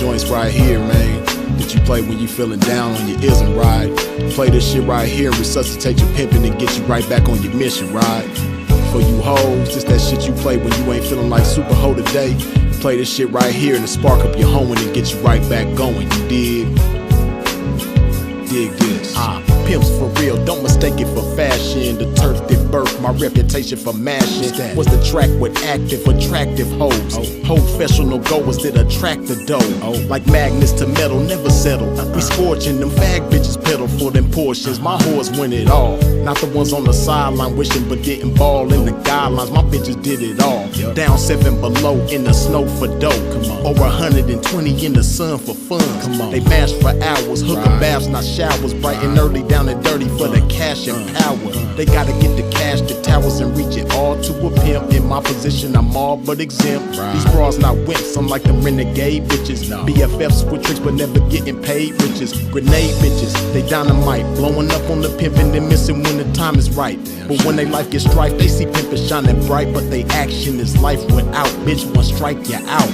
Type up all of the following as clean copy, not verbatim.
joints right here, man, that you play when you feeling down on your ism ride. Play this shit right here and resuscitate your pimpin' and get you right back on your mission, right? For you hoes, this that shit you play when you ain't feeling like super hoe today. Play this shit right here and spark up your hoeing and get you right back going, you dig? Dig this. Pimps for real, don't mistake it for fashion. The turf that birthed my reputation for mashing was the track with active, attractive hoes. Professional goers that attract the dough. Like magnets to metal, never settle. We scorching them fag bitches pedal for them portions. My whores win it all. Not the ones on the sideline wishing but didn't ball in the guidelines. My bitches did it all. Down 7 below in the snow for dough. Over 120 in the sun for fun. They mash for hours, hooker baths, not showers. Bright and early, down and dirty for the cash and power. They gotta get the cash, the towers, and reach it all to a pimp. In my position, I'm all but exempt. These bras not wimps, I'm like them renegade bitches. BFFs with tricks but never getting paid riches. Grenade bitches, they dynamite, blowing up on the pimpin' and missing when the time is right. But when they life gets strife, they see pimpin' shining bright, but they action is life without. Bitch, one strike you out.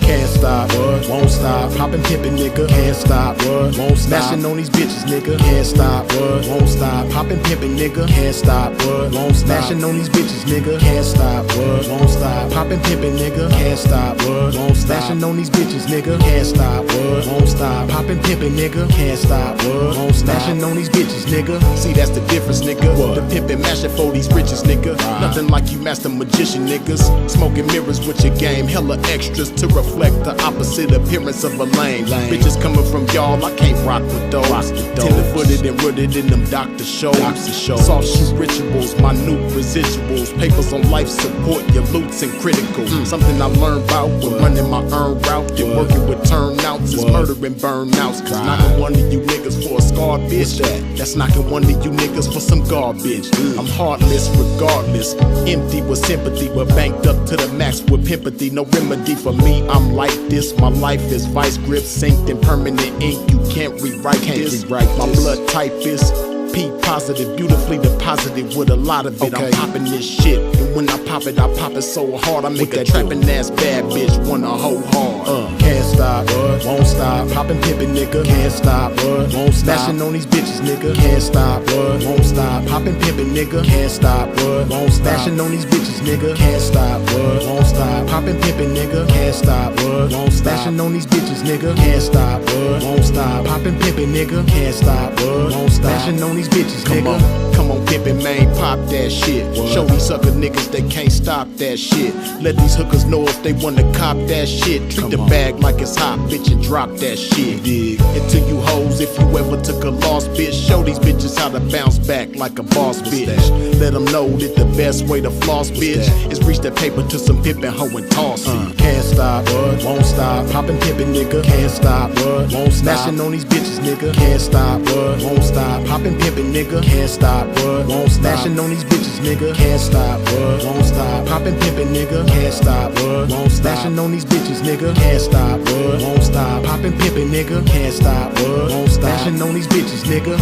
Can't stop, won't stop, poppin' pimpin' nigga. Can't stop, won't stop, smashing on these bitches nigga. Can't stop, won't stop, poppin' pimpin' nigga. Can't stop, won't stop, smashing on these bitches nigga. Can't stop, won't stop, poppin' pimpin' nigga. Can't stop, won't stop, smashing on these bitches nigga. Can't stop, won't stop, poppin' pimpin' nigga. Can't stop, won't stop, smashing on these bitches nigga. See, that's the difference nigga. The pimpin' mashing for these riches nigga. Nothing like you master magician niggas. Smoking mirrors with your game, hella extras to reflect the opposite appearance of a lame. Bitches coming from y'all, I can't rock with those. Tender-footed and rooted in them doctor shows. Soft shoe rituals, minute residuals. Papers on life support, your loots and critical. Something I learned about when running my earned route. Get working with turnouts is murdering burnouts. Cause knocking one of you niggas for a scar bitch. That's knocking one of you niggas for some garbage. I'm heartless regardless, empty with sympathy, but banked up to the max with pimpathy. No remedy for me, I'm like this. My life is vice grip, synced in permanent ink. You can't rewrite this. My blood type is P positive, beautifully deposited with a lot of it. I'm popping this shit, and when I pop it so hard I make a trapping ass bad bitch wanna hoe hard. Can't stop, won't stop, poppin' pimpin' nigga. Can't stop, won't stop, smashing on these bitches nigga. Can't stop, won't stop, poppin' pimpin' nigga. Can't stop, won't stop, smashing on these bitches nigga. Can't stop, won't stop, poppin' pimpin' nigga. Can't stop, won't stop, smashing on these bitches nigga. Can't stop, won't stop, poppin' pimpin' nigga. Can't stop, won't stop, smashing on these bitches nigga. Come on pimpin' man, pop that shit. Show these sucker niggas they can't stop that shit. Let these hookers know if they wanna cop that shit. Treat the bag like it's hot, bitch, and drop that shit. And to you hoes, if you ever took a loss, bitch, show these bitches how to bounce back like a boss, bitch. Let them know that the best way to floss, bitch, is reach that paper to some pimpin' hoe and toss it. Can't stop, won't stop, poppin' pimpin' nigga. Can't stop, won't stop, smashing on these bitches nigga. Can't stop, won't stop, poppin' pimpin' nigga. Can't stop, won't stop, smashing on these bitches nigga. Can't stop, won't stop, poppin' pimpin' nigga. Can't stop, won't stop, smashing on these bitches nigga. Can't stop, won't stop, poppin' pimpin' nigga. Can't stop, won't stop, smashing on these bitches nigga.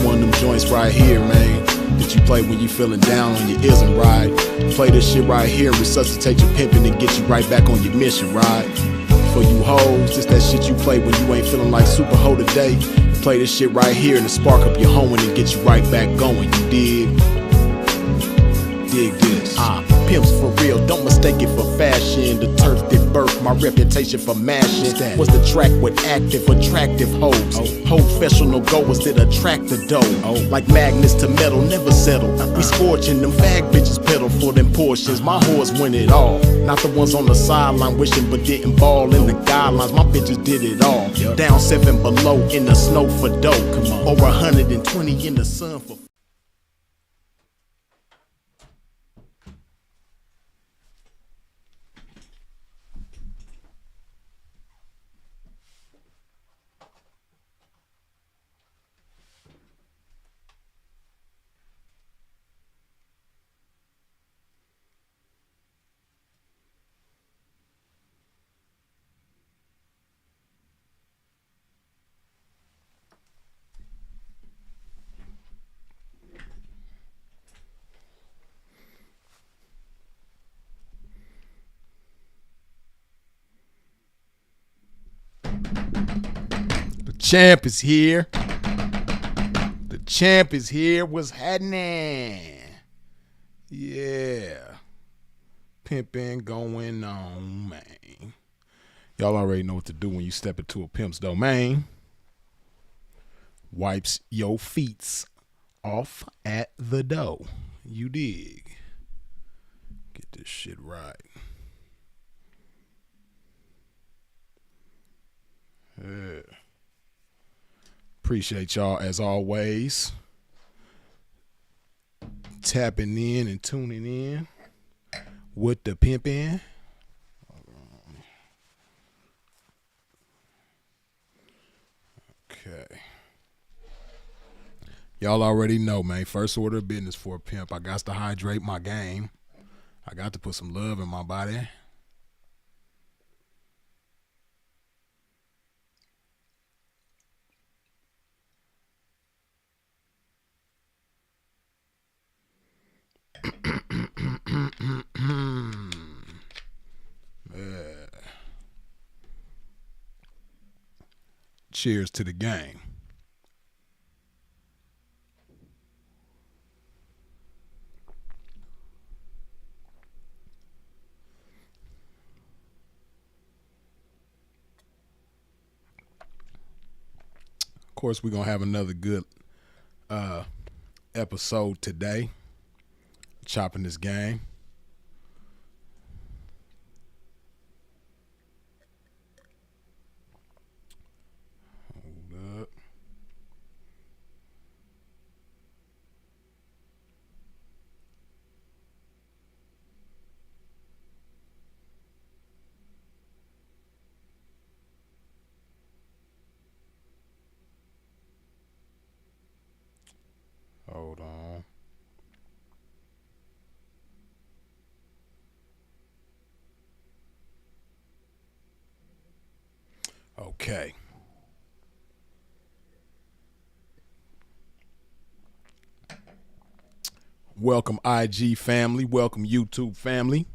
One of them joints right here, man, that you play when you feeling down on your ism ride. Play this shit right here and resuscitate your pimpin' and get you right back on your mission, right? For you hoes, this that shit you play when you ain't feeling like super hoe today. Play this shit right here and spark up your hoeing and get you right back going, you dig? Dig this. Pimps for real, don't mistake it for fashion. The turf that birthed my reputation for mashing was the track with active, attractive hoes. Professional goers that attract the dough. Like magnets to metal, never settle. We scorching them fag bitches pedal for them portions. My whores win it all. Not the ones on the sideline wishing but didn't ball in the guidelines. My bitches did it all. Down 7 below in the snow for dough. Over 120 in the sun for champ is here. The champ is here. What's happening? Yeah. Pimping going on, man. Y'all already know what to do when you step into a pimp's domain. Wipes your feets off at the door. You dig? Get this shit right. Yeah. Appreciate y'all as always. Tapping in and tuning in with the pimpin'. Okay. Y'all already know, man. First order of business for a pimp. I got to hydrate my game. I got to put some love in my body. Cheers to the game. Of course, we're going to have another good episode today. Chopping this game. Hold up. Hold on. Okay. Welcome IG family. Welcome YouTube family.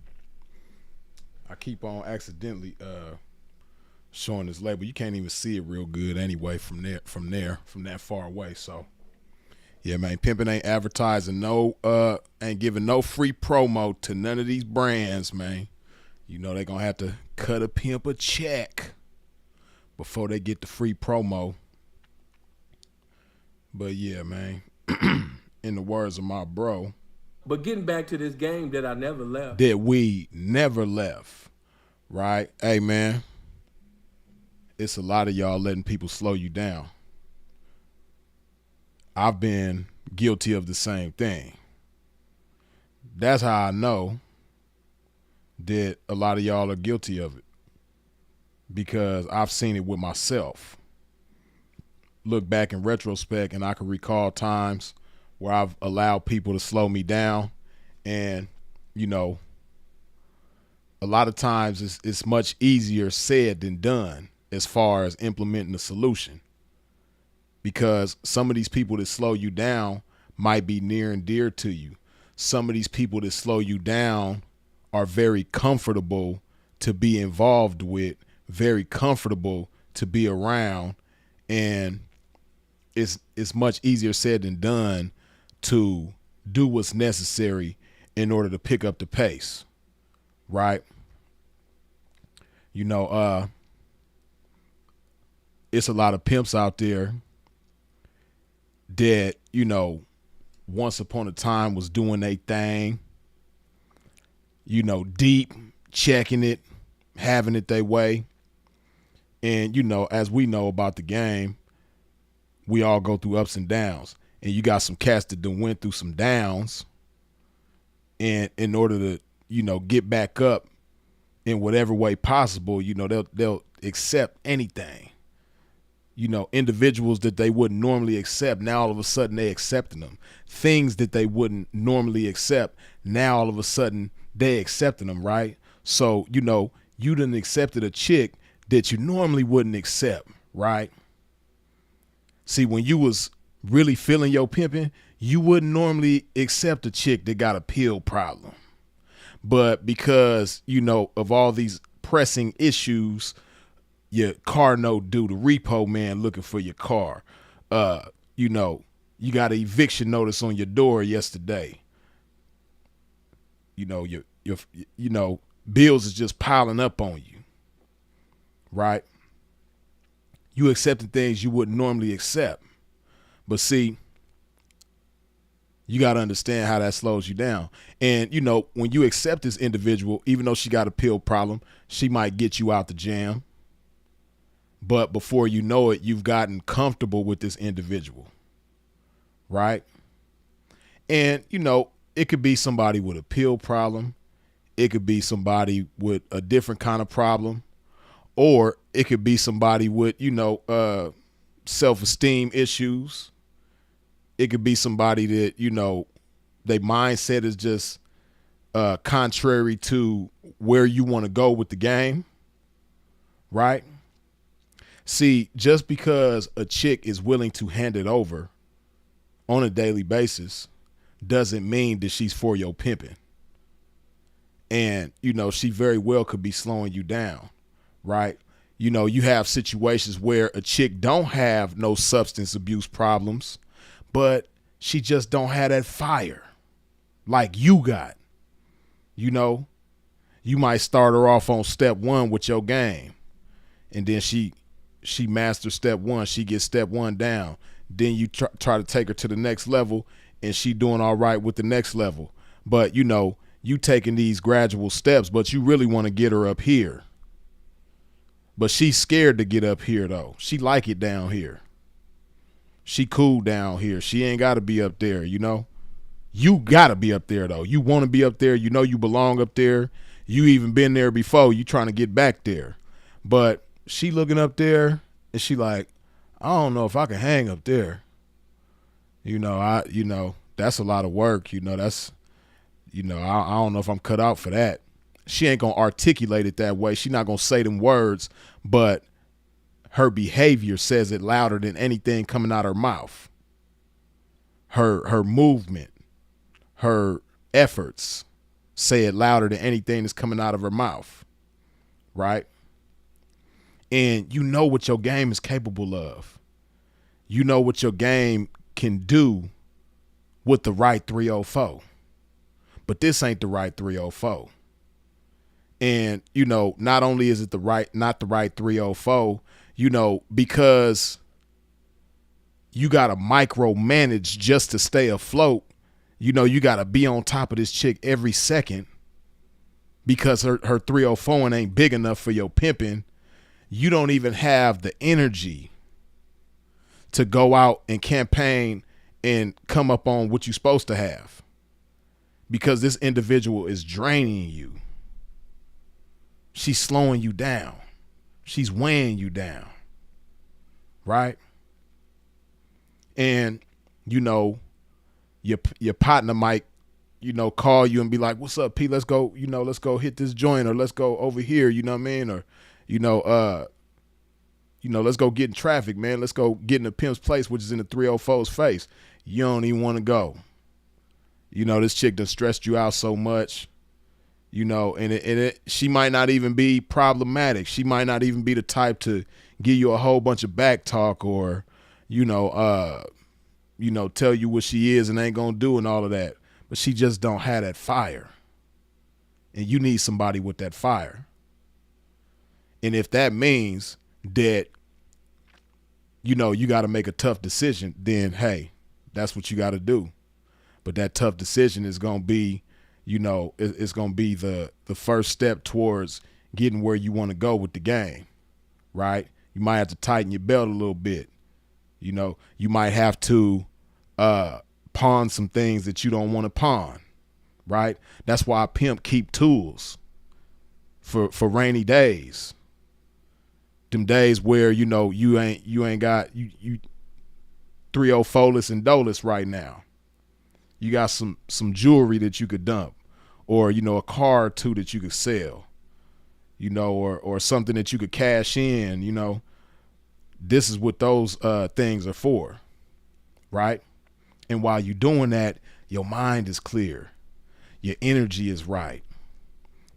I keep on accidentally showing this label. You can't even see it real good anyway from that far away. So yeah, man, pimping ain't advertising ain't giving no free promo to none of these brands, man. You know they gonna have to cut a pimp a check before they get the free promo. But yeah, man, in the words of my bro. But getting back to this game that I never left. That we never left, right? Hey, man, it's a lot of y'all letting people slow you down. I've been guilty of the same thing. That's how I know that a lot of y'all are guilty of it, because I've seen it with myself. Look back in retrospect and I can recall times where I've allowed people to slow me down, and you know, a lot of times it's much easier said than done as far as implementing a solution, because some of these people that slow you down might be near and dear to you. Some of these people that slow you down are very comfortable to be involved with, very comfortable to be around, and it's much easier said than done to do what's necessary in order to pick up the pace, right? You know, it's a lot of pimps out there that, you know, once upon a time was doing their thing, you know, deep, checking it, having it their way. And, you know, as we know about the game, we all go through ups and downs. And you got some cats that done went through some downs, and in order to, you know, get back up in whatever way possible, you know, they'll accept anything. You know, individuals that they wouldn't normally accept, now all of a sudden they accepting them. Things that they wouldn't normally accept, now all of a sudden they accepting them, right? So, you know, you done accepted a chick that you normally wouldn't accept, right? See, when you was really feeling your pimping, you wouldn't normally accept a chick that got a pill problem. But because, you know, of all these pressing issues, your car note due, the repo man looking for your car. You know, you got an eviction notice on your door yesterday. You know, your you know, bills is just piling up on you. Right? You accepting things you wouldn't normally accept. But see, you got to understand how that slows you down. And, you know, when you accept this individual, even though she got a pill problem, she might get you out the jam. But before you know it, you've gotten comfortable with this individual. Right? And, you know, it could be somebody with a pill problem. It could be somebody with a different kind of problem. Or it could be somebody with, you know, self-esteem issues. It could be somebody that, you know, their mindset is just contrary to where you want to go with the game, right? See, just because a chick is willing to hand it over on a daily basis doesn't mean that she's for your pimping. And, you know, she very well could be slowing you down, right? You know, you have situations where a chick don't have no substance abuse problems, but she just don't have that fire like you got. You know, you might start her off on step one with your game, and then she masters step one. She gets step one down. Then you try to take her to the next level, and she doing all right with the next level. But, you know, you taking these gradual steps, but you really want to get her up here. But she's scared to get up here, though. She like it down here. She cool down here. She ain't got to be up there, you know. You got to be up there, though. You want to be up there. You know you belong up there. You even been there before. You trying to get back there. But she looking up there, and she like, I don't know if I can hang up there. You know, that's a lot of work. You know, that's, you know, I don't know if I'm cut out for that. She ain't going to articulate it that way. She not going to say them words, but her behavior says it louder than anything coming out her mouth. Her movement, her efforts say it louder than anything that's coming out of her mouth, right? And you know what your game is capable of. You know what your game can do with the right 304. But this ain't the right 304. And, you know, not only is it not the right 304, you know, because you got to micromanage just to stay afloat. You know, you got to be on top of this chick every second because her 304 ain't big enough for your pimping. You don't even have the energy to go out and campaign and come up on what you're supposed to have because this individual is draining you. She's slowing you down. She's weighing you down. Right? And, you know, your partner might, you know, call you and be like, what's up, P? Let's go, you know, let's go hit this joint, or let's go over here, you know what I mean? Or, you know, let's go get in traffic, man. Let's go get in the pimp's place, which is in the 304's face. You don't even want to go. You know, this chick done stressed you out so much. You know, and she might not even be problematic. She might not even be the type to give you a whole bunch of back talk or, you know, tell you what she is and ain't gonna do and all of that. But she just don't have that fire. And you need somebody with that fire. And if that means that, you know, you got to make a tough decision, then, hey, that's what you got to do. But that tough decision is going to be, you know, it's going to be the first step towards getting where you want to go with the game, right? You might have to tighten your belt a little bit. You know, you might have to pawn some things that you don't want to pawn, right? That's why a pimp keep tools for rainy days. Them days where, you know, you ain't got you 304less and doless right now. You got some jewelry that you could dump, or, you know, a car or two that you could sell, you know, or something that you could cash in, you know. This is what those things are for, right? And while you're doing that, your mind is clear. Your energy is right.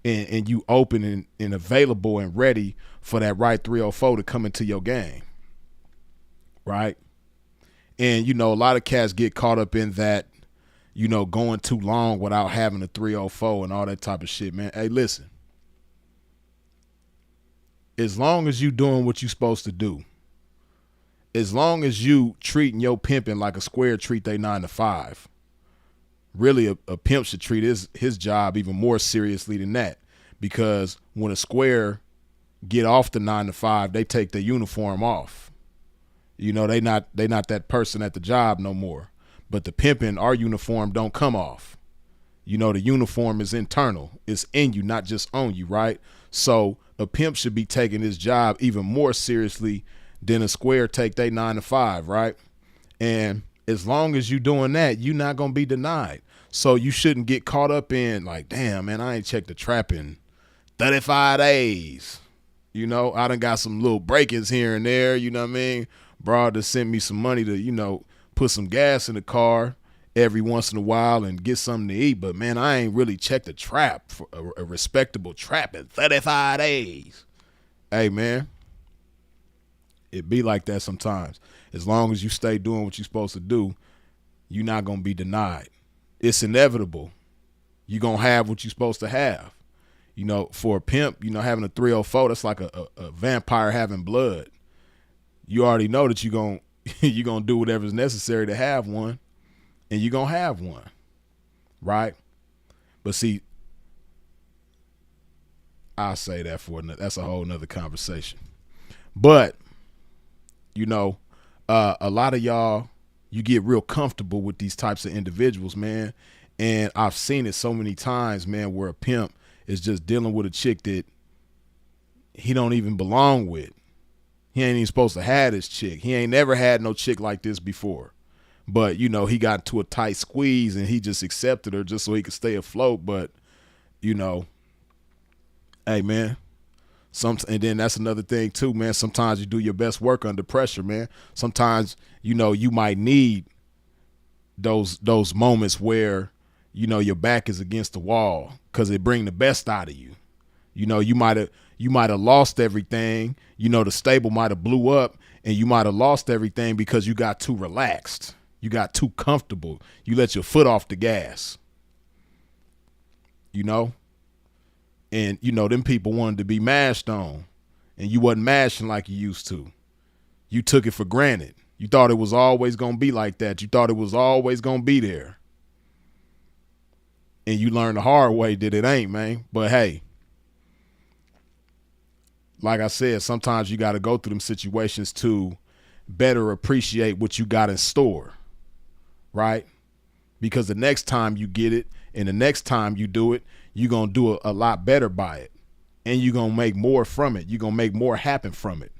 and you open and available and ready for that right 304 to come into your game, right? And, you know, a lot of cats get caught up in that, you know, going too long without having a 304 and all that type of shit, man. Hey, listen. As long as you doing what you supposed to do, as long as you treating your pimping like a square treat they 9 to 5, really a pimp should treat his job even more seriously than that. Because when a square get off the 9 to 5, they take their uniform off. You know, they not that person at the job no more. But the pimping, our uniform don't come off. You know, the uniform is internal. It's in you, not just on you, right? So a pimp should be taking his job even more seriously than a square take their 9 to 5, right? And as long as you doing that, you're not going to be denied. So you shouldn't get caught up in like, damn, man, I ain't checked the trap in 35 days. You know, I done got some little break-ins here and there, you know what I mean? Broad to send me some money to, you know, put some gas in the car every once in a while and get something to eat. But, man, I ain't really checked the trap, for a respectable trap in 35 days. Hey, man, it be like that sometimes. As long as you stay doing what you're supposed to do, you're not going to be denied. It's inevitable. You're going to have what you're supposed to have. You know, for a pimp, you know, having a 304, that's like a vampire having blood. You already know that you're going to do whatever's necessary to have one, and you're going to have one, right? But see, I'll say that that's a whole nother conversation. But, you know, a lot of y'all, you get real comfortable with these types of individuals, man. And I've seen it so many times, man, where a pimp is just dealing with a chick that he don't even belong with. He ain't even supposed to have this chick. He ain't never had no chick like this before. But, you know, he got into a tight squeeze and he just accepted her just so he could stay afloat. But, you know, hey, man, and then that's another thing too, man. Sometimes you do your best work under pressure, man. Sometimes, you know, you might need those moments where, you know, your back is against the wall because it bring the best out of you. You know, you might have lost everything. You know, the stable might have blew up and you might have lost everything because you got too relaxed. You got too comfortable. You let your foot off the gas. You know? And, you know, them people wanted to be mashed on and you wasn't mashing like you used to. You took it for granted. You thought it was always going to be like that. You thought it was always going to be there. And you learned the hard way that it ain't, man. But, hey, like I said, sometimes you got to go through them situations to better appreciate what you got in store, right? Because the next time you get it and the next time you do it, you're going to do a lot better by it. And you're going to make more from it. You're going to make more happen from it.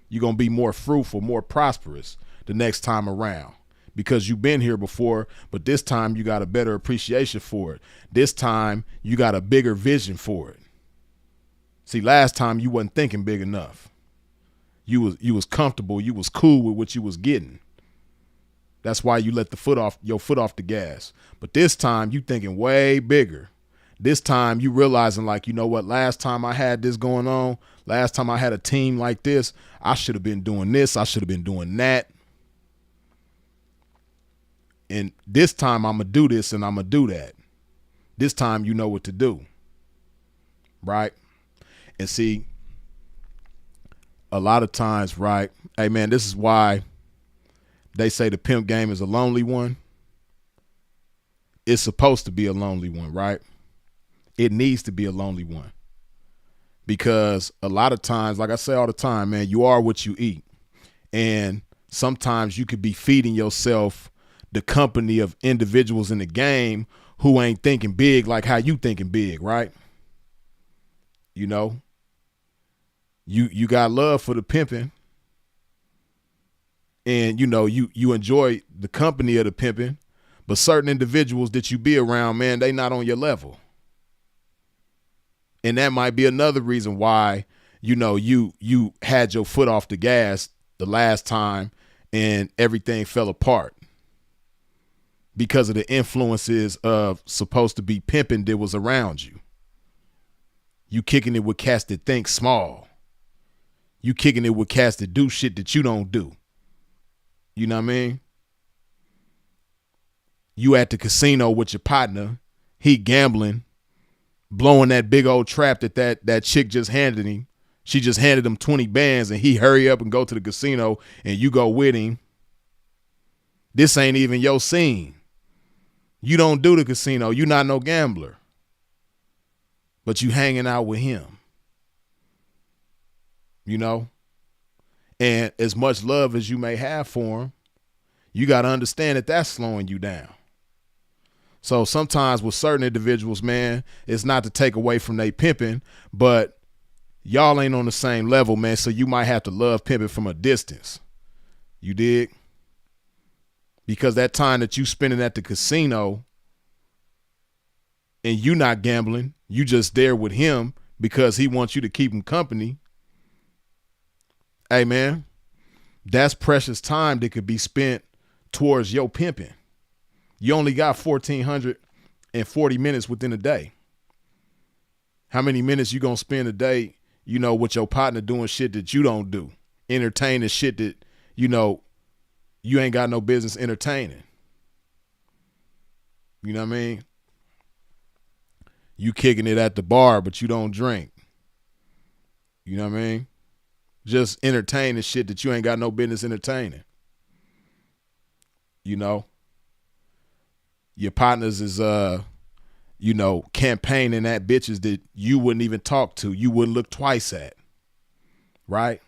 You're going to be more fruitful, more prosperous the next time around because you've been here before, but this time you got a better appreciation for it. This time you got a bigger vision for it. See, last time you wasn't thinking big enough. You was comfortable. You was cool with what you was getting. That's why you let your foot off the gas. But this time you thinking way bigger. This time you realizing like, you know what, last time I had this going on, last time I had a team like this, I should have been doing this. I should have been doing that. And this time I'm going to do this and I'm going to do that. This time you know what to do. Right? And see, a lot of times, right, hey, man, this is why they say the pimp game is a lonely one. It's supposed to be a lonely one, right? It needs to be a lonely one. Because a lot of times, like I say all the time, man, you are what you eat. And sometimes you could be feeding yourself the company of individuals in the game who ain't thinking big like how you thinking big, right? You know, you got love for the pimping and, you know, you enjoy the company of the pimping, but certain individuals that you be around, man, they not on your level. And that might be another reason why, you know, you had your foot off the gas the last time and everything fell apart because of the influences of supposed to be pimping that was around you. You kicking it with cats that think small. You kicking it with cats that do shit that you don't do. You know what I mean? You at the casino with your partner, he gambling, blowing that big old trap that chick just handed him. She just handed him 20 bands and he hurry up and go to the casino and you go with him. This ain't even your scene. You don't do the casino. You not no gambler. But you hanging out with him. You know? And as much love as you may have for him, you got to understand that that's slowing you down. So sometimes with certain individuals, man, it's not to take away from they pimping, but y'all ain't on the same level, man, so you might have to love pimping from a distance. You dig? Because that time that you spending at the casino and you not gambling, you just there with him because he wants you to keep him company. Hey, man, that's precious time that could be spent towards your pimping. You only got 1,440 minutes within a day. How many minutes you gonna spend a day, you know, with your partner doing shit that you don't do, entertaining shit that, you know, you ain't got no business entertaining. You know what I mean? You kicking it at the bar, but you don't drink. You know what I mean? Just entertaining shit that you ain't got no business entertaining. You know? Your partners is, you know, campaigning at bitches that you wouldn't even talk to, you wouldn't look twice at, right?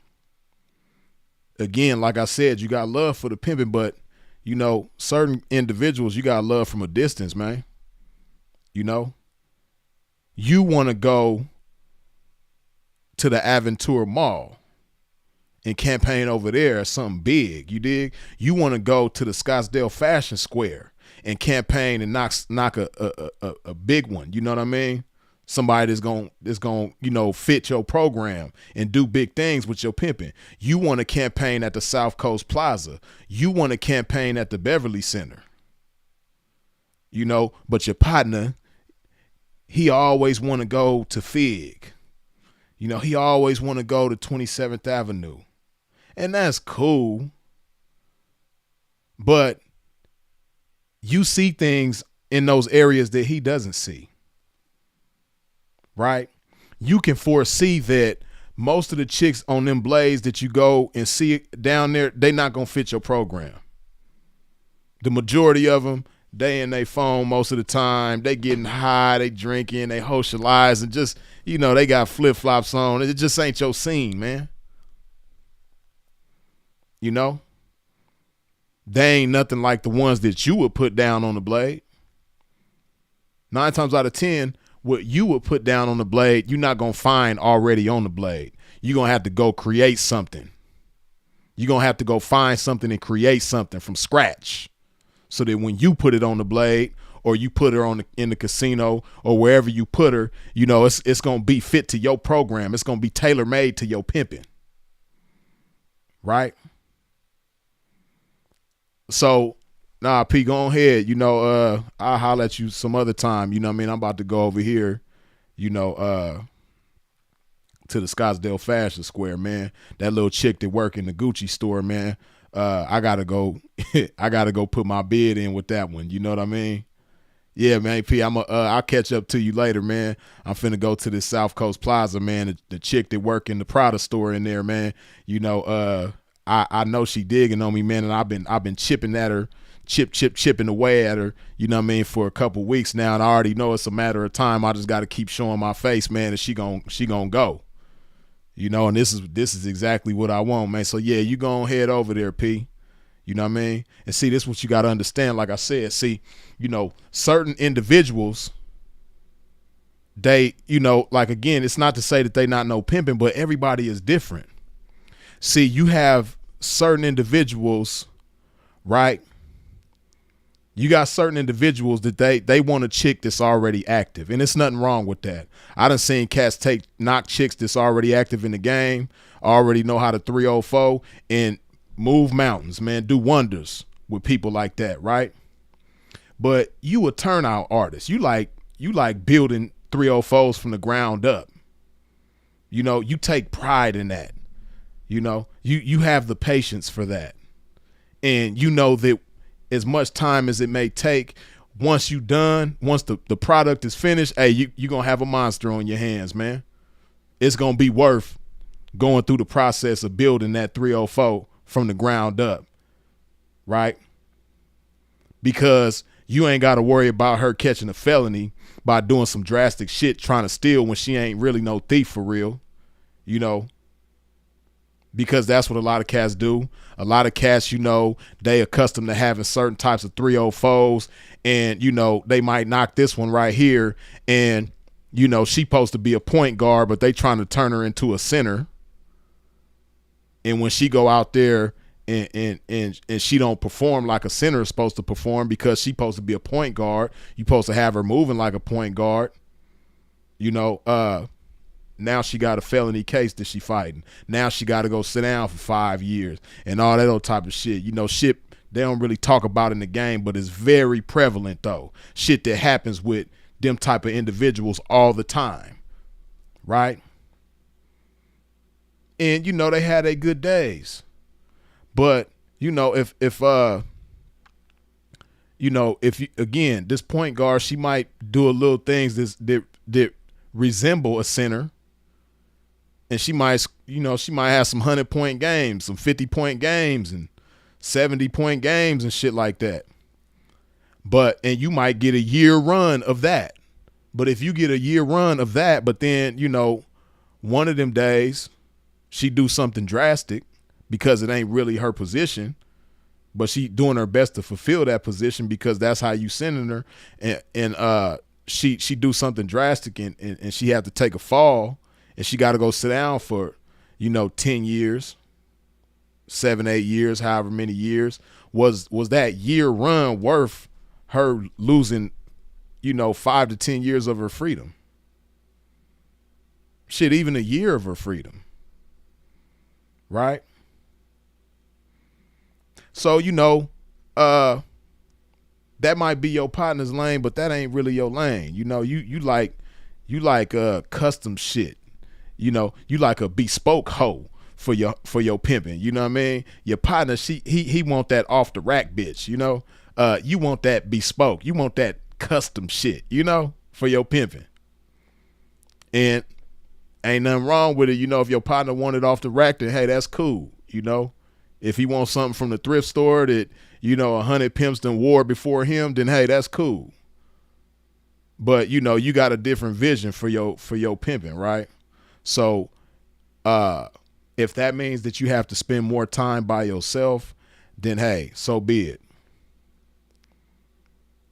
Again, like I said, you got love for the pimping, but, you know, certain individuals you got love from a distance, man. You know? You want to go to the Aventura Mall and campaign over there as something big, you dig? You want to go to the Scottsdale Fashion Square and campaign and knock a big one. You know what I mean? Somebody that's going, you know, fit your program and do big things with your pimping. You want to campaign at the South Coast Plaza. You want to campaign at the Beverly Center. You know, but your partner, he always want to go to Fig. You know, he always want to go to 27th Avenue. And that's cool. But you see things in those areas that he doesn't see, right? You can foresee that most of the chicks on them blades that you go and see down there, they not going to fit your program. The majority of them, they in their phone most of the time. They getting high, they drinking, they socializing, just, you know, they got flip-flops on. It just ain't your scene, man. You know? They ain't nothing like the ones that you would put down on the blade. 9 times out of 10, what you would put down on the blade, you're not going to find already on the blade. You're going to have to go create something. You're going to have to go find something and create something from scratch so that when you put it on the blade or you put her in the casino or wherever you put her, you know, it's going to be fit to your program. It's going to be tailor-made to your pimping. Right? So, nah, P, go ahead. You know, I'll holler at you some other time. You know what I mean? I'm about to go over here, you know, to the Scottsdale Fashion Square, man. That little chick that work in the Gucci store, man. I gotta go put my bid in with that one. You know what I mean? Yeah, man, P, I'll catch up to you later, man. I'm finna go to this South Coast Plaza, man. The chick that work in the Prada store in there, man. You know, I know she digging on me, man, and I've been chipping at her, chipping away at her, you know what I mean, for a couple weeks now, and I already know it's a matter of time. I just got to keep showing my face, man, and she gonna go, you know, and this is exactly what I want, man. So yeah, you go head over there, P. You know what I mean? And see, this is what you got to understand. Like I said, see, you know, certain individuals, they, you know, like again, it's not to say that they not know pimping, but everybody is different. See, you have certain individuals, right? You got certain individuals that they want a chick that's already active, and it's nothing wrong with that. I done seen cats knock chicks that's already active in the game, already know how to 304 and move mountains, man, do wonders with people like that, right? But you a turnout artist. You like building 304s from the ground up. You know, you take pride in that. You know, you have the patience for that. And you know that as much time as it may take, once you done, once the product is finished, hey, you're going to have a monster on your hands, man. It's going to be worth going through the process of building that 304 from the ground up, right? Because you ain't got to worry about her catching a felony by doing some drastic shit trying to steal when she ain't really no thief for real, you know, because that's what a lot of cats do. A lot of cats, you know, they accustomed to having certain types of 304s, and, you know, they might knock this one right here, and, you know, she supposed to be a point guard, but they trying to turn her into a center. And when she go out there and she don't perform like a center is supposed to perform because she supposed to be a point guard, you supposed to have her moving like a point guard. You know, now she got a felony case that she fighting. Now she got to go sit down for 5 years and all that old type of shit. You know, shit they don't really talk about in the game, but it's very prevalent though. Shit that happens with them type of individuals all the time, right? And, you know, they had their good days. But, you know, if you, again, this point guard, she might do a little things that resemble a center. And she might, you know, she might have some 100-point games, some 50-point games and 70-point games and shit like that. And you might get a year run of that. But if you get a year run of that, but then, you know, one of them days she do something drastic because it ain't really her position, but she doing her best to fulfill that position because that's how you sending her. And she do something drastic and she had to take a fall and she got to go sit down for, you know, 10 years, 7, 8 years, however many years. Was that year run worth her losing, you know, 5 to 10 years of her freedom? Shit, even a year of her freedom. Right? So, you know, that might be your partner's lane, but that ain't really your lane. You know, you like custom shit. You know, you like a bespoke hoe for your pimping. You know what I mean? Your partner, he want that off the rack bitch, you know? You want that bespoke. You want that custom shit, you know, for your pimping. And ain't nothing wrong with it. You know, if your partner wanted off the rack, then hey, that's cool. You know, if he wants something from the thrift store that, you know, 100 pimps done wore before him, then hey, that's cool. But, you know, you got a different vision for your pimping, right? So if that means that you have to spend more time by yourself, then hey, so be it.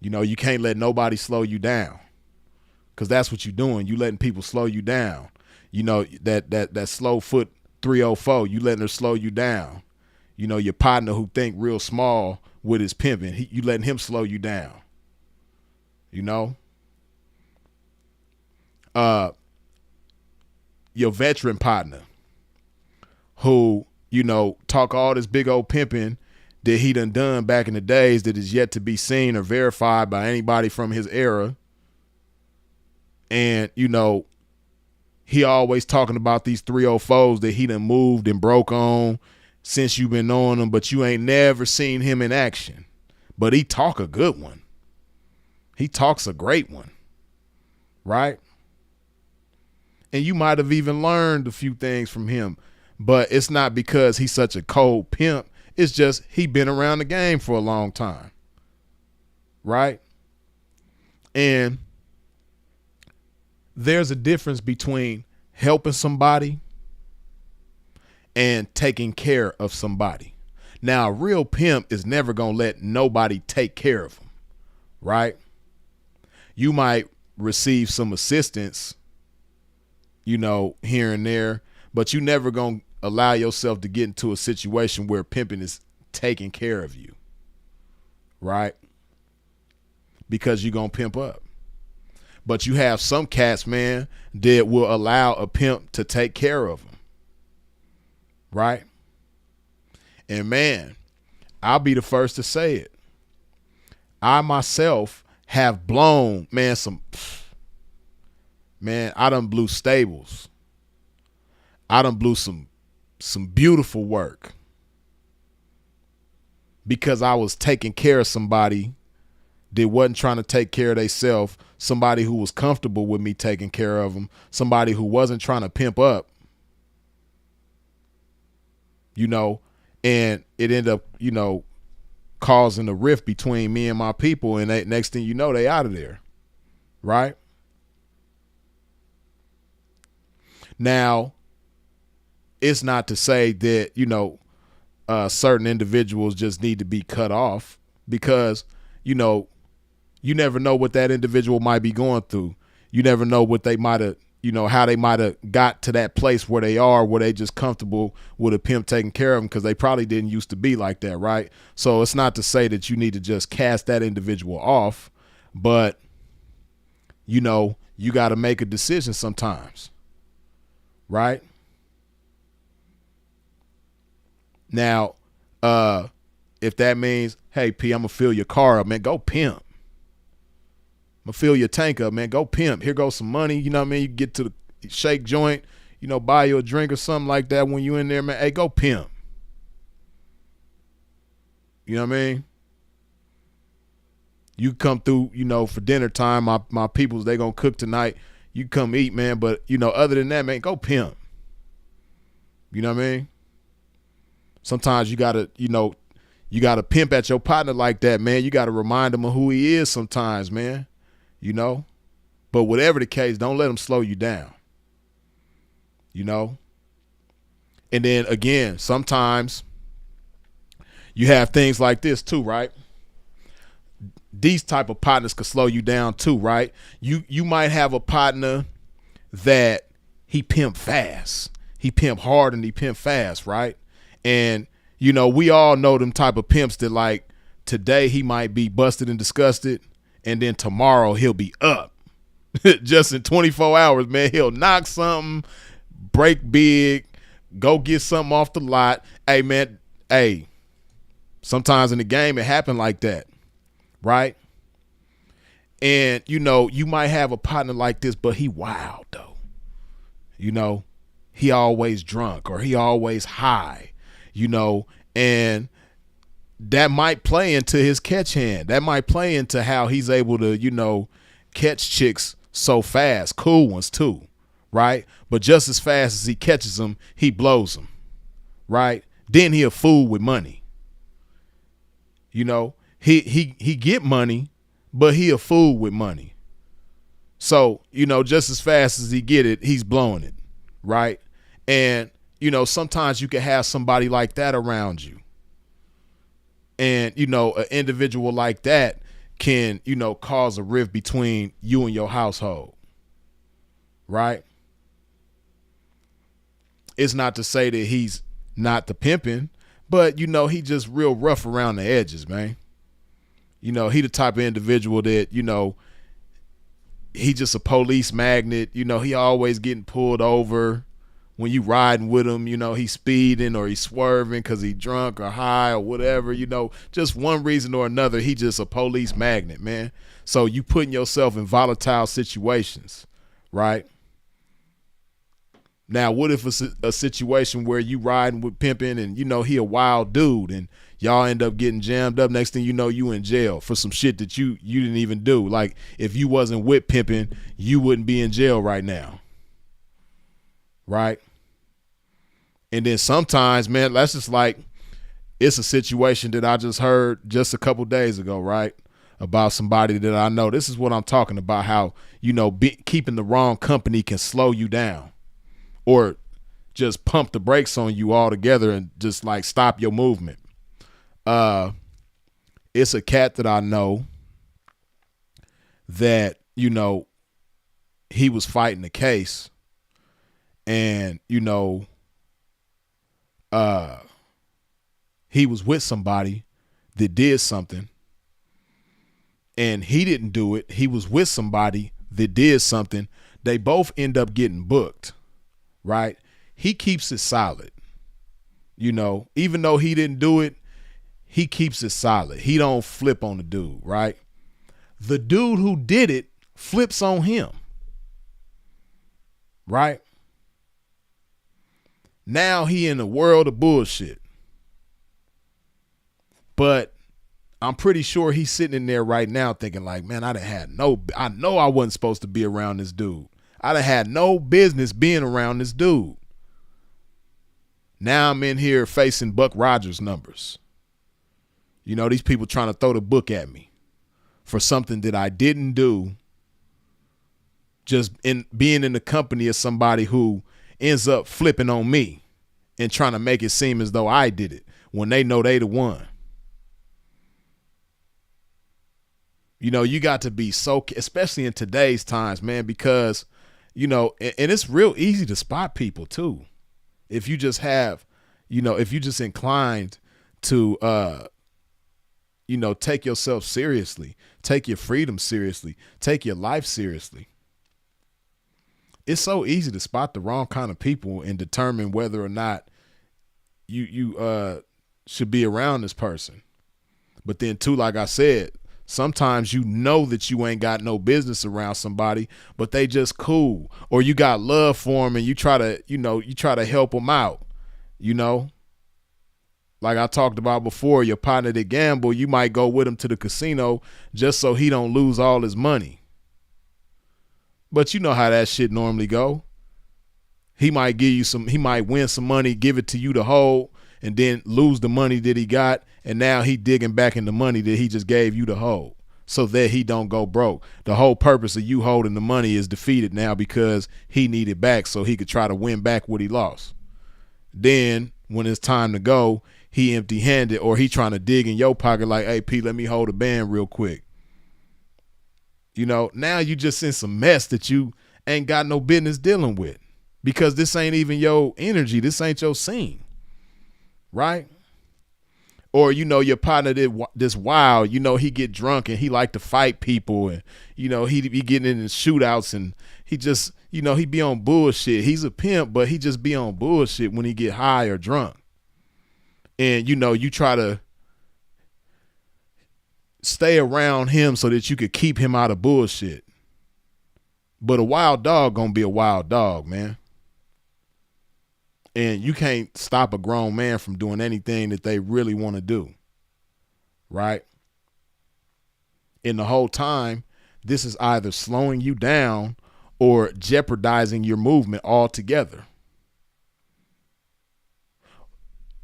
You know, you can't let nobody slow you down, because that's what you're doing. You letting people slow you down. You know, that slow foot 304, you letting her slow you down. You know, your partner who think real small with his pimping, you letting him slow you down. You know? Your veteran partner who, you know, talk all this big old pimping that he done back in the days that is yet to be seen or verified by anybody from his era. And, you know, he always talking about these 304s that he done moved and broke on since you been knowing him, but you ain't never seen him in action. But he talk a good one. He talks a great one, right? And you might have even learned a few things from him, but it's not because he's such a cold pimp. It's just he been around the game for a long time, right? And there's a difference between helping somebody and taking care of somebody. Now, a real pimp is never going to let nobody take care of him, right? You might receive some assistance, you know, here and there, but you never going to allow yourself to get into a situation where pimping is taking care of you, right? Because you're going to pimp up. But you have some cats, man, that will allow a pimp to take care of them, right? And, man, I'll be the first to say it. I myself have blown, man, I done blew stables I done blew some beautiful work because I was taking care of somebody that wasn't trying to take care of themselves, somebody who was comfortable with me taking care of them, somebody who wasn't trying to pimp up, you know, and it ended up, you know, causing a rift between me and my people, and next thing you know, they out of there, right? Now, it's not to say that, you know, certain individuals just need to be cut off because, you know, you never know what that individual might be going through. You never know what they might have, you know, how they might have got to that place where they are, where they just comfortable with a pimp taking care of them because they probably didn't used to be like that, right? So it's not to say that you need to just cast that individual off, but, you know, you got to make a decision sometimes, right? Now, if that means, hey, P, I'm going to fill your car up, man, go pimp. I'm going to fill your tank up, man, go pimp. Here goes some money, you know what I mean? You get to the shake joint, you know, buy you a drink or something like that when you in there, man. Hey, go pimp. You know what I mean? You come through, you know, for dinner time, my peoples, they going to cook tonight. You come eat, man, but, you know, other than that, man, go pimp. You know what I mean? Sometimes you gotta, you know, you gotta pimp at your partner like that, man. You gotta remind him of who he is sometimes, man. You know? But whatever the case, don't let him slow you down. You know? And then again, sometimes you have things like this too, right? These type of partners could slow you down too, right? You might have a partner that he pimp fast. He pimp hard and he pimp fast, right? And, you know, we all know them type of pimps that, like, today he might be busted and disgusted, and then tomorrow he'll be up. Just in 24 hours, man, he'll knock something, break big, go get something off the lot. Hey, man, hey, sometimes in the game it happened like that, right? And, you know, you might have a partner like this, but he wild, though. You know, he always drunk or he always high. You know, and that might play into his catch hand. That might play into how he's able to, you know, catch chicks so fast, cool ones too, right? But just as fast as he catches them, he blows them, right? Then he a fool with money. You know, he get money, but he a fool with money. So, you know, just as fast as he get it, he's blowing it, right? And you know, sometimes you can have somebody like that around you. And, you know, an individual like that can, you know, cause a rift between you and your household. Right? It's not to say that he's not the pimping, but, you know, he just real rough around the edges, man. You know, he the type of individual that, you know, he just a police magnet. You know, he always getting pulled over. When you riding with him, you know, he's speeding or he's swerving because he drunk or high or whatever, you know, just one reason or another, he just a police magnet, man. So you putting yourself in volatile situations, right? Now, what if it's a situation where you riding with pimping and, you know, he a wild dude and y'all end up getting jammed up. Next thing you know, you in jail for some shit that you didn't even do. Like if you wasn't with pimping, you wouldn't be in jail right now. Right? And then sometimes, man, that's just like, it's a situation that I just heard just a couple days ago, right? About somebody that I know. This is what I'm talking about, how, you know, keeping the wrong company can slow you down or just pump the brakes on you altogether and just like stop your movement. It's a cat that I know that, you know, he was fighting a case. And, you know, he was with somebody that did something and he didn't do it. He was with somebody that did something. They both end up getting booked, right? He keeps it solid. You know, even though he didn't do it, he keeps it solid. He don't flip on the dude, right? The dude who did it flips on him, right? Now he in a world of bullshit. But I'm pretty sure he's sitting in there right now thinking like, man, I know I wasn't supposed to be around this dude. I done had no business being around this dude. Now I'm in here facing Buck Rogers numbers. You know, these people trying to throw the book at me for something that I didn't do, just in being in the company of somebody who ends up flipping on me and trying to make it seem as though I did it when they know they the one. You know, you got to be so, especially in today's times, man, because, you know, and it's real easy to spot people too. If you just have, you know, if you just inclined to, you know, take yourself seriously, take your freedom seriously, take your life seriously. It's so easy to spot the wrong kind of people and determine whether or not you should be around this person. But then too, like I said, sometimes you know that you ain't got no business around somebody, but they just cool, or you got love for them and you try to, you know, you try to help them out, you know. Like I talked about before, your partner that gamble, you might go with him to the casino just so he don't lose all his money. But you know how that shit normally go. He might win some money, give it to you to hold, and then lose the money that he got, and now he digging back in the money that he just gave you to hold so that he don't go broke. The whole purpose of you holding the money is defeated now because he needed back so he could try to win back what he lost. Then when it's time to go, he empty-handed, or he trying to dig in your pocket like, hey, P, let me hold a band real quick. You know, now you just in some mess that you ain't got no business dealing with because this ain't even your energy. This ain't your scene, right? Or, you know, your partner this wild, you know, he get drunk and he like to fight people and, you know, he be getting in shootouts and he just, you know, he be on bullshit. He's a pimp, but he just be on bullshit when he get high or drunk. And, you know, you try to stay around him so that you could keep him out of bullshit. But a wild dog gonna be a wild dog, man. And you can't stop a grown man from doing anything that they really want to do, right? And the whole time, this is either slowing you down or jeopardizing your movement altogether.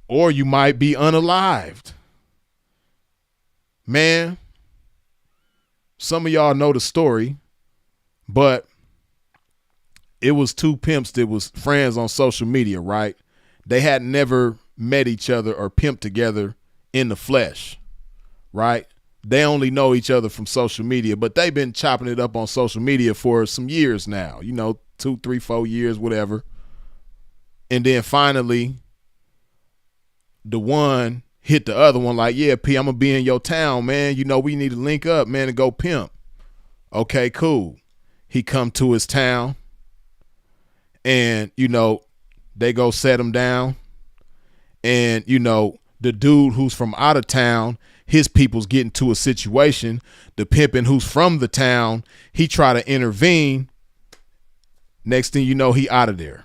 Or you might be unalived. Man, some of y'all know the story, but it was two pimps that was friends on social media, right? They had never met each other or pimped together in the flesh, right? They only know each other from social media, but they've been chopping it up on social media for some years now, you know, 2, 3, 4 years, whatever. And then finally, the one hit the other one like, yeah, P, I'm going to be in your town, man. You know, we need to link up, man, and go pimp. Okay, cool. He come to his town and, you know, they go set him down. And, you know, the dude who's from out of town, his people's getting to a situation. The pimpin' who's from the town, he try to intervene. Next thing you know, he out of there.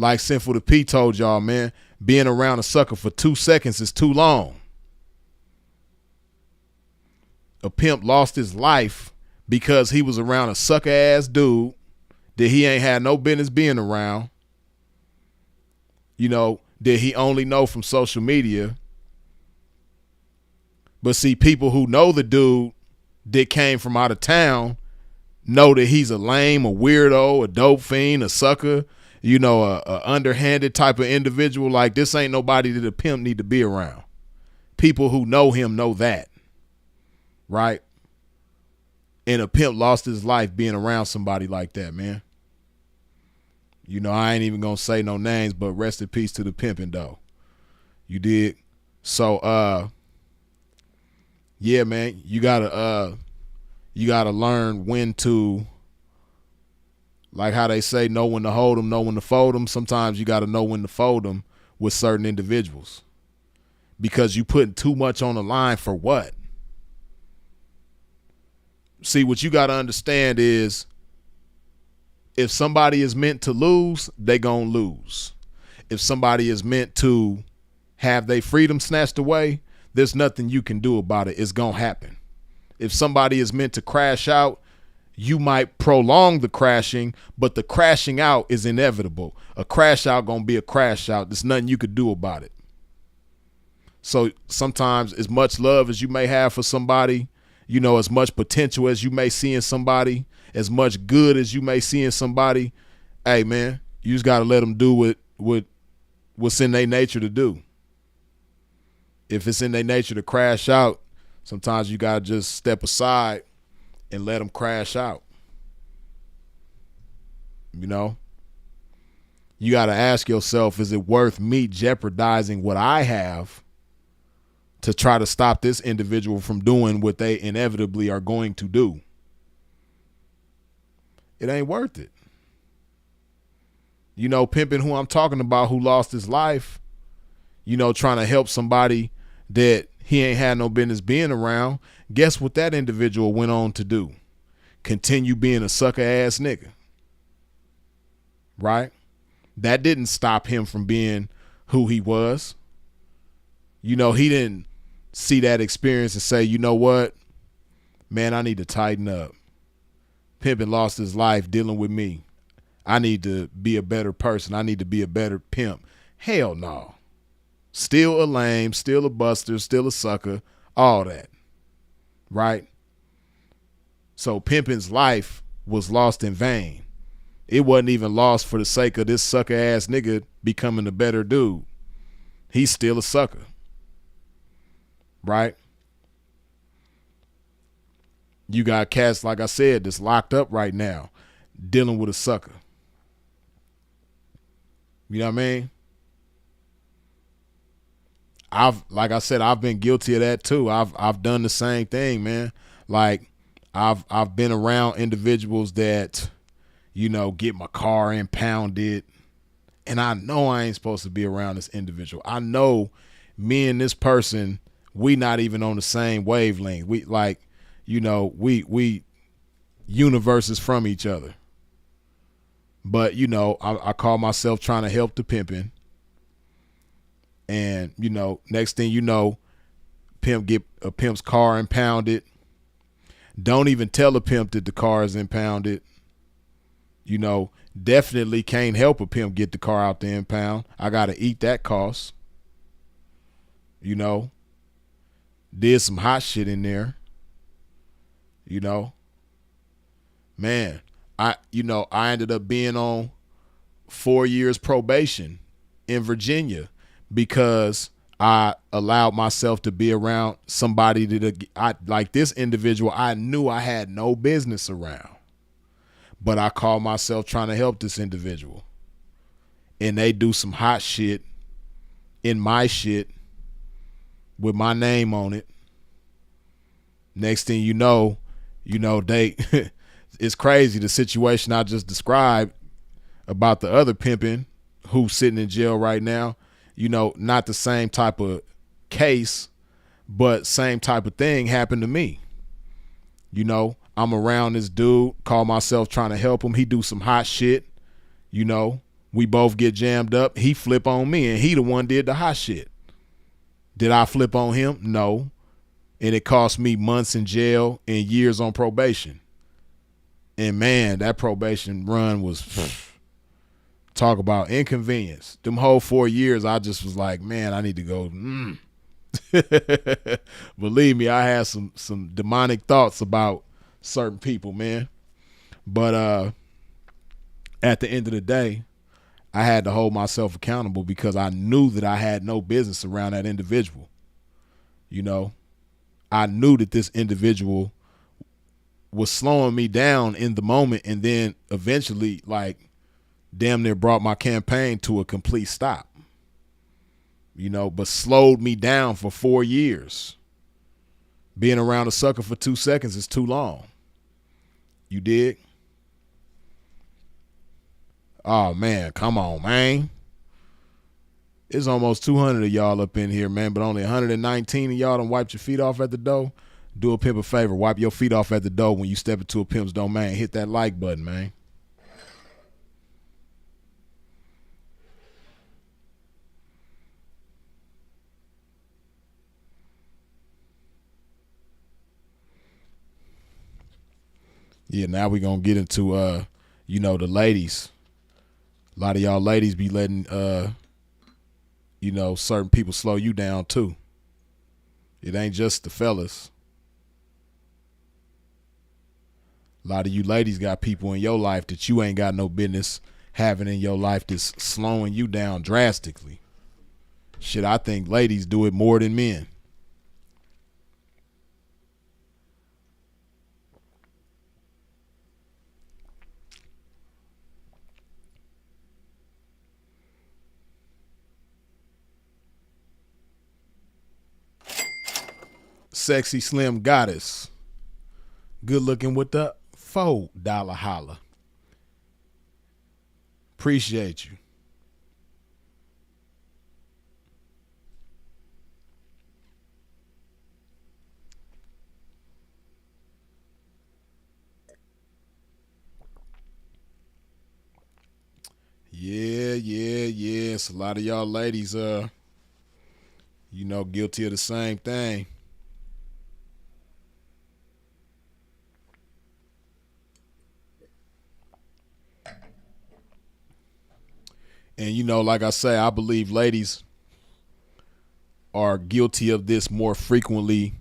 Like Sinful to P told y'all, man, being around a sucker for 2 seconds is too long. A pimp lost his life because he was around a sucker ass dude that he ain't had no business being around. You know, that he only know from social media. But see, people who know the dude that came from out of town know that he's a lame, a weirdo, a dope fiend, a sucker, you know, a underhanded type of individual. Like, this ain't nobody that a pimp need to be around. People who know him know that, right? And a pimp lost his life being around somebody like that, man. You know, I ain't even gonna say no names, but rest in peace to the pimpin' though. You did. So yeah, man, you gotta learn when to, like how they say, know when to hold them, know when to fold them. Sometimes you gotta know when to fold them with certain individuals, because you putting too much on the line for what? See, what you gotta understand is, If somebody is meant to lose, they gonna lose. If somebody is meant to have their freedom snatched away, there's nothing you can do about it. It's gonna happen. If somebody is meant to crash out, you might prolong the crashing, but the crashing out is inevitable. A crash out gonna be a crash out. There's nothing you could do about it. So sometimes, as much love as you may have for somebody, you know, as much potential as you may see in somebody, as much good as you may see in somebody, hey man, you just gotta let them do what's in their nature to do. If it's in their nature to crash out, sometimes you gotta just step aside and let them crash out. You know, you gotta ask yourself, is it worth me jeopardizing what I have to try to stop this individual from doing what they inevitably are going to do? It ain't worth it. You know, pimping who I'm talking about, who lost his life, you know, trying to help somebody that he ain't had no business being around. Guess what that individual went on to do? Continue being a sucker ass nigga. Right? That didn't stop him from being who he was. You know, he didn't see that experience and say, you know what, man, I need to tighten up. Pimpin' lost his life dealing with me. I need to be a better person. I need to be a better pimp. Hell no. Still a lame, still a buster, still a sucker, all that. Right? So Pimpin's life was lost in vain. It wasn't even lost for the sake of this sucker ass nigga becoming a better dude. He's still a sucker. Right? You got cats, like I said, that's locked up right now dealing with a sucker. You know what I mean? Like I said, I've been guilty of that too. I've done the same thing, man. Like I've been around individuals that, you know, get my car impounded, and I know I ain't supposed to be around this individual. I know me and this person, we not even on the same wavelength. We like, you know, we universes from each other. But, you know, I call myself trying to help the pimping. And, you know, next thing you know, pimp get a pimp's car impounded. Don't even tell a pimp that the car is impounded. You know, definitely can't help a pimp get the car out the impound. I got to eat that cost. You know, did some hot shit in there. You know, man, I ended up being on 4 years probation in Virginia because I allowed myself to be around somebody that like this individual I knew I had no business around, but I called myself trying to help this individual, and they do some hot shit in my shit with my name on it. Next thing you know, they it's crazy the situation I just described about the other pimping who's sitting in jail right now. You know, not the same type of case, but same type of thing happened to me. You know, I'm around this dude, call myself trying to help him. He do some hot shit. You know, we both get jammed up. He flip on me, and he the one did the hot shit. Did I flip on him? No. And it cost me months in jail and years on probation. And man, that probation run was talk about inconvenience. Them whole 4 years, I just was like, man, I need to go. Believe me, I had some demonic thoughts about certain people, man. But at the end of the day, I had to hold myself accountable because I knew that I had no business around that individual. You know, I knew that this individual was slowing me down in the moment, and then eventually, like, damn near brought my campaign to a complete stop. You know, but slowed me down for 4 years. Being around a sucker for 2 seconds is too long. You dig? Oh, man, come on, man. It's almost 200 of y'all up in here, man, but only 119 of y'all done wiped your feet off at the door. Do a pimp a favor. Wipe your feet off at the door when you step into a pimp's domain. Hit that like button, man. Yeah, now we gonna get into the ladies. A lot of y'all ladies be letting certain people slow you down too. It ain't just the fellas. A lot of you ladies got people in your life that you ain't got no business having in your life that's slowing you down drastically. Shit, I think ladies do it more than men. Sexy Slim Goddess. Good looking with the $4 holla. Appreciate you. Yeah. It's a lot of y'all ladies, guilty of the same thing. And like I say, I believe ladies are guilty of this more frequently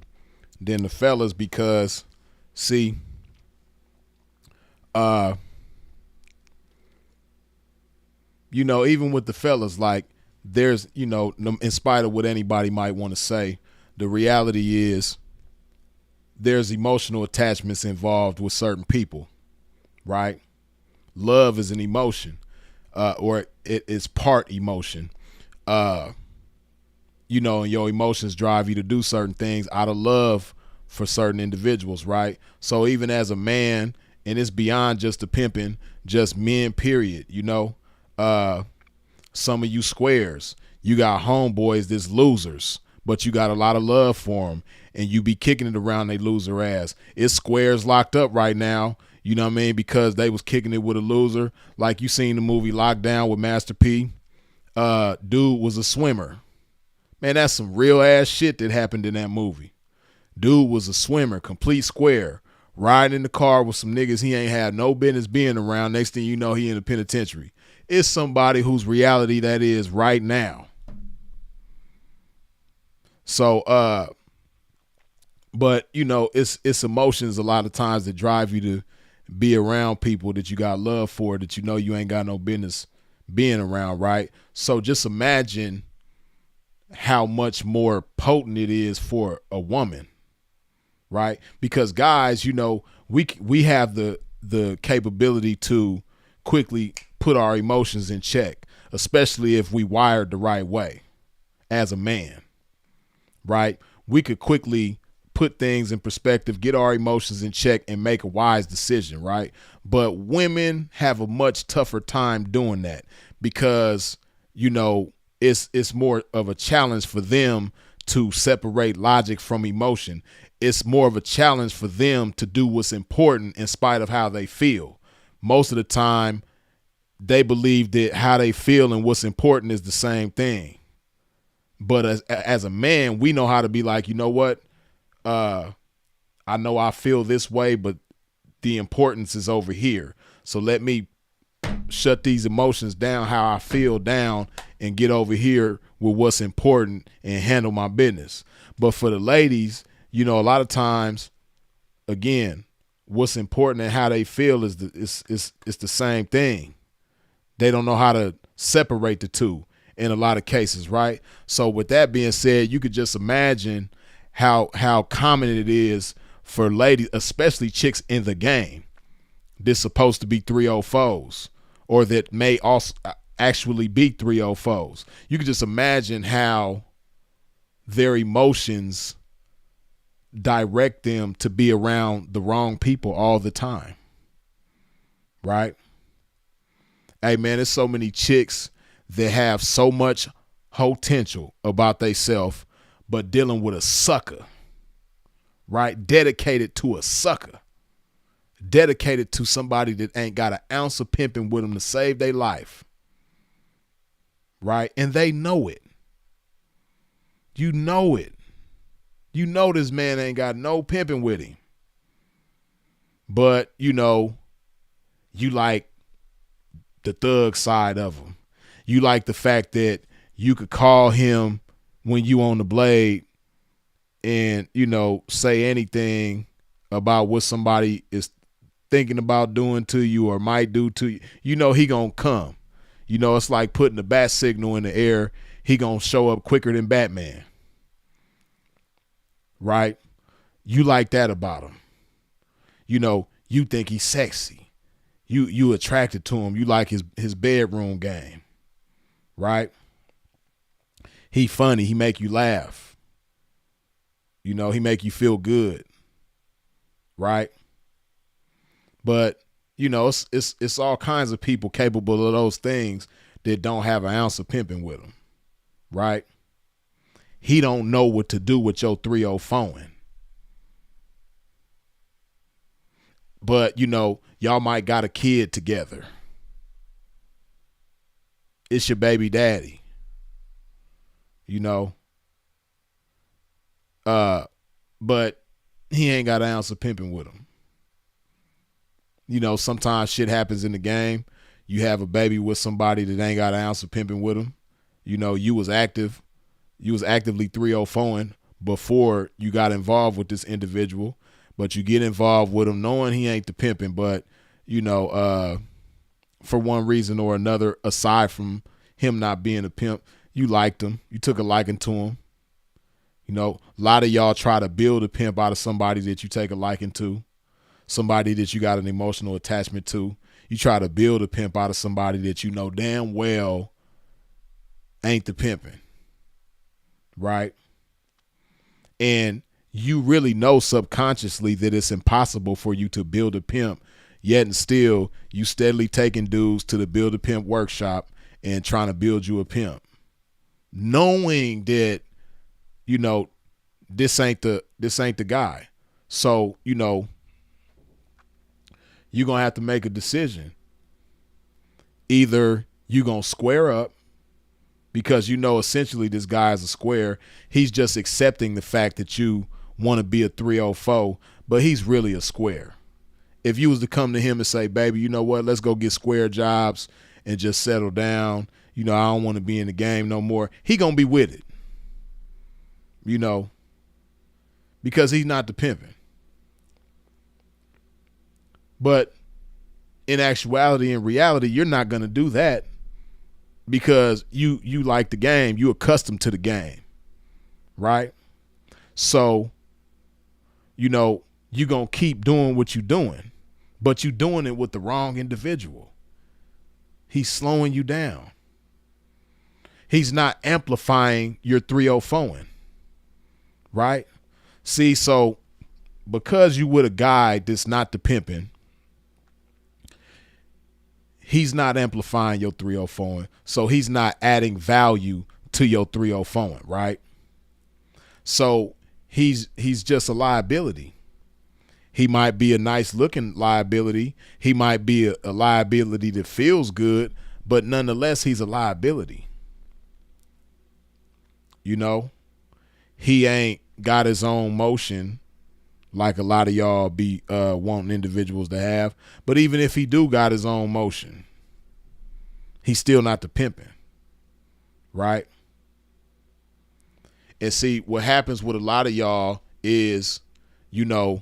than the fellas because, see, even with the fellas, like there's, in spite of what anybody might want to say, the reality is there's emotional attachments involved with certain people, right? Love is an emotion, or it is part emotion. And your emotions drive you to do certain things out of love for certain individuals, right? So even as a man, and it's beyond just the pimping, just men, period, some of you squares, you got homeboys that's losers, but you got a lot of love for them, and you be kicking it around they loser ass. It's squares locked up right now, you know what I mean, because they was kicking it with a loser. Like you seen the movie Lockdown with Master P. Dude was a swimmer. Man, that's some real ass shit that happened in that movie. Dude was a swimmer, complete square, riding in the car with some niggas he ain't had no business being around. Next thing you know, he in the penitentiary. It's somebody whose reality that is right now. So, but it's emotions a lot of times that drive you to be around people that you got love for, that you ain't got no business being around, right? So just imagine how much more potent it is for a woman, right? Because guys, we have the capability to quickly put our emotions in check, especially if we wired the right way as a man, right? We could quickly put things in perspective, get our emotions in check, and make a wise decision, right? But women have a much tougher time doing that because, it's more of a challenge for them to separate logic from emotion. It's more of a challenge for them to do what's important in spite of how they feel. Most of the time, they believe that how they feel and what's important is the same thing. But as a man, we know how to be like, you know what? I know I feel this way, but the importance is over here. So let me shut these emotions down, how I feel down, and get over here with what's important and handle my business. But for the ladies, a lot of times, again, what's important and how they feel is the same thing. They don't know how to separate the two in a lot of cases, right? So with that being said, you could just imagine how common it is for ladies, especially chicks in the game, that's supposed to be 304s, or that may also actually be 304s. You could just imagine how their emotions direct them to be around the wrong people all the time, right? Hey man, there's so many chicks that have so much potential about theyself, but dealing with a sucker, right? Dedicated to a sucker. Dedicated to somebody that ain't got an ounce of pimping with them to save their life, right? And they know it. You know it. You know this man ain't got no pimping with him. but you know, you like the thug side of him. You like the fact that you could call him when you on the blade and, you know, say anything about what somebody is thinking about doing to you or might do to you. You know he gonna come. You know, it's like putting a bat signal in the air. He gonna show up quicker than Batman. Right? You like that about him. You know, you think he's sexy. You attracted to him. You like his bedroom game. Right? He funny. He make you laugh. You know, he make you feel good. Right? But, you know, it's all kinds of people capable of those things that don't have an ounce of pimping with them. Right? He don't know what to do with your 3-0 phone. But, you know, y'all might got a kid together. It's your baby daddy. You know. But he ain't got an ounce of pimping with him. You know, sometimes shit happens in the game. You have a baby with somebody that ain't got an ounce of pimping with him. You know, you was actively 304ing before you got involved with this individual, but you get involved with him knowing he ain't the pimping, but, you know, for one reason or another, aside from him not being a pimp, you liked him. You took a liking to him. You know, a lot of y'all try to build a pimp out of somebody that you take a liking to, somebody that you got an emotional attachment to. You try to build a pimp out of somebody that you know damn well ain't the pimping. Right? And you really know subconsciously that it's impossible for you to build a pimp, yet and still you steadily taking dudes to the Build a Pimp workshop and trying to build you a pimp. Knowing that, you know, this ain't the guy. So, you know, you're going to have to make a decision. Either you're going to square up because you know essentially this guy is a square. He's just accepting the fact that you want to be a 304, but he's really a square. If you was to come to him and say, baby, you know what, let's go get square jobs and just settle down. You know, I don't want to be in the game no more. He going to be with it. You know, because he's not the pimping. But in actuality, in reality, you're not going to do that because you like the game. You accustomed to the game, right? So, you know, you're going to keep doing what you're doing, but you're doing it with the wrong individual. He's slowing you down. He's not amplifying your 304. Right? See, so because you with a guy that's not the pimping, he's not amplifying your 304, so he's not adding value to your 304, right? So he's just a liability. He might be a nice looking liability. He might be a liability that feels good, but nonetheless, he's a liability. You know, he ain't got his own motion like a lot of y'all be wanting individuals to have. But even if he do got his own motion, he's still not the pimping, right? And see, what happens with a lot of y'all is, you know,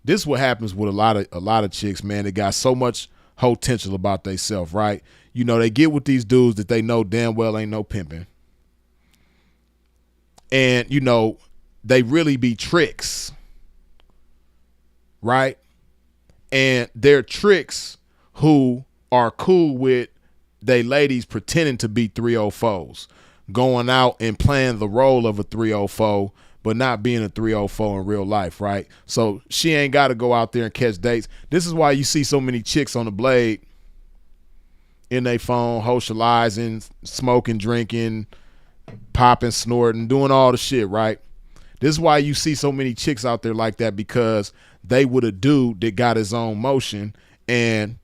this is what happens with a lot of chicks, man. They got so much potential about themselves, right? You know, they get with these dudes that they know damn well ain't no pimping. And, you know, they really be tricks, right? And they're tricks who are cool with they ladies pretending to be 304s, going out and playing the role of a 304, but not being a 304 in real life, right? So she ain't got to go out there and catch dates. This is why you see so many chicks on the blade in their phone, socializing, smoking, drinking, popping, snorting, doing all the shit, right? This is why you see so many chicks out there like that, because they with a dude that got his own motion, and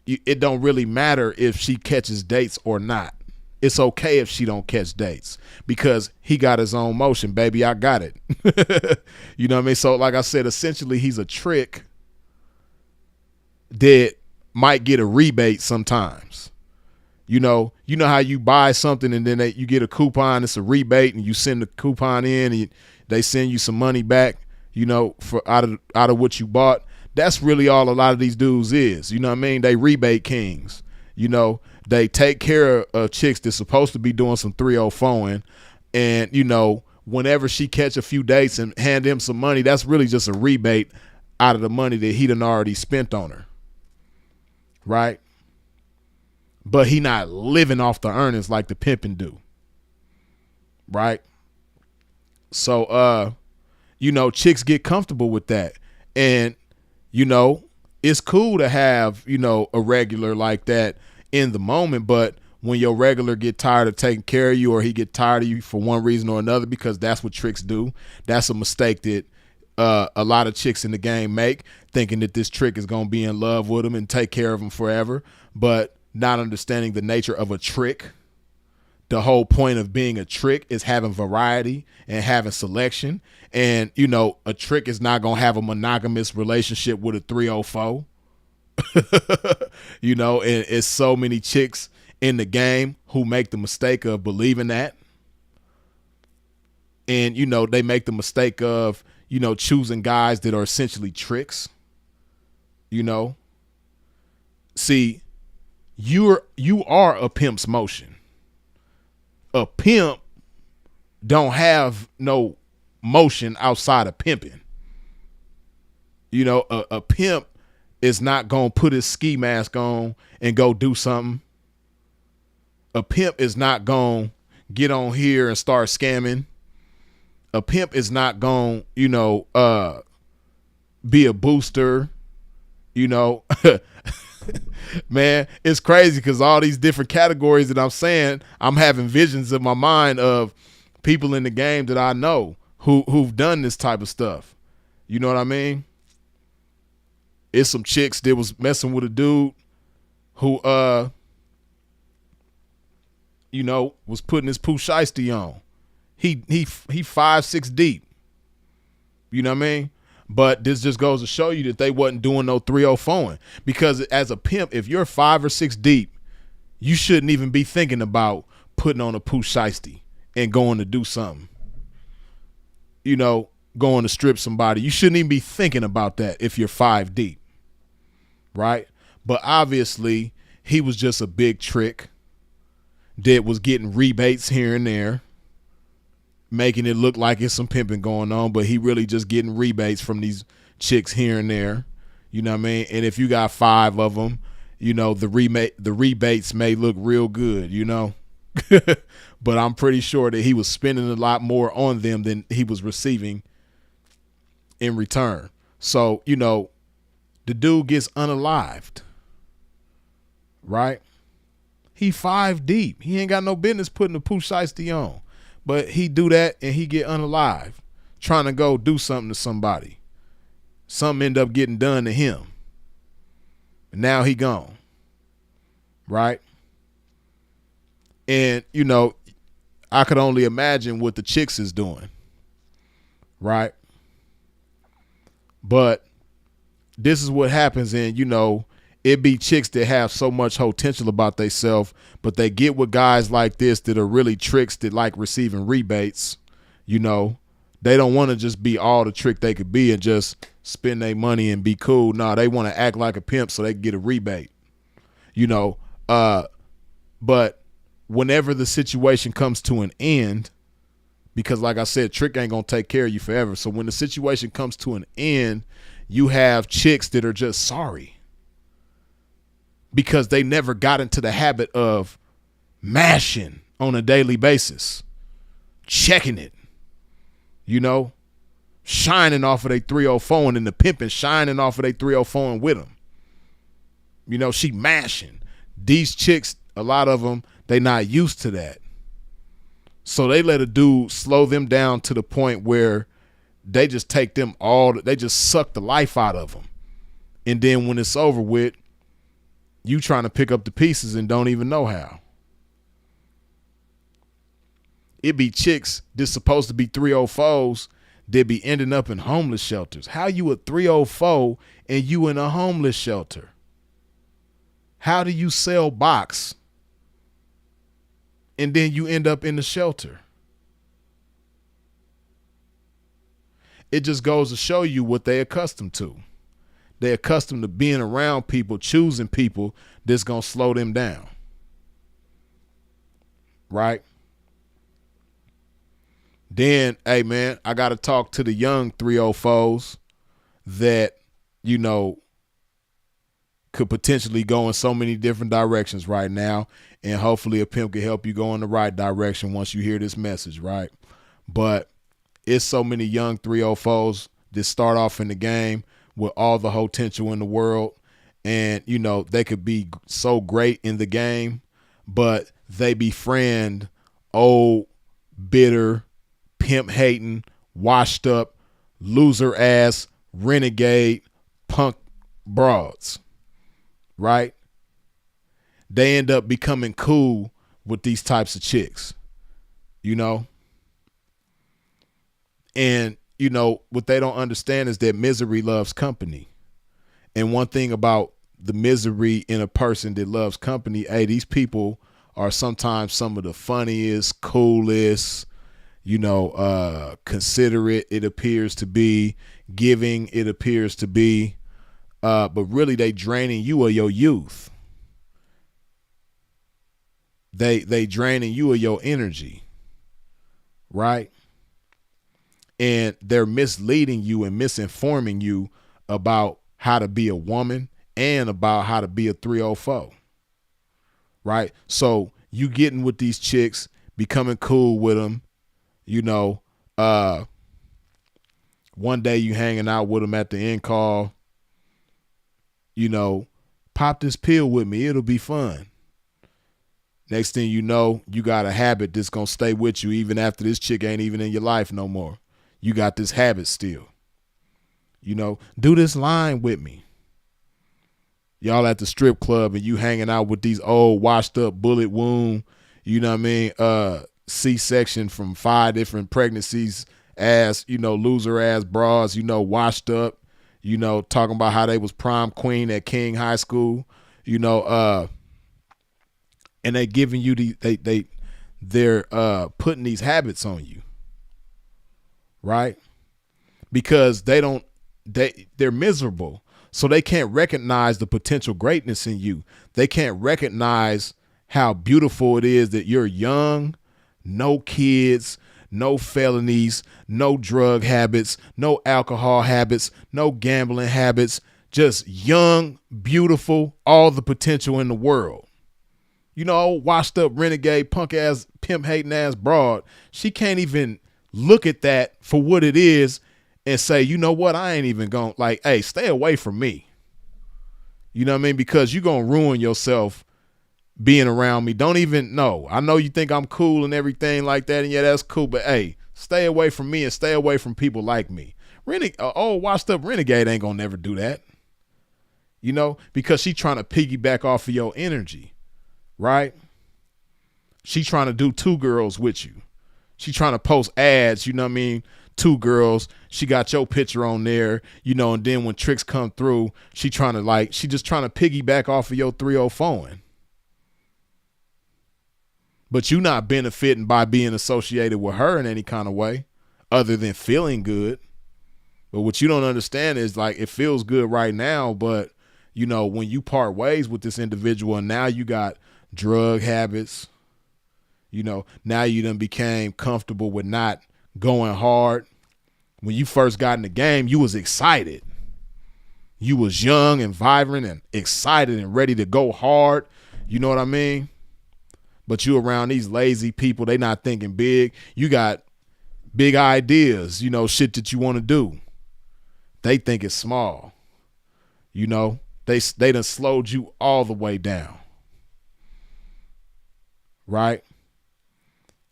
it don't really matter if she catches dates or not. It's okay if she don't catch dates because he got his own motion, baby. I got it. You know what I mean? So like I said, essentially he's a trick that might get a rebate sometimes. You know how you buy something and then you get a coupon, it's a rebate, and you send the coupon in and they send you some money back, for out of what you bought. That's really all a lot of these dudes is. You know what I mean? They rebate kings. They take care of chicks that's supposed to be doing some 304ing, and whenever she catch a few dates and hand him some money, that's really just a rebate out of the money that he done already spent on her. Right? But he not living off the earnings like the pimping do. Right? So, chicks get comfortable with that. And, it's cool to have, a regular like that in the moment. But when your regular get tired of taking care of you, or he get tired of you for one reason or another, because that's what tricks do. That's a mistake that a lot of chicks in the game make, thinking that this trick is going to be in love with them and take care of them forever, but not understanding the nature of a trick. The whole point of being a trick is having variety and having selection. And, a trick is not going to have a monogamous relationship with a 304. And it's so many chicks in the game who make the mistake of believing that. And, they make the mistake of, choosing guys that are essentially tricks. See, you are a pimp's motion. A pimp don't have no motion outside of pimping. A pimp is not going to put his ski mask on and go do something. A pimp is not going to get on here and start scamming. A pimp is not going to, be a booster, Man, it's crazy because all these different categories that I'm saying, I'm having visions in my mind of people in the game that I know who've done this type of stuff. You know what I mean? It's some chicks that was messing with a dude who, was putting his poo shiesty on. He 5-6 deep. You know what I mean? But this just goes to show you that they wasn't doing no 304ing. Because as a pimp, if you're 5 or 6 deep, you shouldn't even be thinking about putting on a poo shiesty and going to do something. Going to strip somebody. You shouldn't even be thinking about that if you're 5 deep. Right? But obviously, he was just a big trick that was getting rebates here and there, making it look like it's some pimping going on, but he really just getting rebates from these chicks here and there. You know what I mean? And if you got 5 of them, the rebates may look real good, But I'm pretty sure that he was spending a lot more on them than he was receiving in return. So, the dude gets unalived, right? He 5 deep. He ain't got no business putting a poo shiesty on. But he do that and he get unalived, trying to go do something to somebody. Something end up getting done to him. And now he gone. Right? And, I could only imagine what the chicks is doing. Right? But this is what happens in, it be chicks that have so much potential about themselves, but they get with guys like this that are really tricks that like receiving rebates. They don't want to just be all the trick they could be and just spend their money and be cool. No, they want to act like a pimp so they can get a rebate. But whenever the situation comes to an end, because like I said, trick ain't gonna take care of you forever. So when the situation comes to an end, you have chicks that are just sorry. Because they never got into the habit of mashing on a daily basis, checking it, shining off of their 304 and the pimping shining off of their 304 with them. She mashing. These chicks, a lot of them, they not used to that. So they let a dude slow them down to the point where they just take them they just suck the life out of them. And then when it's over with, you trying to pick up the pieces and don't even know how. It be chicks that's supposed to be 304s that be ending up in homeless shelters. How you a 304 and you in a homeless shelter? How do you sell box and then you end up in the shelter? It just goes to show you what they're accustomed to. They're accustomed to being around people, choosing people that's going to slow them down. Right? Then, hey, man, I got to talk to the young 304s that, you know, could potentially go in so many different directions right now. And hopefully a pimp can help you go in the right direction once you hear this message, right? But it's so many young 304s that start off in the game with all the potential in the world. And, you know, they could be so great in the game, but they befriend old, bitter, pimp-hating, washed-up, loser-ass, renegade, punk broads, right? They end up becoming cool with these types of chicks, you know? And, you know, what they don't understand is that misery loves company. And one thing about the misery in a person that loves company, hey, these people are sometimes some of the funniest, coolest, you know, considerate, it appears to be, giving, it appears to be, but really they draining you of your youth. They draining you of your energy, right? And they're misleading you and misinforming you about how to be a woman and about how to be a 304, right? So you getting with these chicks, becoming cool with them, you know, one day you hanging out with them at the end call, you know, pop this pill with me, it'll be fun. Next thing you know, you got a habit that's going to stay with you even after this chick ain't even in your life no more. You got this habit still. You know, do this line with me. Y'all at the strip club and you hanging out with these old washed up bullet wound, you know what I mean, C-section from 5 different pregnancies, ass, you know, loser ass bras, you know, washed up, you know, talking about how they was prom queen at King High School, you know, and they giving you they're putting these habits on you, right? Because they're miserable, so they can't recognize the potential greatness in you. They can't recognize how beautiful it is that you're young, no kids, no felonies, no drug habits, no alcohol habits, no gambling habits, just young, beautiful, all the potential in the world. You know, washed up renegade, punk ass, pimp hating ass broad. She can't even look at that for what it is and say, you know what, I ain't even going, like, hey, stay away from me. You know what I mean? Because you're going to ruin yourself being around me. Don't even know. I know you think I'm cool and everything like that, and yeah, that's cool, but hey, stay away from me and stay away from people like me. Old washed up renegade ain't going to never do that. You know, because she trying to piggyback off of your energy. Right? She trying to do 2 girls with you. She trying to post ads, you know what I mean? 2 girls. She got your picture on there, you know, and then when tricks come through, she just trying to piggyback off of your 304. But you not benefiting by being associated with her in any kind of way other than feeling good. But what you don't understand is, like, it feels good right now, but, you know, when you part ways with this individual and now you got drug habits, you know, now you done became comfortable with not going hard. When you first got in the game, you was excited. You was young and vibrant and excited and ready to go hard. You know what I mean? But you around these lazy people, they not thinking big. You got big ideas, you know, shit that you want to do. They think it's small. You know, they done slowed you all the way down. Right?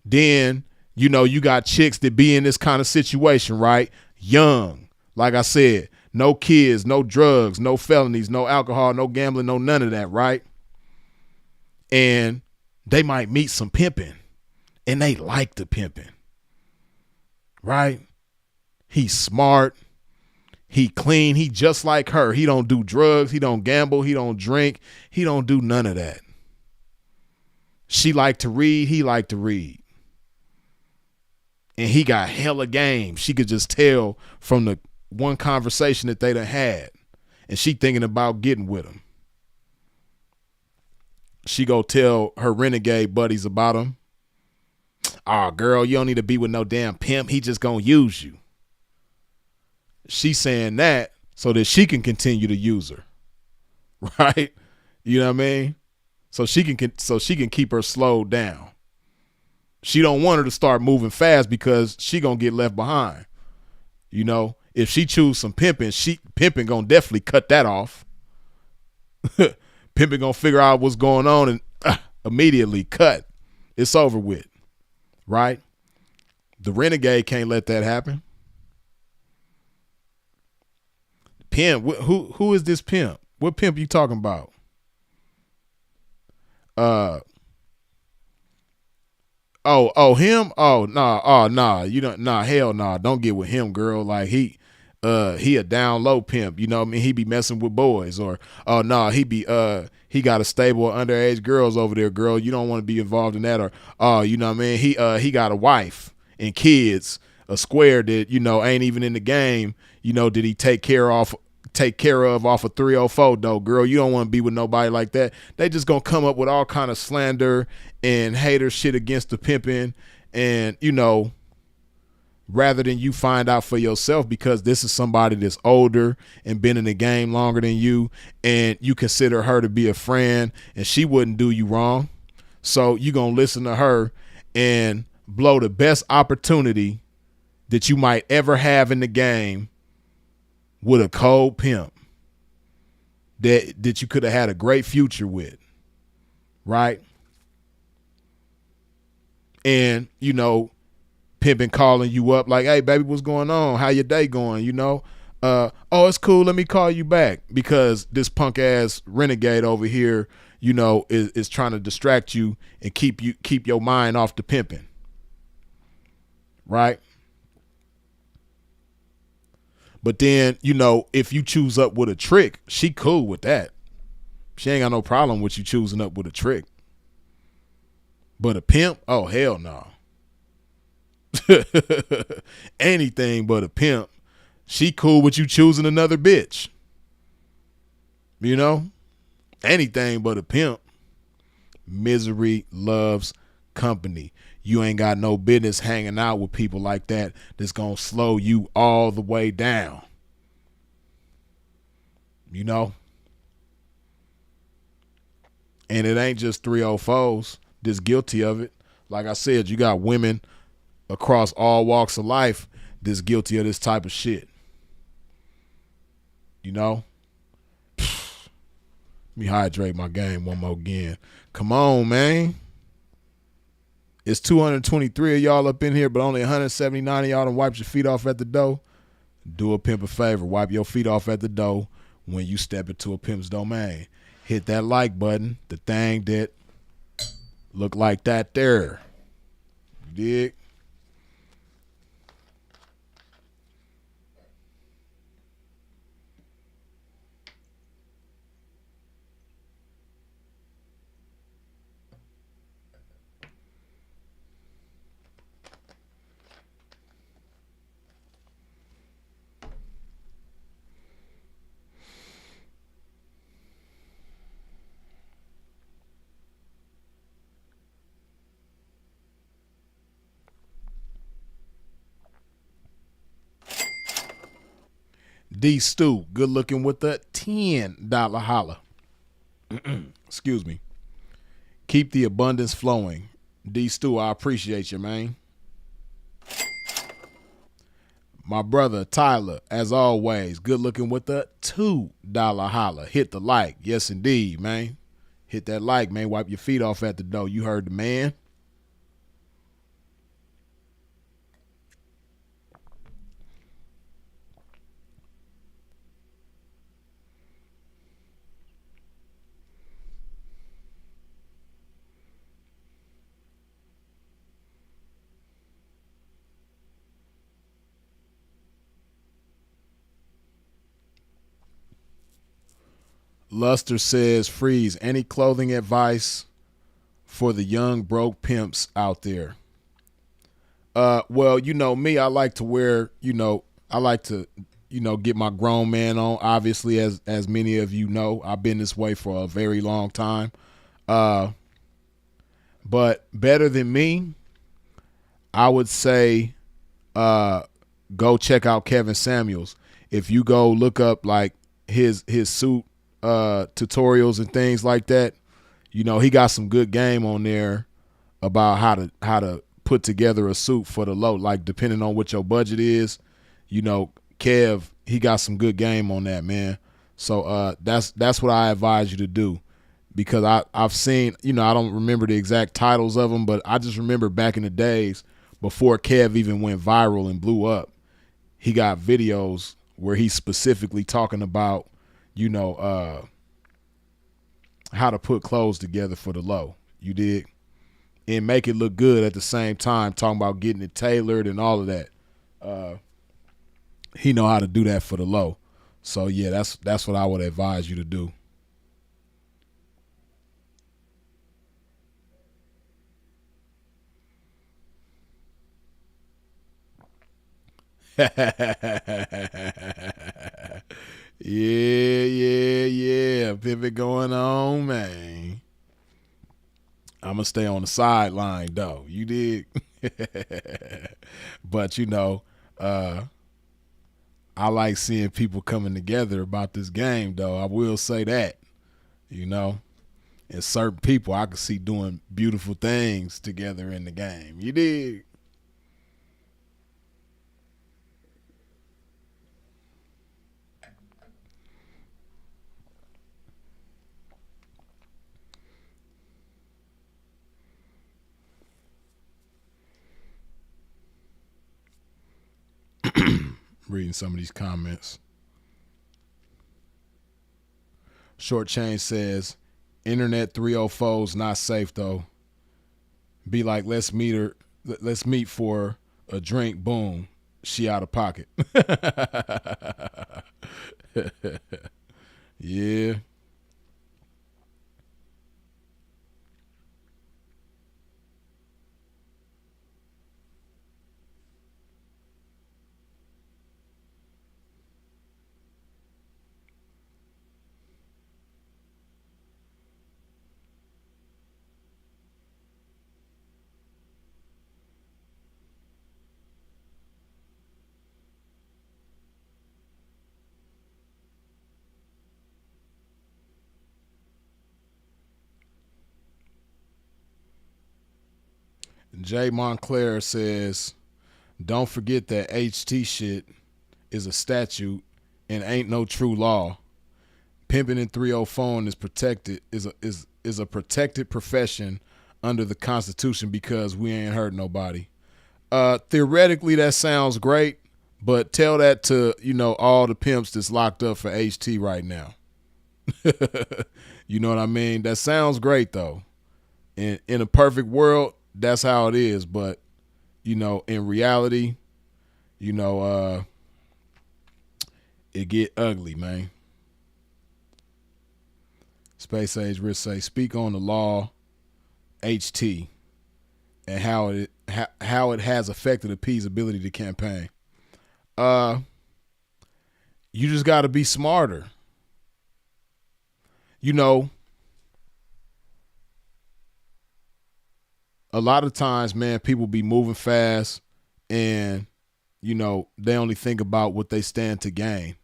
Then, you know, you got chicks that be in this kind of situation, right? Young, like I said, no kids, no drugs, no felonies, no alcohol, no gambling, no none of that, right? And they might meet some pimping and they like the pimping, right? He's smart. He clean. He just like her. He don't do drugs. He don't gamble. He don't drink. He don't do none of that. She like to read. He like to read. And he got hella game. She could just tell from the one conversation that they done had. And she thinking about getting with him. She go tell her renegade buddies about him. Oh, girl, you don't need to be with no damn pimp. He just gonna use you. She saying that so that she can continue to use her. Right? You know what I mean? So she can keep her slowed down. She don't want her to start moving fast because she gonna get left behind. You know, if she choose some pimping, pimping gonna definitely cut that off. Pimping gonna figure out what's going on and immediately cut. It's over with, right? The renegade can't let that happen. Pimp, who is this pimp? What pimp you talking about? Him? Nah. You don't, hell nah. Don't get with him, girl. Like he a down low pimp. You know what I mean? He be messing with boys, or he got a stable of underage girls over there, girl. You don't want to be involved in that, or you know what I mean? He got a wife and kids, a square that, you know, ain't even in the game. You know, did he take care of off of 304 though, girl? You don't want to be with nobody like that. They just gonna come up with all kind of slander and hater shit against the pimping, and you know, rather than you find out for yourself, because this is somebody that's older and been in the game longer than you, and you consider her to be a friend and she wouldn't do you wrong, so you gonna listen to her and blow the best opportunity that you might ever have in the game with a cold pimp that you could have had a great future with, right? And, you know, pimping calling you up like, hey, baby, what's going on? How your day going? You know, oh, it's cool. Let me call you back, because this punk ass renegade over here, you know, is trying to distract you and keep your mind off the pimping, right? But then, you know, if you choose up with a trick, she cool with that. She ain't got no problem with you choosing up with a trick. But a pimp, oh, hell no. Anything but a pimp. She cool with you choosing another bitch. You know? Anything but a pimp. Misery loves company. You ain't got no business hanging out with people like that that's going to slow you all the way down. You know? And it ain't just 304s that's guilty of it. Like I said, you got women across all walks of life that's guilty of this type of shit. You know? Let me hydrate my game one more again. Come on, man. It's 223 of y'all up in here, but only 179 of y'all done wiped your feet off at the door. Do a pimp a favor. Wipe your feet off at the door when you step into a pimp's domain. Hit that like button, the thing that look like that there. You dig? D Stu, good looking with the $10 holla. Excuse me. Keep the abundance flowing. D Stu, I appreciate you, man. My brother Tyler, as always, good looking with the $2 holla. Hit the like. Yes, indeed, man. Hit that like, man. Wipe your feet off at the door. You heard the man. Luster says, Freeze, any clothing advice for the young broke pimps out there? Well, you know me, I like to wear, I like to, get my grown man on. Obviously, as many of you know, I've been this way for a very long time. But better than me, I would say go check out Kevin Samuels. If you go look up like his suit tutorials and things like that, he got some good game on there about how to put together a suit for the low. Like depending on what your budget is, Kev, he got some good game on that, man. So that's what I advise you to do. Because I've seen, I don't remember the exact titles of them, but I just remember back in the days before Kev even went viral and blew up, he got videos where he's specifically talking about, how to put clothes together for the low. You dig? And make it look good at the same time, talking about getting it tailored and all of that. He know how to do that for the low. So, yeah, that's what I would advise you to do. Yeah. Pivot going on, man. I'm going to stay on the sideline, though. You did. But, I like seeing people coming together about this game, though. I will say that, And certain people I can see doing beautiful things together in the game. You did. Reading some of these comments. Short Change says, Internet 304's not safe though. Be like, let's meet for a drink. Boom, she out of pocket. Yeah. Jay Montclair says, don't forget that HT shit is a statute and ain't no true law. Pimping in 304 is protected is a protected profession under the Constitution because we ain't hurt nobody. Theoretically that sounds great, but tell that to, all the pimps that's locked up for HT right now. You know what I mean? That sounds great though. In a perfect world, that's how it is, but in reality, it get ugly, man. Space Age Rich say, speak on the law HT and how it has affected the P's ability to campaign. You just got to be smarter. A lot of times, man, people be moving fast and, they only think about what they stand to gain.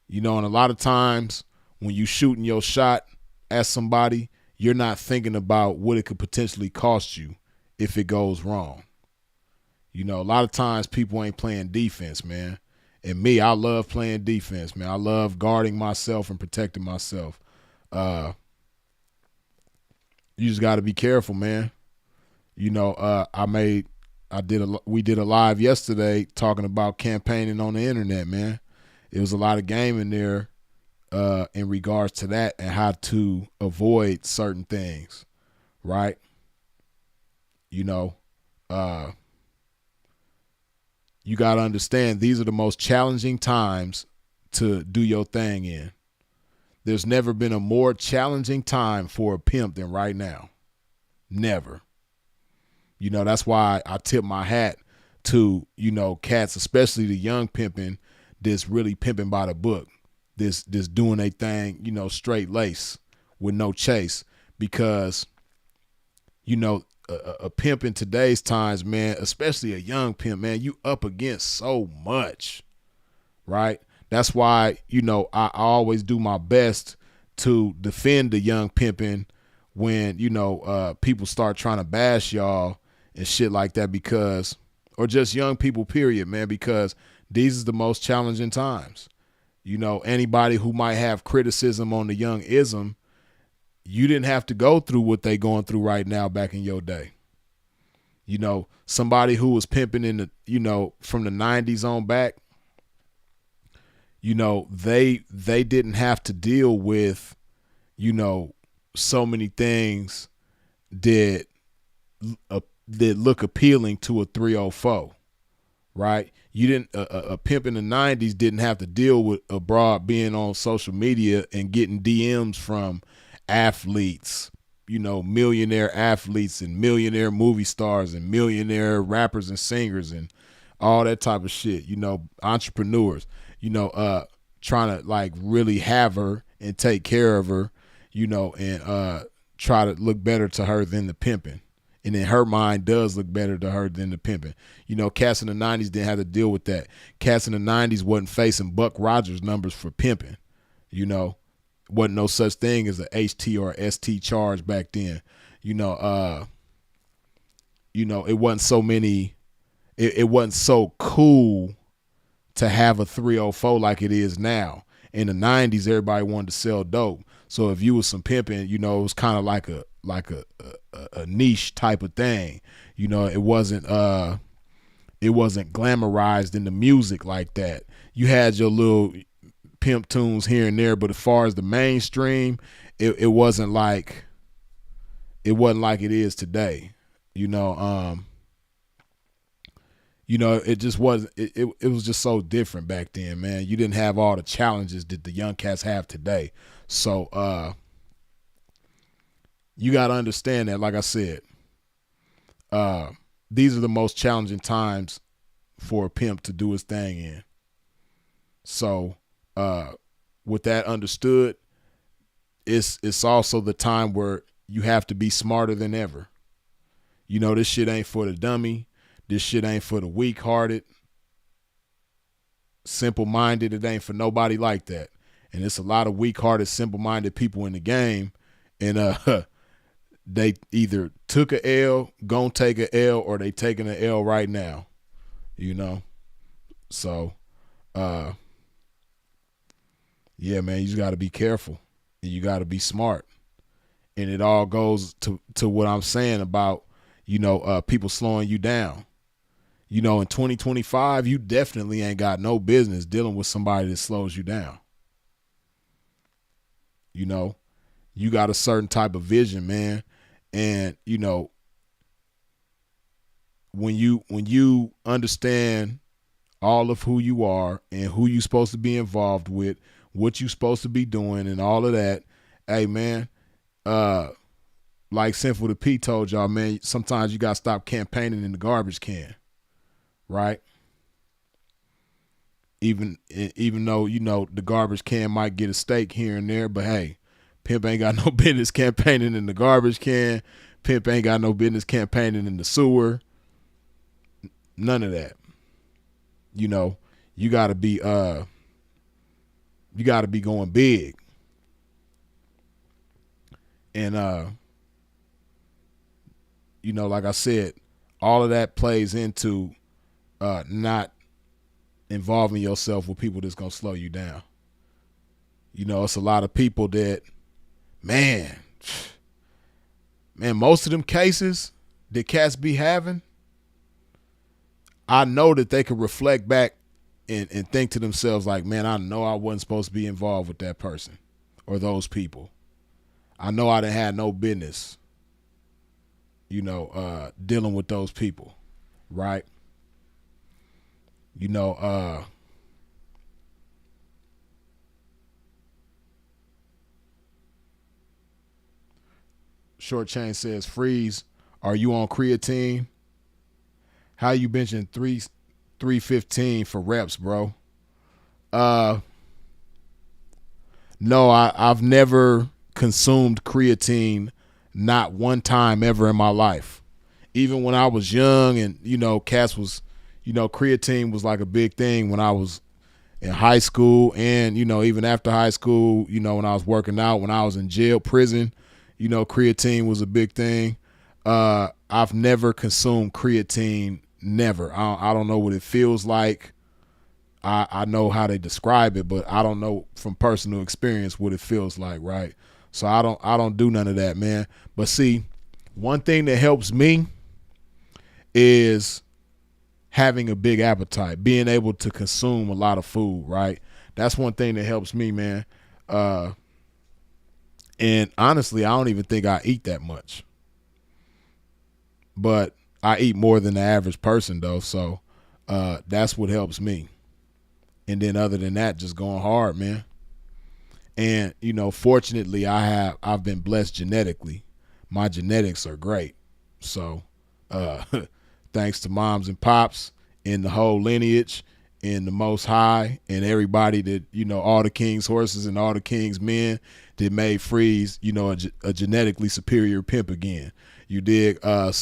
And a lot of times when you shooting your shot at somebody, you're not thinking about what it could potentially cost you if it goes wrong. A lot of times people ain't playing defense, man. And me, I love playing defense, man. I love guarding myself and protecting myself. You just got to be careful, man. We did a live yesterday talking about campaigning on the internet, man. It was a lot of game in there in regards to that and how to avoid certain things, right? You got to understand these are the most challenging times to do your thing in. There's never been a more challenging time for a pimp than right now. Never. You know, that's why I tip my hat to, you know, cats, especially the young pimping, this really pimping by the book, this doing a thing, you know, straight lace with no chase, because, you know, a pimp in today's times, man, especially a young pimp, man, you up against so much, right? That's why, you know, I always do my best to defend the young pimping when, you know, people start trying to bash y'all and shit like that, because, or just young people, period, man, because these is the most challenging times. You know, anybody who might have criticism on the young ism, you didn't have to go through what they going through right now back in your day. You know, somebody who was pimping in the, you know, from the 90s on back, you know, they didn't have to deal with, you know, so many things that look appealing to a 304, right? You didn't, a pimp in the 90s didn't have to deal with a broad being on social media and getting DMs from athletes, you know, millionaire athletes and millionaire movie stars and millionaire rappers and singers and all that type of shit, you know, entrepreneurs, you know, trying to like really have her and take care of her, you know, and try to look better to her than the pimping. And in her mind does look better to her than the pimping. You know, cats in the 90s didn't have to deal with that. Cats in the 90s wasn't facing Buck Rogers numbers for pimping. You know, wasn't no such thing as a HT or a ST charge back then. You know, it wasn't so many, it wasn't so cool to have a 304 like it is now. In the 90s, everybody wanted to sell dope. So if you was some pimping, you know, it was kind of like a niche type of thing. You know, it wasn't glamorized in the music like that. You had your little pimp tunes here and there, but as far as the mainstream, it wasn't like it is today. You know, it just wasn't. It was just so different back then, man. You didn't have all the challenges that the young cats have today. So you got to understand that, like I said, these are the most challenging times for a pimp to do his thing in. So with that understood, it's also the time where you have to be smarter than ever. You know, this shit ain't for the dummy. This shit ain't for the weak-hearted, simple-minded. It ain't for nobody like that. And it's a lot of weak-hearted, simple-minded people in the game, and they either took a L, gonna take a L, or they taking an L right now. You know, so yeah, man, you just got to be careful and you got to be smart. And it all goes to what I'm saying about, you know, people slowing you down. You know, in 2025, you definitely ain't got no business dealing with somebody that slows you down. You know, you got a certain type of vision, man. And, you know, when you understand all of who you are and who you supposed to be involved with, what you supposed to be doing and all of that, hey, man, like Sinful the P told y'all, man, sometimes you got to stop campaigning in the garbage can. Right? Even though, you know, the garbage can might get a steak here and there, but hey, pimp ain't got no business campaigning in the garbage can. Pimp ain't got no business campaigning in the sewer. None of that. You know, you gotta be going big. And you know, like I said, all of that plays into not involving yourself with people that's gonna slow you down. You know, it's a lot of people that, man, most of them cases that cats be having, I know that they could reflect back and think to themselves like, man, I know I wasn't supposed to be involved with that person or those people. I know I didn't have no business, you know, dealing with those people, right? You know, Short Chain says, Freeze, are you on creatine? How you benching 315 for reps, bro? No, I've never consumed creatine, not one time ever in my life. Even when I was young and, cats was, creatine was like a big thing when I was in high school and, even after high school, when I was working out, when I was in jail, prison, creatine was a big thing. I've never consumed creatine, never. I don't know what it feels like. I know how they describe it, but I don't know from personal experience what it feels like, right? So I don't do none of that, man. But see, one thing that helps me is having a big appetite, being able to consume a lot of food, right? That's one thing that helps me, man. And honestly, I don't even think I eat that much. But I eat more than the average person, though, so that's what helps me. And then other than that, just going hard, man. And, fortunately, I've been blessed genetically. My genetics are great. So thanks to moms and pops and the whole lineage and the Most High and everybody that, all the king's horses and all the king's men that made Freeze, a genetically superior pimp again. You dig? Yeah.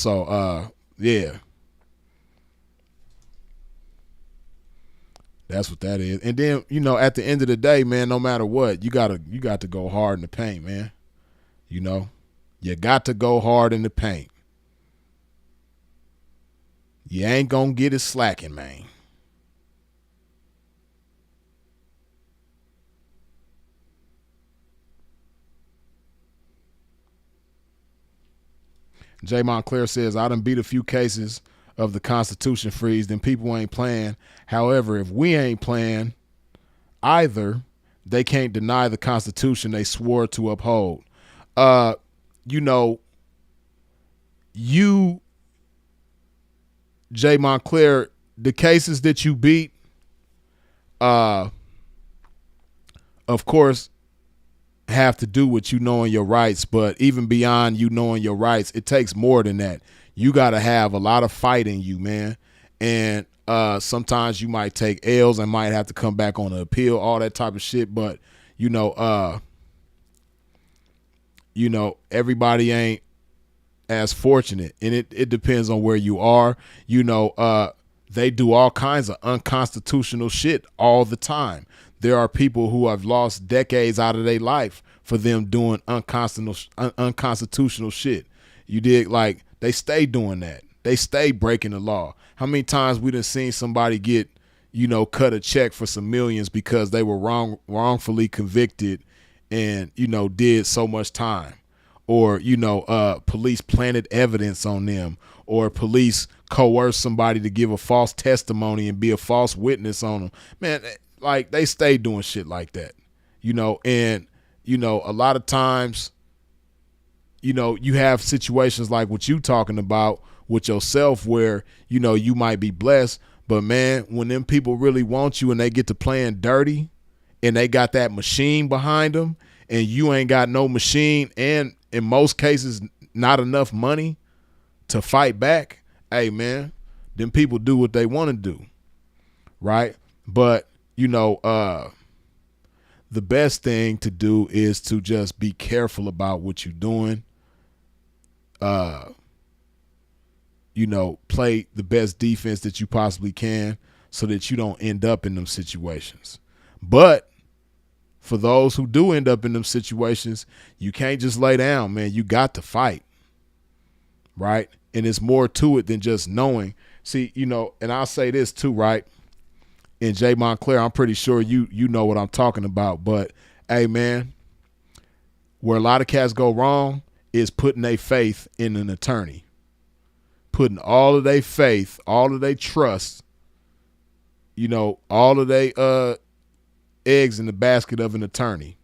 That's what that is. And then, at the end of the day, man, no matter what, you got to go hard in the paint, man. You got to go hard in the paint. You ain't going to get it slacking, man. J. Montclair says, I done beat a few cases of the Constitution Freeze, then people ain't playing. However, if we ain't playing either, they can't deny the Constitution they swore to uphold. You, Jay Montclair, the cases that you beat, of course, have to do with you knowing your rights, but even beyond you knowing your rights, it takes more than that. You got to have a lot of fight in you, man. And sometimes you might take L's and might have to come back on an appeal, all that type of shit. But, everybody ain't as fortunate. And it depends on where you are. They do all kinds of unconstitutional shit all the time. There are people who have lost decades out of their life for them doing unconstitutional shit. You dig? Like, they stay doing that. They stay breaking the law. How many times we done seen somebody get, cut a check for some millions because they were wrongfully convicted and, did so much time. Or, police planted evidence on them. Or police coerced somebody to give a false testimony and be a false witness on them. Man, like, they stay doing shit like that. And, a lot of times, you have situations like what you talking about with yourself where, you might be blessed, but man, when them people really want you and they get to playing dirty and they got that machine behind them and you ain't got no machine and in most cases not enough money to fight back, hey man, them people do what they want to do, right? But, the best thing to do is to just be careful about what you're doing. Play the best defense that you possibly can so that you don't end up in them situations. But for those who do end up in them situations, you can't just lay down, man. You got to fight, right? And it's more to it than just knowing. See, and I'll say this too, right? And Jay Montclair, I'm pretty sure you know what I'm talking about. But, hey, man, where a lot of cats go wrong is putting their faith in an attorney. Putting all of their faith, all of their trust, all of their eggs in the basket of an attorney,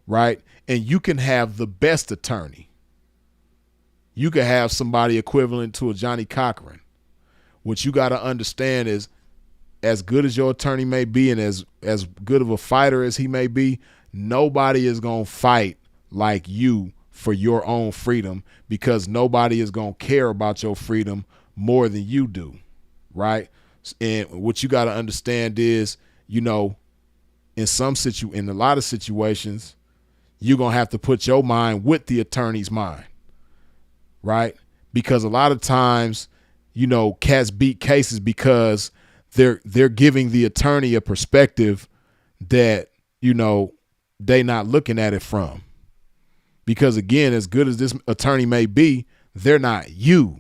right? And you can have the best attorney. You can have somebody equivalent to a Johnny Cochran. What you got to understand is, as good as your attorney may be and as good of a fighter as he may be, nobody is going to fight like you for your own freedom, because nobody is going to care about your freedom more than you do, right? And what you got to understand is, you know, in a lot of situations, you're going to have to put your mind with the attorney's mind, right? Because a lot of times, you know, cats beat cases because they're giving the attorney a perspective that, you know, they not looking at it from. Because again, as good as this attorney may be, they're not you,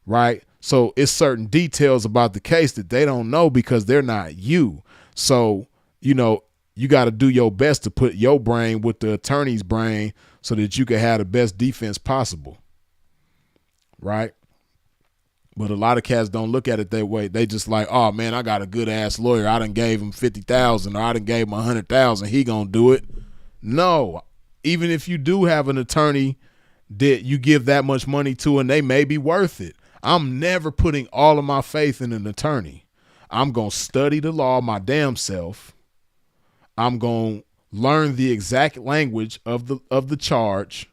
right? So it's certain details about the case that they don't know because they're not you. So, you know, you got to do your best to put your brain with the attorney's brain so that you can have the best defense possible, right? But a lot of cats don't look at it that way. They just like, oh man, I got a good ass lawyer. I done gave him 50,000 or I done gave him 100,000. He gonna do it. No, even if you do have an attorney that you give that much money to and they may be worth it, I'm never putting all of my faith in an attorney. I'm going to study the law my damn self. I'm going to learn the exact language of the charge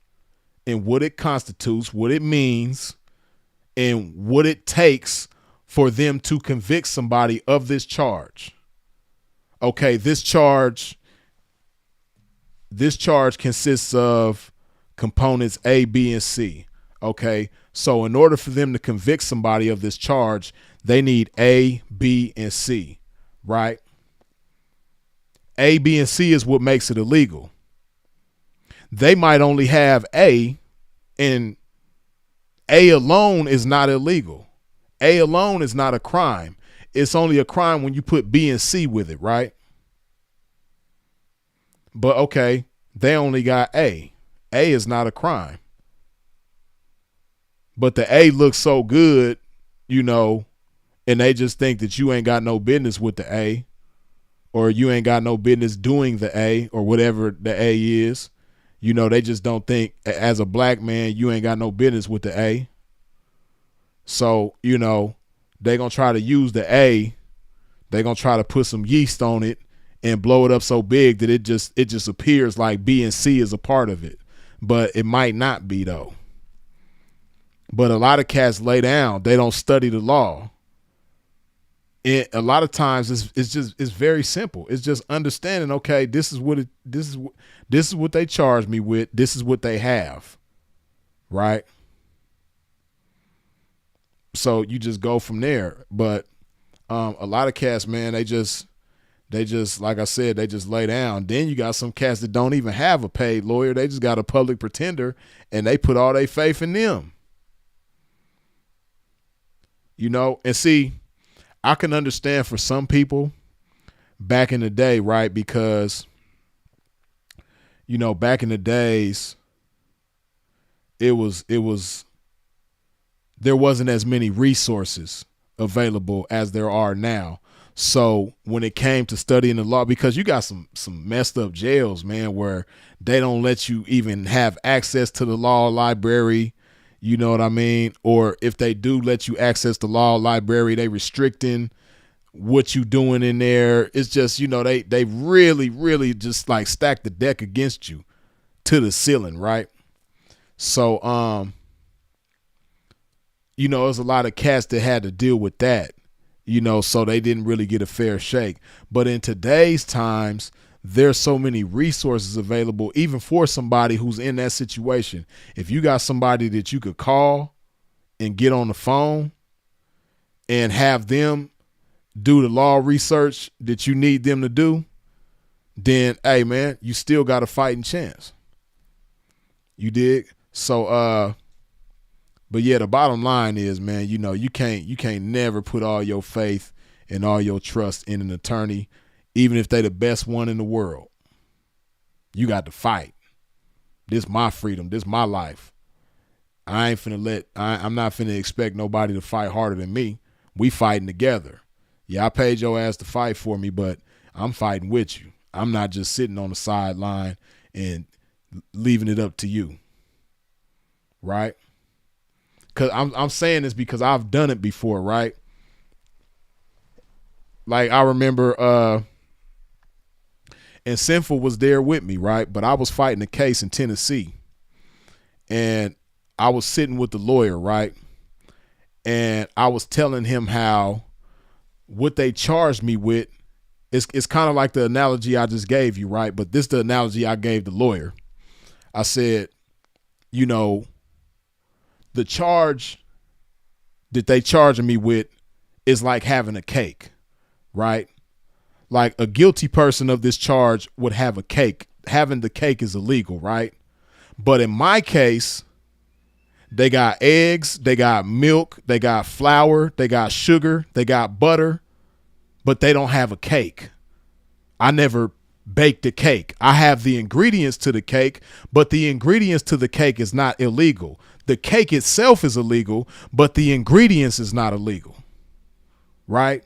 and what it constitutes, what it means, and what it takes for them to convict somebody of this charge. Okay, this charge consists of components A, B, and C. Okay, so in order for them to convict somebody of this charge, they need A, B, and C, right? A, B, and C is what makes it illegal. They might only have A, and A alone is not illegal. A alone is not a crime. It's only a crime when you put B and C with it, right? But okay, they only got A. A is not a crime. But the A looks so good, you know, and they just think that you ain't got no business with the A, or you ain't got no business doing the A, or whatever the A is. You know, they just don't think, as a black man, you ain't got no business with the A. So, you know, they going to try to use the A. They going to try to put some yeast on it and blow it up so big that it just appears like B and C is a part of it. But it might not be, though. But a lot of cats lay down. They don't study the law. A lot of times it's very simple. It's just understanding, okay, this is what they charge me with. This is what they have. Right? So you just go from there. But a lot of cats, man, they just like I said, they just lay down. Then you got some cats that don't even have a paid lawyer. They just got a public pretender and they put all their faith in them. You know, and see, I can understand for some people back in the day, right? Because, you know, back in the days, there wasn't as many resources available as there are now. So when it came to studying the law, because you got some messed up jails, man, where they don't let you even have access to the law library. You know what I mean? Or if they do let you access the law library, they restricting what you doing in there. It's just, you know, they really, really just like stack the deck against you to the ceiling, right? So, you know, there's a lot of cats that had to deal with that, you know, so they didn't really get a fair shake. But in today's times, there's so many resources available, even for somebody who's in that situation. If you got somebody that you could call and get on the phone and have them do the law research that you need them to do, then, hey, man, you still got a fighting chance. You dig? So, but yeah, the bottom line is, man, you know, you can't never put all your faith and all your trust in an attorney, even if they the best one in the world. You got to fight. This my freedom. This my life. I'm not finna expect nobody to fight harder than me. We fighting together. Yeah, I paid your ass to fight for me, but I'm fighting with you. I'm not just sitting on the sideline and leaving it up to you. Right? Cause I'm saying this because I've done it before, right? Like I remember and Sinful was there with me, right? But I was fighting a case in Tennessee, and I was sitting with the lawyer, right? And I was telling him how what they charged me with it's kind of like the analogy I just gave you, right? But this is the analogy I gave the lawyer. I said, you know, the charge that they charging me with is like having a cake, right? Like a guilty person of this charge would have a cake. Having the cake is illegal, right? But in my case, they got eggs, they got milk, they got flour, they got sugar, they got butter, but they don't have a cake. I never baked a cake. I have the ingredients to the cake, but the ingredients to the cake is not illegal. The cake itself is illegal, but the ingredients is not illegal, right?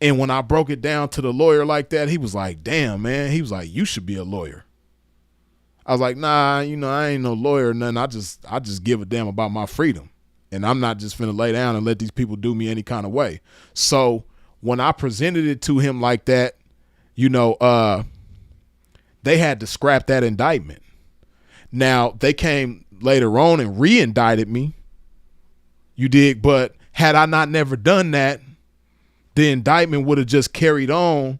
And when I broke it down to the lawyer like that, he was like, damn, man. He was like, you should be a lawyer. I was like, nah, I ain't no lawyer or nothing. I just give a damn about my freedom. And I'm not just finna lay down and let these people do me any kind of way. So when I presented it to him like that, they had to scrap that indictment. Now, they came later on and re-indicted me. You dig? But had I not never done that, the indictment would have just carried on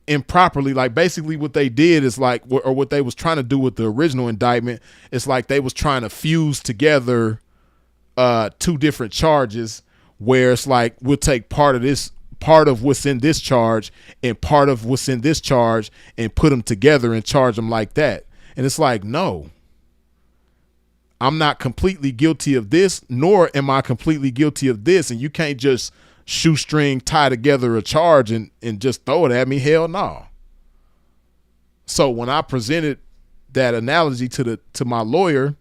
improperly. Like basically what they did is like, or what they was trying to do with the original indictment, it's like they was trying to fuse together two different charges, where it's like we'll take part of what's in this charge and part of what's in this charge and put them together and charge them like that. And it's like, no, I'm not completely guilty of this, nor am I completely guilty of this. And you can't just shoestring tie together a charge and just throw it at me. Hell no. So when I presented that analogy to my lawyer,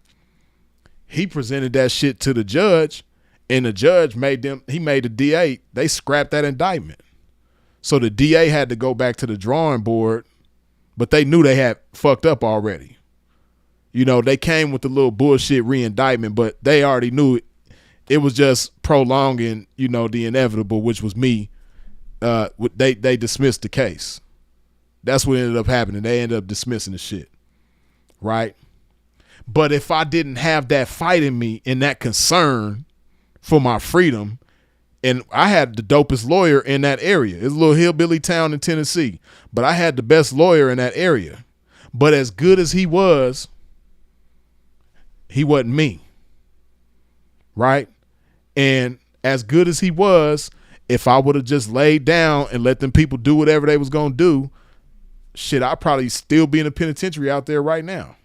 he presented that shit to the judge, and the judge made the DA, they scrapped that indictment. So the DA had to go back to the drawing board, but they knew they had fucked up already. They came with the little bullshit re-indictment, but they already knew it was just prolonging, the inevitable, which was me. They dismissed the case. That's what ended up happening. They ended up dismissing the shit, right? But if I didn't have that fight in me and that concern for my freedom, and I had the dopest lawyer in that area. It's a little hillbilly town in Tennessee, but I had the best lawyer in that area. But as good as he wasn't me, right? And as good as he was, if I would have just laid down and let them people do whatever they was going to do, shit, I'd probably still be in the penitentiary out there right now.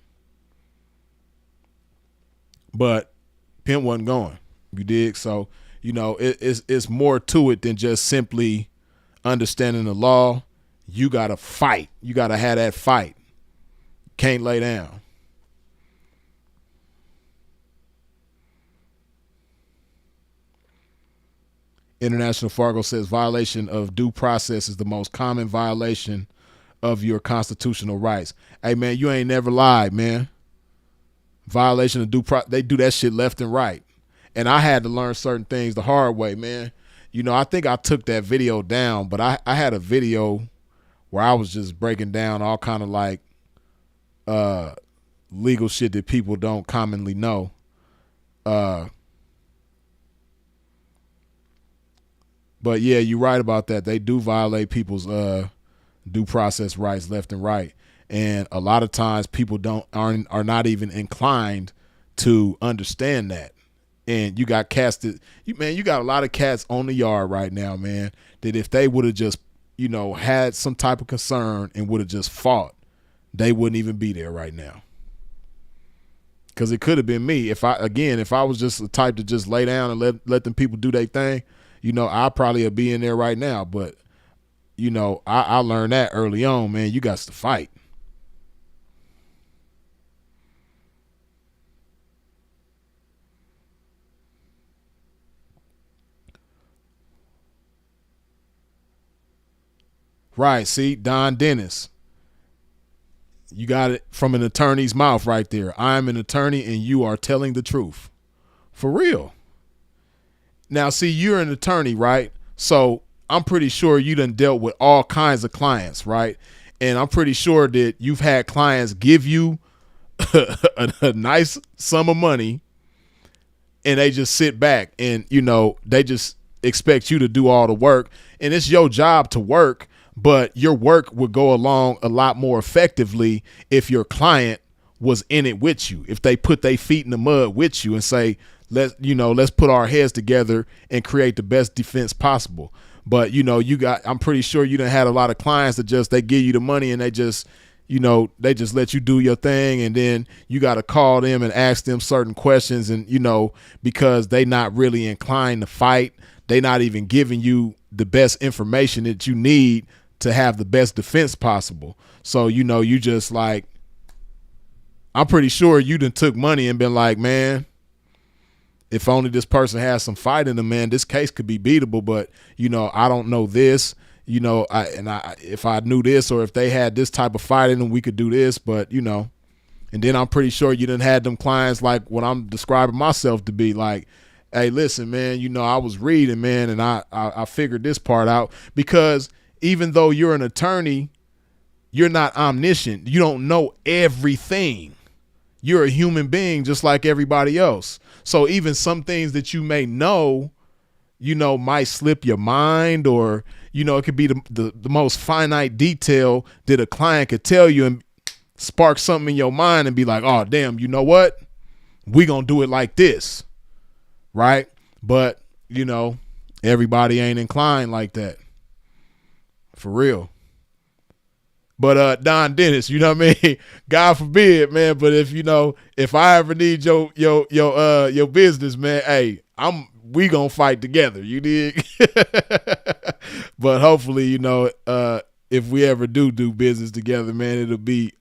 But Pimp wasn't going. You dig? So, it's more to it than just simply understanding the law. You got to fight. You got to have that fight. Can't lay down. International Fargo says violation of due process is the most common violation of your constitutional rights. Hey, man, you ain't never lied, man. Violation of due process. They do that shit left and right. And I had to learn certain things the hard way, man. I think I took that video down, but I had a video where I was just breaking down all kind of like legal shit that people don't commonly know. But yeah, you're right about that. They do violate people's due process rights left and right. And a lot of times people are not even inclined to understand that. And you got cats you got a lot of cats on the yard right now, man, that if they would have just, had some type of concern and would have just fought, they wouldn't even be there right now. Because it could have been me. If I was just the type to just lay down and let them people do their thing, I'd probably be in there right now. But, I learned that early on, man. You got to fight. Right. See, Don Dennis. You got it from an attorney's mouth right there. I'm an attorney and you are telling the truth. For real. Now, see, you're an attorney, right? So I'm pretty sure you done dealt with all kinds of clients, right? And I'm pretty sure that you've had clients give you a nice sum of money, and they just sit back and, they just expect you to do all the work. And it's your job to work, but your work would go along a lot more effectively if your client was in it with you, if they put their feet in the mud with you and say, let's put our heads together and create the best defense possible. But, I'm pretty sure you done had a lot of clients that they give you the money and they just let you do your thing, and then you got to call them and ask them certain questions, and, because they not really inclined to fight, they not even giving you the best information that you need to have the best defense possible. So, you just like, I'm pretty sure you done took money and been like, man, if only this person has some fight in them, man, this case could be beatable, but, I don't know this. If I knew this, or if they had this type of fight in them, we could do this. But, and then I'm pretty sure you done had them clients like what I'm describing myself to be, like, hey, listen, man, I was reading, man, and I figured this part out, because even though you're an attorney, you're not omniscient. You don't know everything. You're a human being just like everybody else. So even some things that you may know, might slip your mind, or, it could be the most finite detail that a client could tell you and spark something in your mind and be like, oh, damn, you know what? We gonna do it like this, right? But, everybody ain't inclined like that. For real. But Don Dennis, you know what I mean? God forbid, man. But if I ever need your business, man, hey, we gonna fight together. You dig? But hopefully, if we ever do business together, man, it'll be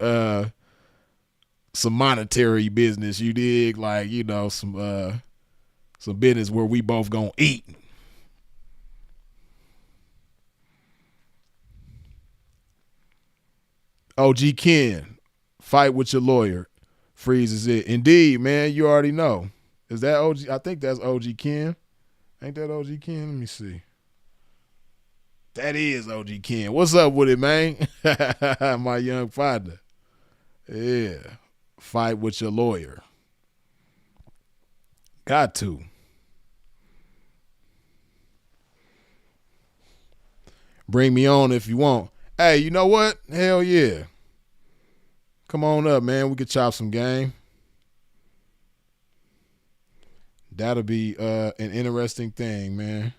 some monetary business. You dig? Like, some business where we both gonna eat. OG Ken, fight with your lawyer. Freezes it. Indeed, man. You already know. Is that OG? I think that's OG Ken. Ain't that OG Ken? Let me see. That is OG Ken. What's up with it, man? My young father. Yeah. Fight with your lawyer. Got to. Bring me on if you want. Hey, you know what? Hell yeah. Come on up, man. We could chop some game. That'll be an interesting thing, man.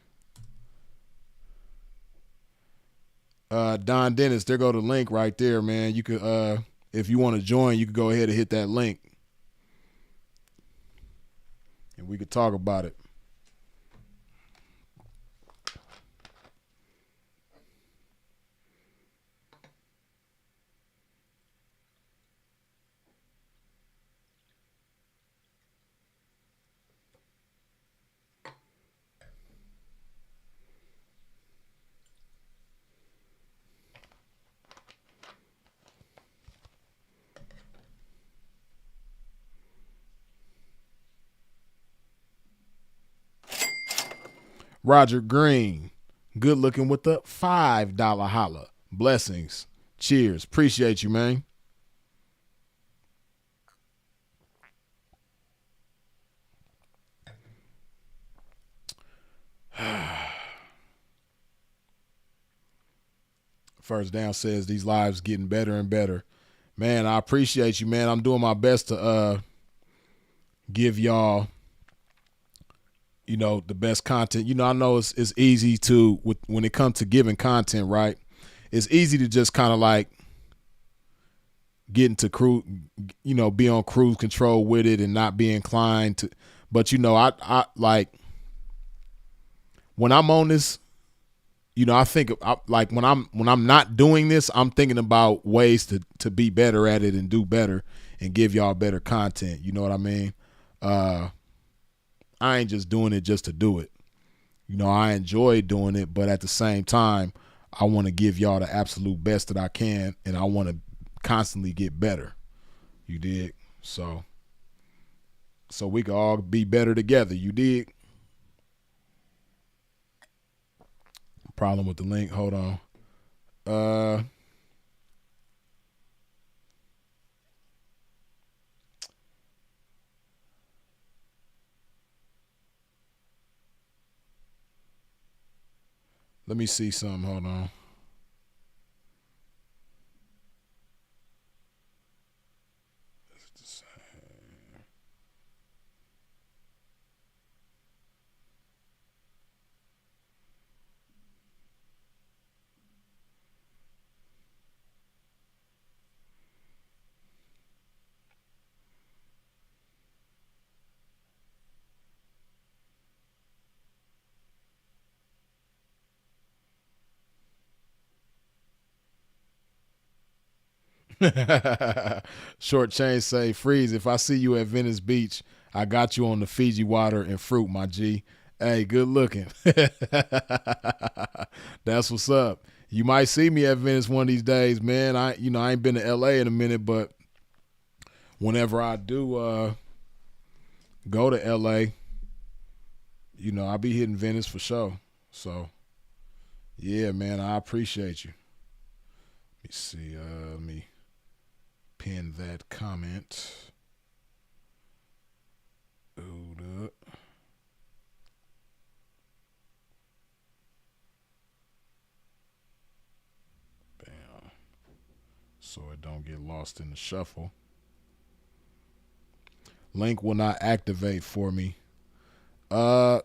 Don Dennis, there go the link right there, man. You could, if you want to join, you could go ahead and hit that link, and we could talk about it. Roger Green, good looking with the $5 holla. Blessings. Cheers. Appreciate you, man. First Down says these lives getting better and better. Man, I appreciate you, man. I'm doing my best to give y'all, the best content. I know it's easy to, when it comes to giving content, right? It's easy to just kind of like get into be on cruise control with it and not be inclined to. But I like when I'm on this. I think like when I'm not doing this, I'm thinking about ways to be better at it and do better and give y'all better content. You know what I mean? I ain't just doing it just to do it. I enjoy doing it, but at the same time, I want to give y'all the absolute best that I can, and I want to constantly get better. You dig? So we can all be better together. You dig? Problem with the link. Hold on. Let me see something. Hold on. Short change say, freeze. If I see you at Venice Beach, I got you on the Fiji water and fruit, my G. Hey, good looking. That's what's up. You might see me at Venice one of these days, man. I ain't been to LA in a minute, but whenever I do go to LA, I'll be hitting Venice for sure. So yeah, man, I appreciate you. Let me see. Let me pin that comment. Hold up. Bam. So it don't get lost in the shuffle. Link will not activate for me. Damn,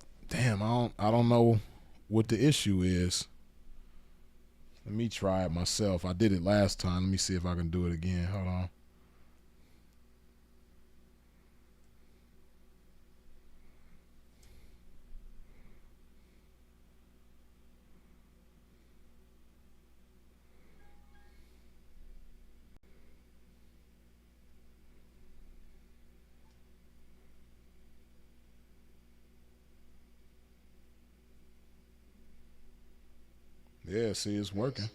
I don't know what the issue is. Let me try it myself. I did it last time. Let me see if I can do it again. Hold on. Yeah, see, it's working.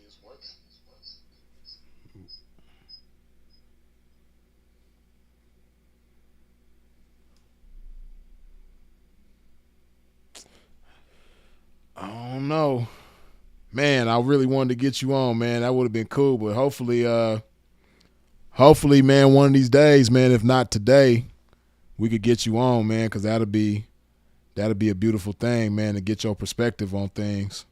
I don't know. Man, I really wanted to get you on, man. That would have been cool, but hopefully, man, one of these days, man, if not today, we could get you on, man, because that'd be a beautiful thing, man, to get your perspective on things.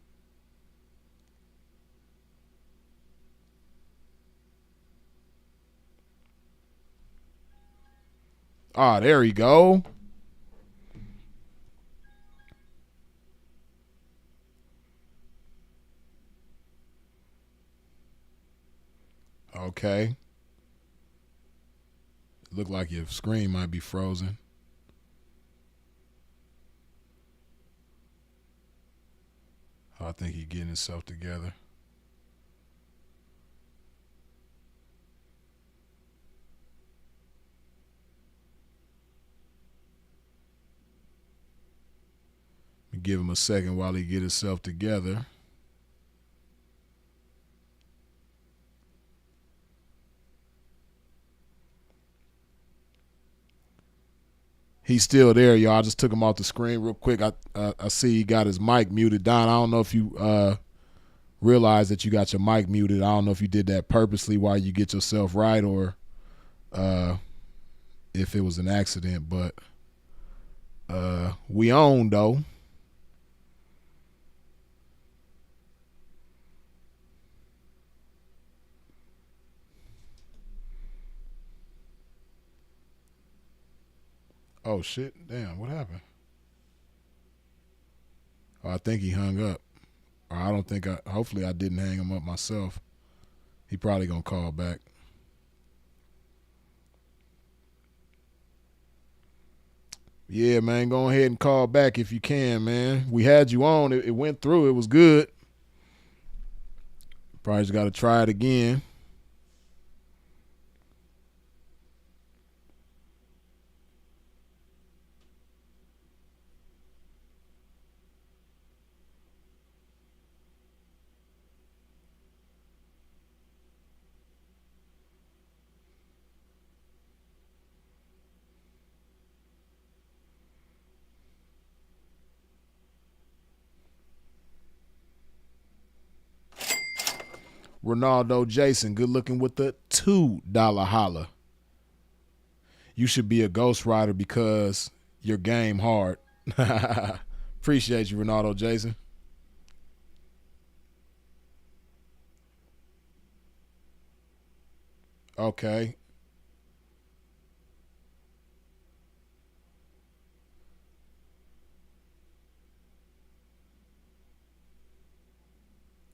Ah, there you go. Okay. Look like your screen might be frozen. Oh, I think he's getting himself together. Give him a second while he get himself together. He's still there, y'all. I just took him off the screen real quick. I see he got his mic muted. Don, I don't know if you realize that you got your mic muted. I don't know if you did that purposely while you get yourself right or if it was an accident. But we on, though. Oh, shit. Damn, what happened? Oh, I think he hung up. Or I don't think hopefully I didn't hang him up myself. He probably going to call back. Yeah, man, go ahead and call back if you can, man. We had you on. It went through. It was good. Probably just got to try it again. Ronaldo Jason, good looking with the $2 holla. You should be a ghostwriter because your game hard. Appreciate you, Ronaldo Jason. Okay.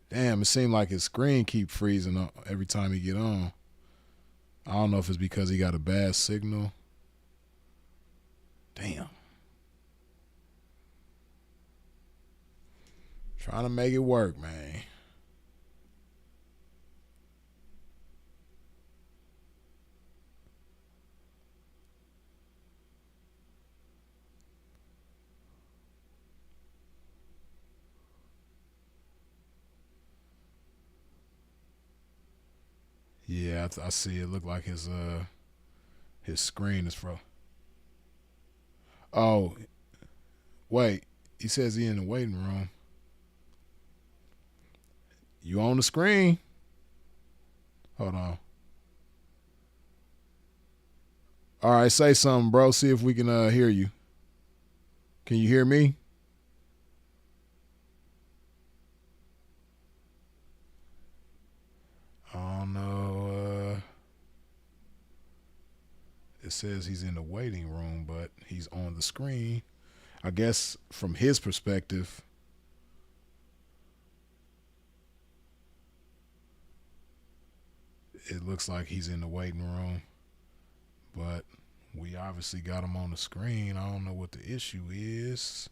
Damn, it seemed like his screen keep freezing up every time he get on. I don't know if it's because he got a bad signal. Damn. Trying to make it work, man. Yeah, I see it. Look like his screen is frozen. Oh, wait. He says he in the waiting room. You on the screen? Hold on. All right, say something, bro. See if we can hear you. Can you hear me? I don't know. It says he's in the waiting room, but he's on the screen. I guess from his perspective, it looks like he's in the waiting room, but we obviously got him on the screen. I don't know what the issue is.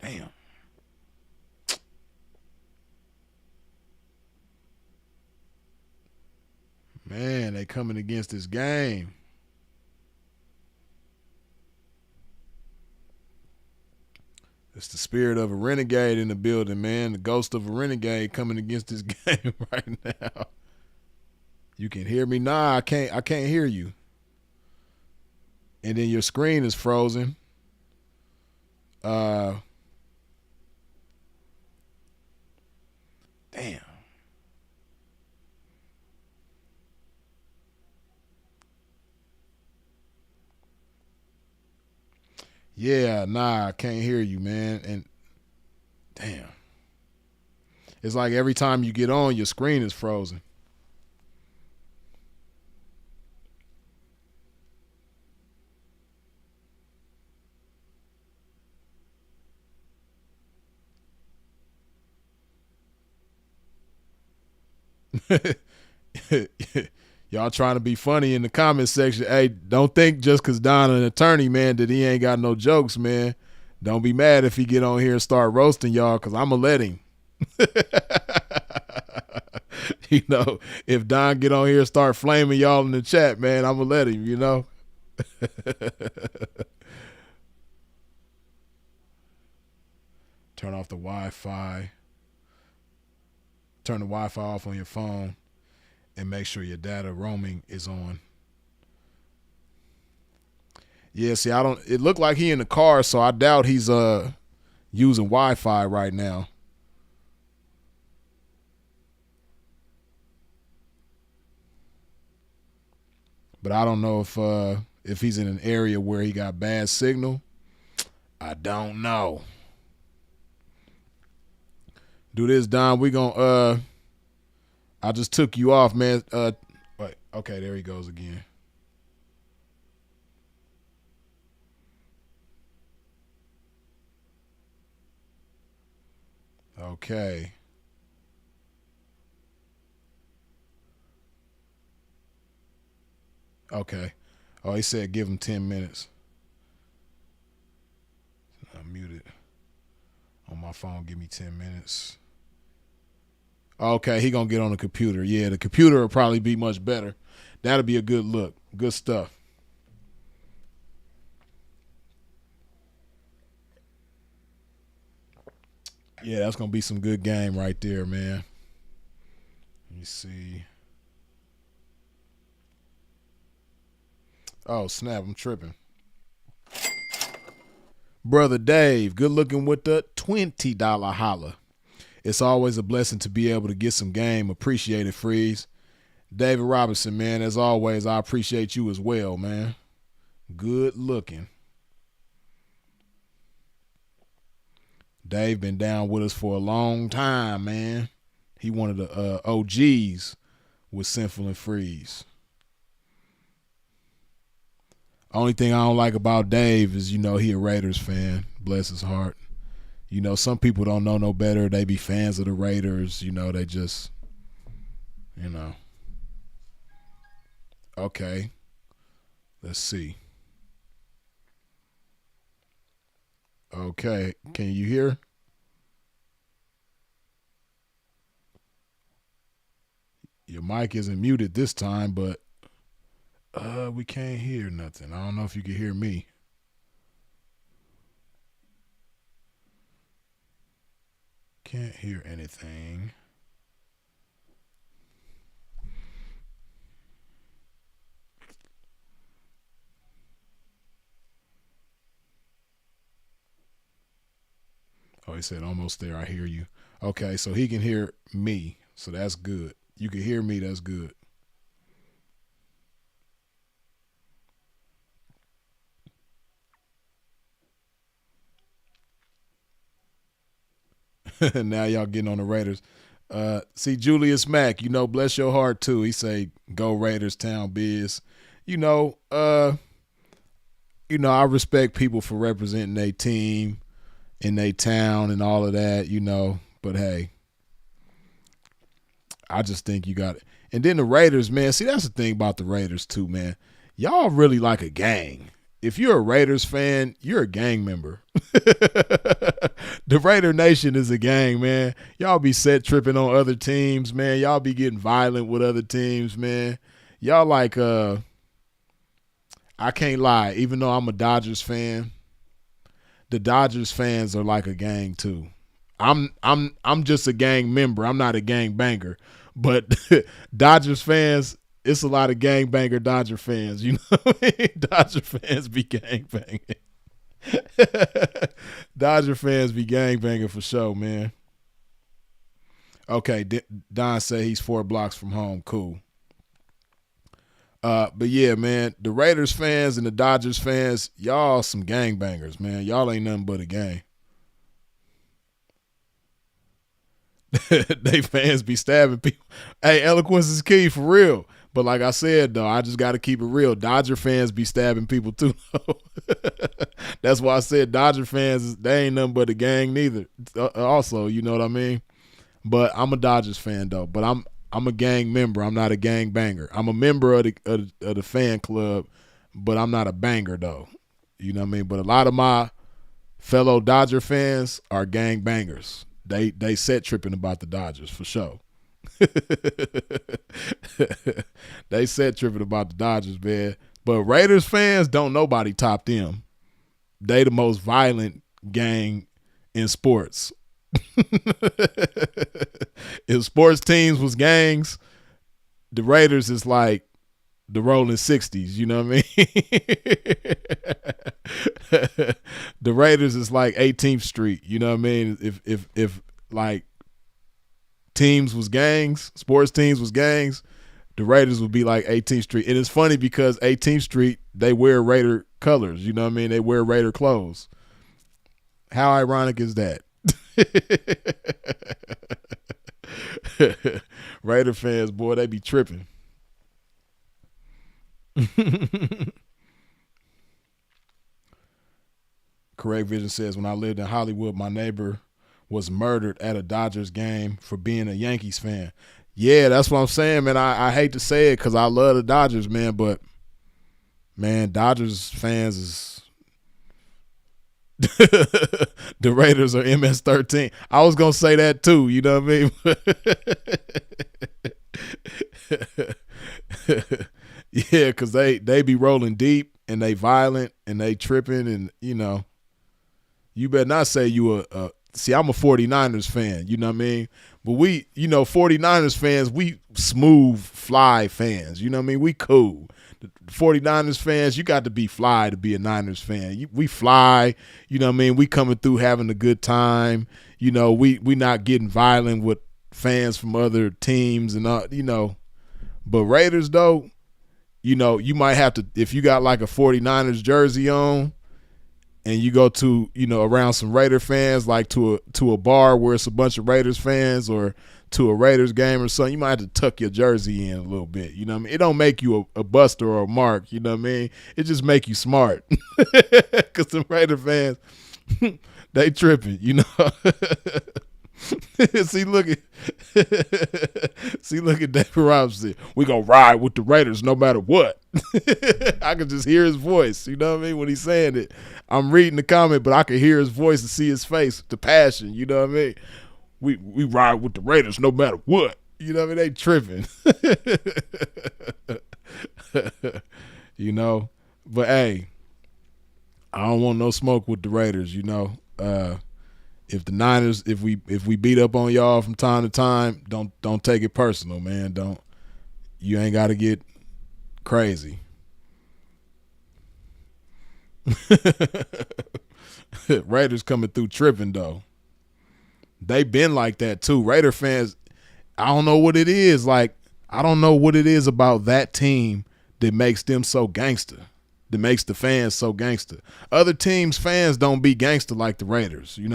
Damn. Man, they coming against this game. It's the spirit of a renegade in the building, man. The ghost of a renegade coming against this game right now. You can hear me? Nah, I can't hear you. And then your screen is frozen. Damn. Yeah, nah, I can't hear you, man. And damn. It's like every time you get on, your screen is frozen. Y'all trying to be funny in the comment section. Hey, don't think just because Don an attorney, man, that he ain't got no jokes, man. Don't be mad if he get on here and start roasting y'all, because I'm going to let him. You know, if Don get on here and start flaming y'all in the chat, man, I'm going to let him, you know. Turn off the Wi-Fi. Turn the Wi-Fi off on your phone and make sure your data roaming is on. Yeah, see, it looked like he in the car, so I doubt he's using Wi-Fi right now. But I don't know if he's in an area where he got bad signal. I don't know. Do this, Don. We gonna I just took you off, man. Wait, okay, there he goes again. Okay. Okay. Oh, he said give him 10 minutes. I'm muted on my phone. Give me 10 minutes. Okay, he gonna get on the computer. Yeah, the computer will probably be much better. That'll be a good look. Good stuff. Yeah, that's gonna be some good game right there, man. Let me see. Oh snap! I'm tripping. Brother Dave, good looking with the $20 holla. It's always a blessing to be able to get some game. Appreciate it, Freeze. David Robinson, man, as always, I appreciate you as well, man. Good looking. Dave been down with us for a long time, man. He one of the OGs with Sinful and Freeze. Only thing I don't like about Dave is, he a Raiders fan. Bless his heart. Some people don't know no better. They be fans of the Raiders. They just, Okay. Let's see. Okay. Can you hear? Your mic isn't muted this time, but we can't hear nothing. I don't know if you can hear me. Can't hear anything. Oh, he said almost there. I hear you. Okay, so he can hear me. So that's good. You can hear me. That's good. Now y'all getting on the Raiders. See, Julius Mack, bless your heart too. He say, go Raiders, town biz. I respect people for representing their team in their town and all of that, but hey, I just think you got it. And then the Raiders, man, see, that's the thing about the Raiders too, man. Y'all really like a gang. If you're a Raiders fan, you're a gang member. The Raider Nation is a gang, man. Y'all be set tripping on other teams, man. Y'all be getting violent with other teams, man. Y'all like I can't lie, even though I'm a Dodgers fan, the Dodgers fans are like a gang too. I'm just a gang member. I'm not a gang banger. But Dodgers fans, it's a lot of gangbanger Dodger fans, what I mean? Dodger fans be gangbanging. Dodger fans be gangbanging for sure, man. Okay, Don say he's 4 blocks from home. Cool. But yeah, man, the Raiders fans and the Dodgers fans, y'all some gangbangers, man. Y'all ain't nothing but a gang. They fans be stabbing people. Hey, eloquence is key for real. But like I said, though, I just got to keep it real. Dodger fans be stabbing people too. That's why I said Dodger fans, they ain't nothing but a gang neither. Also, you know what I mean? But I'm a Dodgers fan, though. But I'm a gang member. I'm not a gang banger. I'm a member of the fan club, but I'm not a banger, though. You know what I mean? But a lot of my fellow Dodger fans are gang bangers. They set tripping about the Dodgers for sure. They set tripping about the Dodgers, man. But Raiders fans, don't nobody top them. They the most violent gang in sports. If sports teams was gangs, the Raiders is like the Rolling 60s, you know what I mean? The Raiders is like 18th Street, you know what I mean? If like teams was gangs, sports teams was gangs, the Raiders would be like 18th Street. And it's funny because 18th Street, they wear Raider colors, you know what I mean? They wear Raider clothes. How ironic is that? Raider fans, boy, they be tripping. Correct Vision says, when I lived in Hollywood, my neighbor was murdered at a Dodgers game for being a Yankees fan. Yeah, that's what I'm saying, man. I hate to say it because I love the Dodgers, man, but, man, Dodgers fans is – the Raiders are MS-13. I was going to say that too, you know what I mean? Yeah, because they be rolling deep and they violent and they tripping and, you better not say you see, I'm a 49ers fan, you know what I mean? But we, 49ers fans, we smooth, fly fans, you know what I mean? We cool. The 49ers fans, you got to be fly to be a Niners fan. We fly, you know what I mean? We coming through having a good time. We not getting violent with fans from other teams and, But Raiders, though, you might have to, if you got like a 49ers jersey on, and you go to around some Raider fans, like to a bar where it's a bunch of Raiders fans, or to a Raiders game or something, you might have to tuck your jersey in a little bit. You know what I mean? It don't make you a buster or a mark. You know what I mean? It just make you smart. Because the Raider fans, they tripping. see, look at David Robinson. We gonna ride with the Raiders no matter what. I can just hear his voice. You know what I mean? When he's saying it, I'm reading the comment, but I can hear his voice and see his face, the passion. You know what I mean? We ride with the Raiders no matter what. You know what I mean? They tripping. you know, but hey, I don't want no smoke with the Raiders. If the Niners, if we beat up on y'all from time to time, don't take it personal, man. Don't You ain't got to get crazy. Raiders coming through tripping though. They been like that too. Raider fans, I don't know what it is. Like, I don't know what it is about that team that makes them so gangster, that makes the fans so gangster. Other teams' fans don't be gangster like the Raiders. You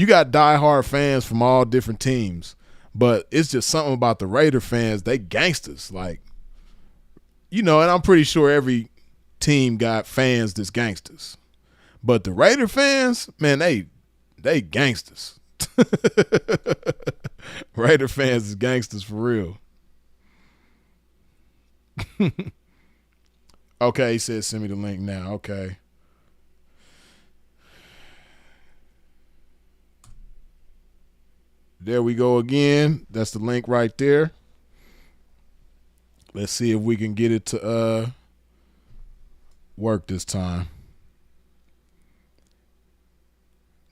got diehard fans from all different teams, but it's just something about the Raider fans. They gangsters, like, and I'm pretty sure every team got fans that's gangsters, but the Raider fans, man, they gangsters. Raider fans is gangsters for real. Okay, he said send me the link now. Okay. There we go again. That's the link right there. Let's see if we can get it to work this time.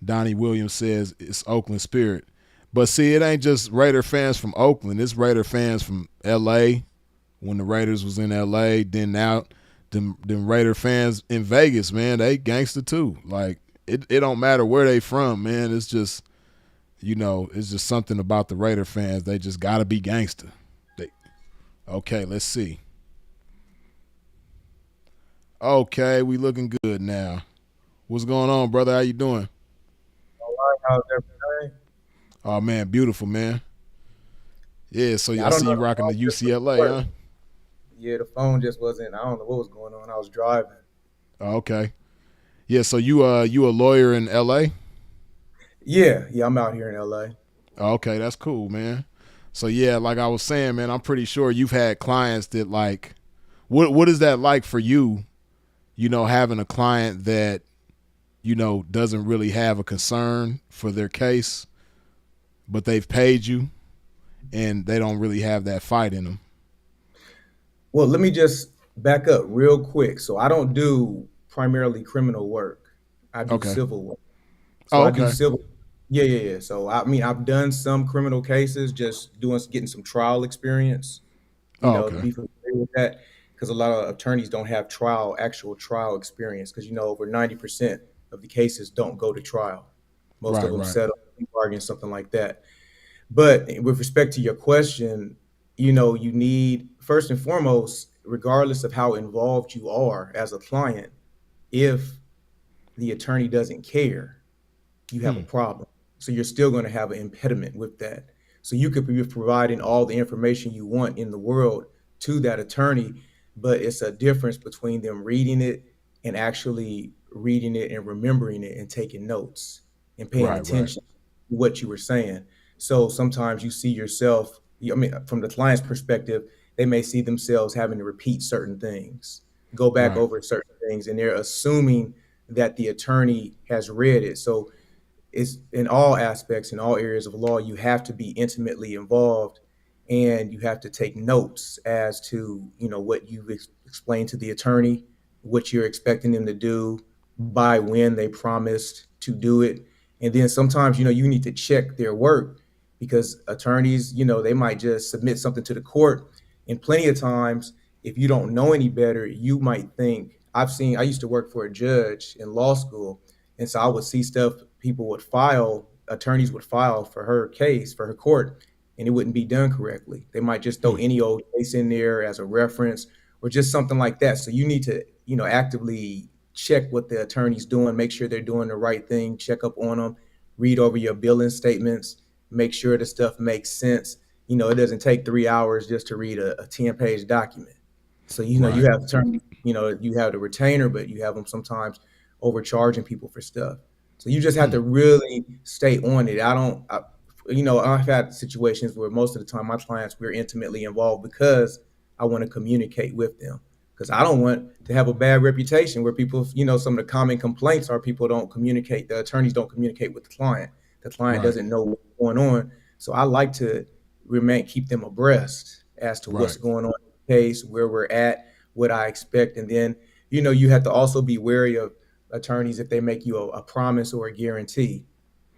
Donnie Williams says it's Oakland Spirit. But see, it ain't just Raider fans from Oakland. It's Raider fans from L.A. when the Raiders was in L.A. Then now them Raider fans in Vegas, man, they gangster too. Like, it don't matter where they from, man. It's just, it's just something about the Raider fans. They just got to be gangster. Okay, let's see. Okay, we looking good now. What's going on, brother? How you doing? All right, how's everything? Oh, man, beautiful, man. Yeah, so Yeah, I I don't see know. you The rocking phone the just wasn't UCLA, huh? working. Yeah, the phone just wasn't. I don't know what was going on. I was driving. Oh, okay. Yeah, so you a lawyer in LA? Yeah, I'm out here in LA. Oh, okay, that's cool, man. So yeah, like I was saying, man, I'm pretty sure you've had clients that, like, what is that like for you, having a client that, doesn't really have a concern for their case, but they've paid you and they don't really have that fight in them. Well, let me just back up real quick. So I don't do primarily criminal work. I do Okay. civil work. So Oh, I do okay. civil. Yeah, yeah, yeah. So I mean, I've done some criminal cases, just getting some trial experience. Oh, To okay. be familiar with that, because a lot of attorneys don't have actual trial experience. Because over 90% of the cases don't go to trial. Most of Right, them right, settle, bargain, something like that. But with respect to your question, you need first and foremost, regardless of how involved you are as a client, if the attorney doesn't care, you have a hmm, problem. So you're still going to have an impediment with that. So you could be providing all the information you want in the world to that attorney, but it's a difference between them reading it and actually reading it and remembering it and taking notes and paying right, right, attention to what you were saying. So sometimes you see yourself, I mean, from the client's perspective, they may see themselves having to repeat certain things, go back right, over certain things, and they're assuming that the attorney has read it. So it's in all aspects, in all areas of law, you have to be intimately involved, and you have to take notes as to what you've explained to the attorney, what you're expecting them to do, by when they promised to do it. And then sometimes you need to check their work, because attorneys, they might just submit something to the court, and plenty of times, if you don't know any better, you might think, I used to work for a judge in law school, and so I would see stuff attorneys would file for her case, for her court, and it wouldn't be done correctly. They might just throw hmm, any old case in there as a reference or just something like that. So you need to, actively check what the attorney's doing, make sure they're doing the right thing, check up on them, read over your billing statements, make sure the stuff makes sense. It doesn't take 3 hours just to read a 10-page document. So, you Right. have attorneys, you have the retainer, but you have them sometimes overcharging people for stuff. So you just have Hmm. to really stay on it. I've had situations where most of the time my clients, we're intimately involved because I want to communicate with them, because I don't want to have a bad reputation where people, some of the common complaints are people don't communicate, the attorneys don't communicate with the client Right. doesn't know what's going on. So I like to keep them abreast as to what's Right. going on in the case, where we're at, what I expect. And then, you have to also be wary of attorneys if they make you a promise or a guarantee,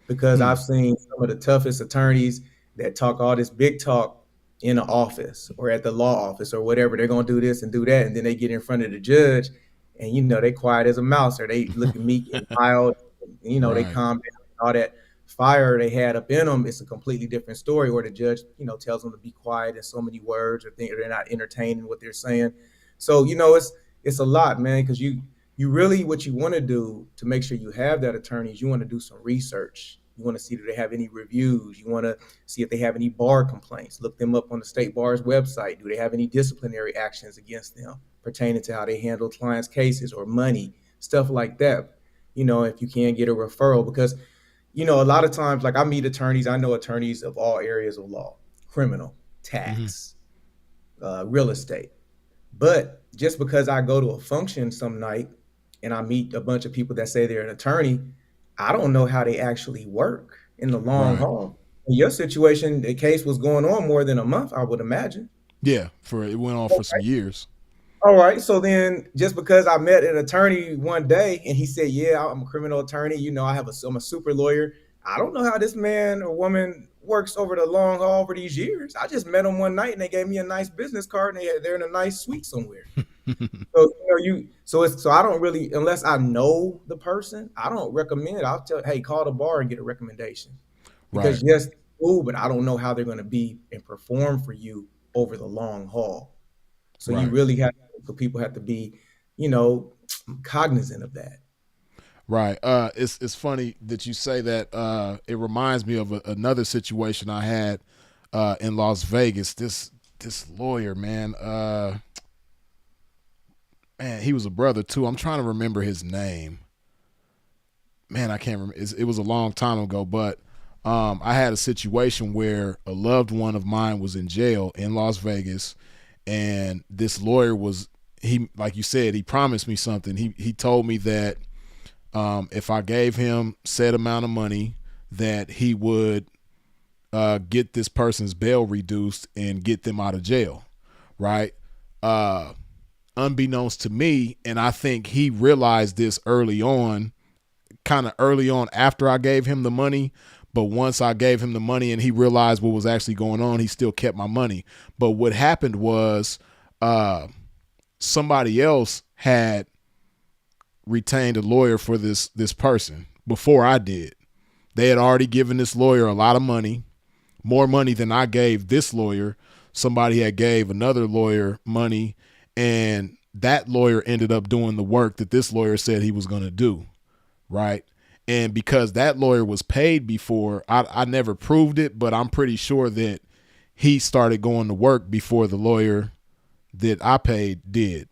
because Hmm. I've seen some of the toughest attorneys that talk all this big talk in the office or at the law office or whatever. They're going to do this and do that. And then they get in front of the judge and, they quiet as a mouse, or they looking meek and mild. They Right. calm down, all that fire they had up in them. It's a completely different story. Or the judge, tells them to be quiet in so many words, or think they're not entertaining what they're saying. So, it's a lot, man, because you really, what you want to do to make sure you have that attorney is you want to do some research. You want to see, do they have any reviews? You want to see if they have any bar complaints. Look them up on the state bar's website. Do they have any disciplinary actions against them pertaining to how they handle clients' cases or money, stuff like that? If you can get a referral, because a lot of times, like, I meet attorneys, I know attorneys of all areas of law: criminal, Hmm. tax, real estate. But just because I go to a function some night and I meet a bunch of people that say they're an attorney, I don't know how they actually work in the long Right. haul. In your situation, the case was going on more than a month, I would imagine. Yeah. For it went on for some years. All right. So then, just because I met an attorney one day and he said, "Yeah, I'm a criminal attorney. I'm a super lawyer." I don't know how this man or woman works over the long haul for these years. I just met them one night and they gave me a nice business card and they're in a nice suite somewhere. So, I don't really, unless I know the person, I don't recommend. I'll tell, hey, call the bar and get a recommendation, Right. because yes, cool, but I don't know how they're going to be and perform for you over the long haul. So you Right. really have, so people have to be, you know, cognizant of that. Right. It's funny that you say that. It reminds me of another situation I had in Las Vegas. This lawyer, man. Man, he was a brother too. I'm trying to remember his name. Man, I can't remember. It was a long time ago, but I had a situation where a loved one of mine was in jail in Las Vegas, and this lawyer was he like you said, he promised me something. He told me that if I gave him said amount of money, that he would get this person's bail reduced and get them out of jail, right? Uh, Unbeknownst to me, and I think he realized this early on, kind of early on after I gave him the money. But once I gave him the money and he realized what was actually going on, he still kept my money. But what happened was uh, somebody else had retained a lawyer for this person before I did. They had already given this lawyer a lot of money, more money than I gave this lawyer. Somebody had gave another lawyer money, and that lawyer ended up doing the work that this lawyer said he was going to do, right? And because that lawyer was paid before, I never proved it, but I'm pretty sure that he started going to work before the lawyer that I paid did.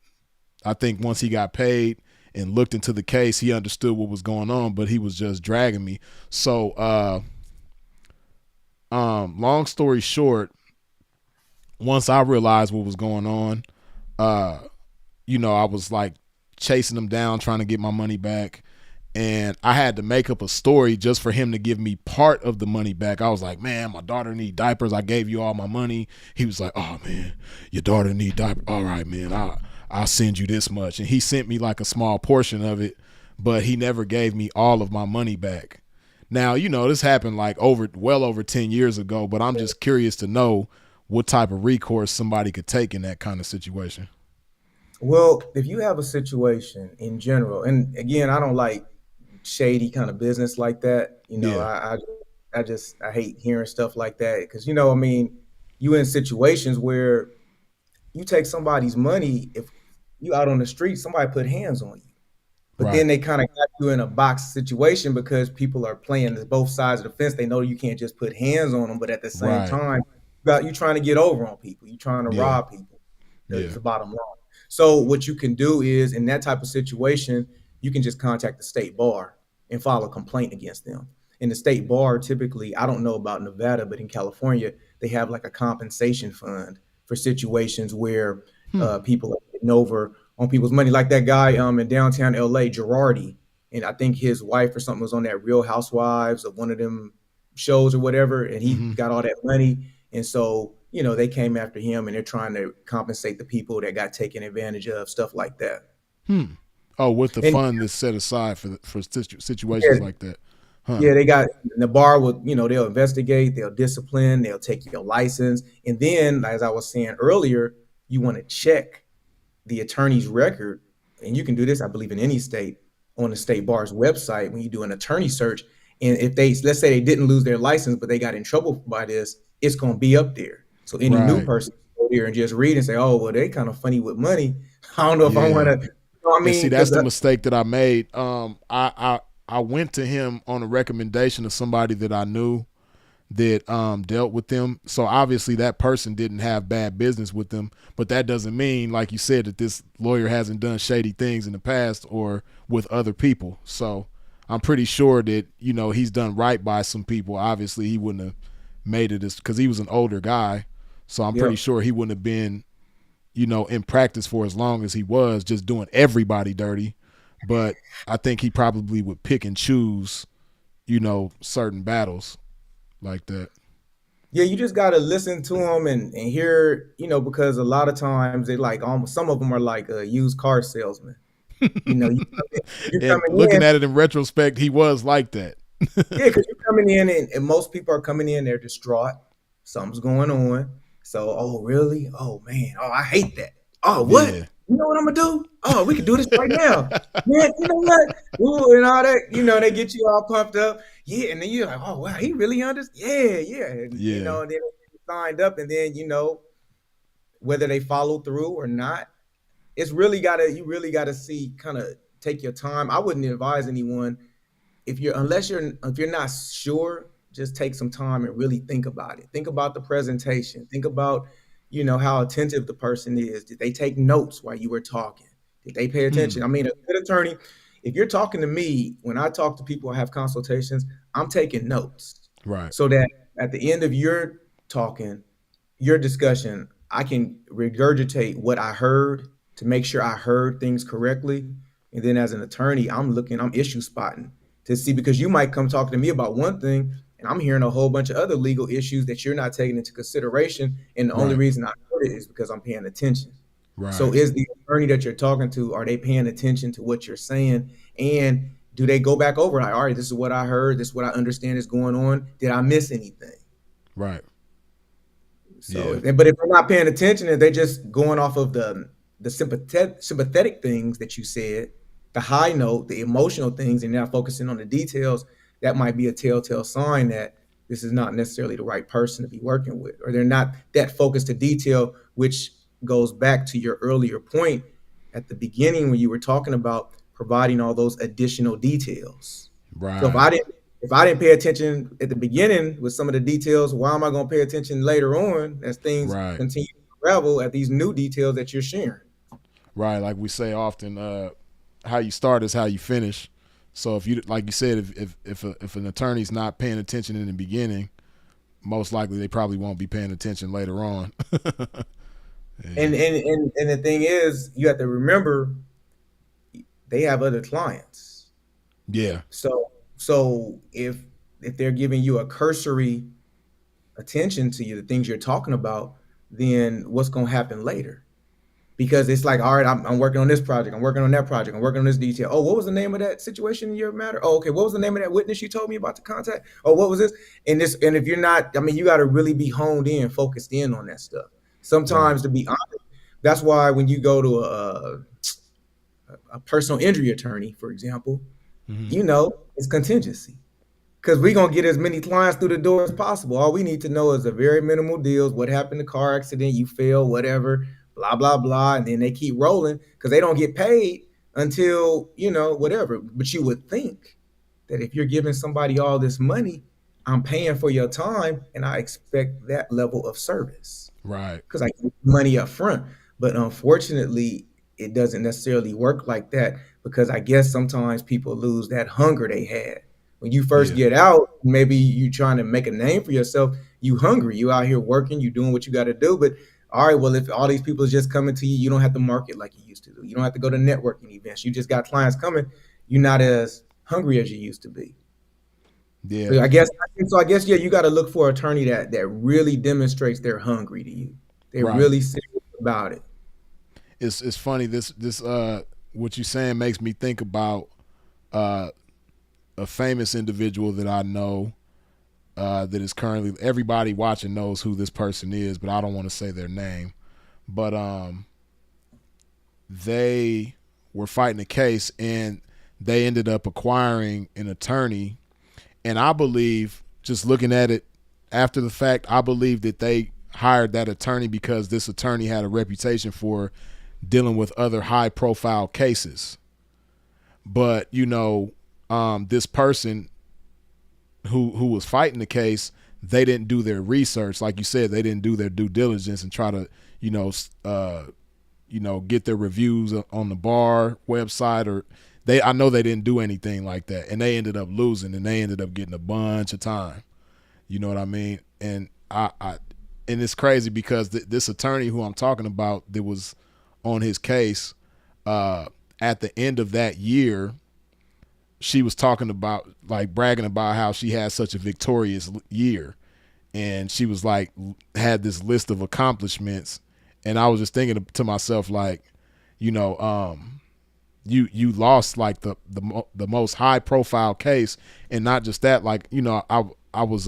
I think once he got paid and looked into the case, he understood what was going on, but he was just dragging me. So, long story short, once I realized what was going on, uh, I was like chasing him down, trying to get my money back. And I had to make up a story just for him to give me part of the money back. I was like, man, my daughter need diapers. I gave you all my money. He was like, oh man, your daughter need diapers. All right, man, I'll send you this much. And he sent me like a small portion of it, but he never gave me all of my money back. Now, this happened like well over 10 years ago, but I'm just curious to know what type of recourse somebody could take in that kind of situation. Well, if you have a situation in general, and again, I don't like shady kind of business like that. Yeah. I hate hearing stuff like that, because I mean, you in situations where you take somebody's money, if you out on the street, somebody put hands on you. But Right. then they kind of got you in a box situation because people are playing both sides of the fence. They know you can't just put hands on them, but at the same Right. time, you trying to get over on people. You trying to Yeah. rob people. Is Yeah. the bottom line. So what you can do is in that type of situation, you can just contact the state bar and file a complaint against them. In the state bar, typically, I don't know about Nevada, but in California, they have like a compensation fund for situations where Hmm. people are getting over on people's money, like that guy in downtown LA, Girardi, and I think his wife or something was on that Real Housewives of one of them shows or whatever, and he Hmm. got all that money, and so they came after him and they're trying to compensate the people that got taken advantage of, stuff like that. Hmm. Oh, with the And fund that's set aside for situations yeah, like that. Huh. yeah, they got the bar will, they'll investigate, they'll discipline, they'll take your license, and then, as I was saying earlier, you want to check the attorney's record, and you can do this, I believe, in any state on the state bar's website when you do an attorney search. And if let's say they didn't lose their license, but they got in trouble by this, it's going to be up there. So any new Right. person can go here and just read and say, "Oh, well, they kind of funny with money. I don't know if I want Yeah. to." I And see, mean, that's because the mistake that I made. I went to him on a recommendation of somebody that I knew that dealt with them. So obviously that person didn't have bad business with them, but that doesn't mean, like you said, that this lawyer hasn't done shady things in the past or with other people. So I'm pretty sure that he's done right by some people. Obviously, he wouldn't have made it because he was an older guy. So I'm yeah, pretty sure he wouldn't have been in practice for as long as he was, just doing everybody dirty. But I think he probably would pick and choose, certain battles like that. yeah, you just got to listen to them and hear, because a lot of times they like almost some of them are like a used car salesman. You're And coming looking in. at it in retrospect, he was like that. Yeah, because you're coming in and most people are coming in, they're distraught. Something's going on. So, oh, really? Oh, man. Oh, I hate that. Oh, what? Yeah. You know what I'm going to do? Oh, we can do this right now. Man, you know what? Ooh, and all that, they get you all pumped up. Yeah, and then you're like, oh, wow, he really understands. Yeah, yeah. And, Yeah. and then they signed up, and then, whether they follow through or not, you really got to see, kind of take your time. I wouldn't advise anyone if you're not sure, just take some time and really think about it. Think about the presentation. Think about, how attentive the person is. Did they take notes while you were talking? Did they pay Hmm. attention? I mean, a good attorney, if you're talking to me, when I talk to people, I have consultations, I'm taking notes Right. so that at the end of your talking, your discussion, I can regurgitate what I heard to make sure I heard things correctly. And then as an attorney, I'm issue spotting to see, because you might come talking to me about one thing and I'm hearing a whole bunch of other legal issues that you're not taking into consideration. And the only Right. reason I heard it is because I'm paying attention. So Right. is the attorney that you're talking to, are they paying attention to what you're saying? And do they go back over like, all right, this is what I heard, this is what I understand is going on. Did I miss anything? Right. So, Yeah. but if they're not paying attention and they're just going off of the sympathetic things that you said, the high note, the emotional things, and now focusing on the details, that might be a telltale sign that this is not necessarily the right person to be working with, or they're not that focused to detail, which goes back to your earlier point at the beginning when you were talking about providing all those additional details. So Right. if I didn't pay attention at the beginning with some of the details, why am I going to pay attention later on as things Right. continue to unravel at these new details that you're sharing? Right. Like we say often, how you start is how you finish. So if you, like you said, if an attorney's not paying attention in the beginning, most likely they probably won't be paying attention later on. And Yeah. and the thing is, you have to remember they have other clients. Yeah. So if they're giving you a cursory attention to you, the things you're talking about, then what's going to happen later? Because it's like, all right, I'm working on this project, I'm working on that project, I'm working on this detail. Oh, what was the name of that situation in your matter? Oh, okay, what was the name of that witness you told me about the contact? Oh, what was this? And if you're not, I mean, you got to really be honed in, focused in on that stuff. Right. Sometimes, to be honest, that's why when you go to a personal injury attorney, for example, Hmm. it's contingency, because we're gonna get as many clients through the door as possible. All we need to know is the very minimal deals. What happened? The car accident, you fell, whatever, blah blah blah, and then they keep rolling because they don't get paid until, whatever. But you would think that if you're giving somebody all this money, I'm paying for your time and I expect that level of service Right. because I get money up front. But unfortunately, it doesn't necessarily work like that because I guess sometimes people lose that hunger they had. When you first Yeah. get out, maybe you trying to make a name for yourself, you hungry, you out here working, you doing what you got to do. But all right, well, if all these people is just coming to you, you don't have to market like you used to do. You don't have to go to networking events. You just got clients coming. You're not as hungry as you used to be. Yeah. So I guess yeah, you got to look for an attorney that really demonstrates they're hungry to you. They're Right. really serious about it. It's funny. This what you saying makes me think about uh a famous individual that I know that is currently, everybody watching knows who this person is, but I don't want to say their name. But they were fighting a case and they ended up acquiring an attorney. And I believe, just looking at it after the fact, I believe that they hired that attorney because this attorney had a reputation for dealing with other high profile cases. But this person who was fighting the case, they didn't do their research. Like you said, they didn't do their due diligence and try to get their reviews on the bar website, or I know they didn't do anything like that, and they ended up losing, and they ended up getting a bunch of time. You know what I mean? And and it's crazy because this attorney who I'm talking about that was on his case, at the end of that year, she was talking about, like, bragging about how she had such a victorious year, and she was like, had this list of accomplishments, and I was just thinking to myself, like, you lost like the most high profile case, and not just that, like, I was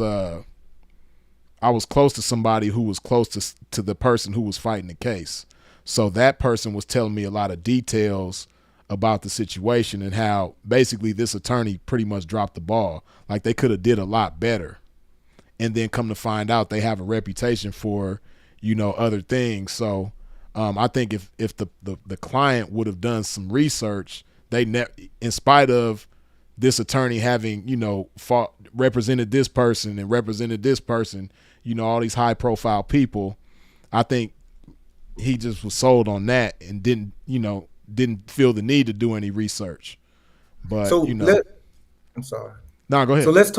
close to somebody who was close to the person who was fighting the case, so that person was telling me a lot of details about the situation and how basically this attorney pretty much dropped the ball. Like, they could have did a lot better. And then come to find out they have a reputation for, other things. So I think if the client would have done some research, in spite of this attorney having, represented this person and represented this person, all these high profile people, I think he just was sold on that and didn't feel the need to do any research. But So I'm sorry. no, go So ahead.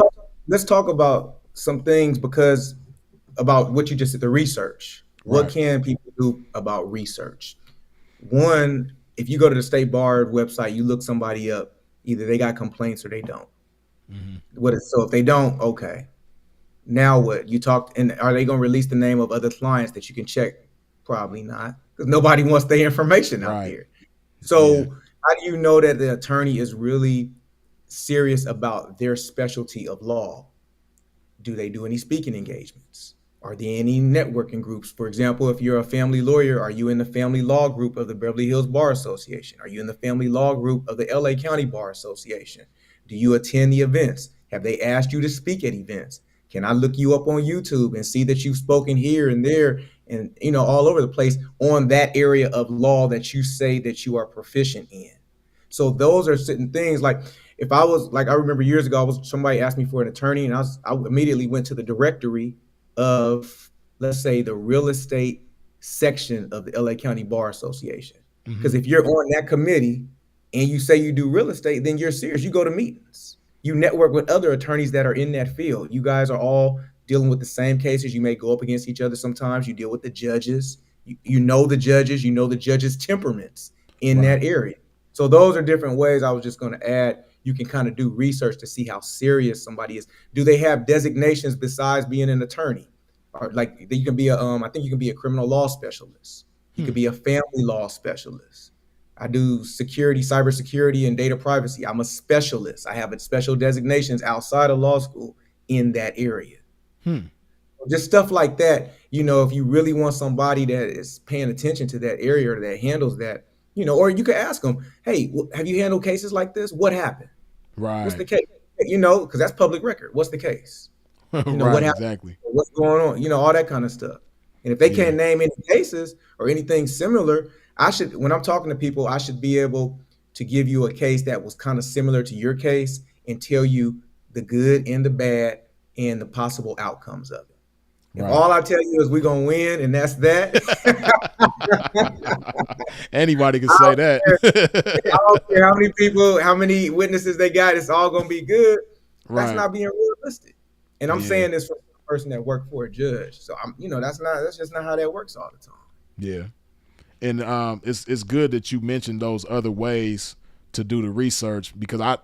let's talk about some things because about what you just said, the research. What Right. can people do about research? One, if you go to the state bar website, you look somebody up, either they got complaints or they don't. So if they don't, okay. Now what? You talked, and are they going to release the name of other clients that you can check? Probably not, because nobody wants their information out Right. there. Yeah. So how do you know that the attorney is really serious about their specialty of law? Do they do any speaking engagements? Are there any networking groups? For example, if you're a family lawyer, are you in the family law group of the Beverly Hills Bar Association? Are you in the family law group of the LA County Bar Association? Do you attend the events? Have they asked you to speak at events? Can I look you up on YouTube and see that you've spoken here and there and all over the place on that area of law that you say that you are proficient in? So those are certain things. Like, if I was, like, I remember years ago, somebody asked me for an attorney, and I immediately went to the directory of, let's say, the real estate section of the LA County Bar Association. Because if you're on that committee and you say you do real estate, then you're serious. You go to meetings. You network with other attorneys that are in that field. You guys are all dealing with the same cases. You may go up against each other sometimes. You deal with the judges. You know the judges. You know the judges' temperaments in Right. that area. So those are different ways I was just going to add. You can kind of do research to see how serious somebody is. Do they have designations besides being an attorney? Or, like, you can be I think you can be a criminal law specialist. You could be a family law specialist. I do security, cybersecurity, and data privacy. I'm a specialist. I have special designations outside of law school in that area. Just stuff like that. If you really want somebody that is paying attention to that area or that handles that, or you could ask them, hey, have you handled cases like this? What happened? What's the Right. case? Because that's public record. What's the case? What Right. happened? Exactly. What's going on? All that kind of stuff. And if they Yeah. can't name any cases or anything similar, when I'm talking to people, I should be able to give you a case that was kind of similar to your case and tell you the good and the bad and the possible outcomes of it. If Right. all I tell you is we're gonna win and that's that, Anybody can I say don't care. I don't that. care how many people, how many witnesses they got. It's all gonna be good. That's Right. not being realistic. And I'm Yeah. saying this from a person that worked for a judge. So that's just not how that works all the time. Yeah. And it's good that you mentioned those other ways to do the research because I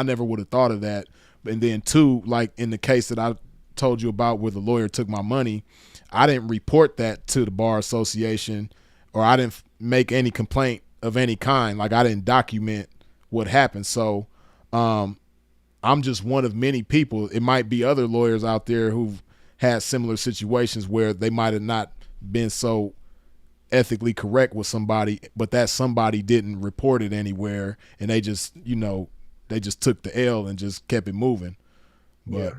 never would have thought of that, and then two, like in the case that I told you about where the lawyer took my money, I didn't report that to the bar association, or I didn't make any complaint of any kind. Like I didn't document what happened. So I'm just one of many people. It might be other lawyers out there who've had similar situations where they might have not been so ethically correct with somebody, but that somebody didn't report it anywhere, and they just, they just took the L and just kept it moving. Yeah. But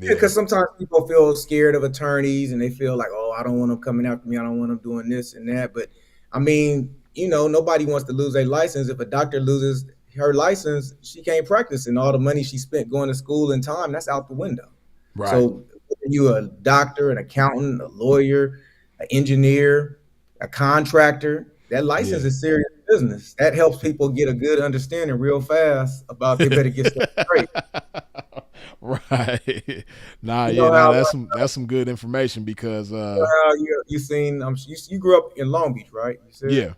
Yeah, yeah, because sometimes people feel scared of attorneys and they feel like, oh, I don't want them coming after me. I don't want them doing this and that. But I mean, nobody wants to lose their license. If a doctor loses her license, she can't practice, and all the money she spent going to school and time, that's out the window. right. So whether you a doctor, an accountant, a lawyer, an engineer, a contractor, that license Yeah. is serious business. That helps people get a good understanding real fast about they better get stuff straight. Right. Nah, You yeah, know nah, how that's some good information because how you seen you grew up in Long Beach, right? You said yeah. so.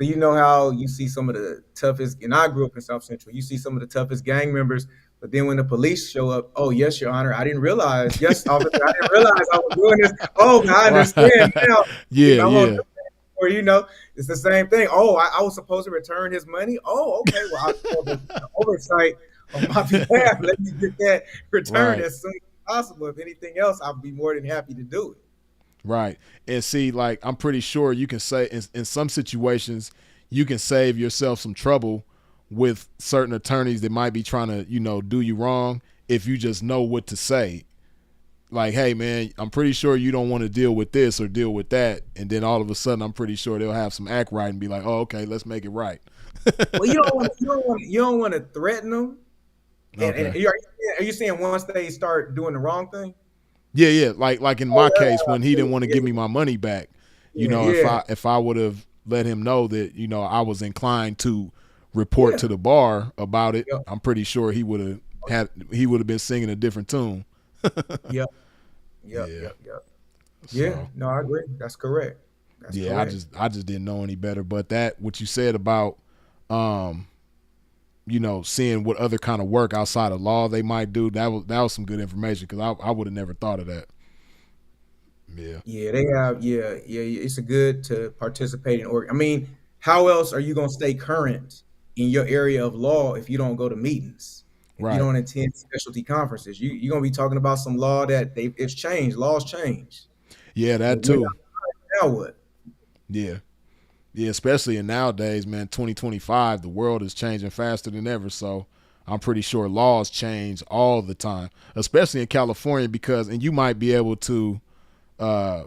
You know how you see some of the toughest, and I grew up in South Central. You see some of the toughest gang members, but then when the police show up, oh yes, Your Honor, I didn't realize. Yes, officer, I didn't realize I was doing this. Oh, I understand Right. now. Yeah, I won't yeah. do that. Or it's the same thing. Oh, I was supposed to return his money. Oh, okay. Well, I saw the oversight on my behalf. Let me get that returned Right. as soon as possible. If anything else, I'll be more than happy to do it. Right. And see, like, I'm pretty sure you can say in some situations, you can save yourself some trouble with certain attorneys that might be trying to, do you wrong if you just know what to say. Like, hey, man, I'm pretty sure you don't want to deal with this or deal with that. And then all of a sudden, I'm pretty sure they'll have some act right and be like, oh, okay, let's make it right. Well, you don't want to threaten them. And Okay. are you saying once they start doing the wrong thing? Yeah, yeah. Like in Oh my case, when he didn't want to yeah, give me my money back, yeah, if yeah, I would have let him know that I was inclined to report yeah, to the bar about it, yeah, I'm pretty sure he would have been singing a different tune. yeah, yeah, Yeah. yeah, yeah. Yeah, So no, I agree. That's correct. That's yeah, I correct. just I just didn't know any better. But that what you said about um seeing what other kind of work outside of law they might do, that was some good information because I would have never thought of that. Yeah. Yeah, they have. Yeah, yeah. It's a good to participate in. I mean, how else are you going to stay current in your area of law if you don't go to meetings? If you Right. don't attend specialty conferences, you're going to be talking about some law that it's changed. Laws changed. Yeah, And that if we're too. not, now what? Yeah. Yeah, especially in nowadays, man, 2025, the world is changing faster than ever. So I'm pretty sure laws change all the time, especially in California, and you might be able to uh,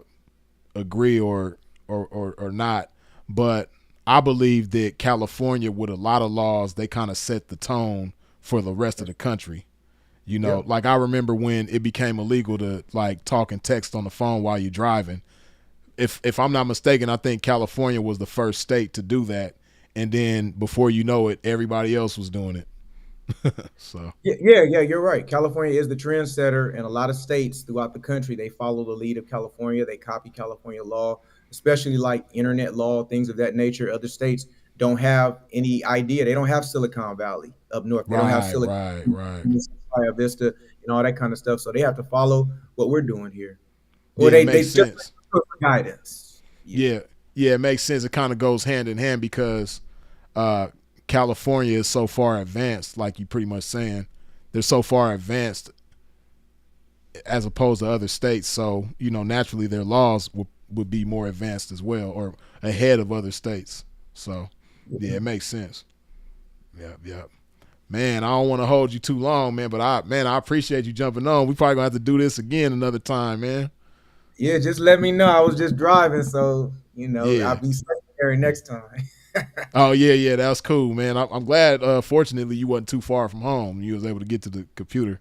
agree or not, but I believe that California, with a lot of laws, they kind of set the tone for the rest of the country. Yep. Like I remember when it became illegal to like talk and text on the phone while you're driving. If I'm not mistaken, I think California was the first state to do that, and then before you know it, everybody else was doing it. So Yeah, yeah, yeah, you're right. California is the trendsetter, and a lot of states throughout the country they follow the lead of California. They copy California law, especially like internet law, things of that nature. Other states don't have any idea. They don't have Silicon Valley up north. They don't have right, Silicon right, right. Valley, Vista, and all that kind of stuff. So they have to follow what we're doing here, or Yeah, it they makes just sense. look for guidance. Yeah, Yeah, yeah, it makes sense. It kind of goes hand in hand because uh, California is so far advanced, like you pretty much saying. They're so far advanced as opposed to other states. So, naturally their laws would be more advanced as well or ahead of other states. So, yeah, it makes sense. Yeah, yeah. Man, I don't want to hold you too long, man, but I appreciate you jumping on. We probably gonna have to do this again another time, man. yeah. Just let me know. I was just driving, so I'll Yeah. be secretary next time. Oh yeah, yeah, that was cool, man. I'm glad. Fortunately, you wasn't too far from home. You was able to get to the computer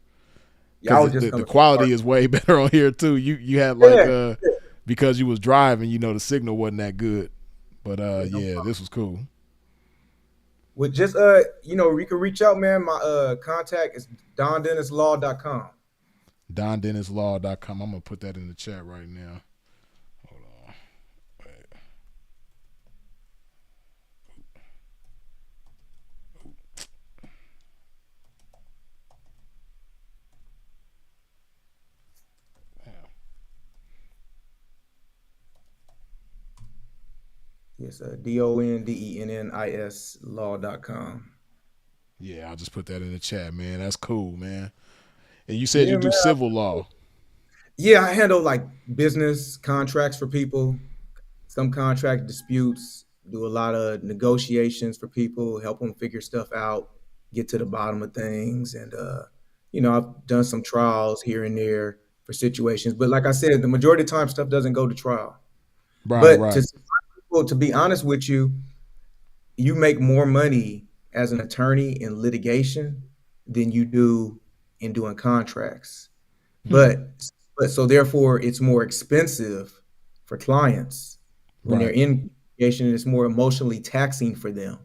Yeah, I because was just the coming from work. quality is way better on here too. You had like Yeah, because you was driving, the signal wasn't that good. But yeah, no yeah, problem. this was cool. With just you can reach out, man. My contact is dondennislaw.com. DonDennisLaw.com. I'm gonna put that in the chat right now. Hold on. Wait. Yes, DONDENNIS law.com. Yeah, I'll just put that in the chat, man. That's cool, man. And you said you Yeah, do man. civil law. Yeah, I handle like business contracts for people, some contract disputes, do a lot of negotiations for people, help them figure stuff out, get to the bottom of things. And, I've done some trials here and there for situations. But like I said, the majority of the time, stuff doesn't go to trial. Right, But right. to be honest with you, you make more money as an attorney in litigation than you do in doing contracts. Hmm. But so therefore it's more expensive for clients when they're Right, in litigation. It's more emotionally taxing for them,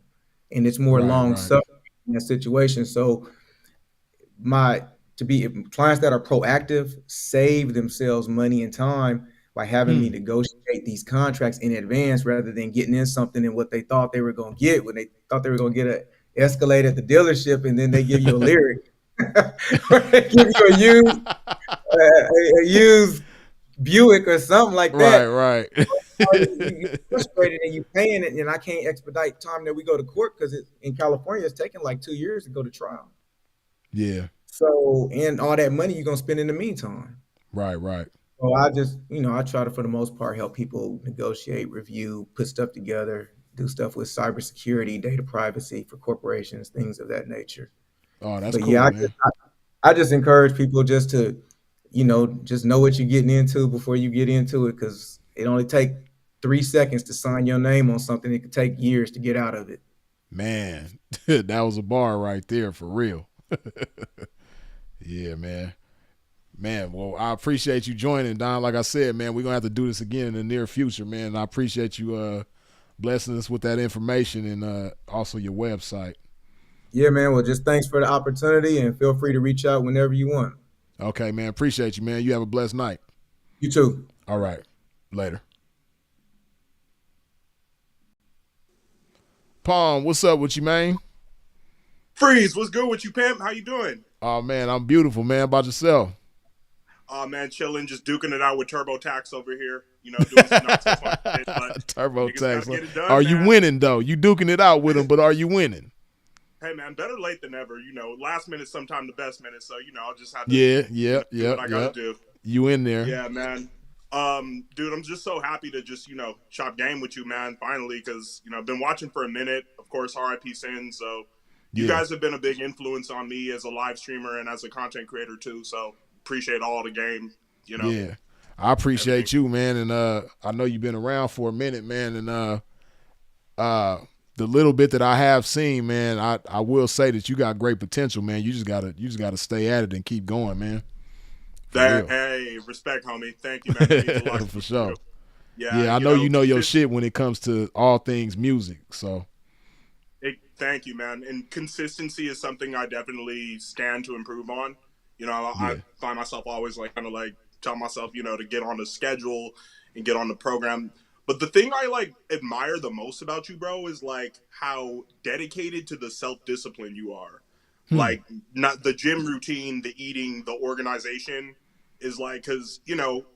and it's more right, long right. suffering in that situation. So my to be clients that are proactive save themselves money and time by having me Hmm. negotiate these contracts in advance rather than getting in something in what they thought they were going to get when they thought they were going to get a Escalade at the dealership, and then they give you a lyric. Or they give you a used Buick or something like Right, that. right. You frustrated and you paying it, and I can't expedite time that we go to court because in California it's taking like 2 years to go to trial. Yeah. So, and all that money you're gonna spend in the meantime. Right, right. So I just, I try to, for the most part, help people negotiate, review, put stuff together, do stuff with cybersecurity, data privacy for corporations, things of that nature. Oh, that's But yeah, cool, man. I just encourage people just to, just know what you're getting into before you get into it, because it only take 3 seconds to sign your name on something. It could take years to get out of it. Man, that was a bar right there for real. Yeah, man. Man, well, I appreciate you joining, Don. Like I said, man, we're gonna have to do this again in the near future, man. And I appreciate you blessing us with that information and also your website. Yeah, man. Well, just thanks for the opportunity, and feel free to reach out whenever you want. Okay, man. Appreciate you, man. You have a blessed night. You too. All right. Later. Palm, what's up with you, man? Freeze, what's good with you, pimp? How you doing? Oh man, I'm beautiful, man. About yourself? Oh man, chilling, just duking it out with TurboTax over here. Doing some not so fun shit, but niggas TurboTax. gotta get it Are done, you man. winning though? You duking it out with him, but are you winning? Hey man, better late than never. Last minute sometime the best minute. So I'll just have to, Yeah, yeah, do yeah, what I gotta yeah. do. You in there? Yeah, man. Dude, I'm just so happy to just chop game with you, man. Finally, because I've been watching for a minute. Of course, R.I.P. Sin. So you Yeah, guys have been a big influence on me as a live streamer and as a content creator too. So appreciate all the game. yeah. I Everything. appreciate you, man, and I know you've been around for a minute, man, and uh, the little bit that I have seen, man, I will say that you got great potential, man. You just gotta stay at it and keep going, man. For That real. hey, respect, homie. Thank you, man. That means a lot to For me sure. too. Yeah, Yeah, I know you know your shit when it comes to all things music. So thank you, man. And consistency is something I definitely stand to improve on. I yeah. find myself always like kind of like tell myself, to get on the schedule and get on the program. But the thing I like admire the most about you, bro, is like how dedicated to the self discipline you are. Hmm. Like not the gym routine, the eating, the organization is like because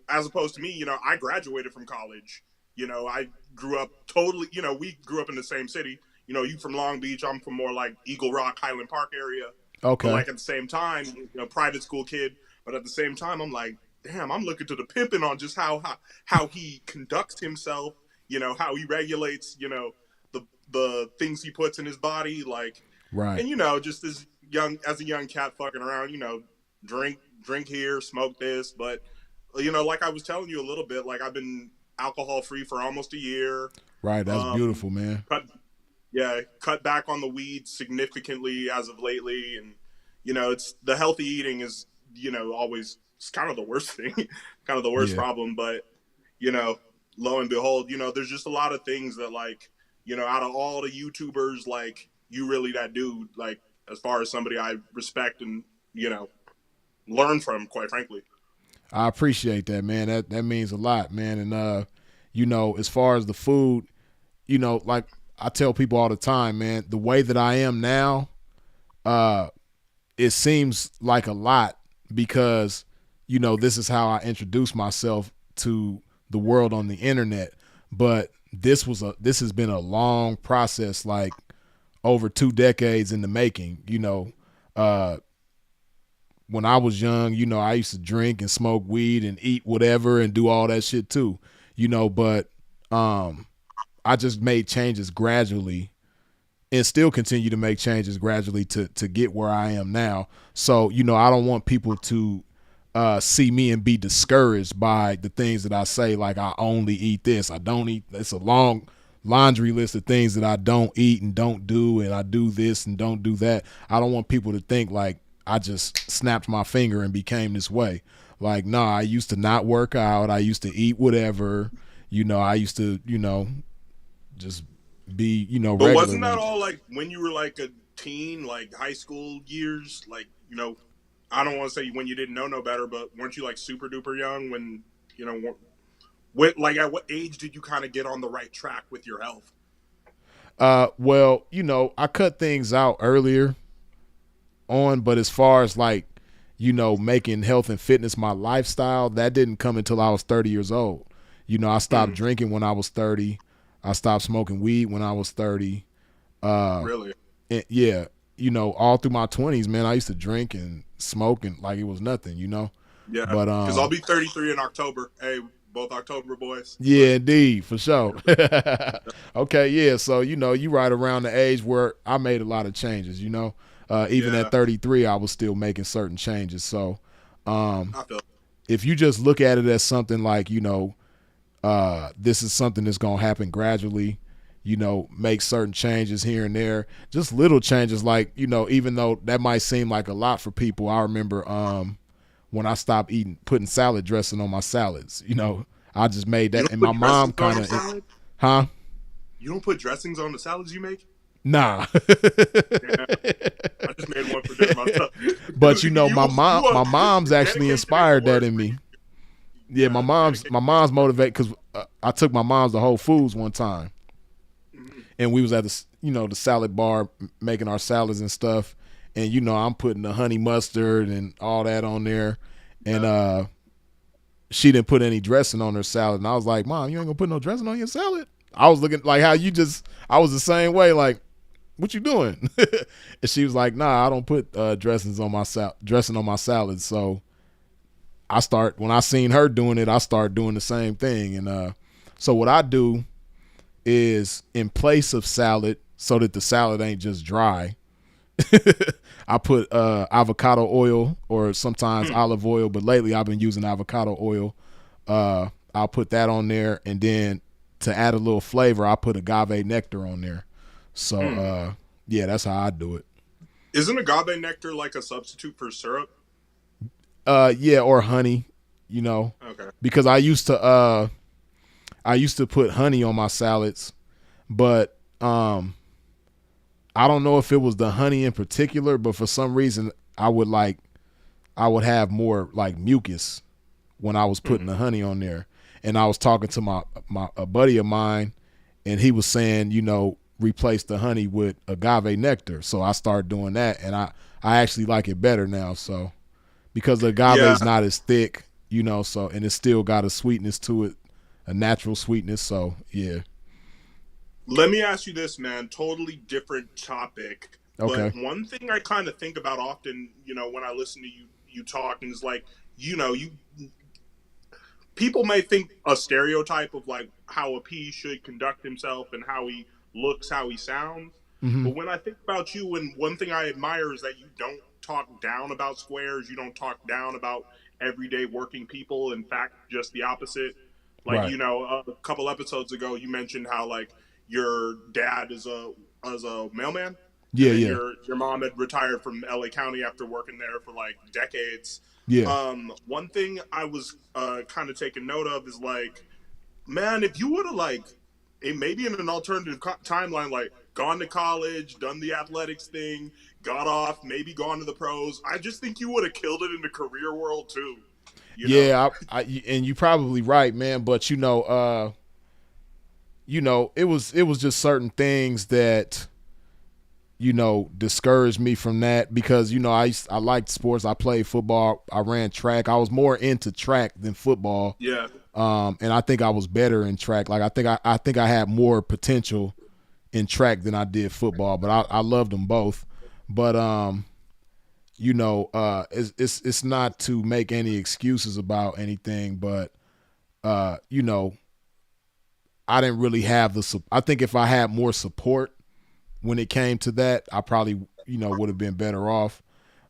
as opposed to me, I graduated from college. I grew up totally. We grew up in the same city. You from Long Beach, I'm from more like Eagle Rock, Highland Park area. But Okay. like at the same time, private school kid. But at the same time, I'm like, damn, I'm looking to the pimping on just how he conducts himself. How he regulates. The things he puts in his body, like, Right. and just as a young cat fucking around. Drink here, smoke this, but like I was telling you a little bit, like I've been alcohol free for almost a year. Right. That's Um, beautiful, man. Yeah, cut back on the weed significantly as of lately, and it's the healthy eating is always it's kind of the worst thing, kind of the worst Yeah. problem. But you know, lo and behold, there's just a lot of things that like out of all the YouTubers, like you really that dude like as far as somebody I respect and you know learn from, quite frankly. I appreciate that, man. That means a lot, man. And as far as the food, like I tell people all the time, man, the way that I am now, uh, it seems like a lot because, this is how I introduce myself to the world on the internet. But this has been a long process, like over 2 decades in the making. Uh, when I was young, I used to drink and smoke weed and eat whatever and do all that shit too, but I just made changes gradually and still continue to make changes gradually to get where I am now. So, I don't want people to see me and be discouraged by the things that I say, like I only eat this. I don't eat. It's a long laundry list of things that I don't eat and don't do, and I do this and don't do that. I don't want people to think like I just snapped my finger and became this way. Like, no, I used to not work out. I used to eat whatever. I used to, just be, But regular. wasn't that all like when you were like a teen, like high school years? Like, I don't want to say when you didn't know no better, but weren't you like super duper young when, like at what age did you kind of get on the right track with your health? Well, I cut things out earlier on, but as far as like, making health and fitness my lifestyle, that didn't come until I was 30 years old. I stopped drinking when I was 30. I stopped smoking weed when I was 30. Really? And yeah, all through my 20s, man, I used to drink and smoke and like it was nothing. Yeah. But Because I'll be 33 in October. Hey, both October boys. yeah, But, indeed, for sure. Okay, yeah. So you right around the age where I made a lot of changes. Even at yeah, 33, I was still making certain changes. So, I feel. if you just look at it as something like this is something that's gonna happen gradually, make certain changes here and there, just little changes. Like even though that might seem like a lot for people, I remember when I stopped putting salad dressing on my salads. I just made You that, don't and put my mom dressings on kind your of, salad? huh? You don't put dressings on the salads you make? Nah. Yeah, I just made one for dinner myself. But you, my mom's actually dedication ain't the inspired that word in for you. me. Yeah, my mom's Dedication. my mom's motivated because I took my mom's to Whole Foods one time, Mhm. and we was at the salad bar making our salads and stuff, and I'm putting the honey mustard and all that on there, and Yeah. she didn't put any dressing on her salad, and I was like, Mom, you ain't gonna put no dressing on your salad? I was looking like how I was the same way, like, what you doing? And she was like, Nah, I don't put dressing on my salad. So when I seen her doing it, I started doing the same thing. And so what I do is, in place of salad, so that the salad ain't just dry, I put avocado oil or sometimes Hmm. olive oil, but lately I've been using avocado oil. I'll put that on there, and then to add a little flavor, I put agave nectar on there. So Hmm. yeah, that's how I do it. Isn't agave nectar like a substitute for syrup? Yeah, or honey, you know, Okay. because I used to put honey on my salads, but I don't know if it was the honey in particular, but for some reason I would have more like mucus when I was putting Hmm. the honey on there. And I was talking to my a buddy of mine, and he was saying, replace the honey with agave nectar. So I started doing that, and I actually like it better now. So because the agave Yeah. is not as thick, so and it's still got a sweetness to it, a natural sweetness. So yeah, Let me ask you this, man. Totally different topic. But okay, one thing I kind of think about often, when I listen to you talk, and is like, you people may think a stereotype of like how a pea should conduct himself and how he looks, how he sounds. hmm, But when I think about you, and one thing I admire is that you don't talk down about squares, you don't talk down about everyday working people. In fact, just the opposite. Like, right, a couple episodes ago, you mentioned how like your dad is a as a mailman, and Yeah, then yeah, your mom had retired from LA County after working there for like decades. yeah. One thing I was kind of taking note of is like, man, if you would have like, maybe in an alternative timeline, like gone to college, done the athletics thing, got off, maybe gone to the pros, I just think you would have killed it in the career world too. You know? Yeah, and you're probably right, man. But it was just certain things that discouraged me from that because I liked sports. I played football. I ran track. I was more into track than football. Yeah. And I think I was better in track. Like I think I had more potential in track than I did football. But I loved them both. But it's not to make any excuses about anything. But I didn't really have I think if I had more support when it came to that, I probably, would have been better off.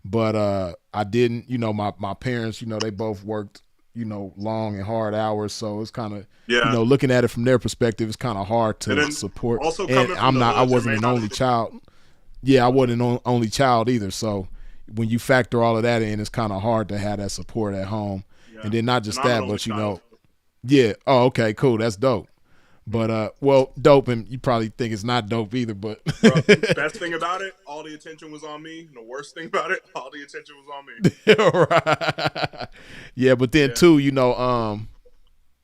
But I didn't, my parents, they both worked, long and hard hours. So it's kind of, Yeah. Looking at it from their perspective, it's kind of hard And to then support. also And coming from the I hood, wasn't there an may not only have child. Yeah, I wasn't an only child either. So when you factor all of that in, it's kind of hard to have that support at home. Yeah. And then not just And I'm an that, only but child. yeah. Oh, okay, cool. That's dope. But dope, and you probably think it's not dope either. But Bro, best thing about it, all the attention was on me. And the worst thing about it, all the attention was on me. Right. Yeah, but then Yeah. too,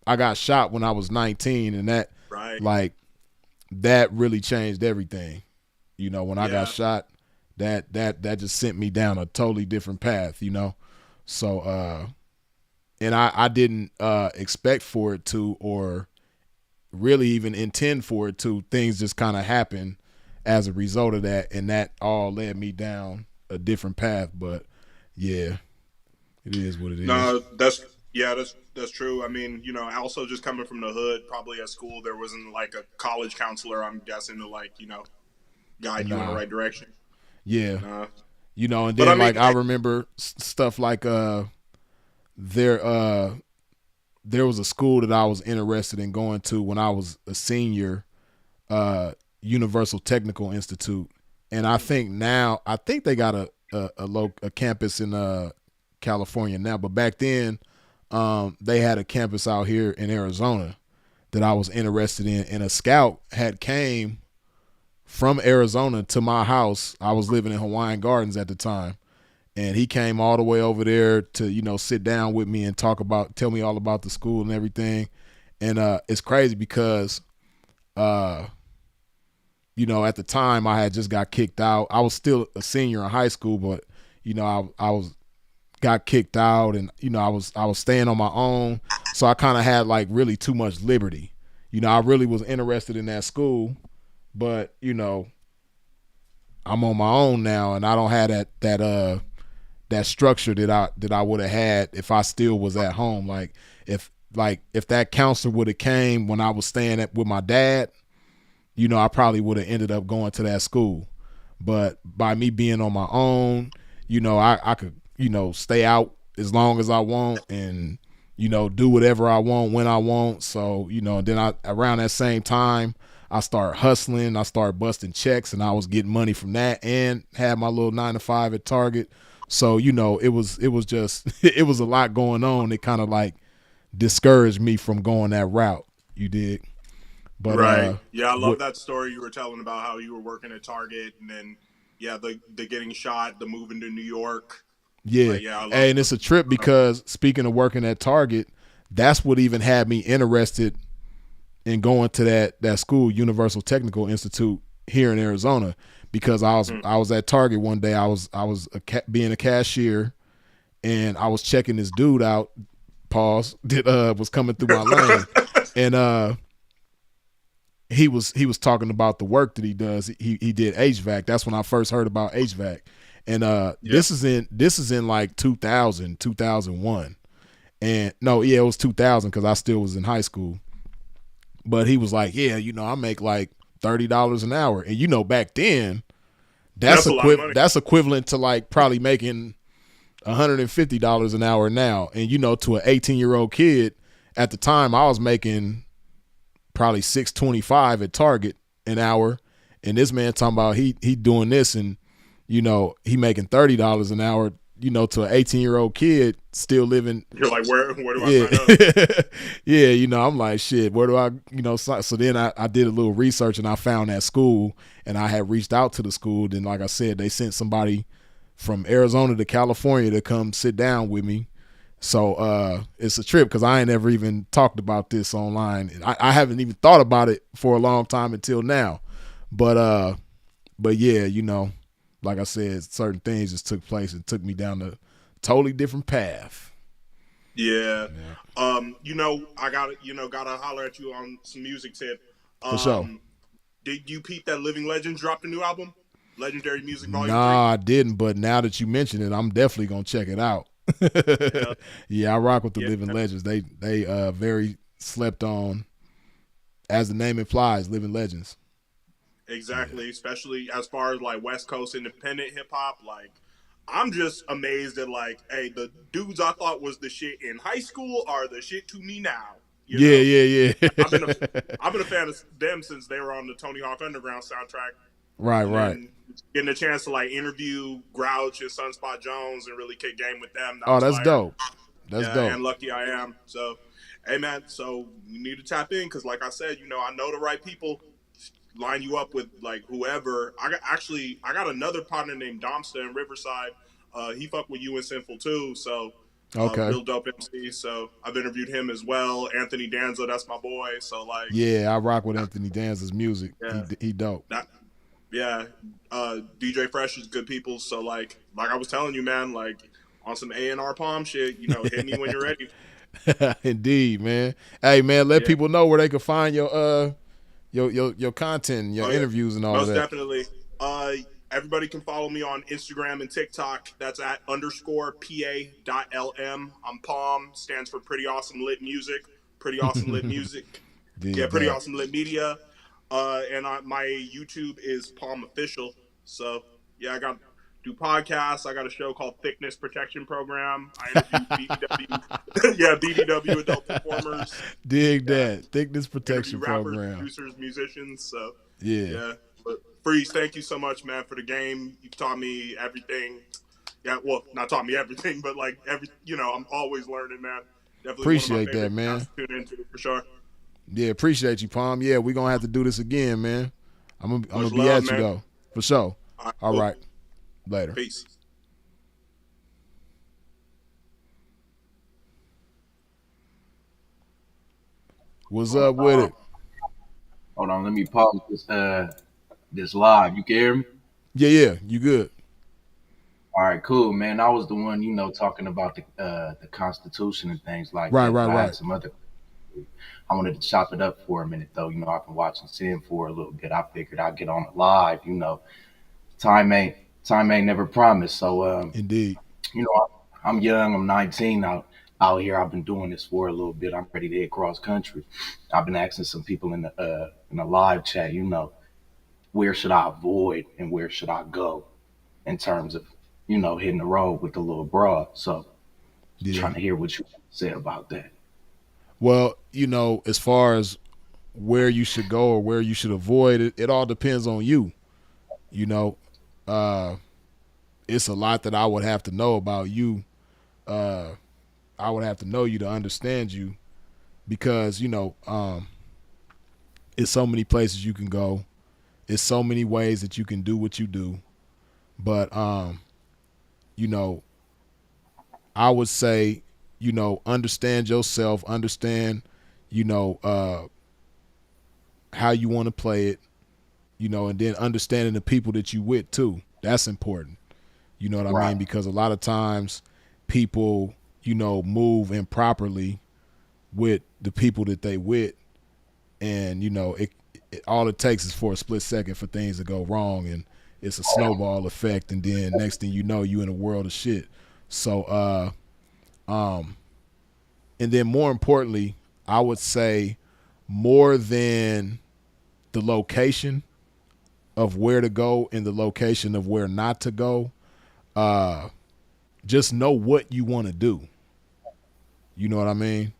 I got shot when I was 19, and that Right. like that really changed everything. When I Yeah. got shot, that just sent me down a totally different path. So and I didn't expect for it to, or really even intend for it to. Things just kind of happened as a result of that, and that all led me down a different path. But yeah, it is what it is. No, that's true. I mean, also just coming from the hood, probably at school there wasn't like a college counselor, I'm guessing, to like, guide you in the Nah. right direction. Yeah. Nah. And But then I mean, I remember stuff like there was a school that I was interested in going to when I was a senior, Universal Technical Institute, and I think they got a campus in California now, but back then they had a campus out here in Arizona that I was interested in, and a scout had came from Arizona to my house. I was living in Hawaiian Gardens at the time. And he came all the way over there to, sit down with me and tell me all about the school and everything. And it's crazy because, at the time I had just got kicked out. I was still a senior in high school, but, I got kicked out, and, I was staying on my own. So I kind of had like really too much liberty. I really was interested in that school, but, I'm on my own now, and I don't have that structure that I would have had if I still was at home. Like if that counselor would have came when I was staying with my dad, I probably would have ended up going to that school. But by me being on my own, I could, stay out as long as I want and, do whatever I want when I want. So, then around that same time, I started hustling, I started busting checks, and I was getting money from that and had my little 9-to-5 at Target. So, it was just, it was a lot going on. It kind of like discouraged me from going that route. You dig? But, right. Yeah, I love that story you were telling about how you were working at Target, and then, the getting shot, the moving to New York. Yeah. Like, I love and it's a trip because speaking of working at Target, that's what even had me interested in going to that school, Universal Technical Institute here in Arizona. Because I was at Target one day. I was being a cashier, and I was checking this dude out. Pause. That was coming through my lane, and he was talking about the work that he does. He did HVAC. That's when I first heard about HVAC, and this is in like 2001, and no, yeah, it was 2000 because I still was in high school. But he was like, yeah, I make like $30 an hour. And back then that's a lot of money. That's equivalent to like probably making $150 an hour now. And to an 18-year-old kid at the time, I was making probably $6.25 at Target an hour. And this man talking about he doing this, and he making $30 an hour, to an 18-year-old kid still living. You're like, where do I Yeah. sign up? Yeah, I'm like, shit, where do I, so then I did a little research and I found that school, and I had reached out to the school. Then, like I said, they sent somebody from Arizona to California to come sit down with me. So it's a trip because I ain't ever even talked about this online. I haven't even thought about it for a long time until now. But yeah, like I said, certain things just took place and took me down a totally different path. Yeah. I gotta holler at you on some music tip. For sure. Did you peep that Living Legends dropped a new album? Legendary Music Volume 3? Nah, I didn't, but now that you mention it, I'm definitely gonna check it out. Yeah, I rock with the Living Legends. They very slept on, as the name implies, Living Legends. Exactly, especially as far as like West Coast independent hip hop. Like, I'm just amazed at like, hey, the dudes I thought was the shit in high school are the shit to me now. Yeah. I've been a fan of them since they were on the Tony Hawk Underground soundtrack. Right. Getting a chance to like interview Grouch and Sunspot Jones and really kick game with them. That's fire. Dope. That's dope. And Lucky I Am. So, hey man, so you need to tap in because, like I said, I know the right people. Line you up with like whoever. I got another partner named Domsta in Riverside. He fucked with you and Sinful too. So real dope MC. So I've interviewed him as well. Anthony Danza, that's my boy. So like, yeah, I rock with Anthony Danza's music. Yeah. He dope. DJ Fresh is good people. So like I was telling you, man, like on some A&R Palm shit, hit me when you're ready. Indeed, man. Hey man, let people know where they can find your content, your interviews and all most that. Most definitely. Everybody can follow me on Instagram and TikTok. That's at _PA.LM. I'm Palm, stands for Pretty Awesome Lit Music. Pretty Awesome Lit Music. Pretty Awesome Lit Media. And my YouTube is Palm Official. So yeah, I do podcasts. I got a show called Thickness Protection Program. I interview BBW adult performers. Dig that. Thickness Protection rappers, Program. Producers, musicians. So yeah. But Freeze, thank you so much, man, for the game. You've taught me everything. Yeah, well, not taught me everything, but like I'm always learning, man. Definitely appreciate that, man. To tune into for sure. Yeah, appreciate you, Palm. Yeah, we're gonna have to do this again, man. I'm gonna be at you though, for sure. All right. Later. Peace. What's up with it? Hold on, let me pause this live. You can hear me? Yeah, you good. All right, cool, man. I was the one, talking about the Constitution and things like that. Right. Some other. I wanted to chop it up for a minute, though. I've been watching Sin for a little bit. I figured I'd get on it live. Time ain't never promised. So, indeed. I'm young. I'm 19 out here. I've been doing this for a little bit. I'm ready to hit cross country. I've been asking some people in the live chat, where should I avoid and where should I go in terms of, hitting the road with the little broad. So trying to hear what you said about that. Well, as far as where you should go or where you should avoid it, it all depends on you. It's a lot that I would have to know about you. I would have to know you to understand you because, it's so many places you can go. It's so many ways that you can do what you do. But, I would say, understand yourself, understand, how you want to play it, and then understanding the people that you with too. That's important. You know what I mean? Because a lot of times people, move improperly with the people that they with. And, it all it takes is for a split second for things to go wrong. And it's a snowball effect. And then next thing you know, you in a world of shit. So, and then more importantly, I would say more than the location of where to go and the location of where not to go, just know what you want to do. You know what I mean?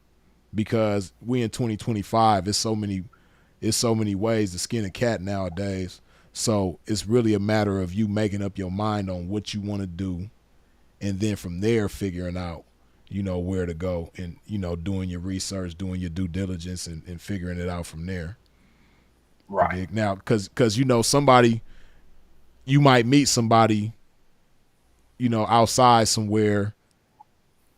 Because we in 2025, it's so many ways to skin a cat nowadays. So it's really a matter of you making up your mind on what you want to do, and then from there figuring out, where to go, and doing your research, doing your due diligence, and figuring it out from there. You Right. dig? Now, because somebody, you might meet somebody, outside somewhere,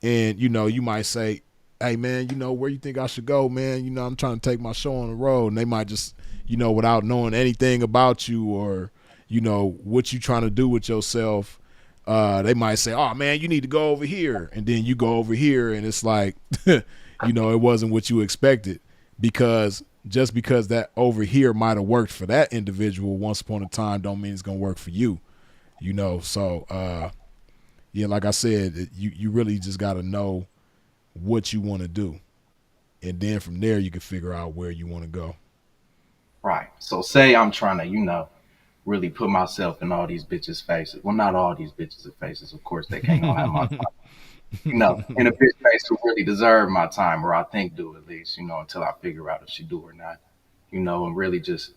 and you might say, hey man, where you think I should go, man? I'm trying to take my show on the road. And they might just, without knowing anything about you, or what you trying to do with yourself, they might say, oh man, you need to go over here. And then you go over here, and it's like it wasn't what you expected, because just because that over here might have worked for that individual once upon a time don't mean it's gonna work for you. So yeah, like I said, you really just got to know what you want to do, and then from there you can figure out where you want to go. Right. So say I'm trying to, really put myself in all these bitches' faces. Well, not all these bitches' faces. Of course, they can't all have my time. In a bitch face who really deserve my time, or I think do at least, until I figure out if she do or not. And really just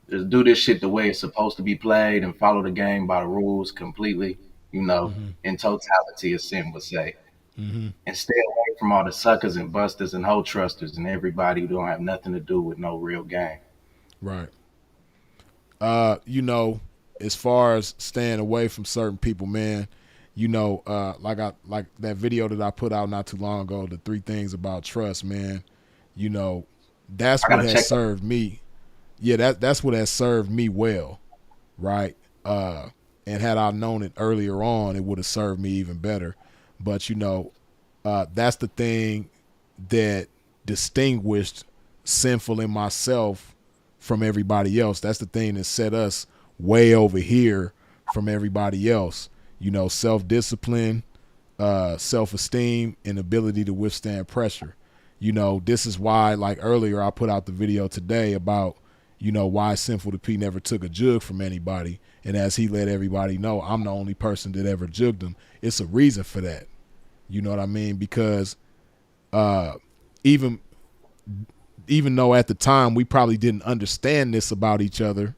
do this shit the way it's supposed to be played and follow the game by the rules completely, Mm-hmm. in totality, as Sim would say. Mm-hmm. And stay away from all the suckers and busters and hoe trusters and everybody who don't have nothing to do with no real game. Right. As far as staying away from certain people, man, like that video that I put out not too long ago, the 3 things about trust, man. You know, that's I what gotta has check that. served me. Yeah, that's what has served me well, right? And had I known it earlier on, it would have served me even better. But that's the thing that distinguished sinful in myself from everybody else. That's the thing that set us way over here from everybody else. Self discipline, self esteem, and ability to withstand pressure. This is why, like earlier, I put out the video today about, why Sinful to P never took a jug from anybody. And as he let everybody know, I'm the only person that ever jugged him. It's a reason for that. You know what I mean? Because uh, even even though at the time we probably didn't understand this about each other,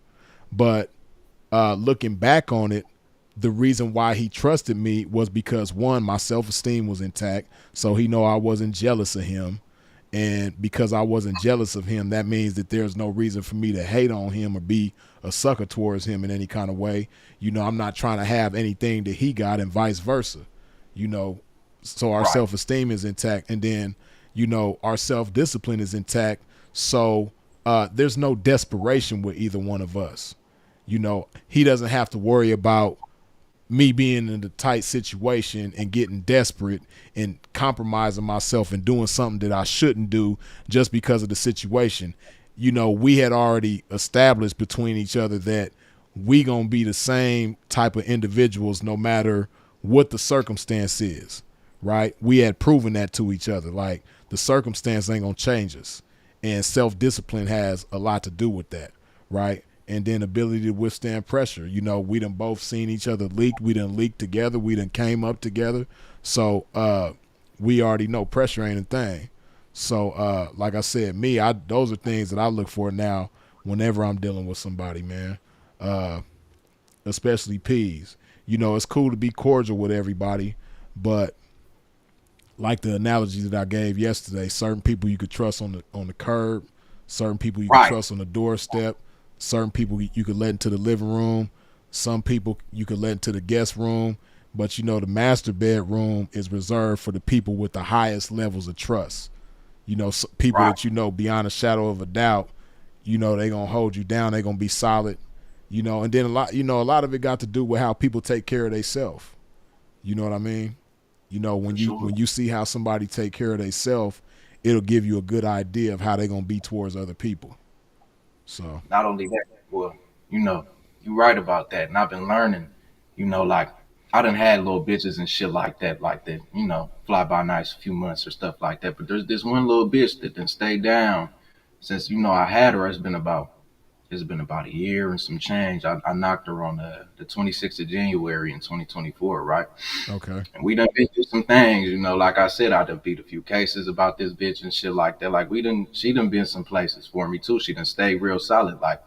but looking back on it, the reason why he trusted me was because, one, my self-esteem was intact, so he know I wasn't jealous of him. And because I wasn't jealous of him, that means that there's no reason for me to hate on him or be a sucker towards him in any kind of way. I'm not trying to have anything that he got, and vice versa. you know so our Right. self-esteem is intact, and then our self-discipline is intact. So there's no desperation with either one of us. He doesn't have to worry about me being in a tight situation and getting desperate and compromising myself and doing something that I shouldn't do just because of the situation. We had already established between each other that we gonna be the same type of individuals no matter what the circumstance is, right? We had proven that to each other. Like, the circumstance ain't gonna change us. And self-discipline has a lot to do with that, right? And then ability to withstand pressure. We done both seen each other leak. We done leaked together. We done came up together. So we already know pressure ain't a thing. So like I said, those are things that I look for now whenever I'm dealing with somebody, man. Especially P's. It's cool to be cordial with everybody, but like the analogy that I gave yesterday, certain people you could trust on the curb, certain people you could Right. trust on the doorstep, certain people you could let into the living room, some people you could let into the guest room, but the master bedroom is reserved for the people with the highest levels of trust. People Right. that beyond a shadow of a doubt, they gonna hold you down, they gonna be solid. And then a lot of it got to do with how people take care of themselves. You know what I mean? For When you sure. when you see how somebody take care of themselves, it'll give you a good idea of how they're gonna be towards other people. So Not only that, well, you know, you're right about that. And I've been learning, like I done had little bitches and shit like that, fly by nights a few months or stuff like that. But there's this one little bitch that done stayed down since, I had her. It's been about a year and some change. I knocked her on the 26th of January in 2024, right? okay, And we done been through some things, like I said, I done beat a few cases about this bitch and shit like that. Like she done been some places for me too. She done stayed real solid. Like,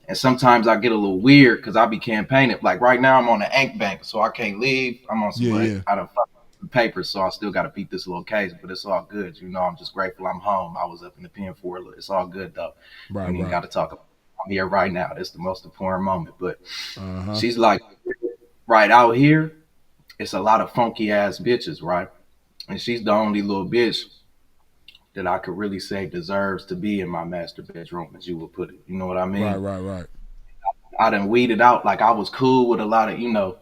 And sometimes I get a little weird because I be campaigning. Like right now, I'm on the ink bank, so I can't leave. I'm on some Yeah. I don't fuck the paper, so I still got to beat this little case. But it's all good, you know. I'm just grateful I'm home. I was up in the pen for a little. It's all good though. Right, We ain't right. got to talk about. I'm here right now. That's the most important moment. But Uh-huh. she's like, right out here, it's a lot of funky ass bitches, right? And she's the only little bitch that I could really say deserves to be in my master bedroom, as you would put it. You know what I Right, mean? right, right. I done weeded out. Like I was cool with a lot of, you know,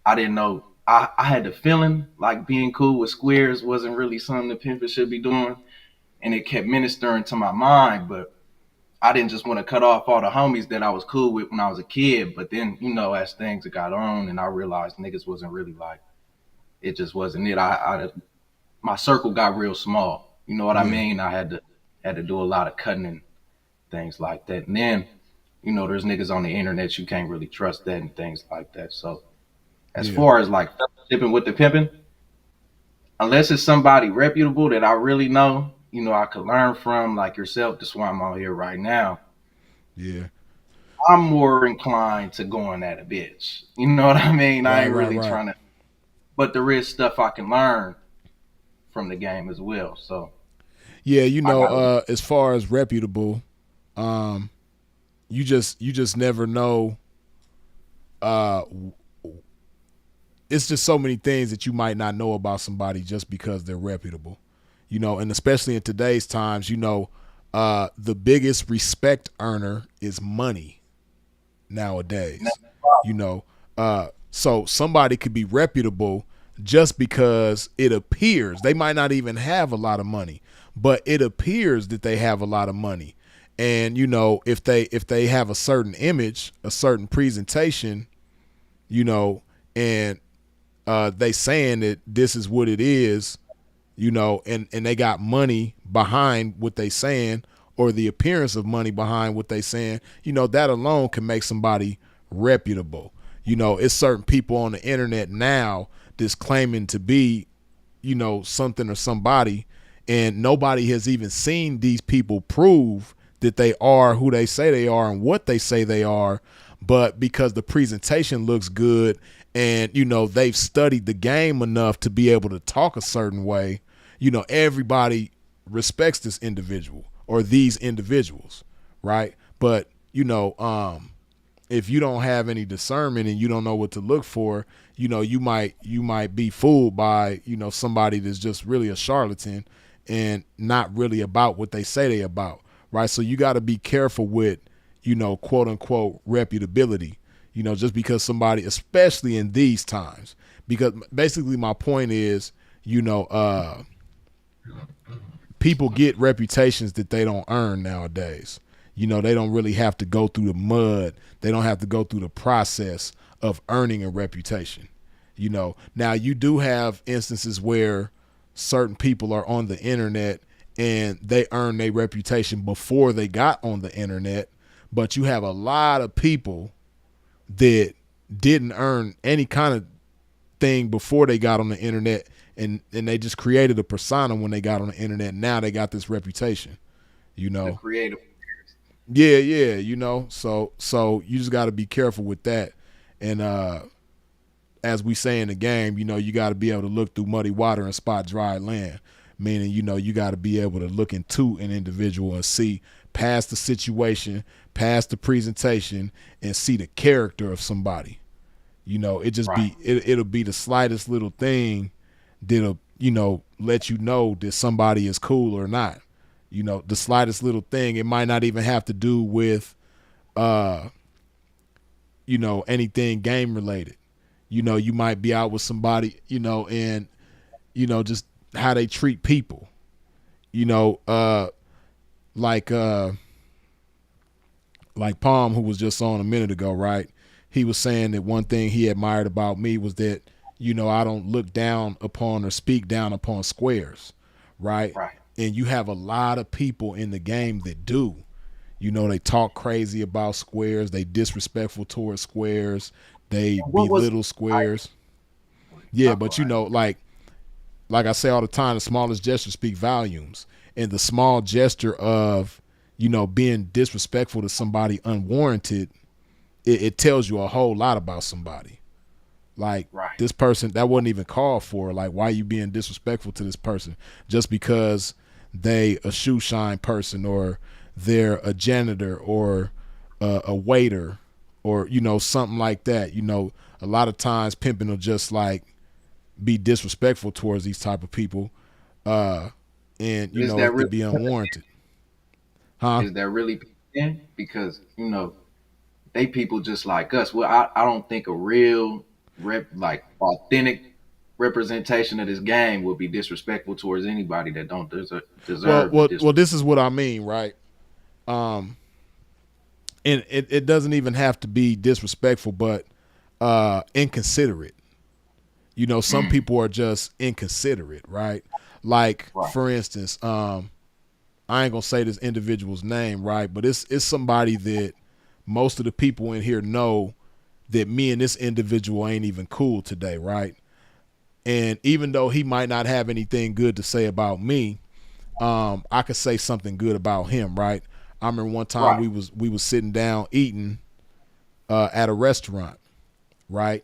I didn't know. I had the feeling like being cool with squares wasn't really something the pimpin' should be doing. And it kept ministering to my mind. But I didn't just want to cut off all the homies that I was cool with when I was a kid. But then, you know, as things got on and I realized niggas wasn't really like, it just wasn't it. My circle got real small. You know what I Yeah. mean? I had to do a lot of cutting and things like that. And then, you know, there's niggas on the internet you can't really trust that and things like that. So as Yeah. far as like fellowshipping with the pimping, unless it's somebody reputable that I really know, you know, I could learn from, like yourself. That's why I'm out here right now. Yeah. I'm more inclined to going at a bitch. You know what I mean? I Right, ain't right, really right. trying to, but there is stuff I can learn from the game as well. So Yeah, I got to. as far as reputable, um, you just never know. Uh, it's just so many things that you might not know about somebody just because they're reputable. And especially in today's times, the biggest respect earner is money nowadays. So somebody could be reputable just because it appears they might not even have a lot of money, but it appears that they have a lot of money. And if they have a certain image, a certain presentation, and they saying that this is what it is, and they got money behind what they saying, or the appearance of money behind what they saying, that alone can make somebody reputable. It's certain people on the internet now that's claiming to be, something or somebody, and nobody has even seen these people prove that they are who they say they are and what they say they are. But because the presentation looks good and, they've studied the game enough to be able to talk a certain way, everybody respects this individual or these individuals, right? But, if you don't have any discernment and you don't know what to look for, you might be fooled by, somebody that's just really a charlatan and not really about what they say they about, right? So you got to be careful with, quote unquote reputability, just because somebody, especially in these times, because basically my point is, people get reputations that they don't earn nowadays. They don't really have to go through the mud. They don't have to go through the process of earning a reputation. Now you do have instances where certain people are on the internet and they earn their reputation before they got on the internet, but you have a lot of people that didn't earn any kind of thing before they got on the internet, and they just created a persona when they got on the internet. Now they got this reputation, The creative. Yeah, yeah, So you just got to be careful with that. And as we say in the game, you got to be able to look through muddy water and spot dry land. Meaning, you got to be able to look into an individual and see past the situation, past the presentation, and see the character of somebody. It just Right. it'll be the slightest little thing that'll, let you know that somebody is cool or not. The slightest little thing. It might not even have to do with anything game related. You might be out with somebody, and just how they treat people. Like like Palm, who was just on a minute ago, right? He was saying that one thing he admired about me was that, I don't look down upon or speak down upon squares, right? Right. And you have a lot of people in the game that do. They talk crazy about squares. They disrespectful towards squares. They What was belittle I? squares. Yeah, Oh, but go ahead. like I say all the time, the smallest gesture speak volumes. And the small gesture of, being disrespectful to somebody unwarranted, it tells you a whole lot about somebody. Like, Right. this person, that wasn't even called for. Like, why are you being disrespectful to this person just because they a shoe shine person, or they're a janitor, or a waiter, or something like that. A lot of times pimping will just like be disrespectful towards these type of people, and Is that it really be unwarranted. Huh? is that really in? Because they people just like us. Well, I don't think a real like authentic representation of this game would be disrespectful towards anybody that don't Well, deserve the well, well. disrespect. This is what I mean, right? Um, and it doesn't even have to be disrespectful, but inconsiderate. Some Mm, people are just inconsiderate, right? Like, right. for instance, I ain't gonna say this individual's name, right? But it's somebody that most of the people in here know that me and this individual ain't even cool today, right? And even though he might not have anything good to say about me, I could say something good about him, right? I remember one time Right. we was sitting down eating at a restaurant, right?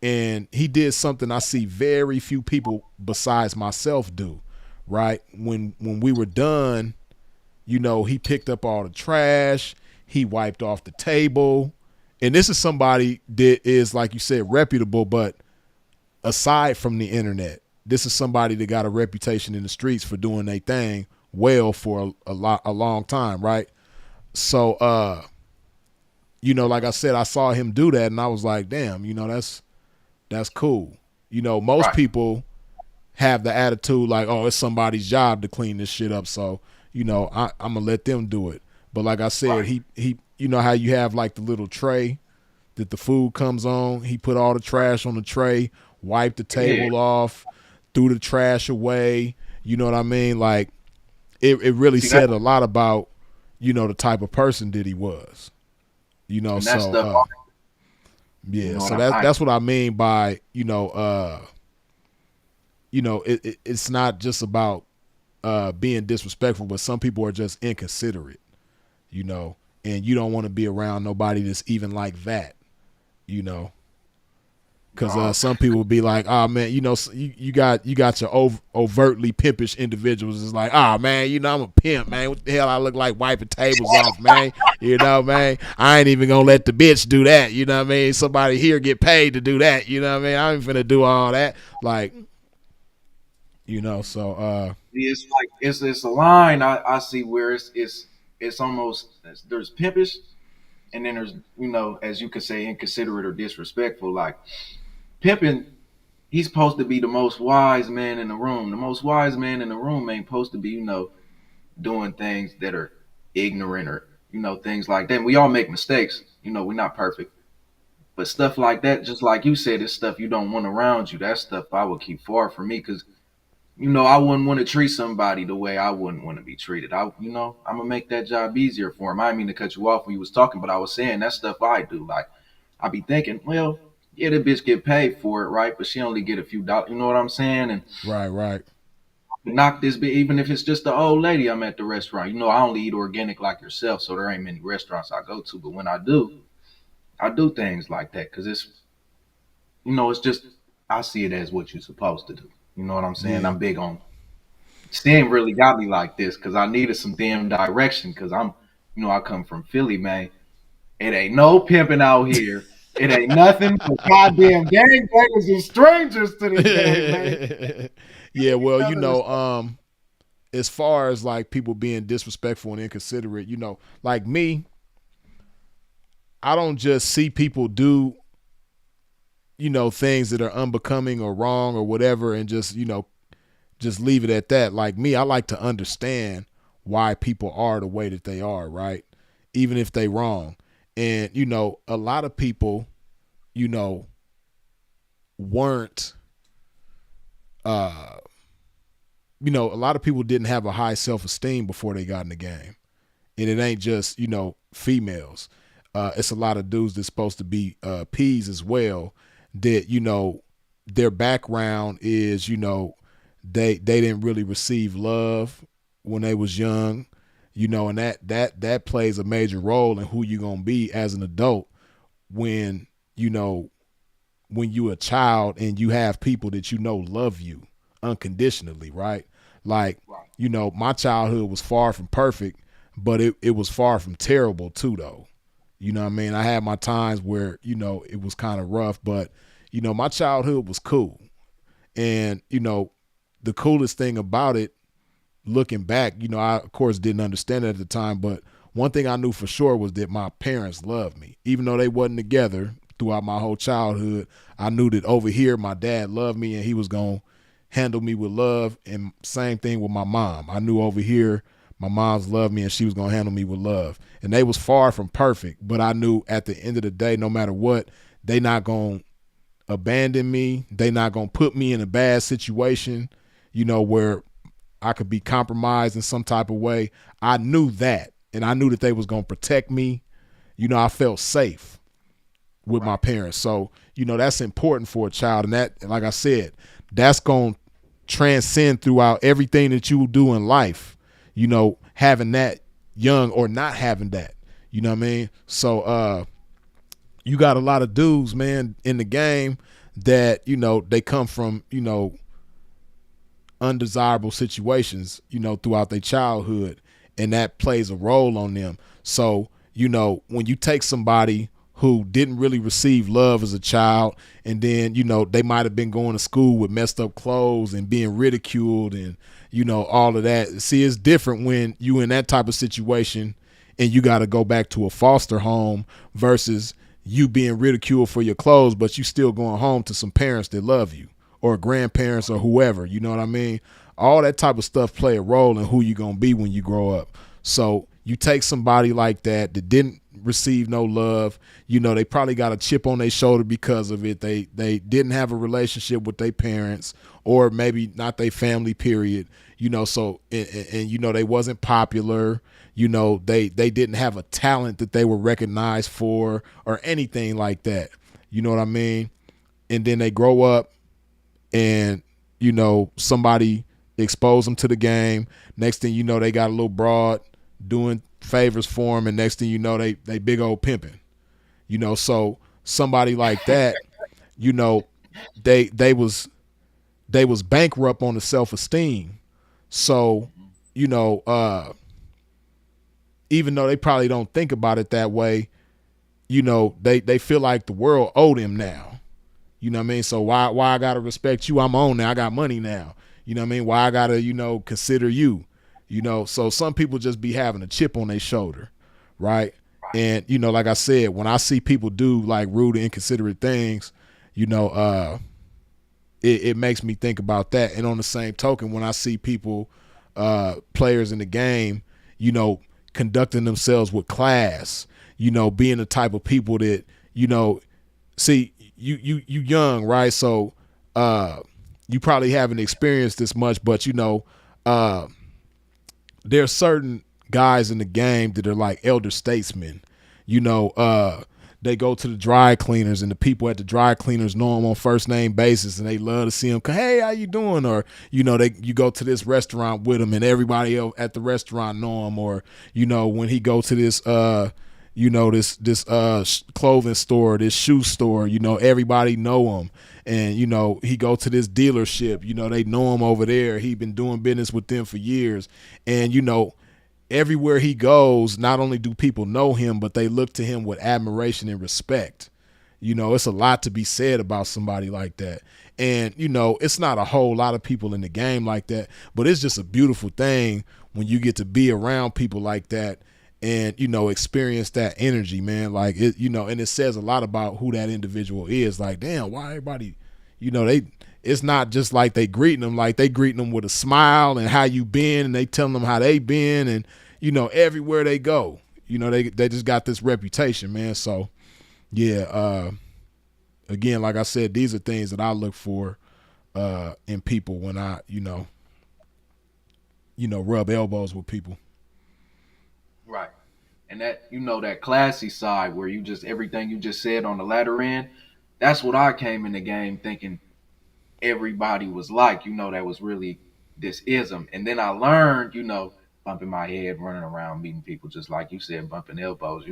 And he did something I see very few people besides myself do, right? When we were done, he picked up all the trash, he wiped off the table. And this is somebody that is, like you said, reputable, but aside from the internet, this is somebody that got a reputation in the streets for doing their thing well for a long time, right? So like I said, I saw him do that and I was like, damn, that's cool. Most Right. people have the attitude like, oh, it's somebody's job to clean this shit up, so I'm gonna let them do it. But like I said, Right. he how you have like the little tray that the food comes on. He put all the Right. trash on the tray, wiped the Yeah. table off, threw the trash away. You know what I mean? Like, it really See that said a lot about the type of person that he was. and that So stuff. You yeah, know what so I, that I that's what I mean by it's not just about being disrespectful, but some people are just inconsiderate, you know, and you don't want to be around nobody that's even like that, you know, because no. some people will be like, oh man, you got your overtly pimpish individuals. It's like, oh man, I'm a pimp, man. What the hell I look like wiping tables off, man? Man, I ain't even gonna let the bitch do that. You know what I mean? Somebody here get paid to do that. You know what I mean? I ain't finna do all that. Like, so It's like it's a line I see where it's almost there's pimpish and then there's as you could say inconsiderate or disrespectful. Like pimping, he's supposed to be the most wise man in the room. The most wise man in the room ain't supposed to be doing things that are ignorant or things like that. And we all make mistakes. We're not perfect. But stuff like that, just like you said, is stuff you don't want around you. That stuff I would keep far from me because I wouldn't want to treat somebody the way I wouldn't want to be treated. I'm gonna make that job easier for him. I didn't mean to cut you off when you was talking, but I was saying that stuff I do. Like I be thinking, well, yeah, the bitch get paid for it, right? But she only get a few dollars. You know what I'm saying? And right, right, knock this bit, even if it's just the old lady I'm at the restaurant. I only eat organic like yourself, so there ain't many restaurants I go to. But when I do things like that because it's just I see it as what you're supposed to do. You know what I'm saying? yeah. I'm big on Stan really got me like this because I needed some damn direction because I come from Philly, man. It ain't no pimping out here. It ain't nothing but goddamn gangbangers and strangers to this game, man. Yeah, well, None of this stuff. as far as like people being disrespectful and inconsiderate, like me, I don't just see people do, things that are unbecoming or wrong or whatever and just leave it at that. Like me, I like to understand why people are the way that they are, right? Even if they wrong. And, a lot of people, you know, weren't uh a lot of people didn't have a high self-esteem before they got in the game. And it ain't just, females. It's a lot of dudes that's supposed to be P's as well that, their background is, they didn't really receive love when they was young. And that plays a major role in who you're gonna be as an adult when you know when you're a child and you have people that love you unconditionally, right? Like, Right. my childhood was far from perfect, but it was far from terrible too, though. You know what I mean? I had my times where, it was kind of rough, but, my childhood was cool. And, the coolest thing about it, looking back, I, of course, didn't understand it at the time, but one thing I knew for sure was that my parents loved me. Even though they wasn't together throughout my whole childhood, I knew that over here my dad loved me and he was going to handle me with love. And same thing with my mom. I knew over here my mom's loved me and she was going to handle me with love. And they was far from perfect, but I knew at the end of the day, no matter what, they not going to abandon me. They not going to put me in a bad situation, where I could be compromised in some type of way. I knew that, and I knew that they was gonna protect me. I felt safe with my parents. So, that's important for a child, and that, like I said, that's gonna transcend throughout everything that you do in life. Having that young or not having that. You know what I mean? So, you got a lot of dudes, man, in the game that they come from undesirable situations, throughout their childhood, and that plays a role on them. So, when you take somebody who didn't really receive love as a child, and then, they might have been going to school with messed up clothes and being ridiculed and, all of that. See, it's different when you in that type of situation and you got to go back to a foster home versus you being ridiculed for your clothes, but you still going home to some parents that love you or grandparents or whoever. You know what I mean? All that type of stuff play a role in who you're going to be when you grow up. So you take somebody like that didn't receive no love, they probably got a chip on their shoulder because of it. They didn't have a relationship with their parents or maybe not their family, period. So and they wasn't popular. They didn't have a talent that they were recognized for or anything like that. You know what I mean? And then they grow up and somebody exposed them to the game. Next thing you know, they got a little broad doing favors for them, and next thing you know, they big old pimping. So somebody like that, they was bankrupt on the self-esteem. So even though they probably don't think about it that way, they feel like the world owed them now. You know what I mean? So why I gotta respect you? I'm on now. I got money now. You know what I mean? Why I gotta, consider you? So some people just be having a chip on their shoulder, right? And, like I said, when I see people do like rude and inconsiderate things, it makes me think about that. And on the same token, when I see people, players in the game, conducting themselves with class, being the type of people that, see, you young, right? So you probably haven't experienced this much, but there's certain guys in the game that are like elder statesmen. They go to the dry cleaners and the people at the dry cleaners know them on first name basis and they love to see them. Hey, how you doing? Or, you go to this restaurant with them and everybody else at the restaurant know them. Or, when he go to this, this clothing store, this shoe store, everybody know him. And, he go to this dealership, they know him over there. He been doing business with them for years. And, everywhere he goes, not only do people know him, but they look to him with admiration and respect. It's a lot to be said about somebody like that. And, it's not a whole lot of people in the game like that, but it's just a beautiful thing when you get to be around people like that and, experience that energy, man. Like, it, and it says a lot about who that individual is. Like, damn, why everybody, it's not just like they greeting them, like they greeting them with a smile and how you been, and they telling them how they been, and everywhere they go, they just got this reputation, man. So yeah, again, like I said, these are things that I look for in people when I rub elbows with people. Right. And that, that classy side where you just, everything you just said on the latter end, that's what I came in the game thinking everybody was like, that was really this ism. And then I learned, bumping my head, running around, meeting people, just like you said, bumping elbows.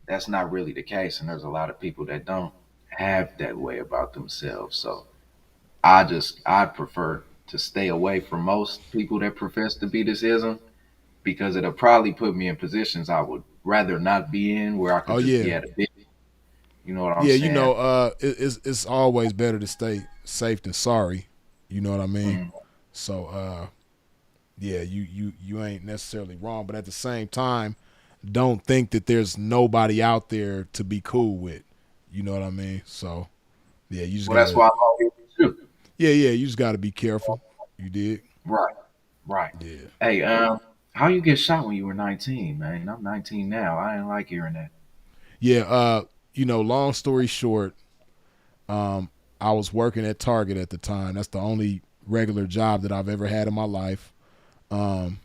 That's not really the case, and there's a lot of people that don't have that way about themselves. So I prefer to stay away from most people that profess to be this ism because it'll probably put me in positions I would rather not be in, where I Oh could just yeah, be at a bit. You know what I'm yeah. saying? It's always better to stay safe than sorry. You know what I mean? Mm. So yeah, you ain't necessarily wrong, but at the same time, don't think that there's nobody out there to be cool with. You know what I mean? So yeah, you just Well, that's gotta why I'm out here with you. yeah, you just gotta be careful. You did. Right, right. Yeah. Hey, how you get shot when you were 19, man? I'm 19 now. I didn't like hearing that. Yeah, long story short, um, I was working at Target at the time. That's the only regular job that I've ever had in my life. Um,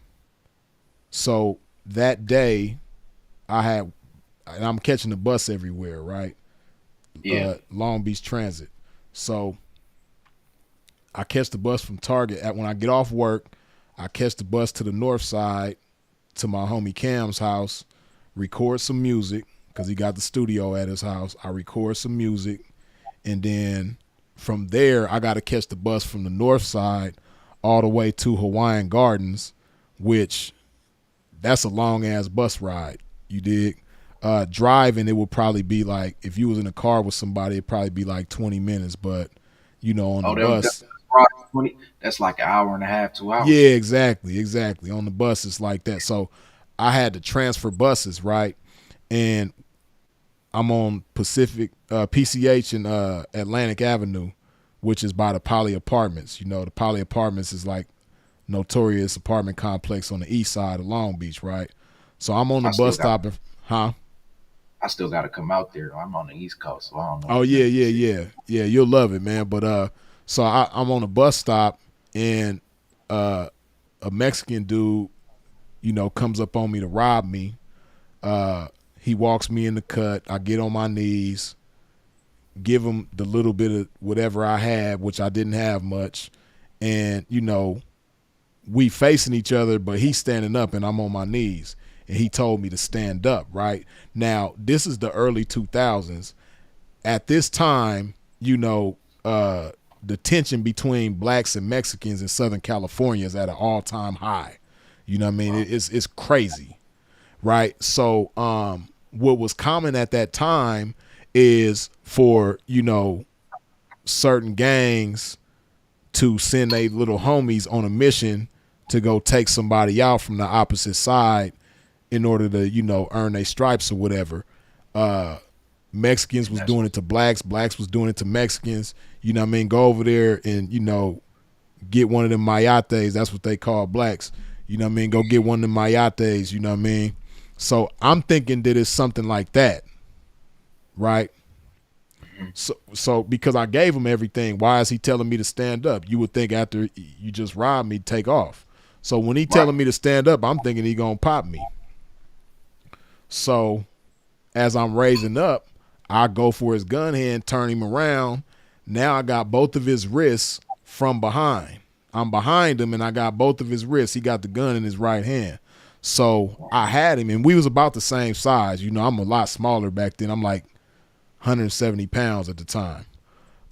so that day and I'm catching the bus everywhere, right? Yeah, Long Beach Transit. So I catch the bus from Target. When I get off work, I catch the bus to the north side to my homie Cam's house, record some music because he got the studio at his house. I record some music, and then from there, I got to catch the bus from the north side all the way to Hawaiian Gardens, which that's a long ass bus ride. You dig? Driving, it would probably be like, if you was in a car with somebody, it'd probably be like 20 minutes. But on the oh, bus, right, 20. That's like an hour and a half, 2 hours. yeah, exactly. On the bus, it's like that. So I had to transfer buses, right? And I'm on PCH and Atlantic Avenue, which is by the Poly Apartments. The Poly Apartments is like notorious apartment complex on the east side of Long Beach, right? So I'm on the I still bus got, stop, huh? I still got to come out there. I'm on the East Coast, so I don't know Oh what's yeah, next to yeah, see. yeah, yeah. You'll love it, man. But so I'm on a bus stop, and uh, a Mexican dude, comes up on me to rob me. He walks me in the cut. I get on my knees, give him the little bit of whatever I had, which I didn't have much, and we facing each other, but he's standing up and I'm on my knees. And he told me to stand up, right? Now, this is the early 2000s. At this time, the tension between blacks and Mexicans in Southern California is at an all-time high. You know what I mean? It's crazy, right? So what was common at that time is for, certain gangs to send their little homies on a mission to go take somebody out from the opposite side in order to, earn their stripes or whatever. Mexicans was doing it to blacks. Blacks was doing it to Mexicans. You know what I mean? Go over there and, get one of them mayates. That's what they call blacks. You know what I mean? Go get one of them mayates. You know what I mean? So I'm thinking that it's something like that, right? So because I gave him everything, why is he telling me to stand up? You would think after you just robbed me, take off. So when he telling me to stand up, I'm thinking he gonna pop me. So as I'm raising up, I go for his gun hand, turn him around. Now I got both of his wrists from behind. I'm behind him and I got both of his wrists. He got the gun in his right hand. So I had him, and we was about the same size. I'm a lot smaller back then. I'm like 170 pounds at the time.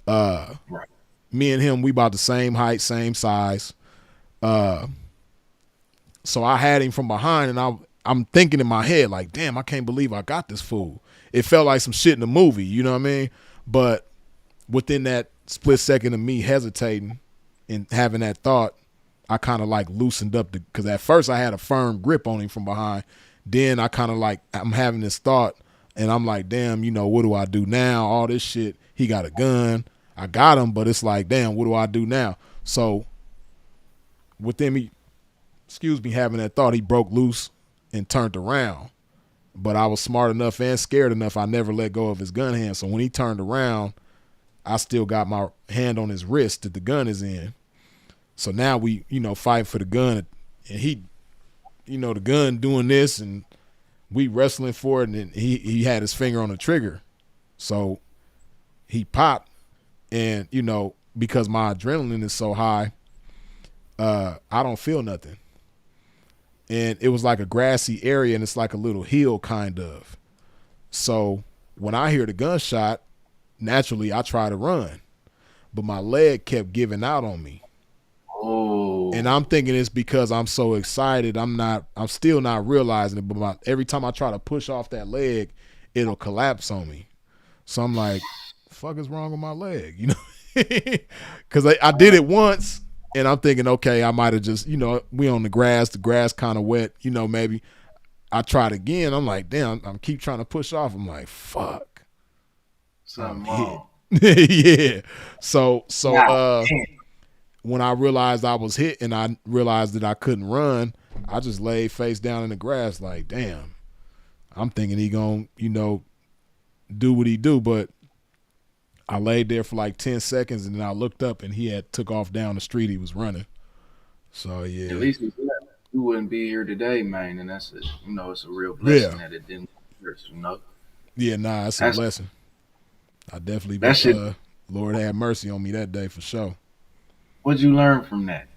Right. Me and him, we about the same height, same size. So I had him from behind, and I'm thinking in my head, like, damn, I can't believe I got this fool. It felt like some shit in a movie, you know what I mean? But within that split second of me hesitating and having that thought, I kind of like loosened up because at first I had a firm grip on him from behind. Then I kind of like, I'm having this thought, and I'm like, damn, what do I do now? All this shit. He got a gun. I got him, but it's like, damn, what do I do now? So within me, having that thought, he broke loose and turned around. But I was smart enough and scared enough, I never let go of his gun hand. So when he turned around, I still got my hand on his wrist that the gun is in. So now we, fight for the gun, and he, the gun doing this, and we wrestling for it, and he had his finger on the trigger. So he popped, and, because my adrenaline is so high, I don't feel nothing. and it was like a grassy area, and it's like a little hill kind of. So when I hear the gunshot, naturally I try to run, but my leg kept giving out on me. Oh. And I'm thinking it's because I'm so excited. I'm still not realizing it, but every time I try to push off that leg, it'll collapse on me. So I'm like, fuck is wrong with my leg? You know, because I did it once, and I'm thinking, okay, I might have just, we on the grass kind of wet, maybe. I tried again. I'm like, damn, I'm keep trying to push off. I'm like, fuck. Something wrong. Yeah. So Wow. when I realized I was hit and I realized that I couldn't run, I just laid face down in the grass like, damn. I'm thinking he gonna, do what he do, but I laid there for like 10 seconds and then I looked up and he had took off down the street. He was running. So yeah. At least you wouldn't be here today, man. And that's it's a real blessing that it didn't hurt. Yeah, nah, that's a blessing. I definitely Lord had mercy on me that day for sure. What'd you learn from that?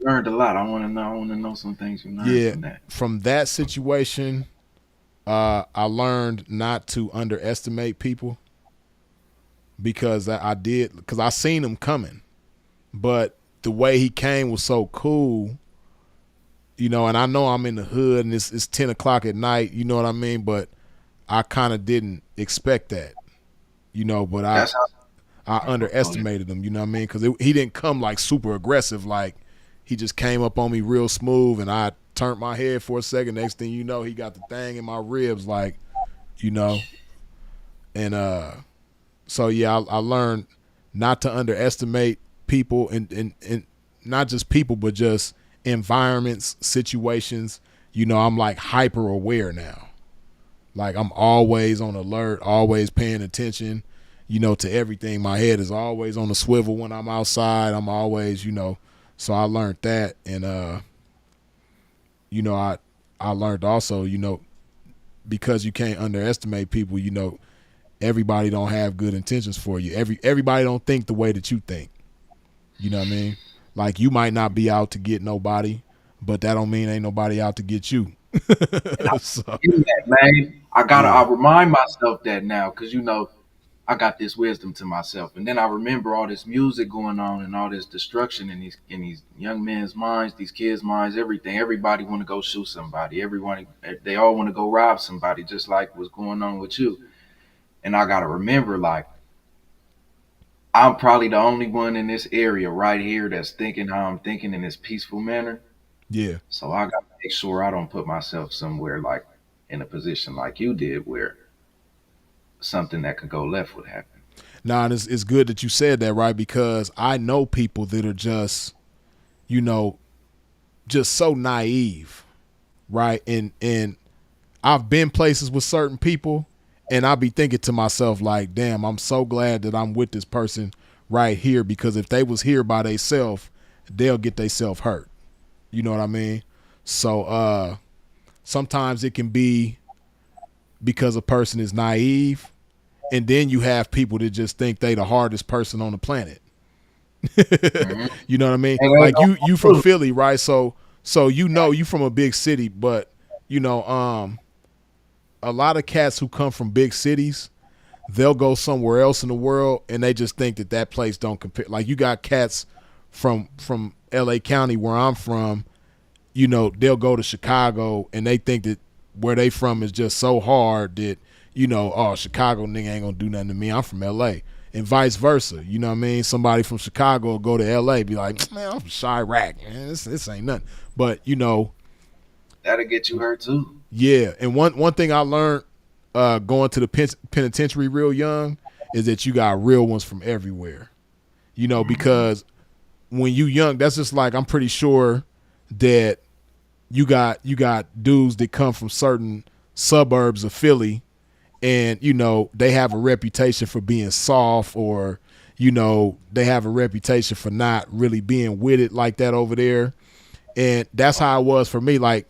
Learned a lot. I want to know some things you learned from that. From that situation, I learned not to underestimate people because I seen him coming, but the way he came was so cool, and I know I'm in the hood and it's 10 o'clock at night, you know what I mean? But I kind of didn't expect that, but I underestimated him, you know what I mean? Because he didn't come like super aggressive, like he just came up on me real smooth and I turned my head for a second. Next thing you know, he got the thing in my ribs, like, and so yeah, I learned not to underestimate people and not just people, but just environments, situations. I'm like hyper aware now. Like I'm always on alert, always paying attention, to everything. My head is always on the swivel when I'm outside. I'm always, so I learned that. And, I learned also, because you can't underestimate people, everybody don't have good intentions for you. Everybody don't think the way that you think. You know what I mean? Like you might not be out to get nobody, but that don't mean ain't nobody out to get you. So, man, I remind myself that now because I got this wisdom to myself, and then I remember all this music going on and all this destruction in these young men's minds, these kids' minds, everything. Everybody want to go shoot somebody. Everyone, they all want to go rob somebody, just like what's going on with you. And I gotta remember, like, I'm probably the only one in this area right here that's thinking how I'm thinking in this peaceful manner. Yeah. So I gotta make sure I don't put myself somewhere like in a position like you did where something that could go left would happen. Nah, and it's good that you said that, right? Because I know people that are just, just so naive, right? And I've been places with certain people, and I'll be thinking to myself like, damn, I'm so glad that I'm with this person right here because if they was here by themselves, they'll get themselves hurt. You know what I mean? So sometimes it can be because a person is naive, and then you have people that just think they the hardest person on the planet. You know what I mean? Like you from Philly, right? So you from a big city, but a lot of cats who come from big cities, they'll go somewhere else in the world and they just think that place don't compare. Like you got cats from LA County where I'm from, they'll go to Chicago and they think that where they from is just so hard that, oh, Chicago nigga ain't gonna do nothing to me. I'm from LA. And vice versa. You know what I mean? Somebody from Chicago will go to LA, be like, man, I'm from Chirac, man. This ain't nothing. But that'll get you hurt too. Yeah. And one thing I learned going to the penitentiary real young is that you got real ones from everywhere. Because when you young, that's just like I'm pretty sure that you got dudes that come from certain suburbs of Philly and they have a reputation for being soft or they have a reputation for not really being with it like that over there. And that's how it was for me. Like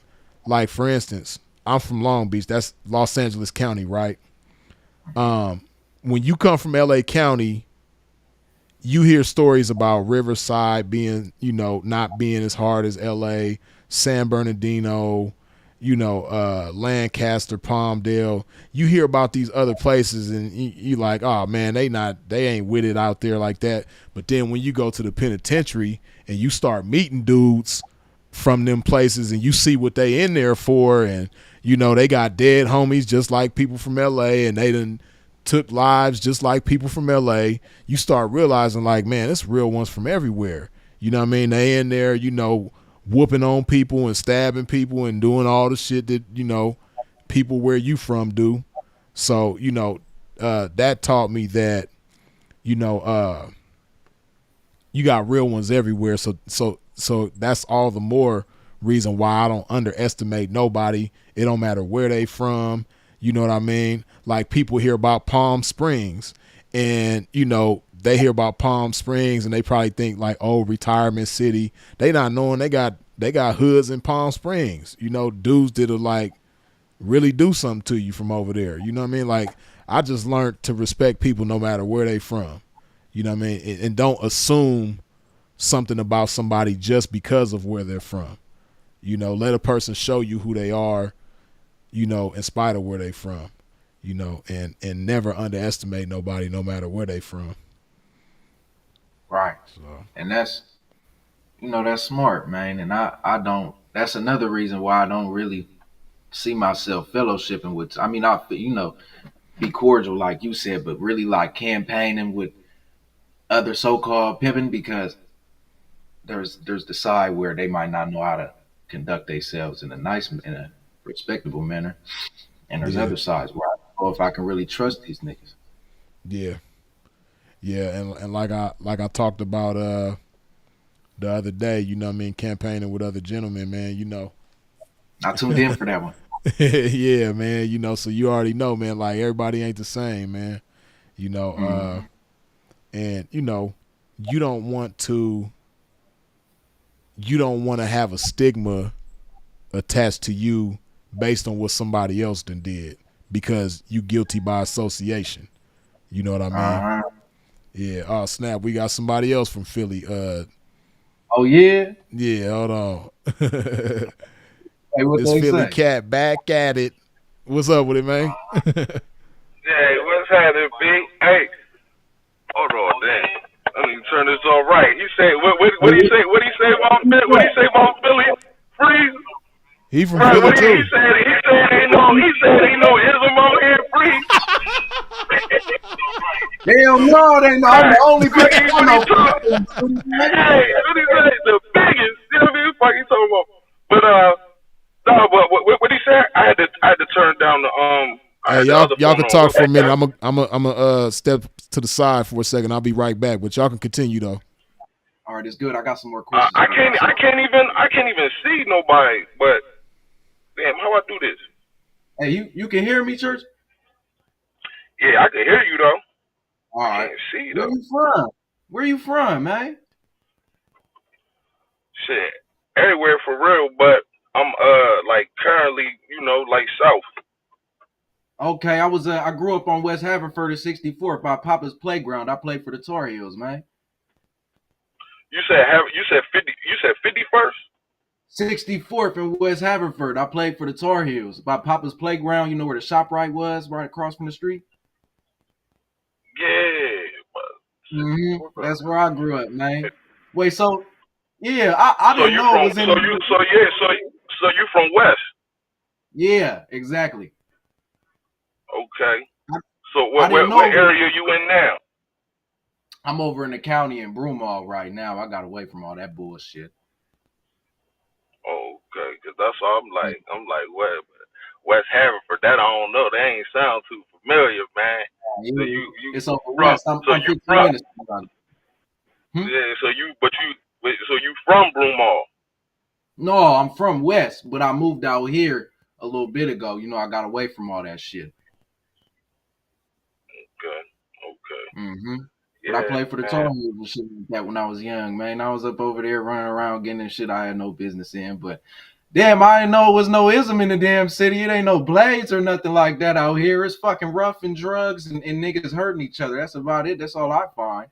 for instance, I'm from Long Beach, that's Los Angeles County, right? When you come from LA County, you hear stories about Riverside being, not being as hard as LA, San Bernardino, Lancaster, Palmdale. You hear about these other places and you like, oh man, they ain't with it out there like that. But then when you go to the penitentiary and you start meeting dudes from them places and you see what they in there for, and they got dead homies just like people from LA, and they done took lives just like people from LA. You start realizing like, man, it's real ones from everywhere. You know what I mean? They in there, whooping on people and stabbing people and doing all the shit that, people where you from do. So, that taught me that, you got real ones everywhere. So that's all the more reason why I don't underestimate nobody. It don't matter where they from. You know what I mean? Like people hear about Palm Springs and, they hear about Palm Springs and they probably think like, oh, retirement city. They not knowing they got hoods in Palm Springs. Dudes that'll like really do something to you from over there. You know what I mean? Like I just learned to respect people no matter where they from. You know what I mean? And don't assume something about somebody just because of where they're from. Let a person show you who they are, in spite of where they from, and never underestimate nobody no matter where they from. Right. So. And that's smart, man. And I don't, that's another reason why I don't really see myself fellowshipping with, be cordial like you said, but really like campaigning with other so-called pimping, because there's the side where they might not know how to conduct themselves in a respectable manner. And there's other sides where I don't know if I can really trust these niggas. Yeah. Yeah, and like I talked about the other day, campaigning with other gentlemen, man, I tuned in for that one. Yeah, man, so you already know, man, like everybody ain't the same, man. And you don't want to have a stigma attached to you based on what somebody else done did because you guilty by association. You know what I mean? Uh-huh. Yeah. Oh snap! We got somebody else from Philly. Oh yeah. Yeah. Hold on. Hey, what this they Philly say? cat back at it. What's up with it, man? Hey, what's happening, big? Hey, hold on, damn. I need to turn this on right. He said, what he say? What he say about Philly? What he say about Philly? Freeze. He from Right, Philly too. He said ain't no ism on here. Freeze. Hell no, they know. I'm the only person I know. Hey, what he say? The biggest. You know what I mean? Fuck he talking about. But no, but what he said? I had to turn down the Hey, y'all can talk for a minute. I'm a step to the side for a second. I'll be right back, but y'all can continue though. All right, it's good. I got some more questions. I can't even see nobody. But damn, how I do this? Hey, you can hear me, Church? Yeah, I can hear you though. All right. I can't see you though. Where you from? Where you from, man? Shit, everywhere for real. But I'm like currently, like south. Okay, I grew up on West Haverford at 64th by Papa's Playground. I played for the Tar Heels, man. You said 50. You said 51st. 64th in West Haverford. I played for the Tar Heels by Papa's Playground. You know where the ShopRite was, right across from the street? Yeah. Mm-hmm. That's where I grew up, man. Wait, so yeah, I didn't know it was in. So you from West? Yeah, exactly. Okay. So what area you in now? I'm over in the county in Broomall right now. I got away from all that bullshit. Okay, because that's all I'm like West Haverford. That I don't know. That ain't sound too familiar, man. Yeah, so you it's over west. I'm 15 minutes from Yeah. So you from Broomall? No, I'm from West, but I moved out here a little bit ago. I got away from all that shit. Okay. Mm-hmm. Yeah, but I played for the Tar Heels and shit like that when I was young, man. I was up over there running around getting in shit I had no business in. But damn, I didn't know it was no ism in the damn city. It ain't no blades or nothing like that out here. It's fucking rough and drugs and niggas hurting each other. That's about it. That's all I find.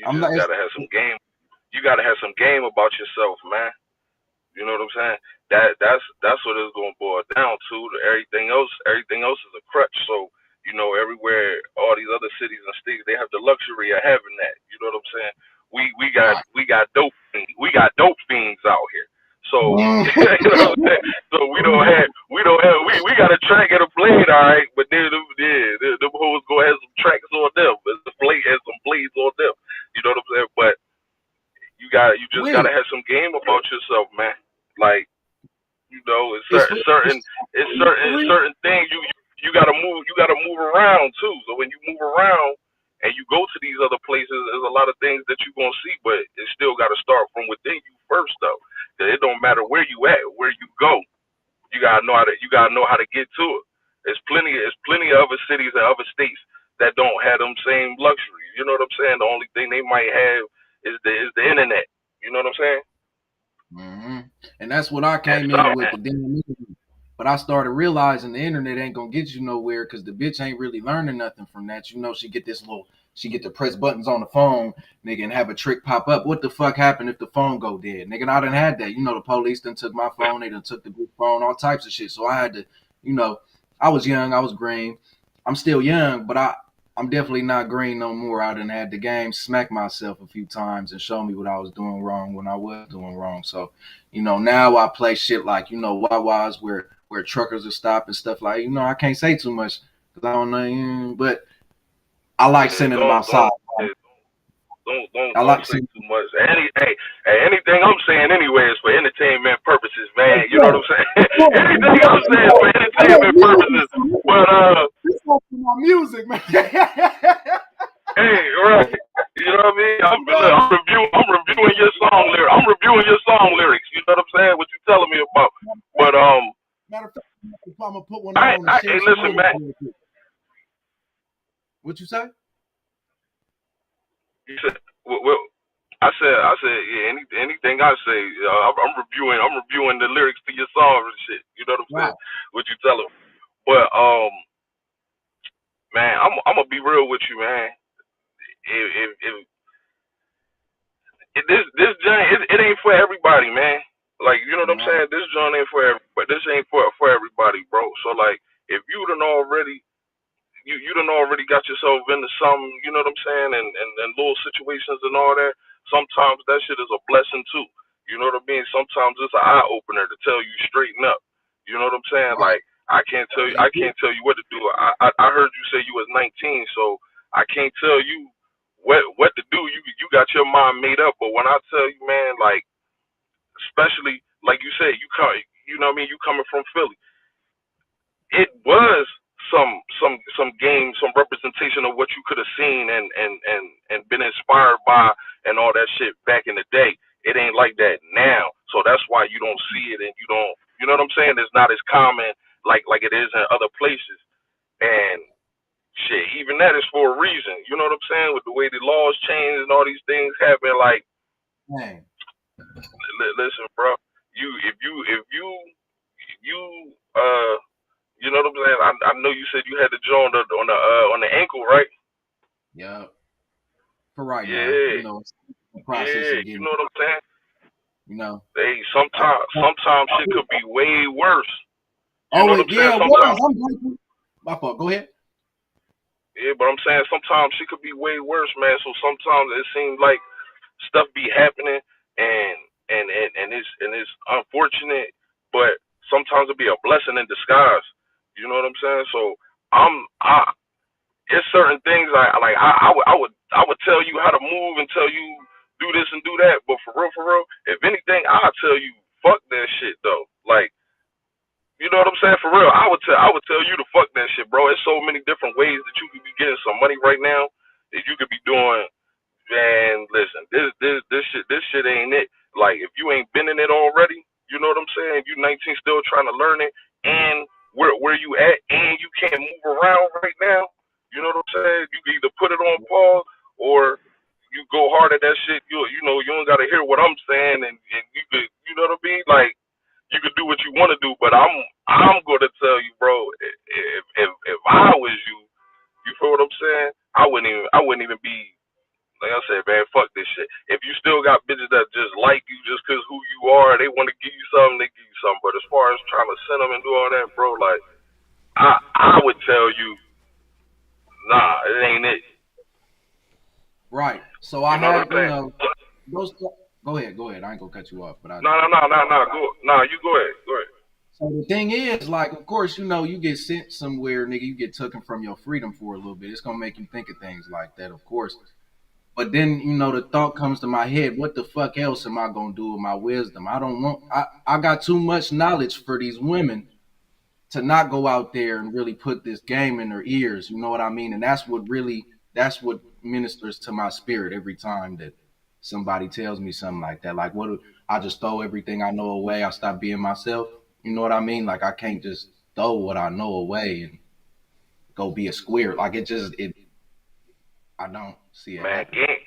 You I'm not. just gotta have some game. You gotta have some game about yourself, man. You know what I'm saying? That's what it's gonna boil down to. Everything else is a crutch. So everywhere, all these other cities and states, they have the luxury of having that. You know what I'm saying? Right. We got dope fiends out here. So Mm. you know what I'm saying? So we got a track and a blade, all right. But then them hoes gonna have some tracks on them, and some blades on them. You know what I'm saying? But you just Will gotta have some game about yourself, man. Like it's it's it's certain things you gotta move around too. So when you move around and you go to these other places, there's a lot of things that you're gonna see, but it still gotta start from within you first, though. 'Cause it don't matter where you at, where you go, you gotta know how to get to it. There's plenty of other cities and other states that don't have them same luxuries. You know what I'm saying? The only thing they might have is the internet. You know what I'm saying? hmm And that's what I And came so, in with the damn internet. But I started realizing the internet ain't gonna get you nowhere because the bitch ain't really learning nothing from that. She get to press buttons on the phone, nigga, and have a trick pop up. What the fuck happened if the phone go dead? Nigga, I done had that. The police done took my phone, they done took the good phone, all types of shit. So I had to, I was young, I was green. I'm still young, but I'm definitely not green no more. I done had the game smack myself a few times and show me what I was doing wrong when I was doing wrong. So, now I play shit like, Wawa's where truckers are stopping stuff like, I can't say too much because I don't know, but I like yeah, sending them outside. I don't like say sending too much. Anything I'm saying anyway is for entertainment purposes, man. You know what I'm saying? Anything I'm saying is for entertainment purposes. But this is my music, man. hey, right. You know what I mean? I'm reviewing your song lyrics. I'm reviewing your song lyrics. You know what I'm saying? What you telling me about? But Matter of fact, if I'm gonna put one on and share hey, some listen, man. What you say? You said, well, I said, yeah. Anything I say, I'm reviewing the lyrics to your songs and shit. You know what I'm Right. saying? What you tell them. But man, I'm gonna be real with you, man. If this joint, it ain't for everybody, man. Like, you know what I'm Right. saying? This joint ain't for everybody. This ain't for everybody, bro. So like, if you done already got yourself into some, you know what I'm saying, and little situations and all that. Sometimes that shit is a blessing too. You know what I mean? Sometimes it's an eye opener to tell you straighten up. You know what I'm saying? Right. Like I can't tell you what to do. I heard you say you was 19, so I can't tell you what to do. You got your mind made up. But when I tell you, man, like especially like you said, you know what I mean? You coming from Philly, it was some game, some representation of what you could have seen and been inspired by and all that shit back in the day. It ain't like that now. So that's why you don't see it and you know what I'm saying? It's not as common like it is in other places. And shit, even that is for a reason. You know what I'm saying? With the way the laws change and all these things happen, like Dang. listen, bro, if you you know what I'm saying? I know you said you had to join on the ankle, right? Yeah. For right now, Yeah, it's the process of you getting, know what I'm saying? you know. Hey, I, sometimes shit could be way worse. You know oh, what I'm saying? yeah, it Sometimes, was. I'm grateful. My fault. Go ahead. yeah, but I'm saying sometimes shit could be way worse, man. So sometimes it seems like stuff be happening and it's unfortunate, but sometimes it be a blessing in disguise. You know what I'm saying? So I it's certain things I would tell you how to move and tell you do this and do that, but for real, if anything, I'll tell you fuck that shit though. Like, you know what I'm saying? For real, I would tell you to fuck that shit, bro. There's so many different ways that you could be getting some money right now that you could be doing. Man, listen, this shit ain't it. Like, if you ain't been in it already, you know what I'm saying? You 19 still trying to learn it, and where you at, and you can't move around right now. You know what I'm saying? You can either put it on pause or you go hard at that shit. You know you don't gotta hear what I'm saying, and you could, you know what I mean? Like, you could do what you want to do, but I'm gonna tell you, bro. If I was you, you feel what I'm saying? I wouldn't even be Like I said, man, fuck this shit. If you still got bitches that just like you just 'cause who you are, they want to give you something, they give you something. But as far as trying to send them and do all that, bro, like I would tell you, nah, it ain't it. Right. So You I know what I'm had, you saying? know, those. Go ahead. Go ahead. I ain't gonna cut you off, but I. No, no, no, no, no. Go, nah, you go ahead, go ahead. So the thing is, like, of course, you know, you get sent somewhere, nigga. You get taken from your freedom for a little bit. It's gonna make you think of things like that, of course. But then, you know, the thought comes to my head: what the fuck else am I gonna do with my wisdom? I don't want. I got too much knowledge for these women to not go out there and really put this game in their ears. You know what I mean? And that's what ministers to my spirit every time that somebody tells me something like that. Like, what, I just throw everything I know away. I stop being myself. You know what I mean? Like, I can't just throw what I know away and go be a square. Like, I don't see it Man, happening.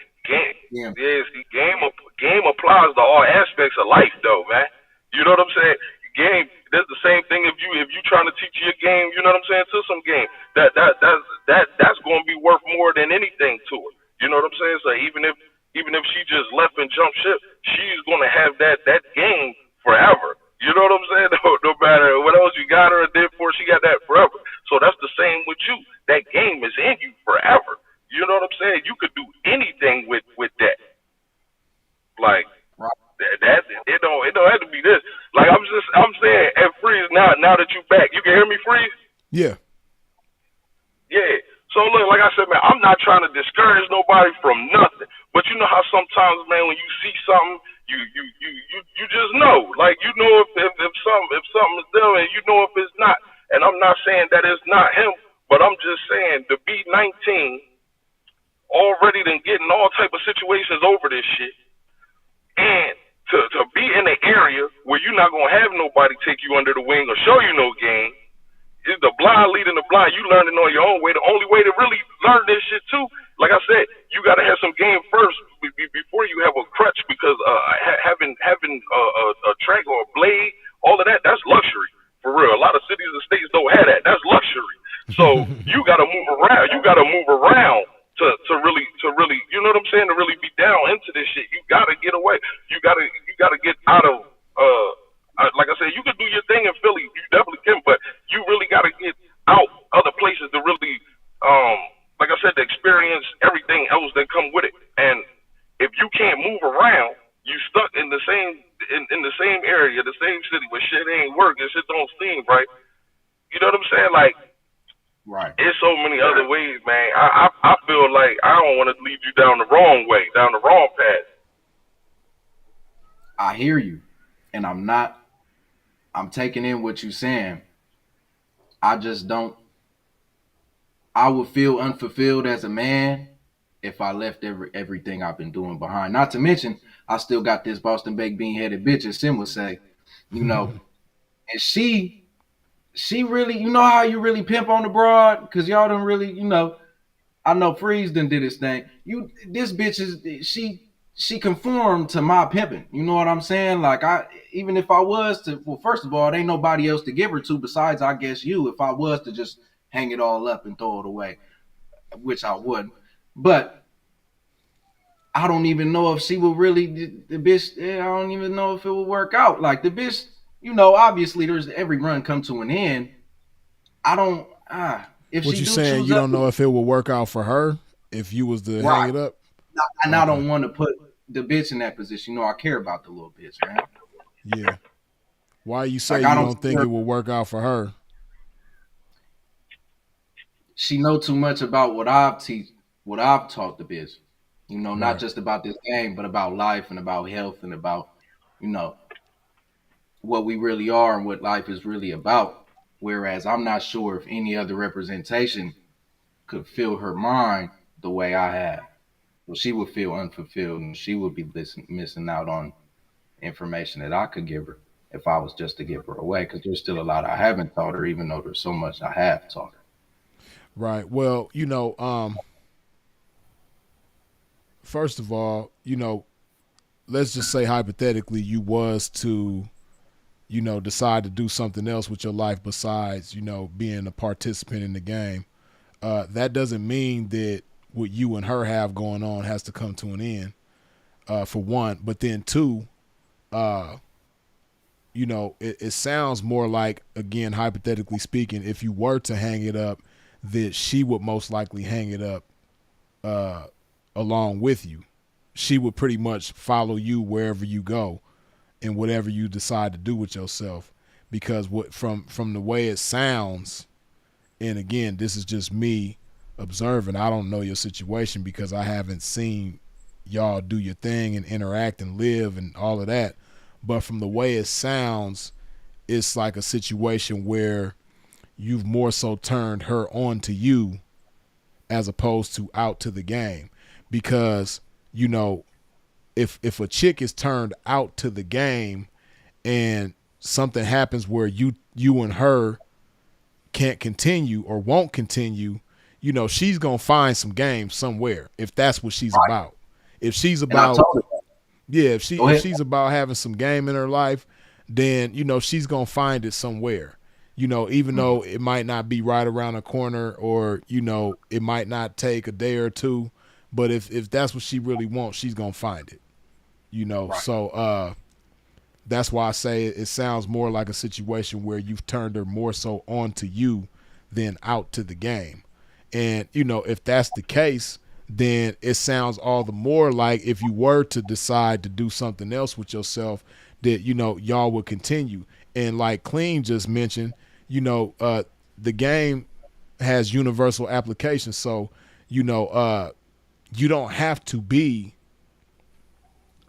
Yeah. yeah, see, game applies to all aspects of life, though, man. You know what I'm saying? Game, that's the same thing if you trying to teach your game. You know what I'm saying? To some game, that's going to be worth more than anything to her. You know what I'm saying? So even if she just left and jumped ship, she's going to have that game forever. You know what I'm saying? No matter what else you got her and did for, she got that forever. So that's the same with you. That game is in you forever. You know what I'm saying? You could do anything with that. Like Right. that it don't have to be this. Like I'm saying, and Freeze, now that you back, you can hear me, Freeze? Yeah. Yeah. So look, like I said, man, I'm not trying to discourage nobody from nothing. But you know how sometimes, man, when you see something, you just know. Like you know if something is there and you know if it's not. And I'm not saying that it's not him, but I'm just saying to be 19 already then getting all type of situations over this shit, and to be in an area where you're not gonna have nobody take you under the wing or show you no game. Is the blind leading the blind? You learning on your own way. The only way to really learn this shit too, like I said, you gotta have some game first before you have a crutch, because having a track or a blade, all of that's luxury for real. A lot of cities and states don't have that. That's luxury. So you gotta move around. You gotta move around to really, you know what I'm saying, to really be down into this shit. You gotta get away. You gotta get out of like I said, you can do your thing in Philly, you definitely can, but you really gotta get out other places to really, like I said, to experience everything else that come with it. And if you can't move around, you stuck in the same area, the same city where shit ain't working, shit don't seem right. You know what I'm saying? Like, Right. it's so many other ways, man. I feel like I don't want to lead you down the wrong way, down the wrong path. I hear you, and I'm taking in what you're saying. I just don't. I would feel unfulfilled as a man if I left everything I've been doing behind. Not to mention, I still got this Boston baked bean headed bitch, as Sim would say, you know. And she really, you know how you really pimp on the broad, because y'all don't really, you know. I know Freeze done did his thing. This bitch is she conformed to my pimping. You know what I'm saying? Like, even if I was to, well, first of all, there ain't nobody else to give her to besides, I guess, you. If I was to just hang it all up and throw it away, which I wouldn't. But I don't even know if she would really, the bitch, I don't even know if it would work out. Like, the bitch, you know, obviously there's every run come to an end. I don't, if What she you do saying? choose You up, don't know if it will work out for her if you was to right. hang it up? And Okay. I don't want to put the bitch in that position. You know, I care about the little bitch, man. Yeah. Why you say Like, I you don't think care. it will work out for her? She know too much about what I've taught the bitch. You know, not Right. just about this game, but about life and about health and about, you know, what we really are and what life is really about. Whereas I'm not sure if any other representation could fill her mind the way I have. Well, she would feel unfulfilled and she would be missing out on information that I could give her if I was just to give her away. Because there's still a lot I haven't taught her, even though there's so much I have taught her. Right. Well, first of all, let's just say hypothetically you was to, decide to do something else with your life besides, being a participant in the game. That doesn't mean that what you and her have going on has to come to an end, for one. But then two, it sounds more like, again, hypothetically speaking, if you were to hang it up, that she would most likely hang it up along with you. She would pretty much follow you wherever you go and whatever you decide to do with yourself. Because from the way it sounds, and again, this is just me observing. I don't know your situation because I haven't seen y'all do your thing and interact and live and all of that. But from the way it sounds, it's like a situation where you've more so turned her on to you as opposed to out to the game. Because, if a chick is turned out to the game and something happens where you and her can't continue or won't continue, she's going to find some game somewhere if that's what she's about. If she's about if she's about having some game in her life, then she's gonna find it somewhere. Even though it might not be right around the corner, or it might not take a day or two, but if that's what she really wants, she's gonna find it. Right. So that's why I say it sounds more like a situation where you've turned her more so on to you than out to the game. And if that's the case, then it sounds all the more like if you were to decide to do something else with yourself, that y'all would continue. And like Clean just mentioned, the game has universal application. So you don't have to be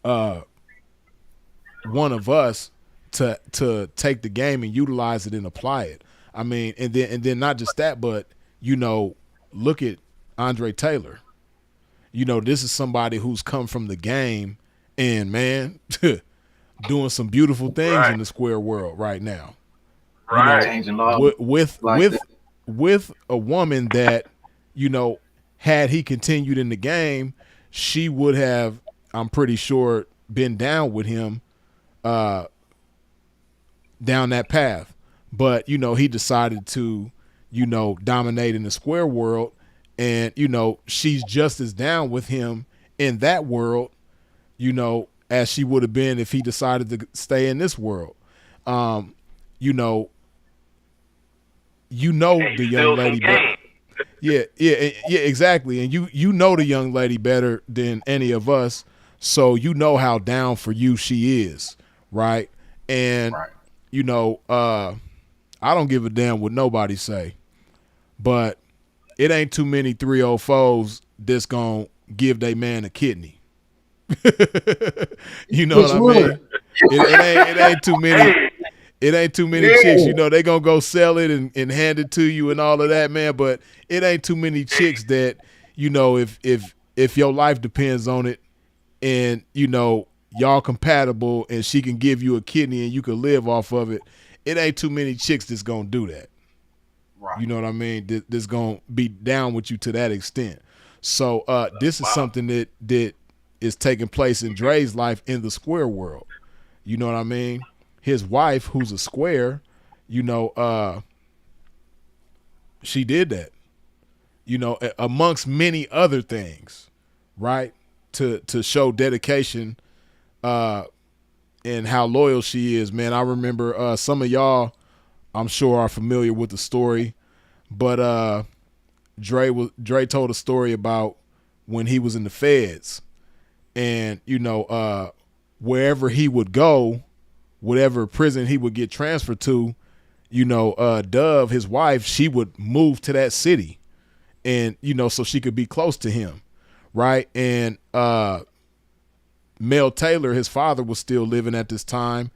one of us to take the game and utilize it and apply it. I mean, and then not just that, but look at Andre Taylor. This is somebody who's come from the game and, man, doing some beautiful things in the square world right now. Changing law with a woman that, had he continued in the game, she would have, I'm pretty sure, been down with him down that path. But, he decided to, dominate in the square world. And, she's just as down with him in that world, as she would have been if he decided to stay in this world. The young lady better. Yeah, exactly. And you know the young lady better than any of us, so you know how down for you she is, right? And I don't give a damn what nobody say, but it ain't too many 304s that's gonna give they man a kidney. You know what I mean? It ain't too many. It ain't too many chicks. They gonna go sell it and hand it to you and all of that, man. But it ain't too many chicks that if your life depends on it, and y'all compatible, and she can give you a kidney and you can live off of it. It ain't too many chicks that's gonna do that. Right. You know what I mean? That's going to be down with you to that extent. So this is something that is taking place in Dre's life in the square world. You know what I mean? His wife, who's a square, she did that, amongst many other things, right? To show dedication and how loyal she is, man. I remember some of y'all, I'm sure, are familiar with the story, but Dre told a story about when he was in the feds, and wherever he would go, whatever prison he would get transferred to, Dove, his wife, she would move to that city, and so she could be close to him, right? And Mel Taylor, his father, was still living at this time,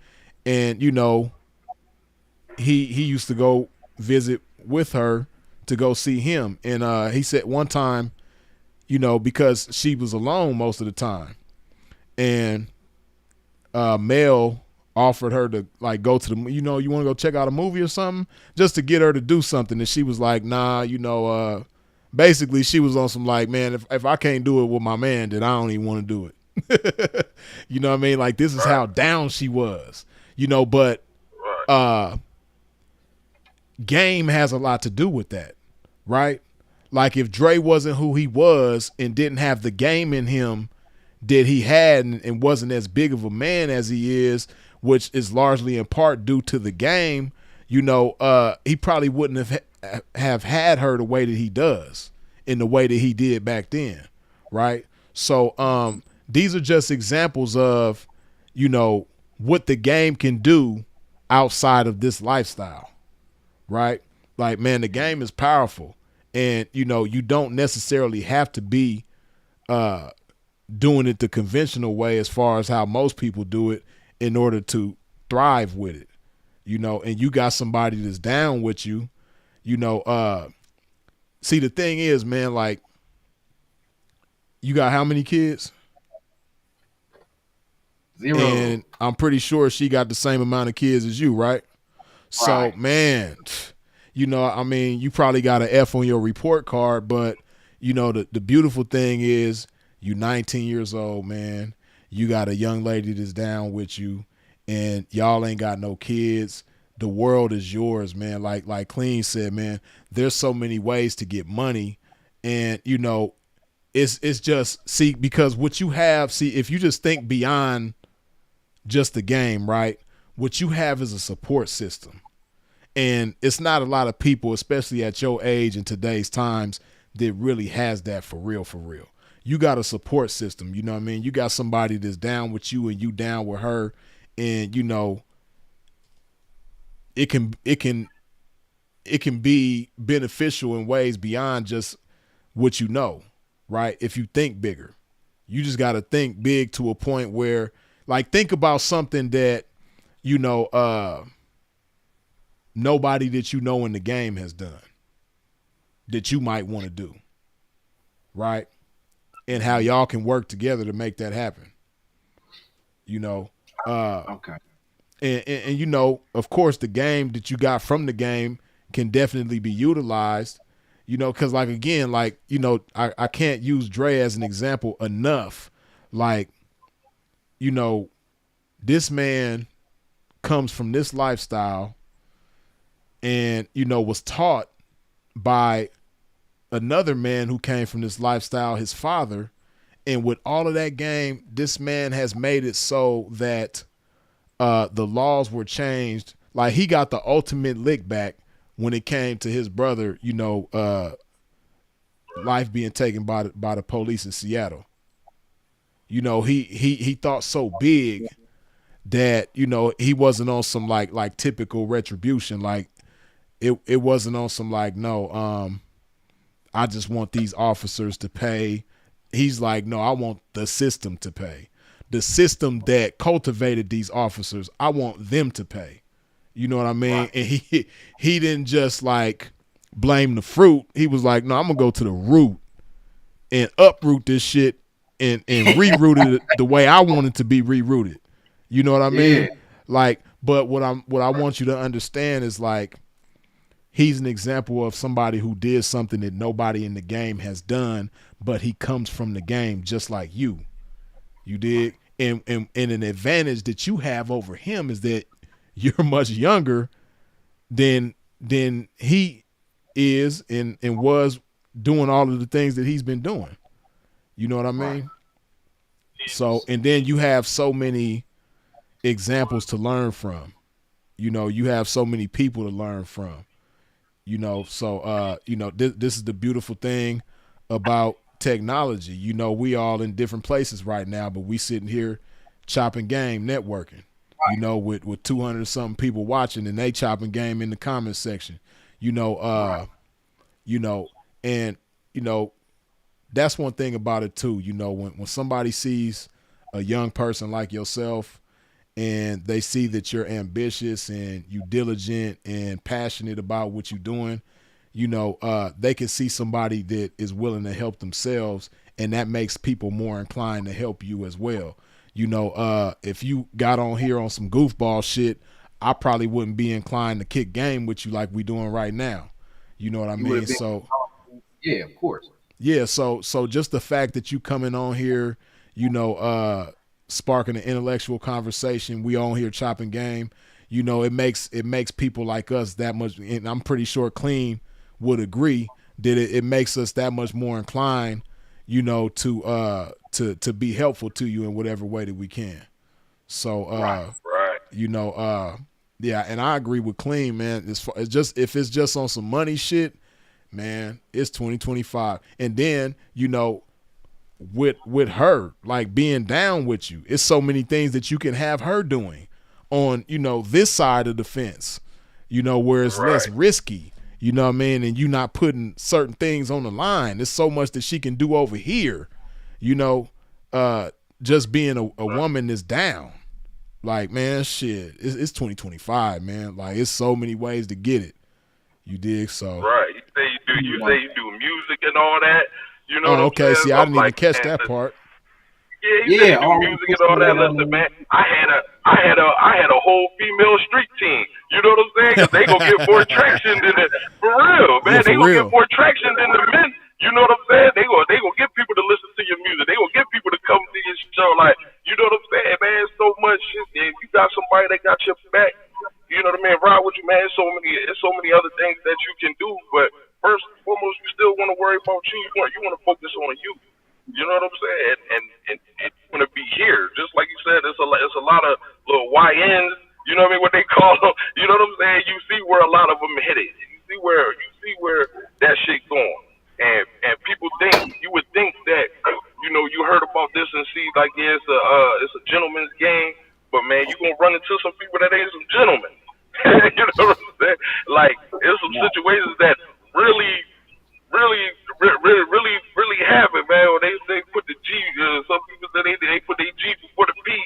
and he used to go visit with her to go see him. And he said one time, because she was alone most of the time, and Mel offered her to like go to the, you want to go check out a movie or something, just to get her to do something. And she was like, nah, basically she was on some like, man, if I can't do it with my man, then I don't even want to do it. You know what I mean? Like, this is how down she was, but game has a lot to do with that, right? Like if Dre wasn't who he was and didn't have the game in him that he had and wasn't as big of a man as he is, which is largely in part due to the game, he probably wouldn't have had her the way that he does in the way that he did back then, right? So these are just examples of, what the game can do outside of this lifestyle, right? Like, man, the game is powerful. And, you don't necessarily have to be doing it the conventional way as far as how most people do it in order to thrive with it, and you got somebody that's down with you, see, the thing is, man, like, you got how many kids? 0. And I'm pretty sure she got the same amount of kids as you, right? So, Right. man, you probably got an F on your report card, but, the beautiful thing is you 19 years old, man. You got a young lady that's down with you, and y'all ain't got no kids. The world is yours, man. Like Clean said, man, there's so many ways to get money, and, it's just, because what you have, if you just think beyond just the game, right? What you have is a support system. And it's not a lot of people, especially at your age in today's times, that really has that for real, for real. You got a support system, you know what I mean? You got somebody that's down with you and you down with her, and it can be beneficial in ways beyond just what right? If you think bigger. You just got to think big to a point where, like, think about something that nobody that in the game has done that you might want to do, right? And how y'all can work together to make that happen. Okay. And of course, the game that you got from the game can definitely be utilized, because, like, again, like, I can't use Dre as an example enough. Like, this man comes from this lifestyle and, was taught by another man who came from this lifestyle, his father. And with all of that game, this man has made it so that the laws were changed. Like, he got the ultimate lick back when it came to his brother, life being taken by the police in Seattle. He thought so big that, he wasn't on some like typical retribution. Like, it wasn't on some like, no, I just want these officers to pay. He's like, no, I want the system to pay. The system that cultivated these officers, I want them to pay. You know what I mean? Right. And he didn't just like blame the fruit. He was like, no, I'm gonna go to the root and uproot this shit and reroute it the way I want it to be rerouted. You know what I mean? Yeah. Like, but what I want you to understand is, like, he's an example of somebody who did something that nobody in the game has done, but he comes from the game just like you. You dig? And an advantage that you have over him is that you're much younger than he is and was doing all of the things that he's been doing. You know what I mean? Right. So, and then you have so many examples to learn from. You have so many people to learn from. So this is the beautiful thing about technology. We all in different places right now, but we sitting here chopping game, networking. With 200 something people watching, and they chopping game in the comment section. That's one thing about it too. When somebody sees a young person like yourself, and they see that you're ambitious and you diligent and passionate about what you're doing, they can see somebody that is willing to help themselves, and that makes people more inclined to help you as well. If you got on here on some goofball shit, I probably wouldn't be inclined to kick game with you like we doing right now. You know what I mean? So, yeah, of course. Yeah. So just the fact that you coming on here, sparking an intellectual conversation, we on here chopping game, it makes people like us that much. And I'm pretty sure Clean would agree that it makes us that much more inclined, to be helpful to you in whatever way that we can. So Right. you know, yeah, and I agree with Clean, man. It's just if it's just on some money shit, man, it's 2025. And then, with her, like being down with you, it's so many things that you can have her doing on, this side of the fence, where it's less Right. risky. You know what I mean? And you not putting certain things on the line. There's so much that she can do over here, you know, just being a woman that's down. Like, man, shit, it's 2025, man. Like, it's so many ways to get it. You dig? So. Right. You say you do music and all that. You know Oh, what I'm okay. saying? See, So I I'm didn't even like, catch man, that part. yeah, you say Yeah, you do all music and all that. Listen, man, I had a whole female street team. You know what I'm saying? Because they gonna get more traction than the for real, Yeah, man. for They gonna get real. more traction than the men. You know what I'm saying? They gonna get people to listen to your music. They gonna get people to come to your show. Like, you know what I'm saying, man? So much shit. If you got somebody that got your back, you know what I mean? Ride with you, man. It's so many other things that you can do. But first and foremost, you still want to worry about you. You want to focus on you. You know what I'm saying? And you want to be here, just like you said. It's a lot of little YNs. You know what I mean? What they call them. You know what I'm saying? You see where a lot of them hit it. You see where that shit going. And people you would think that you heard about this and see like yeah, it's a gentleman's game, but man, you gonna run into some people that ain't some gentlemen. You know what I'm saying? Like there's some situations that really really happen, man. When they put the G, some people say they put their G before the P.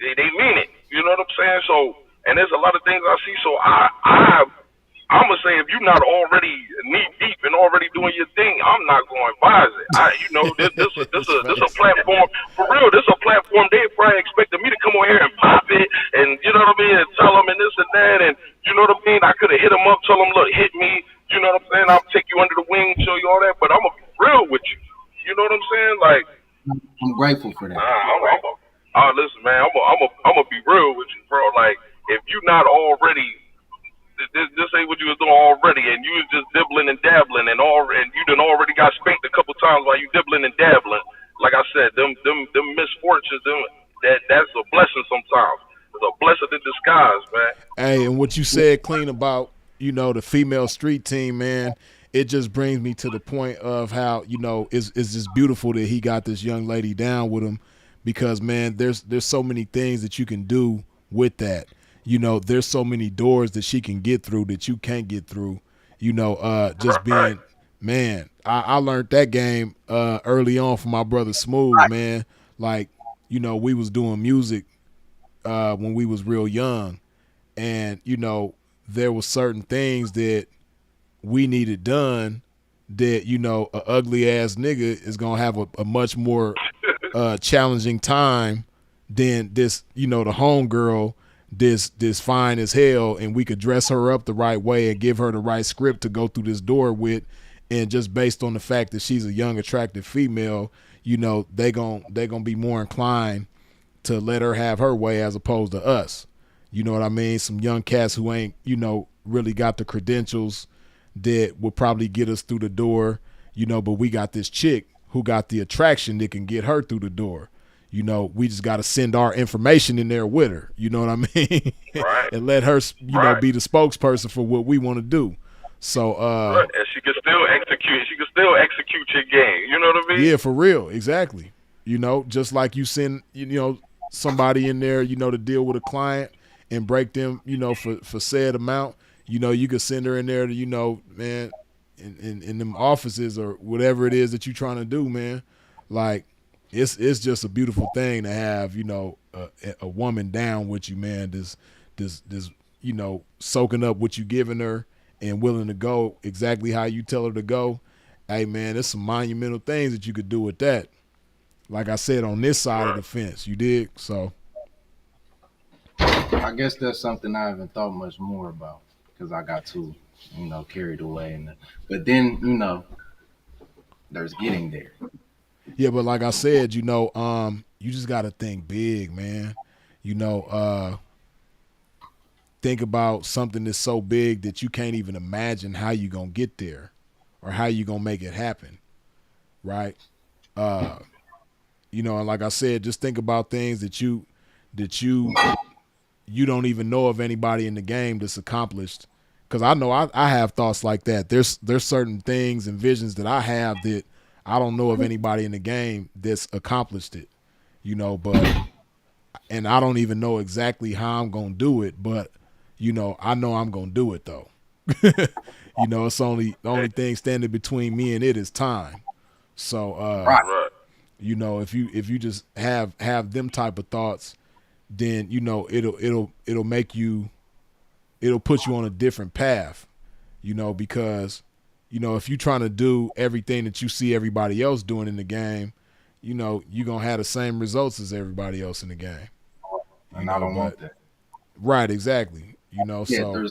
They mean it. You know what I'm saying? So, and there's a lot of things I see. So I'm gonna say if you're not already knee deep and already doing your thing, I'm not gonna advise it. This a platform for real. This a platform. They probably expected me to come on here and pop it, and you know what I mean, and tell them and this and that, and you know what I mean. I could have hit them up, tell them, look, hit me. You know what I'm saying? I'll take you under the wing, show you all that, but I'm gonna be real with you. You know what I'm saying? Like, I'm grateful for that. listen, man, I'm gonna be real with you, bro. Like, if you not already, this ain't what you was doing already, and you was just dibbling and dabbling, and you done already got spanked a couple times while you dibbling and dabbling. Like I said, them misfortunes, that's a blessing sometimes. It's a blessing in disguise, man. Hey, and what you said, Clean, about the female street team, man. It just brings me to the point of how it's just beautiful that he got this young lady down with him, because man, there's so many things that you can do with that. There's so many doors that she can get through that you can't get through. Just being, man, I learned that game early on from my brother Smooth, man. Like, we was doing music when we was real young, and there was certain things that we needed done that a ugly ass nigga is gonna have a much more challenging time than this, the homegirl, this fine as hell, and we could dress her up the right way and give her the right script to go through this door with, and just based on the fact that she's a young attractive female, they gonna be more inclined to let her have her way as opposed to us. You know what I mean? Some young cats who ain't, really got the credentials that will probably get us through the door, but we got this chick who got the attraction that can get her through the door. We just got to send our information in there with her. You know what I mean? Right. And let her, be the spokesperson for what we want to do. So, and she can still execute. She can still execute your game. You know what I mean? Yeah, for real, exactly. Just like you send, somebody in there, to deal with a client and break them, for said amount. You could send her in there to, man, in them offices or whatever it is that you're trying to do, man. Like, it's just a beautiful thing to have, a woman down with you, man. This soaking up what you giving her and willing to go exactly how you tell her to go. Hey, man, there's some monumental things that you could do with that. Like I said, on this side of the fence, you dig? So I guess that's something I haven't thought much more about because I got too, carried away. But then, there's getting there. yeah, but like I said, you just got to think big, man. Think about something that's so big that you can't even imagine how you gonna get there. or how you gonna make it happen, right? Uh, and like I said, just think about things that you don't even know of anybody in the game that's accomplished. Because I know I have thoughts like that. There's certain things and visions that I have that I don't know of anybody in the game that's accomplished it. But and I don't even know exactly how I'm gonna do it, but I know I'm gonna do it though. It's only the only thing standing between me and it is time. So Right. Right. if you just have them type of thoughts, then it'll make you, it'll put you on a different path, because if you're trying to do everything that you see everybody else doing in the game, you're gonna have the same results as everybody else in the game. And I don't But want that. right, exactly. Yeah, So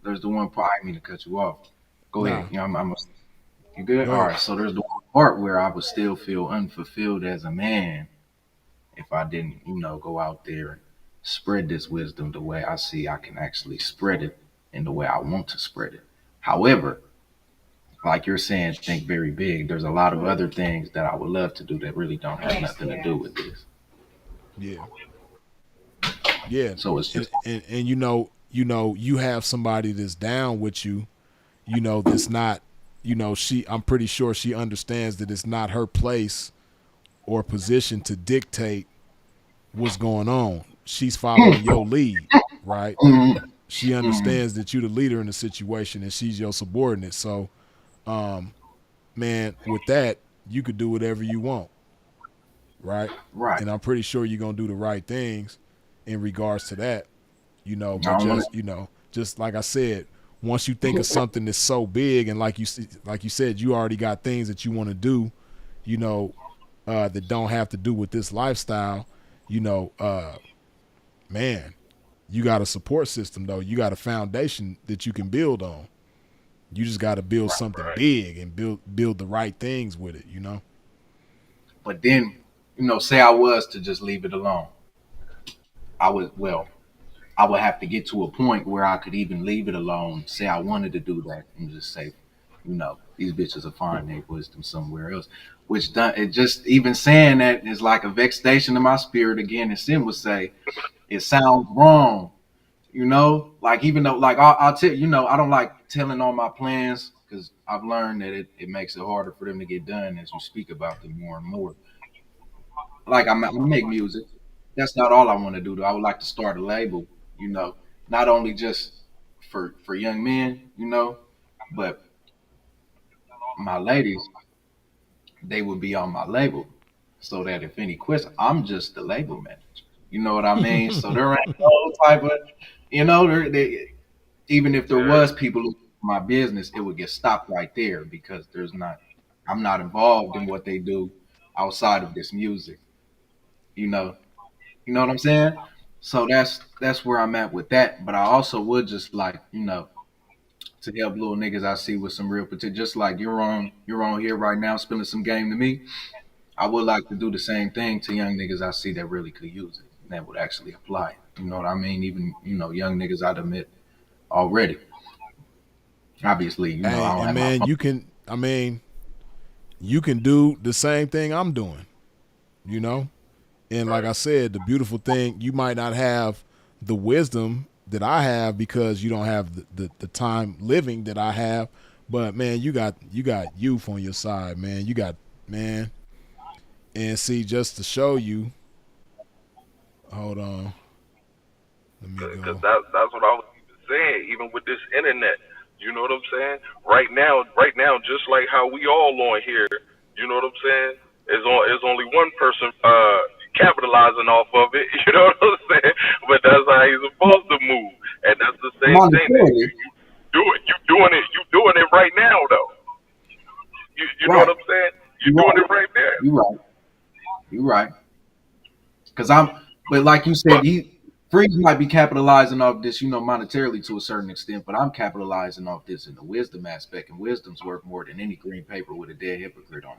there's the one part. I didn't mean to cut you off. Go ahead. nah, You good? go All ahead. right. So there's the one part where I would still feel unfulfilled as a man if I didn't, go out there and spread this wisdom the way I see I can actually spread it in the way I want to spread it. However, like you're saying, think very big. There's a lot of other things that I would love to do that really don't have nothing to do with this. Yeah, yeah, So it's and just you have somebody that's down with you, that's not, I'm pretty sure she understands that it's not her place or position to dictate what's going on. She's following your lead, right? mm, She mm, understands that you're the leader in the situation and she's your subordinate. So, man, with that, you could do whatever you want, right? right. And I'm pretty sure you're gonna do the right things in regards to that, I But don't want just just like I said, once you think of something that's so big and like you said, you already got things that you want to do, you know, that don't have to do with this lifestyle, you know, man, you got a support system though. You got a foundation that you can build on. You just got to build something Right. big and build the right things with it. But then, say I was to just leave it alone. I would have to get to a point where I could even leave it alone. Say I wanted to do that and just say, these bitches will find their wisdom somewhere else. Which done it just even saying that is like a vexation in my spirit again. And Sin would say, it sounds wrong. Like even though like I'll tell I don't like telling all my plans because I've learned that it makes it harder for them to get done as you speak about them more and more. Like I make music. That's not all I want to do though. I would like to start a label, you know, not only just for young men, but my ladies, they would be on my label. So that if any question, I'm just the label manager. You know what I mean? So there ain't no type of, even if there Yeah. was people looking for my business, it would get stopped right there because I'm not involved in what they do outside of this music. You know, you know what I'm saying? So that's where I'm at with that. But I also would just like, to help little niggas I see with some real potential. Just like you're on here right now spilling some game to me. I would like to do the same thing to young niggas I see that really could use it. And that would actually apply. You know what I mean? Even, young niggas I'd admit already. Obviously, I Hey, don't and have my man, phone. you can do the same thing I'm doing, you know? And like Right. I said, the beautiful thing, you might not have the wisdom that I have because you don't have the time living that I have. But man, you got youth on your side, man. You got man. And see, just to show you, hold on, let me Because go. that's what I was even saying. Even with this internet, you know what I'm saying? Right now, just like how we all on here, you know what I'm saying? Is only one person capitalizing off of it. You know what I'm saying? But that's how he's supposed to move, and that's the same thing that Monetarily, you doing it right now though. You know what right. I'm saying? You're You're doing right. it right there. You're right. You're right. Because but like you said, But Freeze might be capitalizing off this, monetarily to a certain extent, but I'm capitalizing off this in the wisdom aspect, and wisdom's worth more than any green paper with a dead hypocrite on it.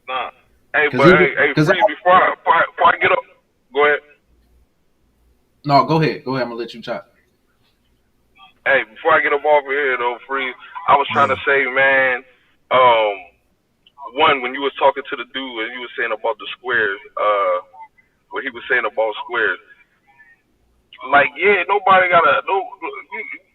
nah. Hey, Because but even, hey, because free before I get up. Go ahead. no, go ahead. I'm gonna let you chop. Hey, before I get up off of here though, Free, I was trying Yeah. to say, man, um, one, when you was talking to the dude and you was saying about the squares, what he was saying about squares, like, yeah, nobody gotta no,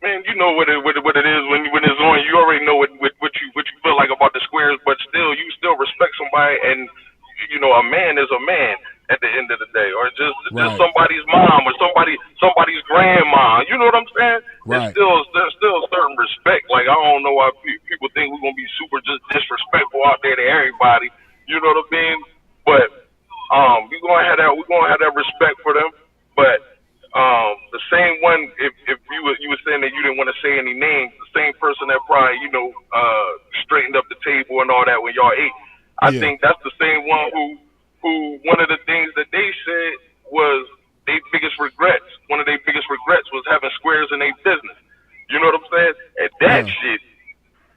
man. You know what it is when it's on. You already know what you feel like about the squares, but still, you still respect somebody, and you know, a man is a man at the end of the day, or just Right. somebody's mom or somebody's grandma. You know what I'm saying? It's Right. still there's still a certain respect. Like I don't know why people think we're gonna be super just disrespectful out there to everybody. You know what I mean? But we're gonna have that respect for them, but the same one, if you were saying that you didn't want to say any names, the same person that probably straightened up the table and all that when y'all ate. I Yeah. think that's the same one who one of the things that they said was their biggest regrets. One of their biggest regrets was having squares in their business. You know what I'm saying? And that Yeah. shit.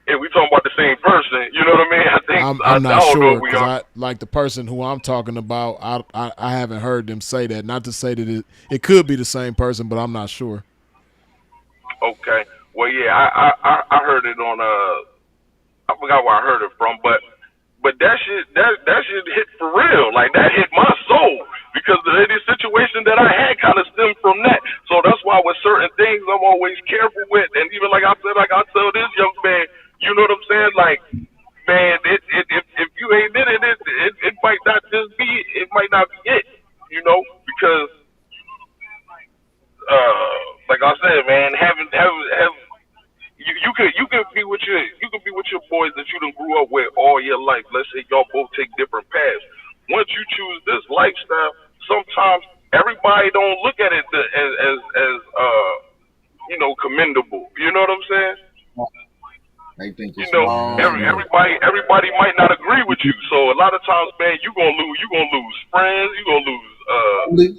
If we talking about the same person, you know what I mean? I think I'm I not don't know sure if we because are. I like the person who I'm talking about. I haven't heard them say that. Not to say that it could be the same person, but I'm not sure. Okay. Well, yeah, I heard it on I forgot where I heard it from, but that shit hit for real. Like that hit my soul because the situation that I had kind of stemmed from that. So that's why with certain things I'm always careful with, and even like I said, like I tell this young man, you know what I'm saying? Like, man, if you ain't in it might not just be, it might not be it, you know, because like I said, man, have you can be with your boys that you done grew up with all your life. Let's say y'all both take different paths. Once you choose this lifestyle, sometimes everybody don't look at it as commendable. You know what I'm saying? They think You it's know, Yeah, that's wrong. real. everybody might not agree with you. So a lot of times, man, you gonna lose friends, you gonna lose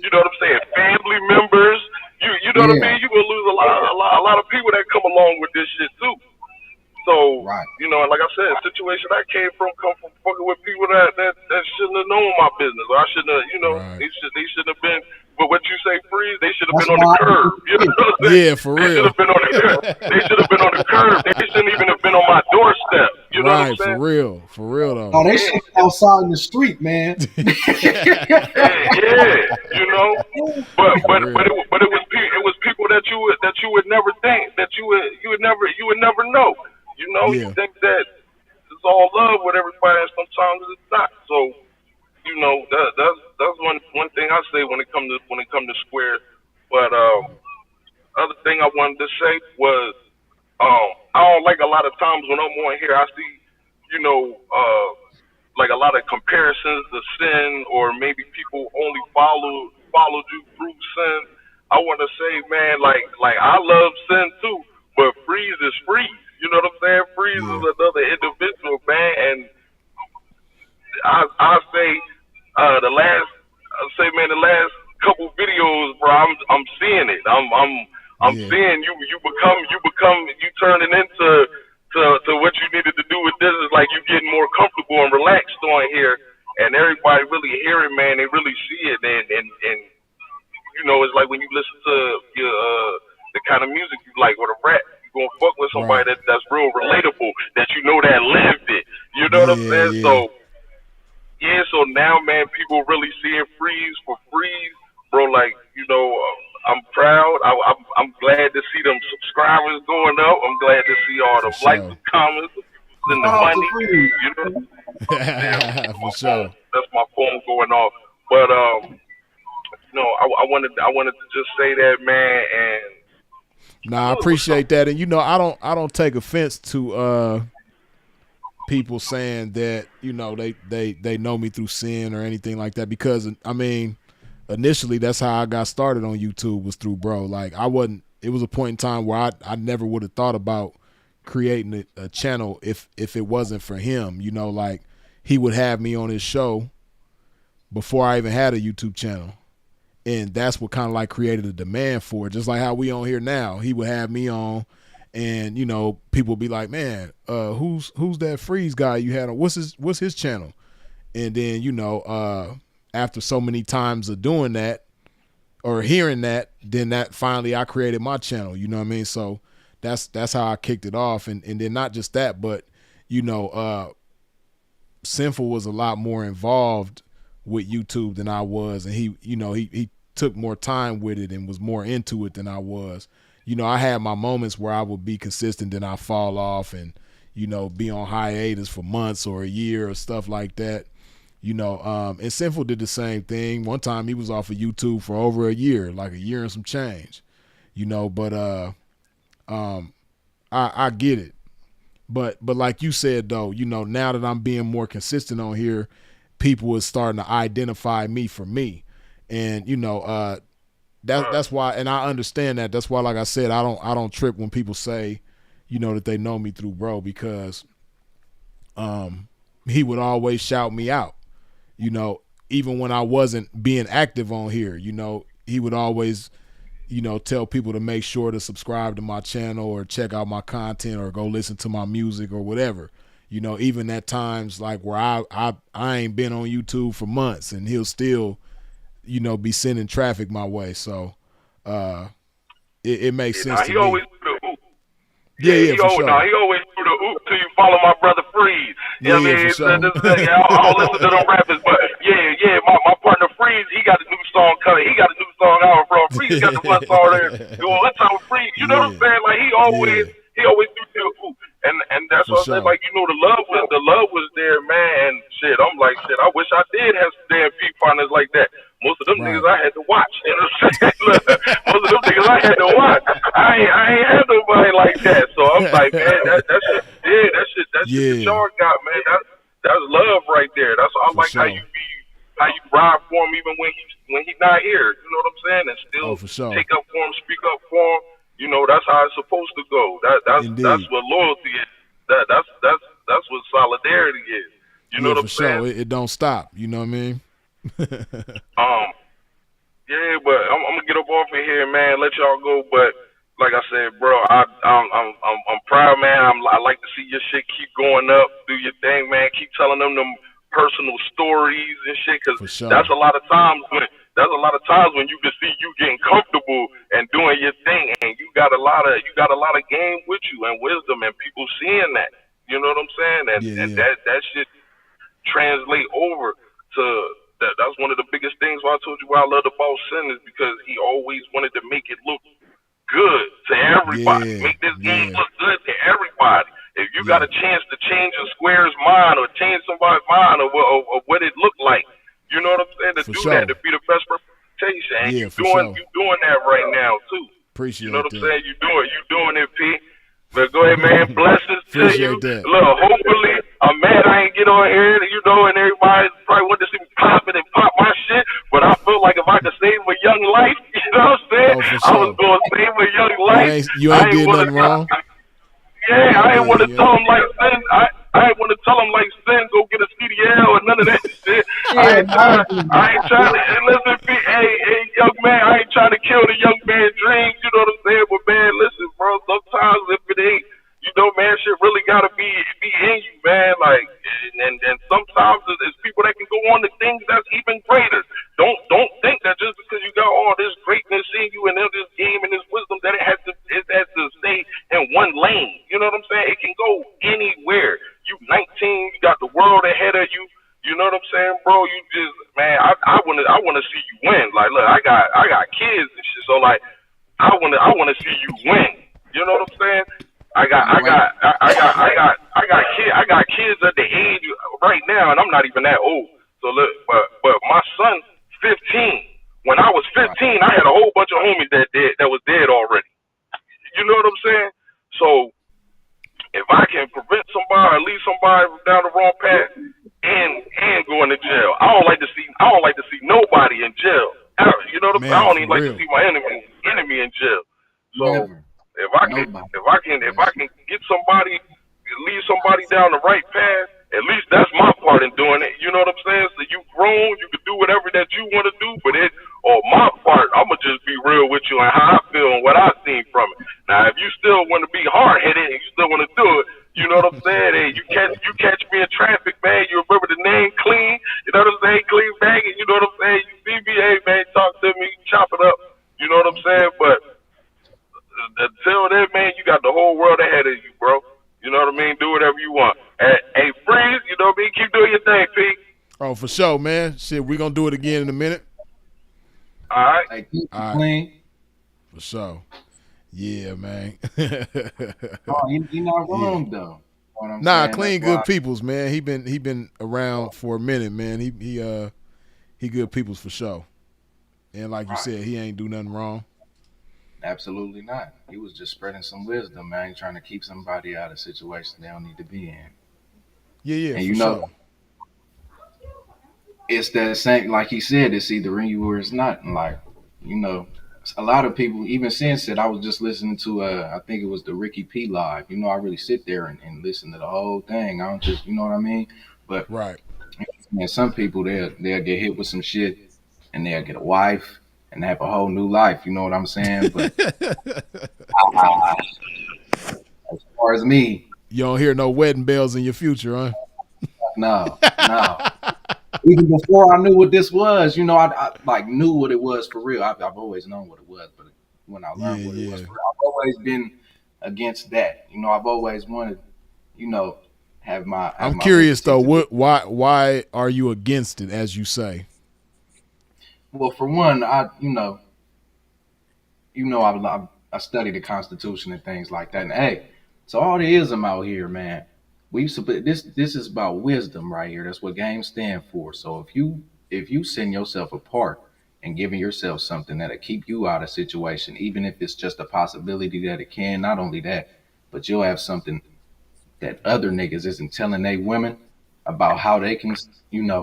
you know what I'm saying, family members. You know what I Yeah, mean? You gonna lose a lot of people that come along with this shit too. So, right. and like I said, the situation I came from come from fucking with people that shouldn't have known my business. Or I shouldn't have, Right. they shouldn't have been. But what you say, freeze, they should have That's been on the why I curb. You know what I'm saying? Yeah, for They should real. have been on the curb. They should have been on the curb. They shouldn't even have been on my doorstep. You know what I'm Right, for saying? real. For real oh, though. they Yeah, should be outside in the street, man. yeah, you know. But For but but real. it was people that you would never think that you would never know. You know, you Yeah. think that it's all love with everybody, and sometimes it's not. So that's one thing I say when it comes to square. But other thing I wanted to say was I don't like a lot of times when I'm on here I see you know like a lot of comparisons to sin, or maybe people only followed you through sin. I want to say, man, like I love sin too, but Freeze is Freeze. You know what I'm saying? Freeze is Yeah. another individual, man, and I say the last couple videos, bro, I'm seeing it. I'm Yeah. seeing you turning into to what you needed to do with this is like you getting more comfortable and relaxed on here, and everybody really hear it, man. They really see it, and it's like when you listen to your the kind of music you like or the rap, you gonna fuck with somebody Right. that's real relatable, that that lived it. You know what I'm Yeah, saying? yeah. So yeah, so now, man, people really seeing Freeze for Freeze, bro. Like, I'm proud. I'm glad to see them subscribers going up. I'm glad to see all For the likes sure. and comments, the people sending the Shout out to money. Free. You know, damn, For sure. that's my phone going off. But I wanted to just say that, man, and I Nah, I knew it was appreciate something. that. And I don't take offense to people saying that, they know me through sin or anything like that, because I mean, initially that's how I got started on YouTube, was through bro. Like it was a point in time where I never would have thought about creating a channel if it wasn't for him. Like he would have me on his show before I even had a YouTube channel. And that's what kind of like created a demand for it. Just like how we on here now, he would have me on, and people would be like, "Man, who's that Freeze guy you had on? What's his channel?" And then after so many times of doing that or hearing that, then that finally I created my channel. You know what I mean? So that's how I kicked it off, and then not just that, but Sinful was a lot more involved with YouTube than I was, and he took more time with it and was more into it than I was. I had my moments where I would be consistent, then I fall off and be on hiatus for months or a year or stuff like that. And Sinful did the same thing. One time he was off of YouTube for over a year, like a year and some change. But I get it. But like you said though, now that I'm being more consistent on here, people is starting to identify me for me. And that's why, and I understand that. That's why, like I said, I don't trip when people say, that they know me through bro, because he would always shout me out. Even when I wasn't being active on here, he would always tell people to make sure to subscribe to my channel or check out my content or go listen to my music or whatever. Even at times like where I ain't been on YouTube for months, and he'll still, be sending traffic my way. So it makes sense to he me. Always do the oop. Yeah, for sure. He always do the oop till you follow my brother Freeze. You know what I mean? For sure. I don't listen to them rappers, but my partner Freeze, he got a new song coming. He got a new song out, bro. Freeze got the one song there. Doing one time with Freeze. You know what I'm saying? Like he always do the oop. And that's For what I'm saying. sure. Like, the love was there, man. And shit, I'm like, shit, I wish I did have some damn P partners like that. Most of them niggas I had to watch. You know what I'm saying? Most of them niggas I had to watch. I ain't had nobody like that. So I'm like, man, that shit that y'all got, man. That's love right there. That's all. I like sure. how you ride for him even when he's not here. You know what I'm saying? And still for sure. take up for him, speak up for him. That's how it's supposed to go. That's what loyalty is. That's what solidarity is. You know what I'm saying? For sure. It don't stop. You know what I mean? But I'm gonna get up off of here, man. Let y'all go, but like I said, bro, I'm proud, man. I like to see your shit keep going up. Do your thing, man. Keep telling them personal stories and shit, because that's a lot of times when you can see you getting comfortable and doing your thing, and you got a lot of game with you and wisdom, and people seeing that. You know what I'm saying? And that shit translate over to that. That's one of the biggest things why I told you why I love the Boss Sin, is because he always wanted to make it look good to everybody. Make this game look good to everybody. If you got a chance to change a square's mind or change somebody's mind or what it looked like, you know what I'm saying? That, to be the best representation. And you doing that right now too. Appreciate You know what that. I'm saying? You doing it, P. But go ahead, man. Blessings to you. That. Look, hopefully, I'm mad I ain't get on here, and everybody probably wanted to see me pop it and pop my shit. But I feel like if I could save a young life, you know what I'm saying? For sure. I was going to save a young life. You ain't did nothing wrong. I ain't want to tell him like Sin. I ain't want to tell him like Sin, go get a CDL or none of that shit. I ain't trying to listen. Hey, young man, I ain't trying to kill the young man's dreams. You know what I'm saying? But man, listen, bro. Sometimes if it ain't, man, shit really gotta be in you, man. Like, and sometimes it's people that can go on to things that's even greater. Don't think that just because you got all this greatness in you and this game and this wisdom that it has to stay in one lane. You know what I'm saying? It can go anywhere. You 19, you got the world ahead of you. You know what I'm saying, bro? You just, man, I wanna see you win. Like, look, I got kids and shit, so like, I wanna see you win. You know what I'm saying? I got kids at the age right now, and I'm not even that old. So look, but my son, 15. When I was 15, I had a whole bunch of homies that was dead already. You know what I'm saying? So if I can prevent somebody or lead somebody down the wrong path and going to jail, I don't like to see nobody in jail. You know what I'm saying? I don't even like to see my enemy in jail. So if I can get somebody, lead somebody down the right path, at least that's my part in doing it. You know what I'm saying? So you grown, you can do whatever that you want to do, but my part, I'ma just be real with you and how I feel and what I seen from it. Now, if you still want to be hard headed and you still want to do it, you know what I'm saying? Hey, you catch me in traffic, man. You remember the name Clean? You know what I'm saying? Clean bag, and you know what I'm saying? You see me, hey man, talk to me, chop it up. You know what I'm saying? But until then, man, you got the for sure, man. Shit, we gonna do it again in a minute. All right. Hey, keep it All right, clean. for sure. Yeah, man. Oh, you not Yeah. wrong though. You know what I'm Nah, saying? That's clean why. good peoples, man. He been around for a minute, man. He good peoples for sure. And like you Right. said, he ain't do nothing wrong. Absolutely not. He was just spreading some wisdom, man, trying to keep somebody out of situations they don't need to be in. Yeah, yeah, And for you know, sure. it's that same, like he said, it's either in you or it's not. And like, you know, a lot of people, even since it, I was just listening to, I think it was the Ricky P live. You know, I really sit there and listen to the whole thing. I don't just, you know what I mean? But Right. man, some people they'll get hit with some shit and they'll get a wife and have a whole new life. You know what I'm saying? But as far as me, You don't hear no wedding bells in your future, huh? no, no. Even before I knew what this was, you know, I like knew what it was for real. I've always known what it was, but when I Yeah, learned what it was yeah. for real, I've always been against that. You know, I've always wanted, you know, have I'm my curious liberty though. to do. What? Why are you against it, as you say? Well, for one, I study the Constitution and things like that. And hey, so all the ism out here, man. This is about wisdom right here. That's what games stand for. So if you send yourself apart and giving yourself something that'll keep you out of situation, even if it's just a possibility that it can, not only that, but you'll have something that other niggas isn't telling they women about how they can, you know,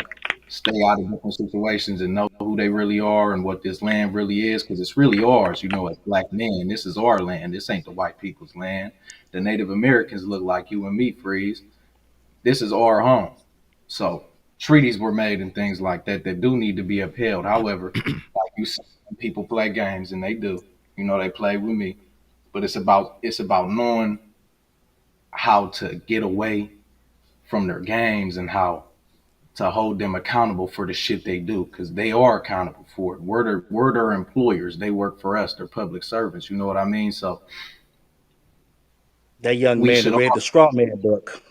stay out of different situations and know who they really are and what this land really is, because it's really ours, you know, as black men. This is our land. This ain't the white people's land. The Native Americans look like you and me, Freeze. This is our home. So treaties were made and things like that that do need to be upheld. However, like you said, people play games and they do. You know, they play with me. But it's about knowing how to get away from their games and how to hold them accountable for the shit they do because they are accountable for it. We're their employers. They work for us. They're public servants. You know what I mean? So That young we man that should read the all. straw man book.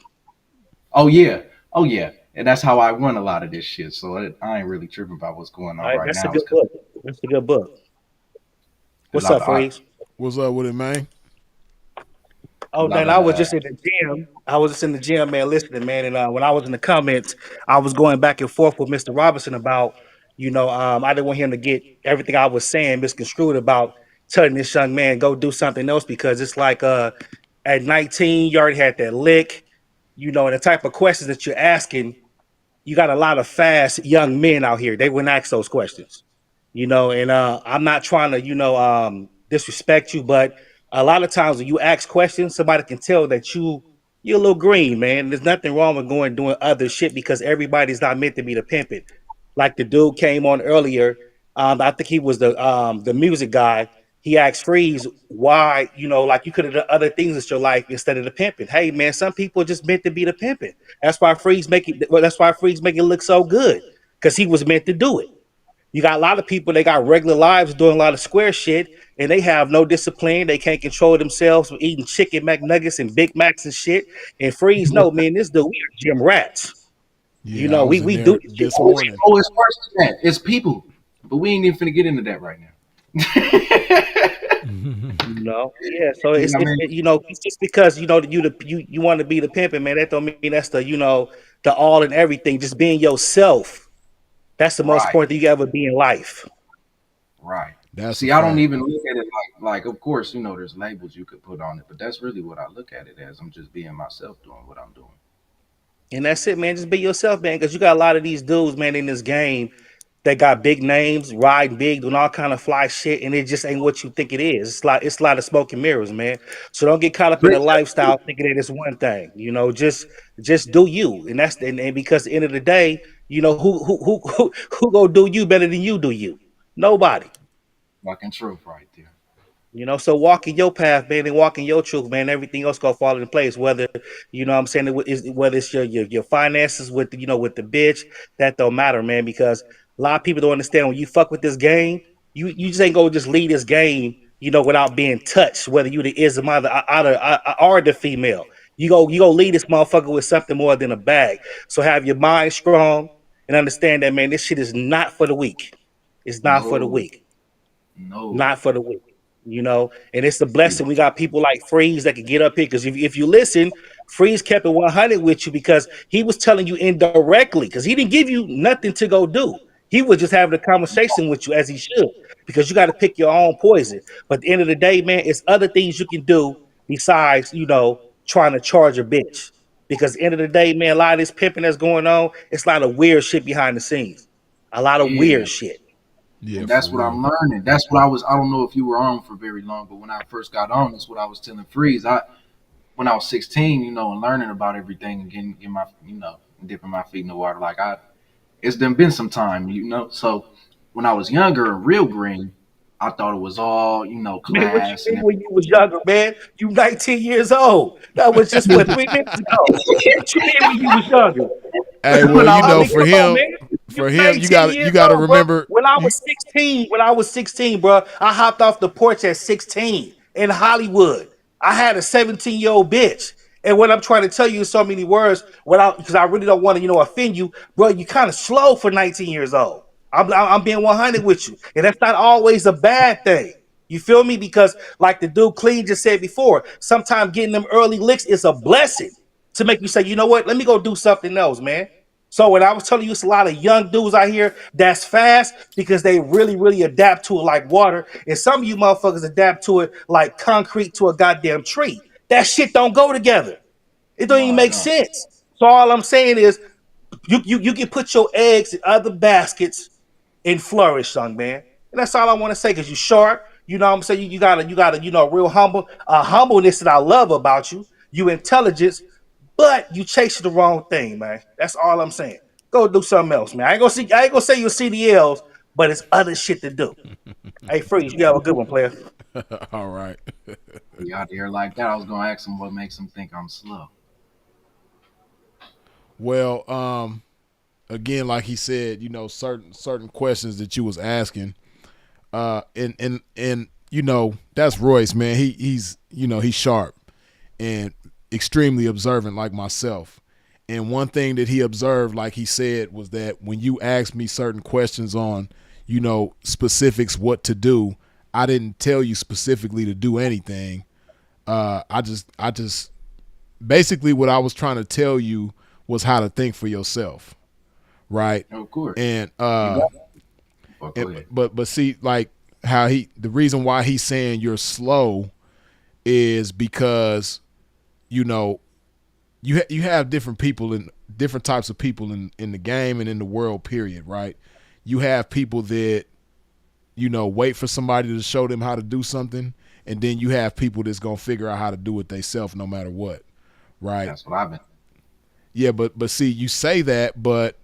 Oh yeah, oh yeah, and that's how I run a lot of this shit. So I ain't really tripping about what's going All on right, right that's a now. good It's because book. That's a good book. because What's up, I Freeze? What's up with it, man? Oh, lot man, of I was just in the gym. I was just in the gym, man, listening, man. And when I was in the comments, I was going back and forth with Mr. Robinson about, I didn't want him to get everything I was saying misconstrued about telling this young man go do something else because it's like at 19, you already had that lick, and the type of questions that you're asking, you got a lot of fast young men out here. They wouldn't ask those questions, and I'm not trying to, disrespect you, but a lot of times when you ask questions, somebody can tell that you're a little green, man. There's nothing wrong with going doing other shit because everybody's not meant to be the pimping. Like the dude came on earlier. I think he was the music guy. He asked Freeze why, like you could have done other things with your life instead of the pimping. Hey man, some people are just meant to be the pimping. That's why Freeze make it look so good. Because he was meant to do it. You got a lot of people, they got regular lives doing a lot of square shit, and they have no discipline. They can't control themselves with eating chicken McNuggets and Big Macs and shit. And Freeze, no, man, this dude, we are gym rats. Yeah, I was in We there do this shit this for morning. oh, it's worse than that. It's people, but we ain't even finna get into that right now. Yeah. So You know what I mean? it's just because you want to be the pimping, man. That don't mean that's the all and everything. Just being yourself. That's the most Right, important thing you ever be in life. right. That's a See, I don't fact. even look at it like. Of course, you know, there's labels you could put on it, but that's really what I look at it as. I'm just being myself, doing what I'm doing. And that's it, man. Just be yourself, man. Because you got a lot of these dudes, man, in this game that got big names, riding big, doing all kind of fly shit, and it just ain't what you think it is. It's a lot of smoke and mirrors, man. So don't get caught up in the lifestyle thinking that it's one thing. Just do you, and because at the end of the day, who gonna do you better than you do you? Nobody. Fucking truth, right there. So walk in your path, man, and walk in your truth, man. Everything else gonna fall into place. Whether what I'm saying, whether it's your finances with with the bitch, that don't matter, man. Because a lot of people don't understand when you fuck with this game, you just ain't gonna just leave this game, without being touched. Whether you the ism or the female, you go lead this motherfucker with something more than a bag. So have your mind strong, and understand that, man, this shit is not for the weak. It's not for the No, weak. no. Not for the weak. And it's a Yeah, blessing. We got people like Freeze that can get up here because if you listen, Freeze kept it 100 with you because he was telling you indirectly because he didn't give you nothing to go do. He was just having a conversation with you as he should because you got to pick your own poison. But at the end of the day, man, it's other things you can do besides, trying to charge a bitch. Because at the end of the day, man, a lot of this pimping that's going on, it's a lot of weird shit behind the scenes. A lot of yeah. weird shit. Yeah, And for that's what real. I'm learning. That's what I was. I don't know if you were on for very long, but when I first got on, that's what I was telling Freeze. When I was 16, and learning about everything and getting my, dipping my feet in the water. It's been some time. So when I was younger and real green, I thought it was all, Man, what you class and mean when you was younger, man? You 19 years old. That was just what, 3 minutes ago. What you mean when you was younger? Hey, well, when I I was mean, for come on, him, man. You 19 you years gotta old, bro. remember you. When I was 16, bro, I hopped off the porch at 16 in Hollywood. I had a 17-year-old bitch. And what I'm trying to tell you in so many words, because I really don't want to, offend you, bro. You kind of slow for 19 years old. I'm being 100 with you, and that's not always a bad thing. You feel me? Because like the dude Clean just said before, sometimes getting them early licks is a blessing to make you say, you know what? Let me go do something else, man. So when I was telling you, it's a lot of young dudes out here that's fast because they really, really adapt to it like water. And some of you motherfuckers adapt to it like concrete to a goddamn tree. That shit don't go together. It don't even no, make no. sense. So all I'm saying is you can put your eggs in other baskets and flourish, young man. And that's all I want to say, because you sharp. You know what I'm saying? You got a real humbleness that I love about you. You intelligence, but you chasing the wrong thing, man. That's all I'm saying. Go do something else, man. I ain't gonna say you're CDLs, but it's other shit to do. Hey, Freeze, you have a good one, player. All right. Be out there like that. I was gonna ask him what makes him think I'm slow. Well, again, like he said, certain questions that you was asking, and that's Royce, man. He's sharp and extremely observant, like myself. And one thing that he observed, like he said, was that when you asked me certain questions on, specifics, what to do, I didn't tell you specifically to do anything. I just basically what I was trying to tell you was how to think for yourself, right? Of course. And You got Well, go ahead. but see, like how the reason why he's saying you're slow is because you know you have different people and different types of people in the game and in the world, period, right? You have people that wait for somebody to show them how to do something, and then you have people that's gonna figure out how to do it themselves no matter what, right? That's what I've been. Yeah, but see, you say that, but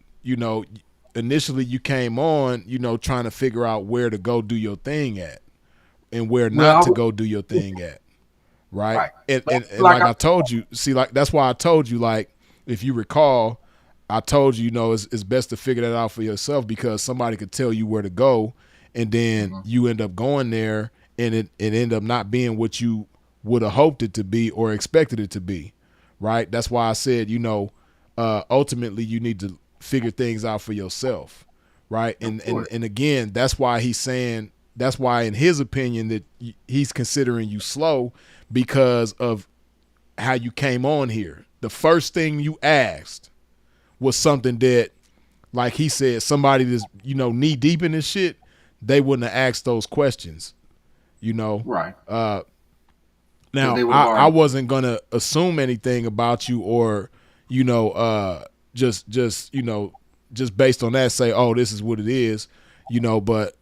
initially you came on, trying to figure out where to go do your thing at and where Well, not to go do your thing at, right? right. And Like like I told you, see, like that's why I told you, like if you recall, I told you, it's best to figure that out for yourself, because somebody could tell you where to go, and then you end up going there, and it end up not being what you would have hoped it to be or expected it to be, right? That's why I said, ultimately you need to figure things out for yourself, right? And again, that's why he's saying, that's why in his opinion that he's considering you slow, because of how you came on here. The first thing you asked was something that, like he said, somebody that's knee deep in this shit, they wouldn't have asked those questions, Right. Now they would have I already. wasn't gonna assume anything about you, or just just based on that say, oh, this is what it is, but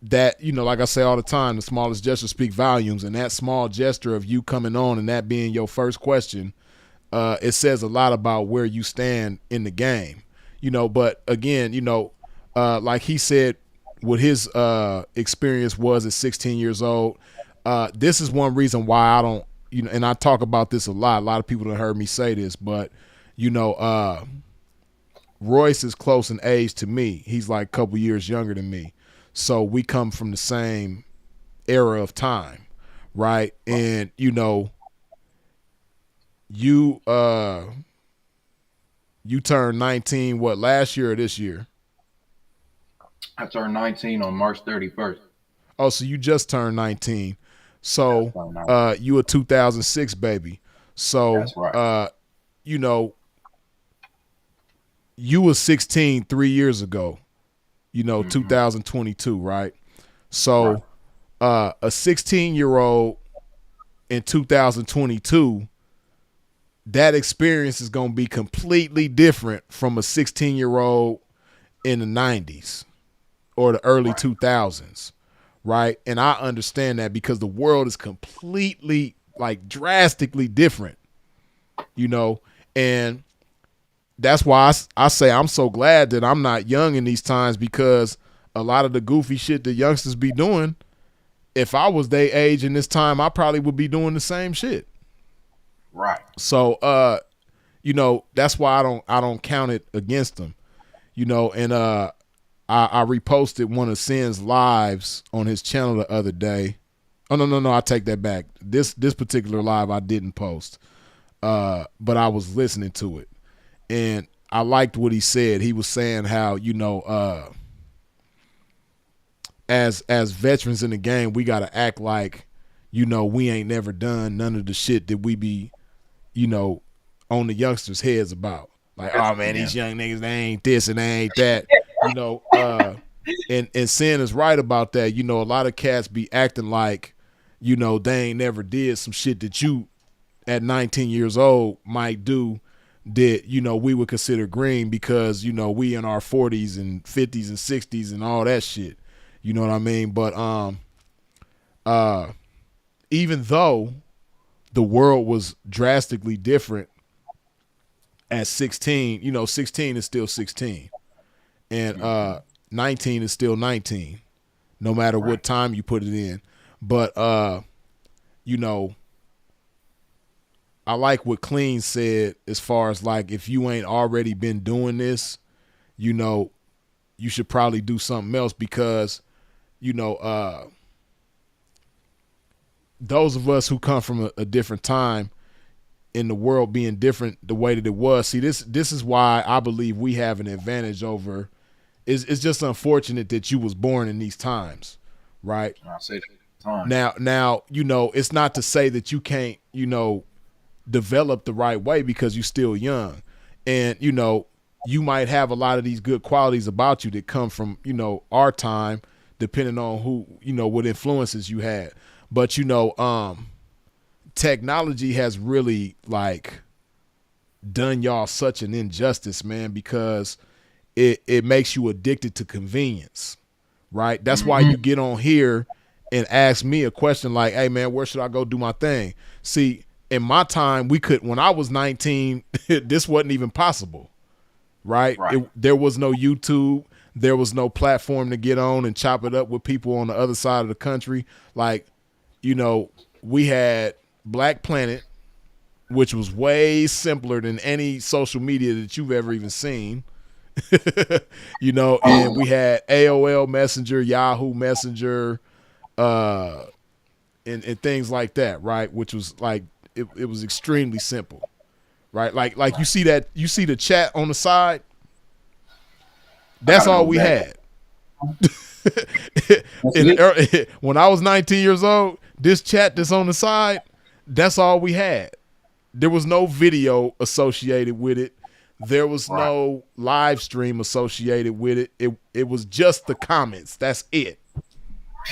that, like I say all the time, the smallest gesture speak volumes, and that small gesture of you coming on and that being your first question, it says a lot about where you stand in the game, but again, like he said, what his experience was at 16 years old. This is one reason why I don't, and I talk about this a lot. A lot of people have heard me say this, but Royce is close in age to me. He's like a couple years younger than me. So we come from the same era of time, right? And you You turned 19 what, last year or this year? I turned 19 on March 31st. Oh, so you just turned 19. Yeah, I So turned 19. you a 2006 baby. So That's right. you know, you was 16 3 years ago, 2022, right? Right. So a 16-year-old in 2022, that experience is going to be completely different from a 16-year-old in the 90s or the early Right. 2000s, right? And I understand that because the world is completely, like, drastically different, and that's why I say I'm so glad that I'm not young in these times, because a lot of the goofy shit that youngsters be doing, if I was their age in this time, I probably would be doing the same shit. Right. So that's why I don't count it against them. And I reposted one of Sin's lives on his channel the other day. Oh no, I take that back. This particular live I didn't post. But I was listening to it. And I liked what he said. He was saying how, as veterans in the game, we gotta act like, we ain't never done none of the shit that we be, on the youngsters' heads about. Like, oh man, Yeah. these young niggas, they ain't this and they ain't that. And Sin is right about that. A lot of cats be acting like, they ain't never did some shit that you at 19 years old might do that, we would consider green because, we in our 40s and 50s and 60s and all that shit. You know what I mean? But even though the world was drastically different at 16, 16 is still 16. And 19 is still 19, no matter Right. what time you put it in. But I like what Clean said as far as, like, if you ain't already been doing this, you should probably do something else, because, those of us who come from a different time in the world being different the way that it was, see, this is why I believe we have an advantage over. It's just unfortunate that you was born in these times, right? I say that all the time. Now, it's not to say that you can't, develop the right way, because you're still young, and you might have a lot of these good qualities about you that come from our time, depending on who what influences you had. But technology has really, like, done y'all such an injustice, man, because it makes you addicted to convenience, right? That's why you get on here and ask me a question like, hey man, where should I go do my thing? See, in my time, when I was 19, this wasn't even possible, right? Right. There was no YouTube. There was no platform to get on and chop it up with people on the other side of the country. Like, we had Black Planet, which was way simpler than any social media that you've ever even seen. And we had AOL Messenger, Yahoo Messenger, and things like that, right? Which was like, it was extremely simple, right? Like you see the chat on the side. That's gotta all go we back. had. When I was 19 years old, this chat that's on the side, that's all we had. There was no video associated with it. There was Right. no live stream associated with it. It was just the comments. That's it.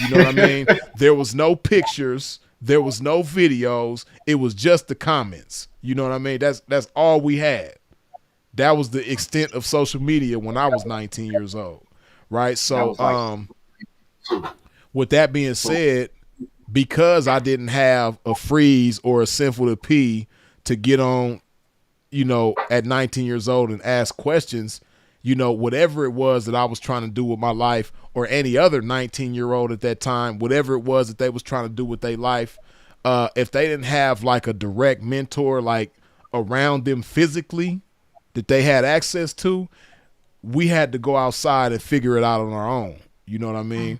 You know what I mean? There was no pictures. There was no videos. It was just the comments. You know what I mean? That's all we had. That was the extent of social media when I was 19 years old, right? That So, was like with that being said, because I didn't have a freeze or a sinful to pee to get on, at 19 years old and ask questions, whatever it was that I was trying to do with my life, or any other 19-year-old at that time, whatever it was that they was trying to do with their life, if they didn't have like a direct mentor, like, around them physically that they had access to, we had to go outside and figure it out on our own. You know what I mean?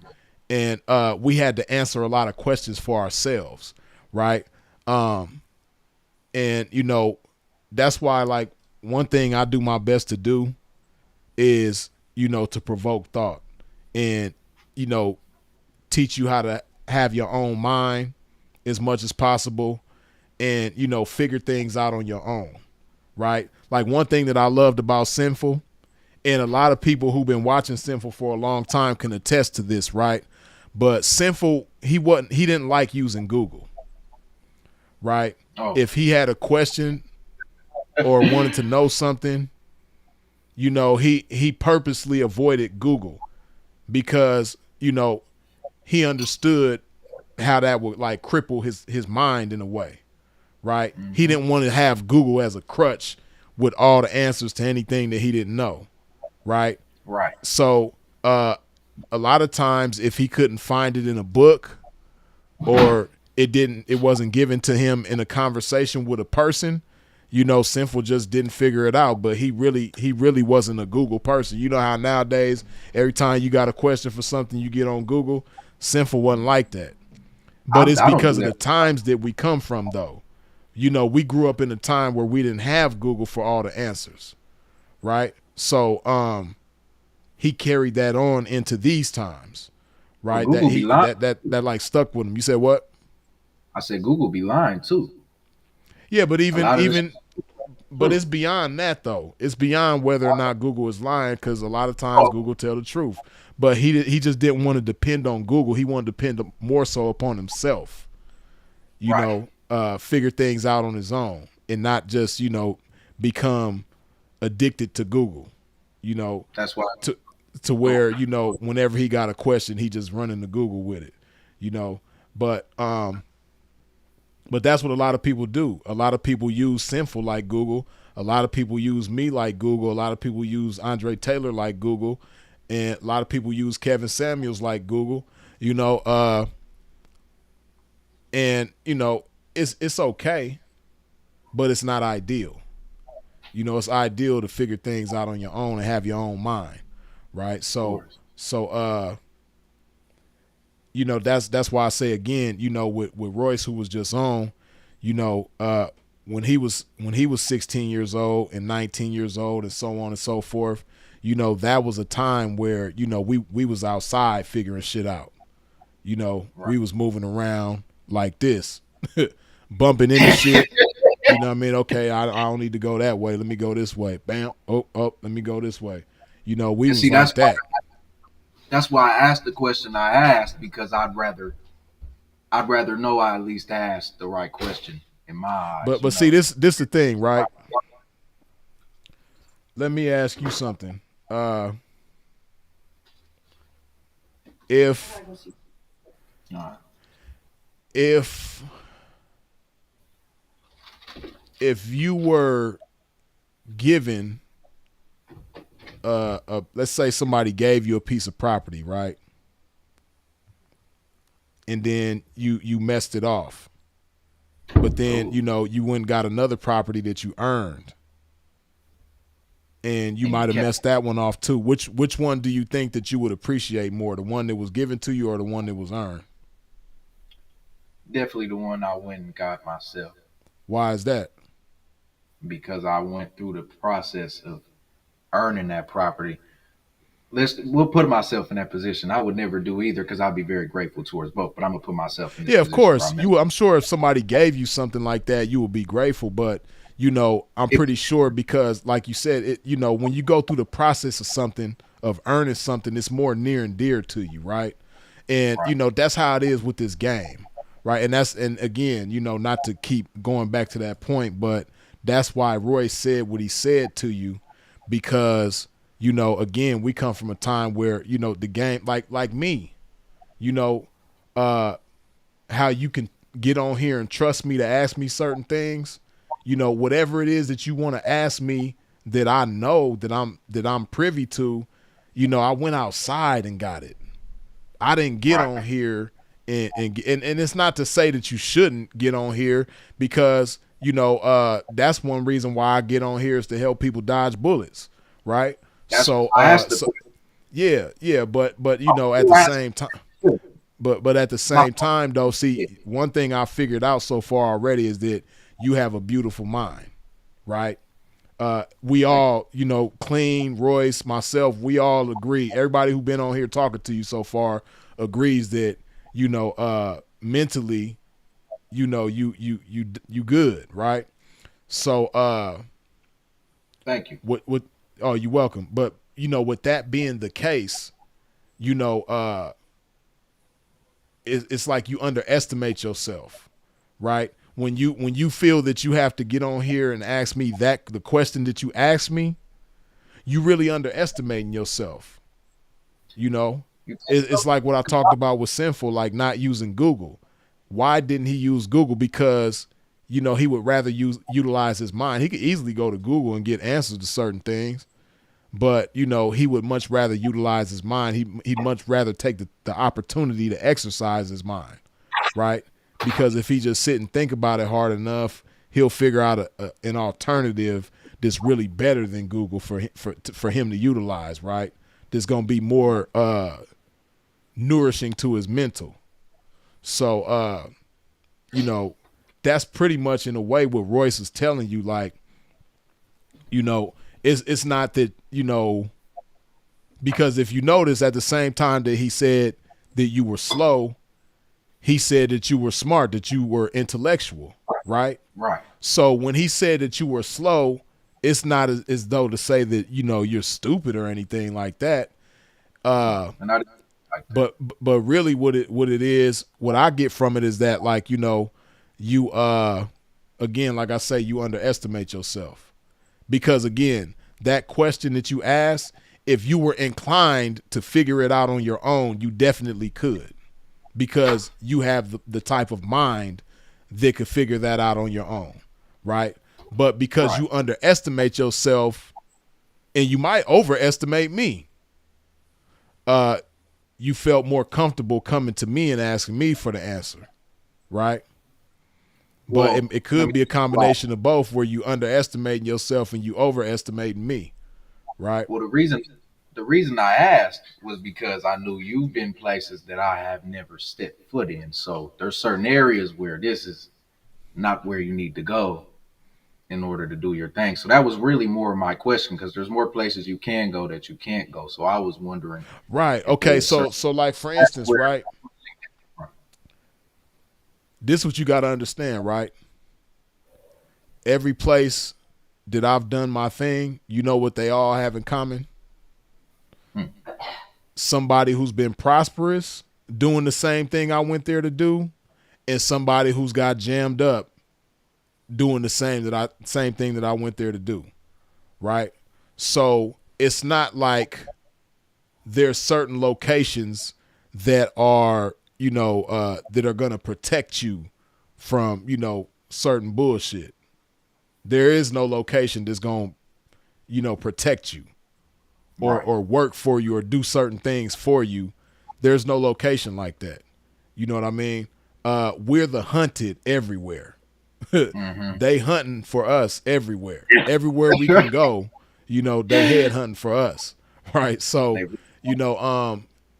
And we had to answer a lot of questions for ourselves, right? And that's why, like, one thing I do my best to do is, to provoke thought and, you know, teach you how to have your own mind as much as possible and, figure things out on your own, right? Like one thing that I loved about Sinful, and a lot of people who've been watching Sinful for a long time can attest to this, right? But Sinful, he didn't like using Google, right? Oh, If he had a question or wanted to know something, he purposely avoided Google because, he understood how that would like cripple his mind in a way, right? He didn't want to have Google as a crutch with all the answers to anything that he didn't know, right? right. So a lot of times if he couldn't find it in a book or it wasn't given to him in a conversation with a person, Sinful just didn't figure it out. But he really wasn't a Google person. You know how nowadays every time you got a question for something you get on Google, Sinful wasn't like that. But it's I don't because do of the that. times that we come from, though. We grew up in a time where we didn't have Google for all the answers, right? So he carried that on into these times, Well, right? Google be lying. That like stuck with him. You said what? I said Google be lying too. Yeah, but A even lot of this even but it's beyond that though. It's beyond whether or not Google is lying because a lot of times Oh, Google tell the truth. But he just didn't want to depend on Google. He wanted to depend more so upon himself. right. Figure things out on his own and not just become addicted to Google. You know, That's why. to where whenever he got a question, he just running to Google with it. You know, but that's what a lot of people do. A lot of people use Sinful like Google. A lot of people use me like Google. A lot of people use Andre Taylor like Google, and a lot of people use Kevin Samuels like Google. And it's okay, but it's not ideal. It's ideal to figure things out on your own and have your own mind, right? Of So course. so that's why I say again, with Royce who was just on, when he was 16 years old and 19 years old and so on and so forth, that was a time where we was outside figuring shit out. Right. We was moving around like this, bumping into shit. You know what I mean? Okay, I don't need to go that way. Let me go this way. Bam. Oh, let me go this way. We And was see, like that. that's why I asked the question I asked because I'd rather know I at least asked the right question in my eyes. But see, this the thing, right? Let me ask you something. If Uh, if if you were given let's say somebody gave you a piece of property, right? And then you messed it off. But then, you went and got another property that you earned. And you and might have kept messed that one off too. Which one do you think that you would appreciate more? The one that was given to you or the one that was earned? definitely the one I went and got myself Why is that? because I went through the process of earning that property. We'll put myself in that position. I would never do either because I'd be very grateful towards both. But I'm gonna put myself in this Yeah, of position where course. I'm in. I'm sure if somebody gave you something like that, you would be grateful. But I'm If, pretty sure because, like you said, when you go through the process of something, of earning something, it's more near and dear to you, right? And right. that's how it is with this game, right? And again, not to keep going back to that point, but that's why Roy said what he said to you, because again, we come from a time where the game, like me, you know, how you can get on here and trust me to ask me certain things, whatever it is that you want to ask me that I know that I'm privy to, I went outside and got it. I didn't get Right. on here and it's not to say that you shouldn't get on here because that's one reason why I get on here is to help people dodge bullets, right? That's So I asked the so question. yeah, but at Who the asked same time, the but at the My same time though, see, one thing I figured out so far already is that you have a beautiful mind, right? We all, you know, Clean, Royce, myself, we all agree. Everybody who's been on here talking to you so far agrees that, you know, mentally, you know, you good, right? So Thank you. what oh, you're welcome. But you know, with that being the case, you know, it's like you underestimate yourself, right? When you feel that you have to get on here and ask me that the question that you asked me, you really underestimating yourself. You know, You it's like what I talked about with Sinful, like not using Google. Why didn't he use Google? Because you know he would rather utilize his mind. He could easily go to Google and get answers to certain things, but you know he would much rather utilize his mind. He'd much rather take the opportunity to exercise his mind, right? Because if he just sit and think about it hard enough, he'll figure out an alternative that's really better than Google for him to utilize, right? That's gonna be more nourishing to his mental. So you know, that's pretty much in a way what Royce is telling you, like, you know, it's not that, you know, because if you notice at the same time that he said that you were slow, he said that you were smart, that you were intellectual, right? right. So when he said that you were slow, it's not as though to say that, you know, you're stupid or anything like that. And I didn't like that. But really what it is, what I get from it is that, like, you know, you again, like I say, you underestimate yourself. Because again, that question that you asked, if you were inclined to figure it out on your own, you definitely could. Because you have the type of mind that could figure that out on your own, right? But because Right. you underestimate yourself, and you might overestimate me, you felt more comfortable coming to me and asking me for the answer, right? But Well, it let could me be a tell you why. combination of both, where you underestimating yourself and you overestimating me, right? Well, the reason I asked was because I knew you've been places that I have never stepped foot in. So there's certain areas where this is not where you need to go in order to do your thing. So that was really more of my question because there's more places you can go that you can't go. So I was wondering Right. if there Okay. was certain So like for that's instance, where. right? This is what you got to understand, right? Every place that I've done my thing, you know what they all have in common? Hmm. Somebody who's been prosperous doing the same thing I went there to do, and somebody who's got jammed up doing the same thing that I went there to do, right? So it's not like there's certain locations that are, you know, that are gonna protect you from, you know, certain bullshit. There is no location that's gonna, you know, protect you Right. or work for you or do certain things for you. There's no location like that. You know what I mean? We're the hunted everywhere. Mm-hmm. They hunting for us everywhere. Everywhere we can go, you know, they head hunting for us. Right. So, They you know,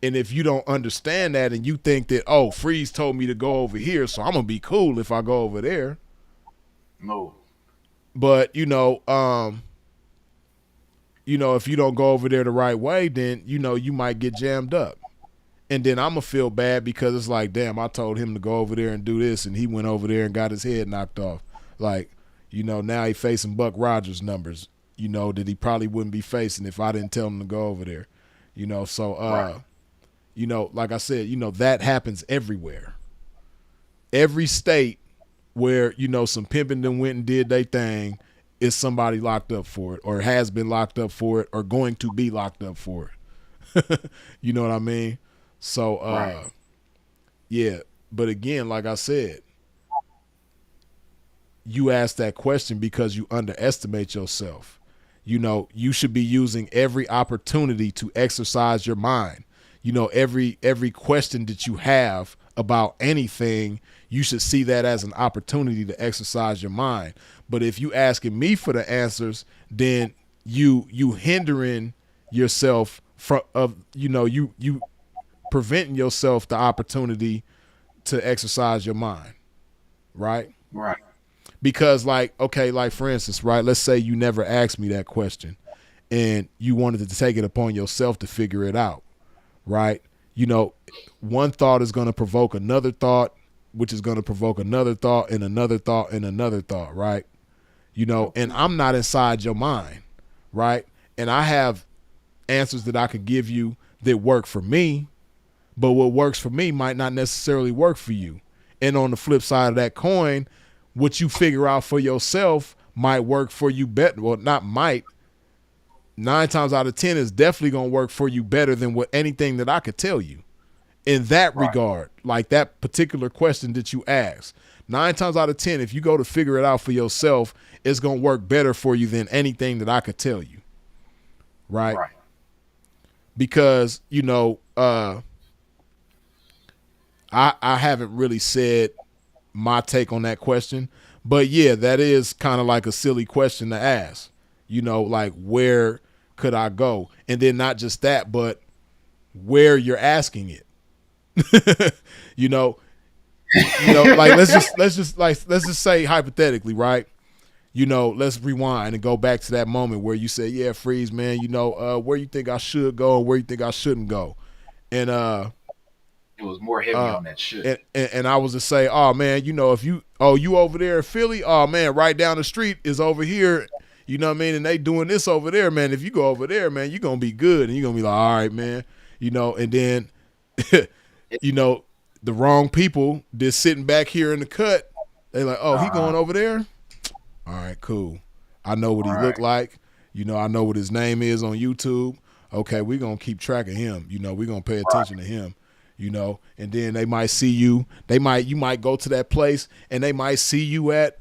and if you don't understand that and you think that, oh, Freeze told me to go over here, so I'm gonna be cool if I go over there. no. But, you know, if you don't go over there the right way, then, you know, you might get jammed up. And then I'm gonna feel bad because it's like, damn, I told him to go over there and do this, and he went over there and got his head knocked off. Like, you know, now he facing Buck Rogers numbers, you know, that he probably wouldn't be facing if I didn't tell him to go over there. You know, so Right. you know, like I said, you know, that happens everywhere. Every state where, you know, some pimping them went and did their thing is somebody locked up for it or has been locked up for it or going to be locked up for it. You know what I mean? So Right. yeah, but again, like I said, you ask that question because you underestimate yourself. You know, you should be using every opportunity to exercise your mind. You know, every question that you have about anything, you should see that as an opportunity to exercise your mind. But if you asking me for the answers, then you hindering yourself from of, you know, you preventing yourself the opportunity to exercise your mind, right? Right. Because like, okay, like for instance, right, let's say you never asked me that question and you wanted to take it upon yourself to figure it out, right? You know, one thought is going to provoke another thought, which is going to provoke another thought and another thought and another thought, right? You know, and I'm not inside your mind, right? And I have answers that I could give you that work for me, but what works for me might not necessarily work for you. And on the flip side of that coin, what you figure out for yourself might work for you better. Well, not might. 9 times out of 10 is definitely going to work for you better than what anything that I could tell you. In that regard, like that particular question that you asked, 9 times out of 10, if you go to figure it out for yourself, it's going to work better for you than anything that I could tell you. Right? Because, you know, I haven't really said my take on that question, but yeah, that is kind of like a silly question to ask. You know, like where could I go? And then not just that, but where you're asking it. you know, like let's just say hypothetically, right? You know, let's rewind and go back to that moment where you said, "Yeah, Freeze, man, you know, where you think I should go and where you think I shouldn't go," and it was more heavy on that shit. And I was to say, "Oh man, you know, if you over there in Philly, oh man, right down the street is over here." You know what I mean? And they doing this over there, man. If you go over there, man, you're going to be good. And you're going to be like, all right, man. You know, and then, you know, the wrong people just sitting back here in the cut. They like, oh, he going over there? All right, cool. I know what he look like. You know, I know what his name is on YouTube. Okay, we're going to keep track of him. You know, we're going to pay attention to him. You know, and then they might see you. You might go to that place and they might see you at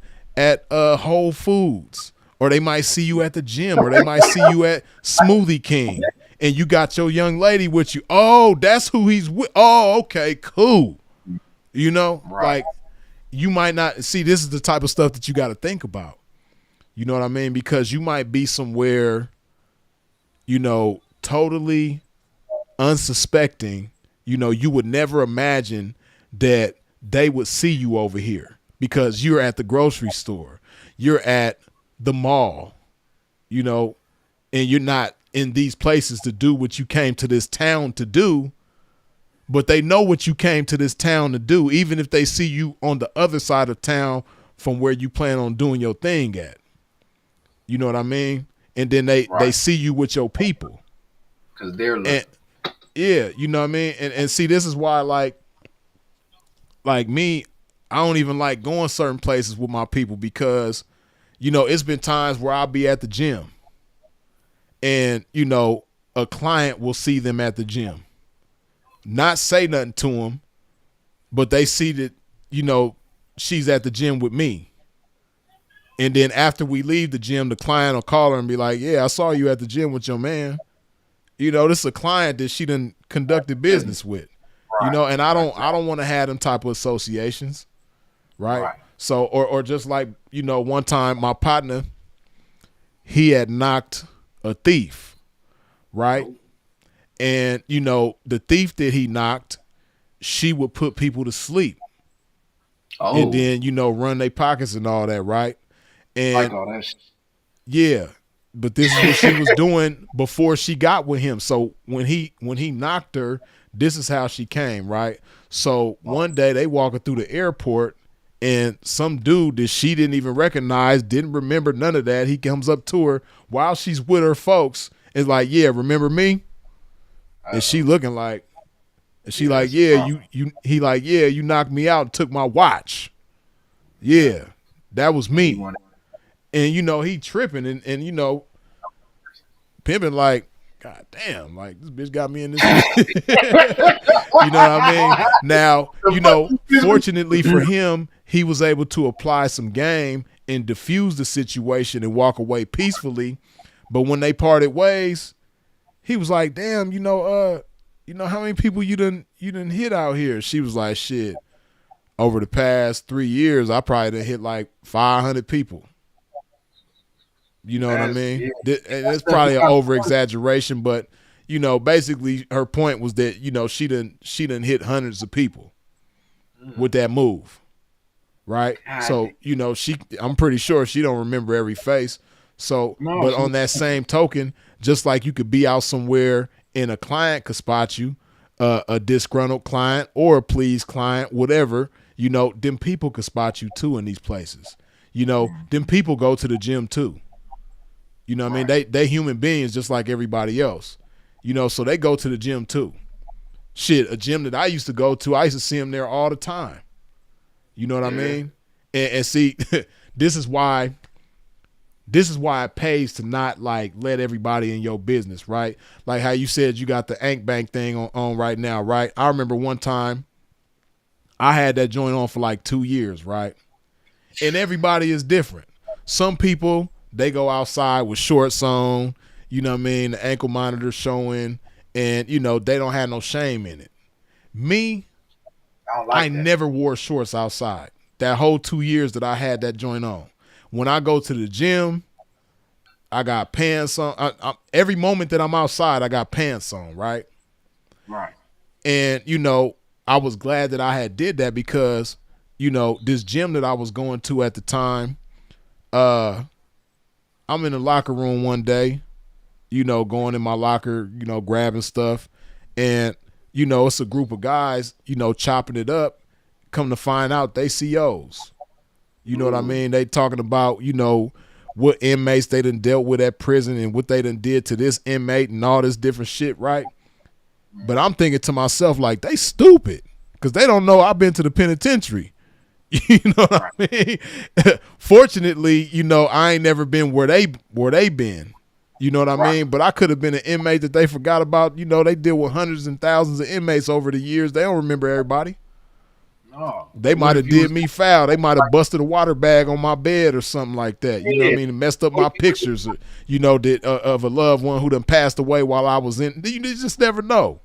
Whole Foods. Or they might see you at the gym, or they might see you at Smoothie King, and you got your young lady with you. Oh, that's who he's with. Oh, okay, cool. You know, like you might not see. This is the type of stuff that you got to think about. You know what I mean? Because you might be somewhere, you know, totally unsuspecting. You know, you would never imagine that they would see you over here because you're at the grocery store. You're at the mall, you know, and you're not in these places to do what you came to this town to do, but they know what you came to this town to do, even if they see you on the other side of town from where you plan on doing your thing at. You know what I mean? And then they see you with your people. Because they're looking. Yeah, you know what I mean? And see, this is why like me, I don't even like going certain places with my people because you know, it's been times where I'll be at the gym and, you know, a client will see them at the gym, not say nothing to them, but they see that, you know, she's at the gym with me. And then after we leave the gym, the client will call her and be like, yeah, I saw you at the gym with your man. You know, this is a client that she done conducted business with, you know, and I don't want to have them type of associations. Right. So, or just like, you know, one time my partner, he had knocked a thief, right? And, you know, the thief that he knocked, she would put people to sleep. Oh. And then, you know, run their pockets and all that, right? And like all that shit. Yeah. But this is what she was doing before she got with him. So when he knocked her, this is how she came, right? So one day they walking through the airport and some dude that she didn't even recognize, didn't remember none of that. He comes up to her while she's with her folks and is like, yeah, remember me? And she looking like, and she like, yeah, he like, yeah, you knocked me out and took my watch. Yeah, that was me. And, you know, he tripping and you know, pimping like, God damn, like this bitch got me in this. You know what I mean? Now, you know, fortunately for him, he was able to apply some game and diffuse the situation and walk away peacefully. But when they parted ways, he was like, damn, you know how many people you done hit out here? She was like, shit, over the past 3 years, I probably done hit like 500 people. You know what I mean? Yeah. That's probably an over exaggeration, but you know, basically her point was that, you know, she done hit hundreds of people with that move. right? God, So I'm pretty sure she don't remember every face. So, no, but on that same token, just like you could be out somewhere and a client could spot you, a disgruntled client or a pleased client, whatever, them people could spot you too in these places. Them people go to the gym too. You know what I mean? They human beings just like everybody else. So they go to the gym too. Shit, a gym that I used to go to, I used to see them there all the time. You know what I mean? And see, this is why it pays to not like let everybody in your business, right? Like how you said you got the Ink Bank thing on right now, right? I remember one time I had that joint on for like 2 years, right? And everybody is different. Some people, they go outside with shorts on, you know what I mean, the ankle monitor showing, and they don't have no shame in it. Me, I don't like I that. never wore shorts outside. That whole 2 years that I had that joint on. When I go to the gym, I got pants on. Every moment that I'm outside, I got pants on, right? Right. And, I was glad that I had did that because, this gym that I was going to at the time, I'm in the locker room one day, going in my locker, grabbing stuff. And, it's a group of guys, chopping it up. Come to find out they COs. You know what I mean? They talking about, what inmates they done dealt with at prison and what they done did to this inmate and all this different shit, right? But I'm thinking to myself, like, they stupid because they don't know I've been to the penitentiary. You know what I mean? Fortunately, I ain't never been where they been. You know what I mean? But I could have been an inmate that they forgot about. They deal with hundreds and thousands of inmates over the years. They don't remember everybody. No. They might have did me foul. They might have busted a water bag on my bed or something like that. You know what I mean? And messed up my pictures, of a loved one who done passed away while I was in. You just never know.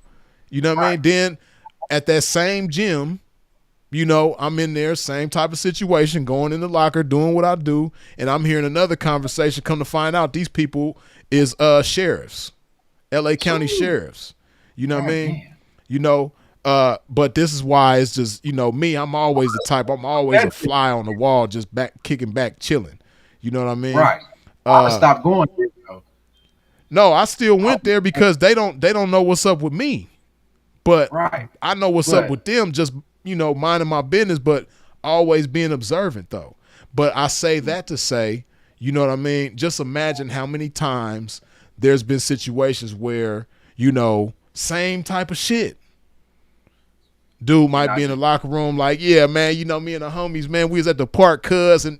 You know what I mean? Then at that same gym, I'm in there, same type of situation, going in the locker, doing what I do, and I'm hearing another conversation. Come to find out, these people is sheriffs, L.A. County sheriffs. You know what I mean? But this is why it's just, me, I'm always the type, I'm always a fly on the wall, just kicking back, chilling. You know what I mean? Right. I stopped going there, though. No, I still went there because they don't know what's up with me. But I know what's up with them, just, minding my business, but always being observant, though. But I say that to say, you know what I mean? Just imagine how many times there's been situations where, same type of shit. Dude might be in the locker room like, yeah, man, me and the homies, man, we was at the park, cuz, and,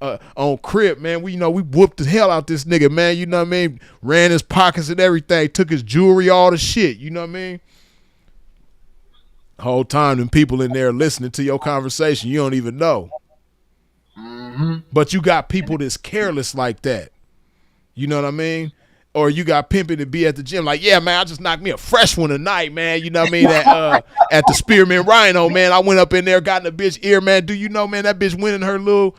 on Crip, man, we whooped the hell out this nigga, man, you know what I mean? Ran his pockets and everything, took his jewelry, all the shit, you know what I mean? Whole time, them people in there listening to your conversation, you don't even know. Mm-hmm. But you got people that's careless like that. You know what I mean? Or you got pimping to be at the gym like, yeah, man, I just knocked me a fresh one tonight, man. You know what I mean? At the Spearmint Rhino, man, I went up in there, got in the bitch ear, man. Do you know, man, that bitch went in her little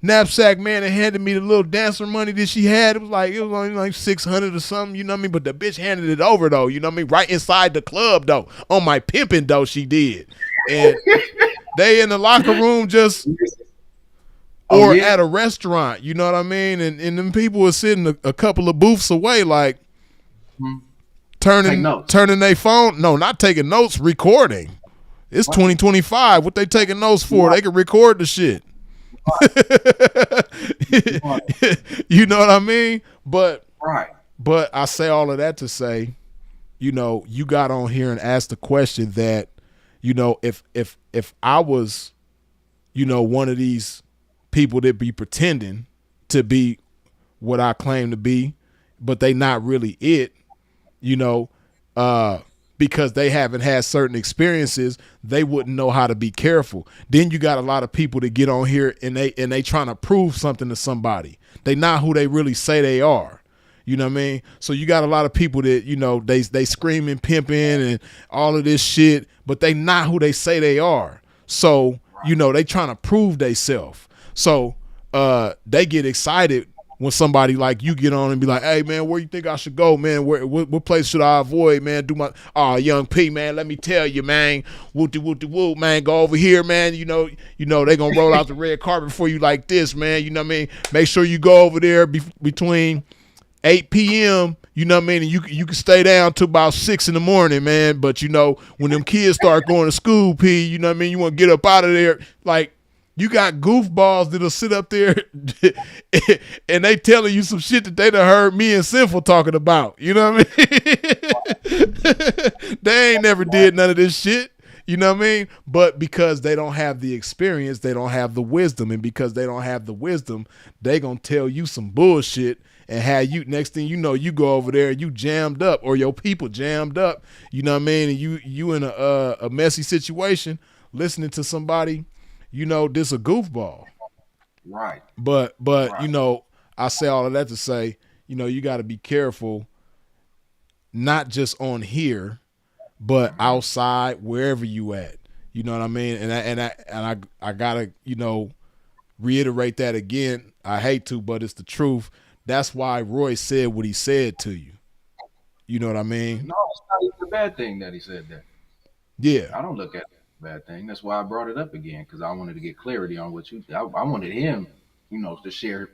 knapsack, man, and handed me the little dancer money that she had. It was only like 600 or something, you know what I mean? But the bitch handed it over, though, you know what I mean? Right inside the club, though. On my pimping, though, she did. And they in the locker room just... at a restaurant, you know what I mean? And them people were sitting a couple of booths away, like turning their phone. No, not taking notes, recording. It's 2025. What they taking notes for? They can record the shit. You know what I mean? But I say all of that to say, you got on here and asked the question that, if I was, one of these people that be pretending to be what I claim to be, but they not really it, because they haven't had certain experiences, they wouldn't know how to be careful. Then you got a lot of people that get on here and they trying to prove something to somebody. They not who they really say they are. You know what I mean? So you got a lot of people that, they screaming, pimping and all of this shit, but they not who they say they are. So, they trying to prove theyself. So they get excited when somebody like you get on and be like, hey man, where you think I should go, man? What place should I avoid, man? Young P, man, let me tell you, man, woo, man, go over here, man. You know they gonna roll out the red carpet for you like this, man. You know what I mean? Make sure you go over there between 8 p.m. You know what I mean? And you can stay down to about 6 in the morning, man. But when them kids start going to school, P, you know what I mean? You want to get up out of there, like. You got goofballs that'll sit up there and they telling you some shit that they done heard me and Sinful talking about. You know what I mean? They ain't never did none of this shit. You know what I mean? But because they don't have the experience, they don't have the wisdom. And because they don't have the wisdom, they gonna tell you some bullshit and have you, next thing you know, you go over there and you jammed up or your people jammed up. You know what I mean? And you in a messy situation listening to somebody, this a goofball. Right. But I say all of that to say, you got to be careful, not just on here, but outside, wherever you at. You know what I mean? And I gotta, reiterate that again. I hate to, but it's the truth. That's why Roy said what he said to you. You know what I mean? No, it's not even a bad thing that he said that. Yeah. I don't look at it as a bad thing. That's why I brought it up again, because I wanted to get clarity on what I wanted him, to share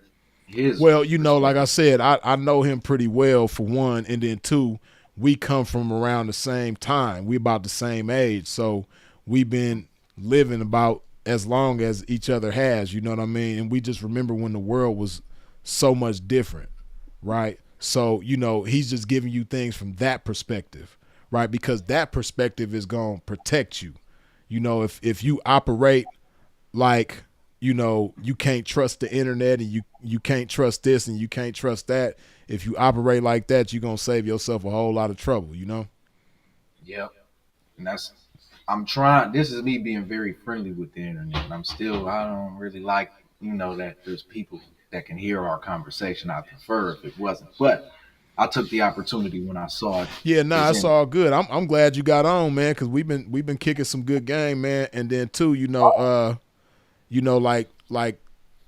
his. Well, like I said, I know him pretty well, for one, and then two, we come from around the same time. We about the same age, so we've been living about as long as each other has. You know what I mean? And we just remember when the world was so much different, right? So he's just giving you things from that perspective, right? Because that perspective is gonna protect you. If you operate like you can't trust the internet and you can't trust this and you can't trust that. If you operate like that, you're going to save yourself a whole lot of trouble, Yep. And I'm trying, this is me being very friendly with the internet. I don't really like, that there's people that can hear our conversation. I prefer if it wasn't, but I took the opportunity when I saw it. Yeah, it's all good. I'm glad you got on, man, because we've been kicking some good game, man. And then too, like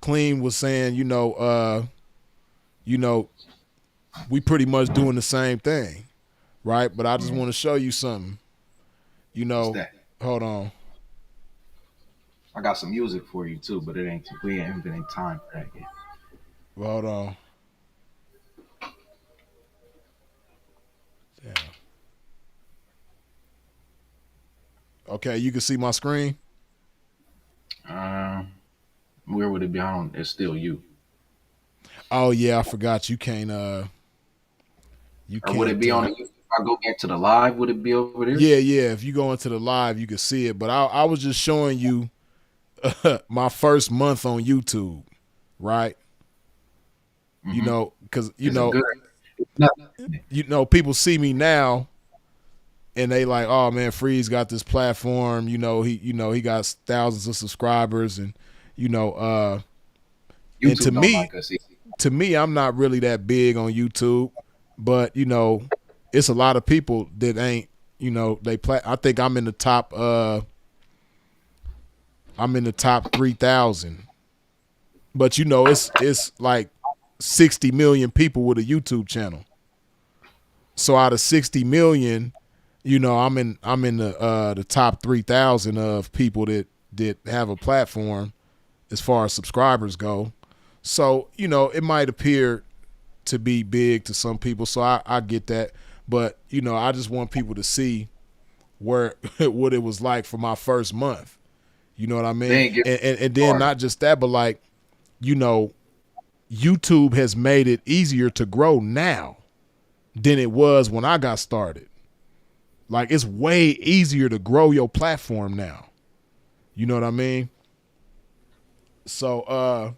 Clean was saying, we pretty much doing the same thing, right? But I just want to show you something. Hold on. I got some music for you too, but we ain't been in time for that yet. Well, hold on. Damn. Okay, you can see my screen. Where would it be? It's still you. Oh yeah, I forgot. You can't. You can't. Or would it be on? If I go back to the live, would it be over there? Yeah. If you go into the live, you can see it. But I was just showing you my first month on YouTube, right? Mm-hmm. Because people see me now, and they like, oh man, Freeze got this platform. He got thousands of subscribers, and YouTube and to don't me, like us. To me, I'm not really that big on YouTube, but it's a lot of people that ain't. I think I'm in the top. I'm in the top 3,000, but it's like 60 million people with a YouTube channel. So out of 60 million, I'm in the top 3,000 of people that have a platform as far as subscribers go. So, it might appear to be big to some people. So I get that. But, I just want people to see what it was like for my first month. You know what I mean? And then not just that, but like, YouTube has made it easier to grow now than it was when I got started. Like, it's way easier to grow your platform now. You know what I mean? So, I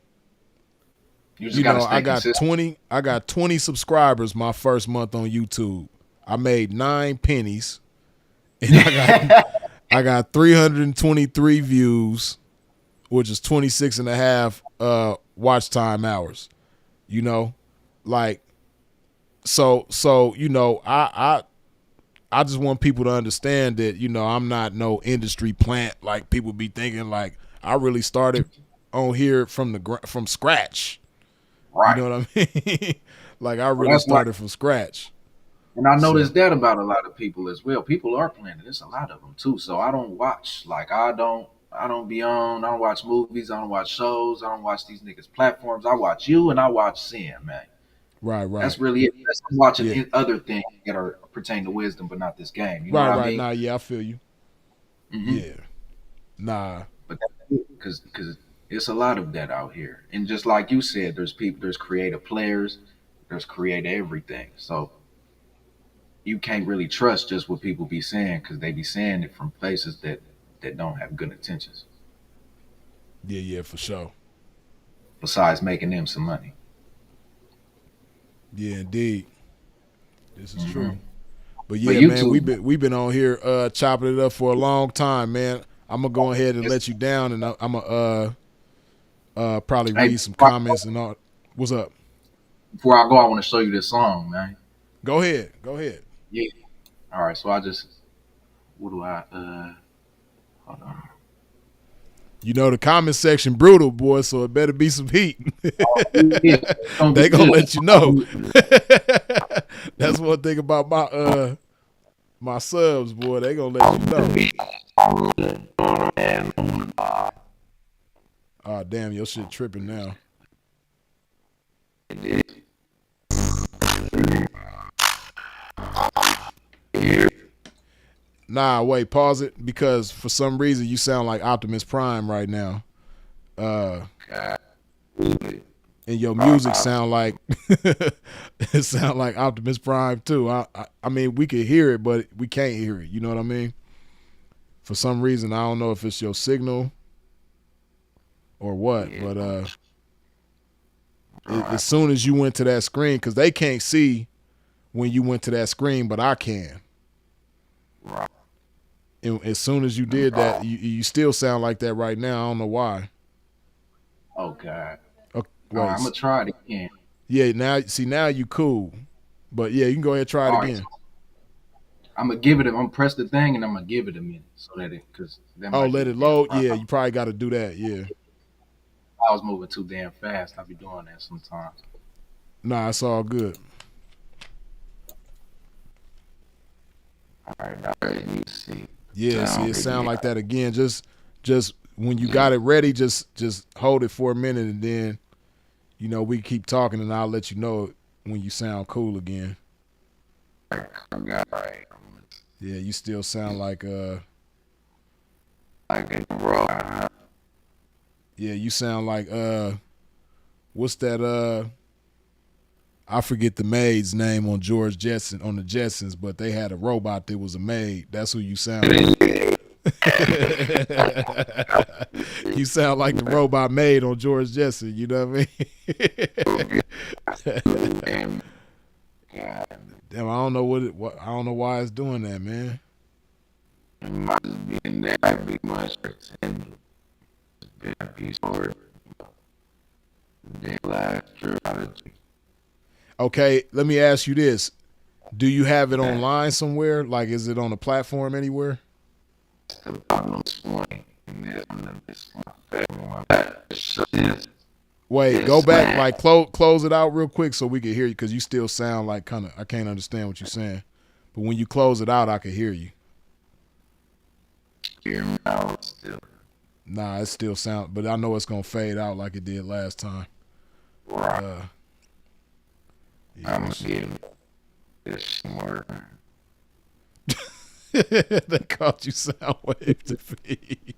got consistent. I got 20 subscribers my first month on YouTube. I made 9 pennies, and I got 323 views, which is 26 and a half watch time hours. Like, so I just want people to understand that I'm not no industry plant like people be thinking. Like, I really started on here from scratch. You Right. know what I mean? Like I Well, really that's why, started from scratch. and I So noticed that about a lot of people as well. People are playing it. There's a lot of them too. So I don't watch. Like I don't be on. I don't watch movies. I don't watch shows. I don't watch these niggas platforms. I watch you and I watch Sin, man. right, right. That's really it. Unless I'm watching Yeah. other things that are pertain to wisdom, but not this game. You know Right, what I right. mean? Nah, yeah, I feel you. Hmm. Yeah. Nah. But that's it, because it's a lot of that out here. And just like you said, there's people, there's creative players, there's creative everything. So you can't really trust just what people be saying because they be saying it from places that don't have good intentions. Yeah, yeah, for sure. Besides making them some money. Yeah, indeed. This is Hmm. true. But But yeah, man, YouTube, we've been on here chopping it up for a long time, man. I'm gonna go ahead and it's, let you down, and I'm gonna probably hey, read some comments and all. What's up? before I go, I want to show you this song, man. Go ahead. Go ahead. Yeah. All right. So I just, what do I? Hold on. You know the comment section brutal, boy, so it better be some heat. Yeah, it's gonna be They gonna let you know. good. That's one thing about my subs, boy. They gonna let you know. Oh damn, your shit tripping now. Nah, wait, pause it because for some reason you sound like Optimus Prime right now. Uh, and your music sound like it sound like Optimus Prime too. I mean we can hear it, but we can't hear it. You know what I mean? For some reason, I don't know if it's your signal or what, but as soon as you went to that screen, because they can't see when you went to that screen, but I can. And as soon as you did that, you still sound like that right now. I don't know why. Oh God. Okay, All right, I'm wait, gonna try it again. yeah, now you cool, but yeah, you can go ahead and try it All right, so again. I'm gonna give it. I'm gonna press the thing and I'm gonna give it a minute so that it, because that Oh, might be let the it damn load. Yeah, problem. you probably got to do that. Yeah, I was moving too damn fast. I be doing that sometimes. nah, it's all good. All right, now you see. Yeah, see, Sound it sound really like that again. Just when you got it ready, just hold it for a minute, and then we keep talking, and I'll let you know when you sound cool again. right. Yeah, you still sound like Like it raw. yeah, you sound like what's that I forget the maid's name on George Jetson on the Jetsons, but they had a robot that was a maid. That's who you sound like. You sound like the robot maid on George Jetson, you know what I mean? Damn, I don't know what I don't know why it's doing that, man. Okay, let me ask you this. Do you have it online somewhere? Like, is it on a platform anywhere? Wait, go back, like close it out real quick so we can hear you, because you still sound like kind of. I can't understand what you're saying, but when you close it out, I can hear you. Nah, it still sound, but I know it's gonna fade out like it did last time. Yeah, they called you Soundwave to feed.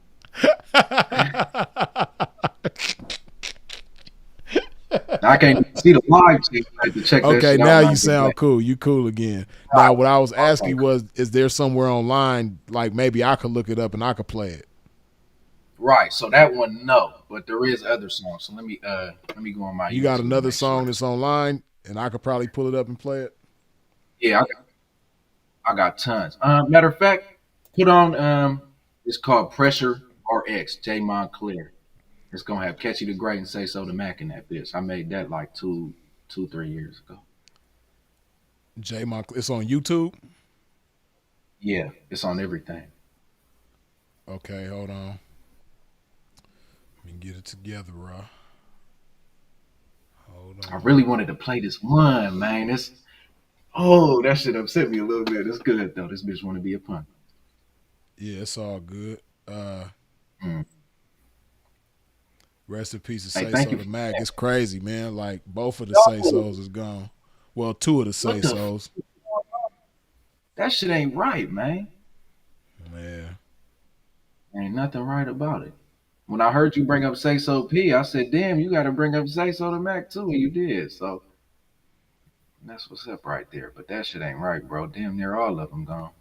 I can't see the live check. I had to check that Okay, shit out now when I you get sound back. cool. You cool again. All Now, what I was right. asking was, is there somewhere online, like maybe I could look it up and I could play it? Right. So that one, no, but there is other songs. So let me go on my You got YouTube and another make sure. song that's online, and I could probably pull it up and play it? Yeah, I got tons. Matter of fact, put on it's called Pressure RX J Montclair. It's gonna have Catchy the Great and Say So the Mac in that bitch. I made that like 3 years ago. J Monk, it's on YouTube? Yeah, it's on everything. Okay, hold on. Let me get it together, bro. Hold I really wanted to play this one, man. That shit upset me a little bit. It's good though. This bitch want to be a pun. Yeah, it's all good. Mm. Rest in peace to Hey, Say thank So you to for Mac. that. It's crazy, man. Like both of the Say So's is gone. Well, two of the What Say the? So's. That shit ain't right, man. Man. Ain't nothing right about it. When I heard you bring up Say So P, I said, damn, you got to bring up Say So to Mac too, and you did. So that's what's up right there. But that shit ain't right, bro. Damn near all of them gone.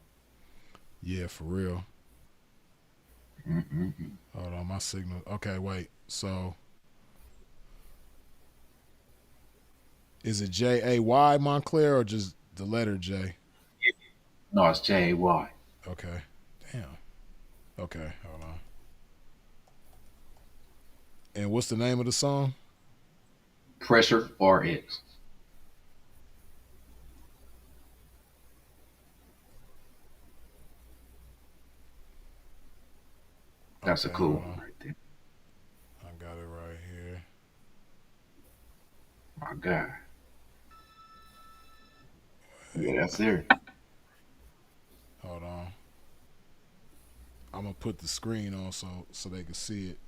Yeah, for real. Mm-mm-mm. Hold on, my signal. Okay, wait. So is it J-A-Y Montclair or just the letter J? No, it's J-A-Y. Okay. Damn. Okay, hold on. And what's the name of the song? Pressure RX. That's a Okay, cool hold one on. right there. I got it right here. My God. Yeah, that's it. Hold on. I'm gonna put the screen on so they can see it.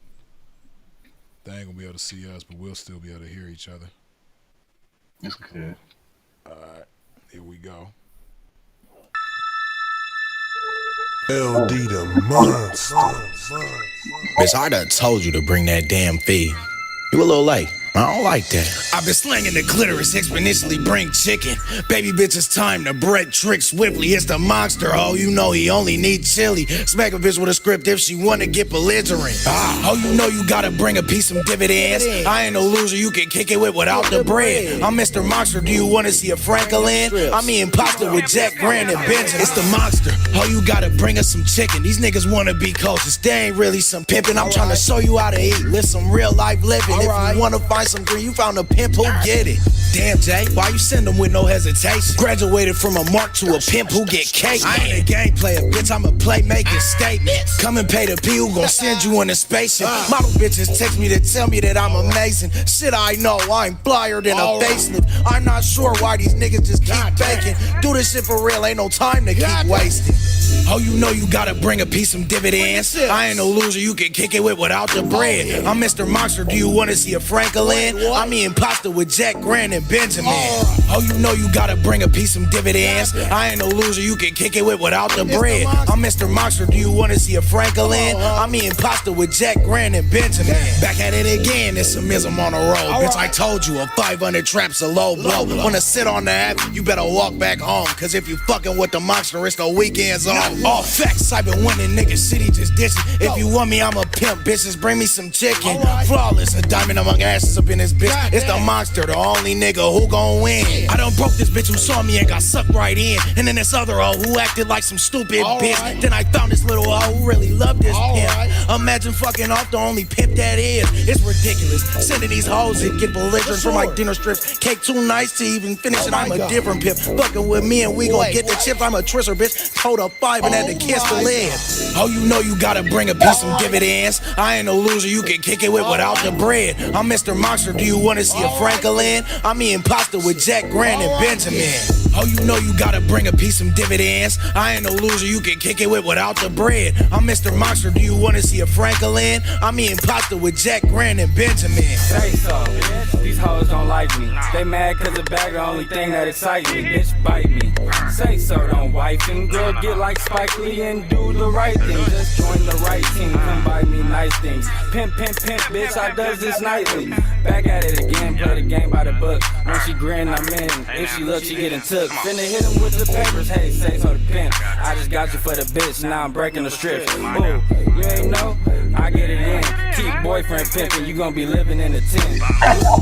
They ain't gonna be able to see us, but we'll still be able to hear each other. It's good. All right, here we go. LD the monster. Bitch, I done told you to bring that damn fee. You a little late. I don't like that. I've been slanging the clitoris, exponentially bring chicken. Baby bitch, it's time to bread trick swiftly. It's the monster, oh, you know he only need chili. Smack a bitch with a script if she wanna get belligerent. Oh, you know you gotta bring a piece of dividends. I ain't no loser, you can kick it with without the bread. I'm Mr. Monster, do you wanna see a Franklin? I'm eating pasta with Jack Grant and Benjamin. It's the monster, oh, you gotta bring us some chicken. These niggas wanna be coaches, they ain't really some pimpin'. I'm trying to show you how to eat, live some real life living. If you wanna find some green, you found a pimp who get it. Damn, Jay, why you send them with no hesitation? Graduated from a mark to a pimp who get cake. I ain't a game player, bitch, I'm a playmaking statement. Come and pay the P who gon' send you in a spaceship. Model bitches text me to tell me that I'm amazing. Shit, I know, I'm flyer than a facelift. I'm not sure why these niggas just keep faking. Do this shit for real, ain't no time to keep wasting. Oh, you know you gotta bring a piece of dividends. I ain't no loser, you can kick it with without the bread. I'm Mr. Monster, do you wanna see a Franklin? I'm eating pasta with Jack Grant and Benjamin. Oh, you know you gotta bring a piece of dividends. I ain't no loser, you can kick it with without the bread. I'm Mr. Monster, do you wanna see a Franklin? I'm eating pasta with Jack Grant and Benjamin. Back at it again, it's some ism on the road. Bitch, I told you, a 500 trap's a low blow. Wanna sit on the app, you better walk back home. Cause if you fucking with the monster, it's the weekends on. All facts, I've been winning, niggas city just dishing. If you want me, I'm a pimp, bitches, bring me some chicken. Flawless, a diamond among asses up in this bitch. It's the monster, the only nigga who gon' win. I done broke this bitch who saw me and got sucked right in. And then this other hoe who acted like some stupid bitch. Then I found this little hoe who really loved this pimp. Imagine fucking off the only pimp that is. It's ridiculous, sending these hoes that get belligerent from my dinner strips. Cake too nice to even finish it, I'm a different pimp. Fucking with me and we gon' get the chips. I'm a trisser, bitch. Told her 5 and had to kiss the lid. Oh, you know you gotta bring a piece of dividends. I ain't no loser, you can kick it with without the bread. I'm Mr. Monster, do you wanna see a Franklin? I'm eating pasta with Jack Grant and Benjamin. Oh, you know you gotta bring a piece of dividends. I ain't no loser, you can kick it with without the bread. I'm Mr. Monster, do you wanna see a Franklin? I'm eating pasta with Jack Grant and Benjamin. Say so, these hoes don't like me. They mad cause the bag the only thing that excites me. Bitch, bite me. Say so, don't wife him. Girl, get like Spike Lee and do the right thing. Just join the right team, come buy me nice things. Pimp, pimp, pimp, bitch, I does this nightly. Back at it again, play the game by the book. When she grin, I'm in. If she look, she getting took. Finna hit him with the papers, hey, say so the pimp. I just got you for the bitch, now I'm breaking the strips. Ooh, you ain't know? I get it in. Keep boyfriend pimping, you gon' be living in a tent.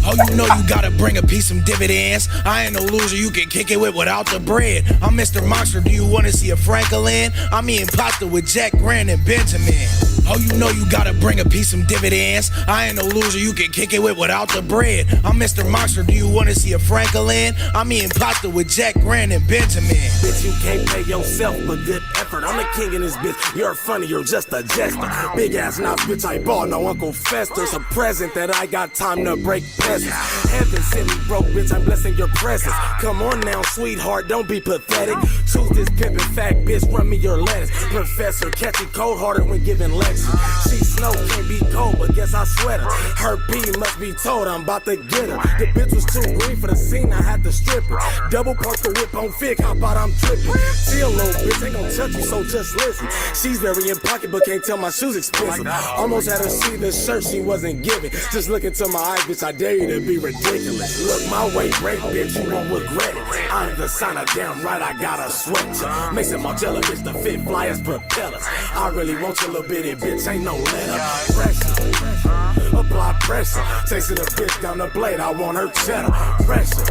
Oh, you know you gotta bring a piece of dividends. I ain't no loser, you can kick it with without the bread. I'm Mr. Monster, do you wanna see a Franklin? I'm eating pasta with Jack Grant and Benjamin. Oh, you know you gotta bring a piece some dividends. I ain't no loser, you can kick it with without the bread. I'm Mr. Monster, do you wanna see a Franklin? I'm eating pasta with Jack Grant and Benjamin. Bitch, you can't pay yourself, but good effort. I'm the king in this bitch. You're funny, you're just a jester. Big ass nuts, bitch, I ball no Uncle Fester's a present that I got time to break peasants. Heaven sent me broke, bitch, I'm blessing your presence. Come on now, sweetheart, don't be pathetic. Choose this pimpin' fat bitch, run me your lettuce. Professor, catching cold-hearted when giving lectures. She snow, can't be cold, but guess I sweat her. Her P must be told, I'm about to get her. The bitch was too green for the scene, I had to strip her. Double park the whip on Fig, how about I'm tripping? Chill, little bitch, ain't gon' touch you, so just listen. She's very in pocket, but can't tell my shoes expensive. Almost had her see the shirt she wasn't giving. Just look into my eyes, bitch, I dare you to be ridiculous. Look my way, break, bitch, you won't regret it. I'm the sign of damn right, I gotta sweat ya. Mixing Margiela, bitch, the fit fly as propellers. I really want your little bitty bitch, ain't no let up. Pressure, apply pressure. Chasing a bitch down the blade, I want her cheddar. Pressure,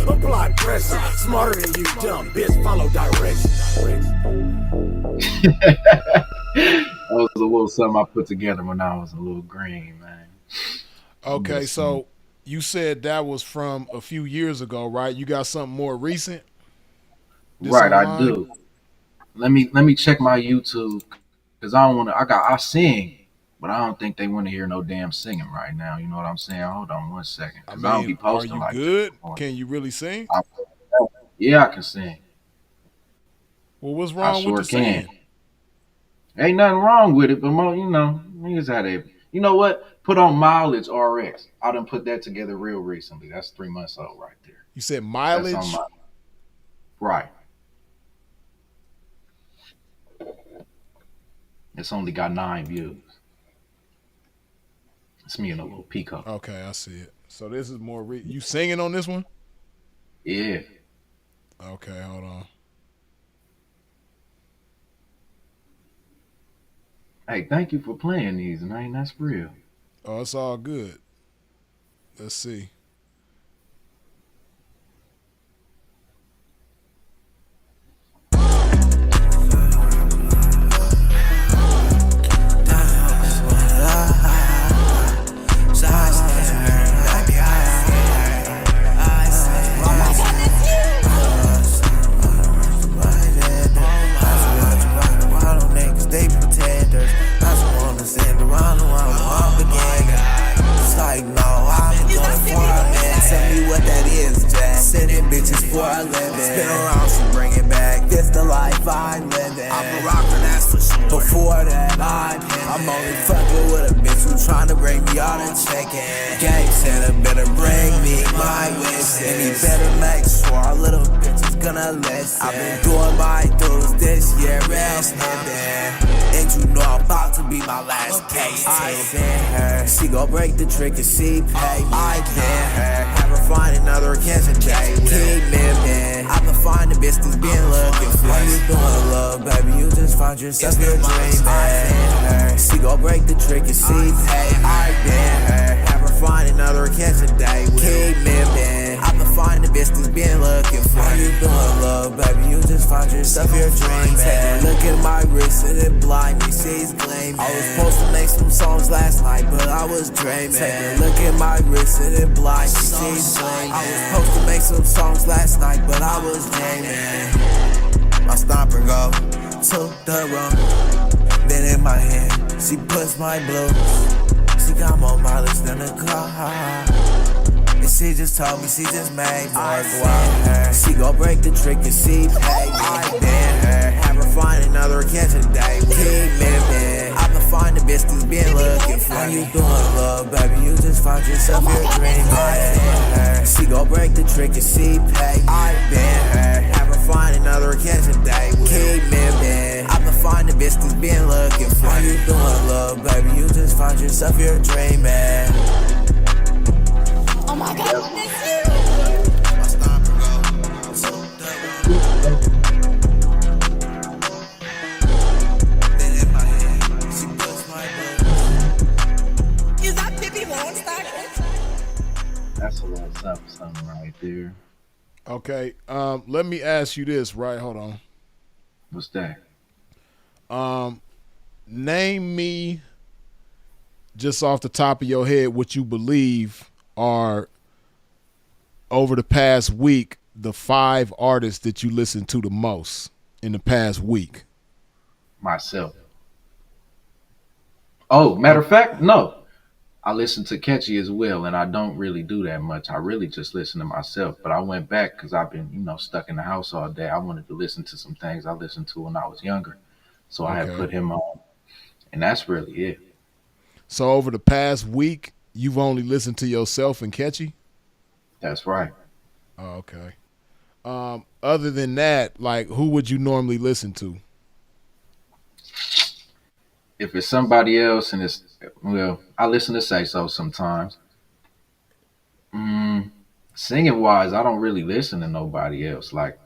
apply pressure. Smarter than you, dumb bitch, follow directions. That was a little something I put together when I was a little green, man. Okay, so you said that was from a few years ago, right? You got something more recent? Right, online? I do. Let me check my YouTube because I don't want to. I sing, but I don't think they want to hear no damn singing right now. You know what I'm saying? Hold on 1 second, because I don't be Are posting you like good? that. Can you really sing? Yeah, I can sing. Well, what's I wrong with sure the can. singing? Ain't nothing wrong with it, but niggas how they. You know what? Put on Mileage RX. I done put that together real recently. That's 3 months old right there. You said That's mileage? on my right. It's only got 9 views. It's me and a little peacock. Okay, I see it. So this is more you singing on this one? Yeah. Okay, hold on. Hey, thank you for playing these, man. That's real. Oh, it's all good. Let's see. Before I live it, spin around, she bring it back. This the life I live in. I'm a rocker, that's for sure. Before that, I'm only fucking with a bitch who tryna bring me all the chicken. Gang Santa better bring me my wishes, and he better make sure our little bitch is gonna listen. I've been doing my dues this year, real snipping. And you know I'm about to be my last case. I been her, she gon' break the trick and she pay me. I been her, have her find another candidate. Keep living, I've been finding bitch that's been looking for. How you doing, love, baby? You just found yourself your dream, man. She gon' break the trick and she pay me. I been her, have her find another candidate. Keep living, I've been finding bitch that's been looking for. How you doing, love, baby? You just found yourself your dream, man. Take a look at my wrist and it blind me, she's gleaming. I was supposed to make some songs last night, but I was dreaming. Take a look at my wrist and it blind me, she's gleaming. I was supposed to make some songs last night, but I was dreaming. My stomper go to the room, then in my hand, she puts my blues. She got more mileage than a car. And she just told me she just made more go her. She gon' break the trick and she pay me. I been her, have her find another candidate. Keep living, I've been finding bitch that's been looking for. How you doing, love, baby? You just found yourself your dream. I been her, she gon' break the trick and she pay me. I been her, have her find another candidate. Keep living, I've been finding bitch that's been looking for. How you doing, love, baby? You just found yourself your dream, man. Oh my God, it's you. Is that Pippi Longstock? That's a little something right there. Okay, let me ask you this, right? Hold on. What's that? name me just off the top of your head what you believe are over the past week the 5 artists that you listen to the most in the past week. Myself. Oh, matter of fact, no. I listen to Catchy as well, and I don't really do that much. I really just listen to myself. But I went back because I've been, stuck in the house all day. I wanted to listen to some things I listened to when I was younger. So I had Okay. put him on. And that's really it. So over the past week, you've only listened to yourself and Catchy? That's right. Oh, okay. Other than that, like who would you normally listen to? If it's somebody else and I listen to Say So sometimes. Mm, Singing wise, I don't really listen to nobody else. Like,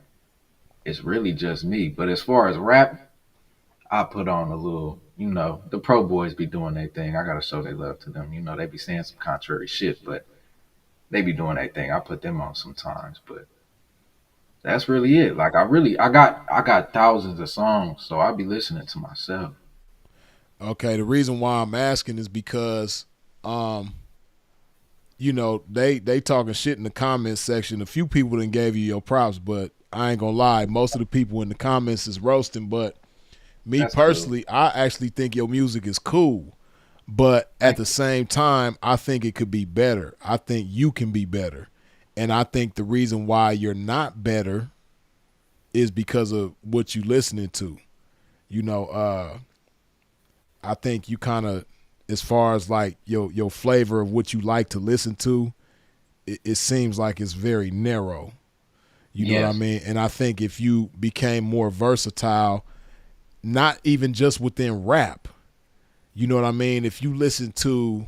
it's really just me. But as far as rap, I put on a little, the pro boys be doing their thing. I gotta show they love to them. They be saying some contrary shit, but they be doing their thing. I put them on sometimes, but that's really it. Like I got thousands of songs, so I be listening to myself. Okay, the reason why I'm asking is because um they talking shit in the comments section. A few people done gave you your props, but I ain't gonna lie, most of the people in the comments is roasting. But me That's cool. personally, I actually think your music is cool. But at the same time, I think it could be better. I think you can be better. And I think the reason why you're not better is because of what you listening to. You know, I think you kind of, as far as like your flavor of what you like to listen to, it seems like it's very narrow. You know what I Yes, mean? And I think if you became more versatile, not even just within rap, you know what I mean? If you listen to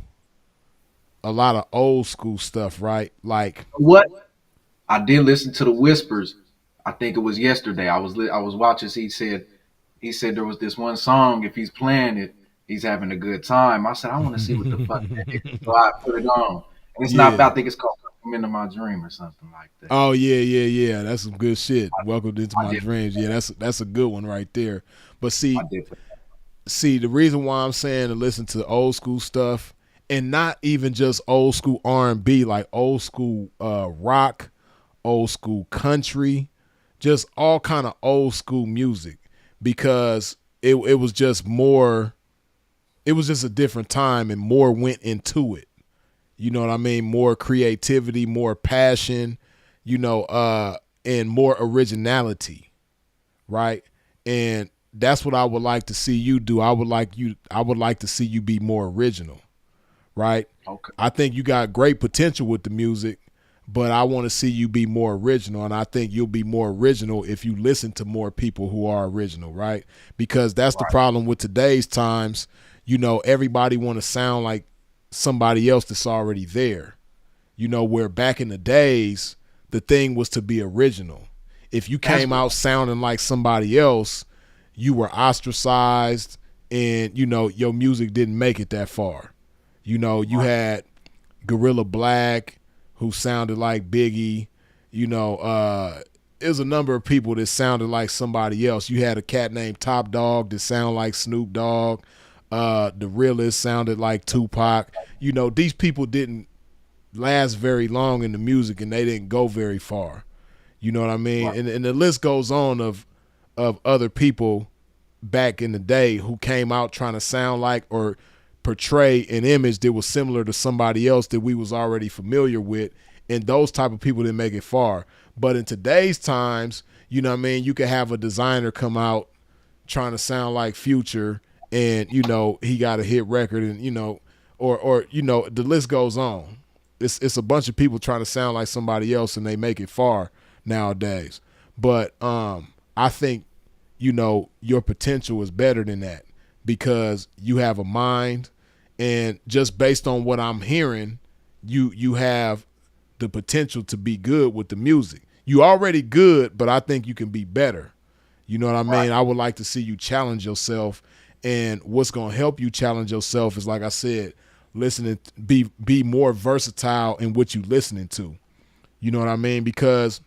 a lot of old school stuff, right? Like, what I did listen to the whispers. I think it was yesterday. I was watching. He said there was this one song. If he's playing it, he's having a good time. I said I want to see what the fuck that is. So I put it on. And it's not yeah. about. I think it's called "Come Into My Dream" or something like that. Oh yeah, yeah, yeah. That's some good shit. Welcome into I my did. dreams. Yeah, that's a good one right there. But I see, did. Put the reason why I'm saying to listen to old school stuff and not even just old school R&B, like old school rock, old school country, just all kind of old school music, because it was just more, it was just a different time and more went into it. You know what I mean? More creativity, more passion, and more originality, right? And that's what I would like to see you do. I would like to see you be more original, right? Okay. I think you got great potential with the music, but I want to see you be more original, and I think you'll be more original if you listen to more people who are original, right? Because that's the Right. problem with today's times. Everybody want to sound like somebody else that's already there. Where back in the days, the thing was to be original. If you That's came what. out sounding like somebody else, you were ostracized, and your music didn't make it that far. You Right. had Gorilla Black, who sounded like Biggie. There's a number of people that sounded like somebody else. You had a cat named Top Dog that sounded like Snoop Dogg. The Realist sounded like Tupac. These people didn't last very long in the music, and they didn't go very far. You know what I mean? Right. And the list goes on of other people back in the day who came out trying to sound like or portray an image that was similar to somebody else that we was already familiar with, and those type of people didn't make it far. But in today's times, you know what I mean, you could have a designer come out trying to sound like Future, and he got a hit record, and or the list goes on. It's a bunch of people trying to sound like somebody else, and they make it far nowadays. But I think your potential is better than that, because you have a mind, and just based on what I'm hearing, you have the potential to be good with the music. You already good, but I think you can be better. You know what I Right. mean? I would like to see you challenge yourself, and what's going to help you challenge yourself is, like I said, listening, be more versatile in what you listening to. You know what I mean? Because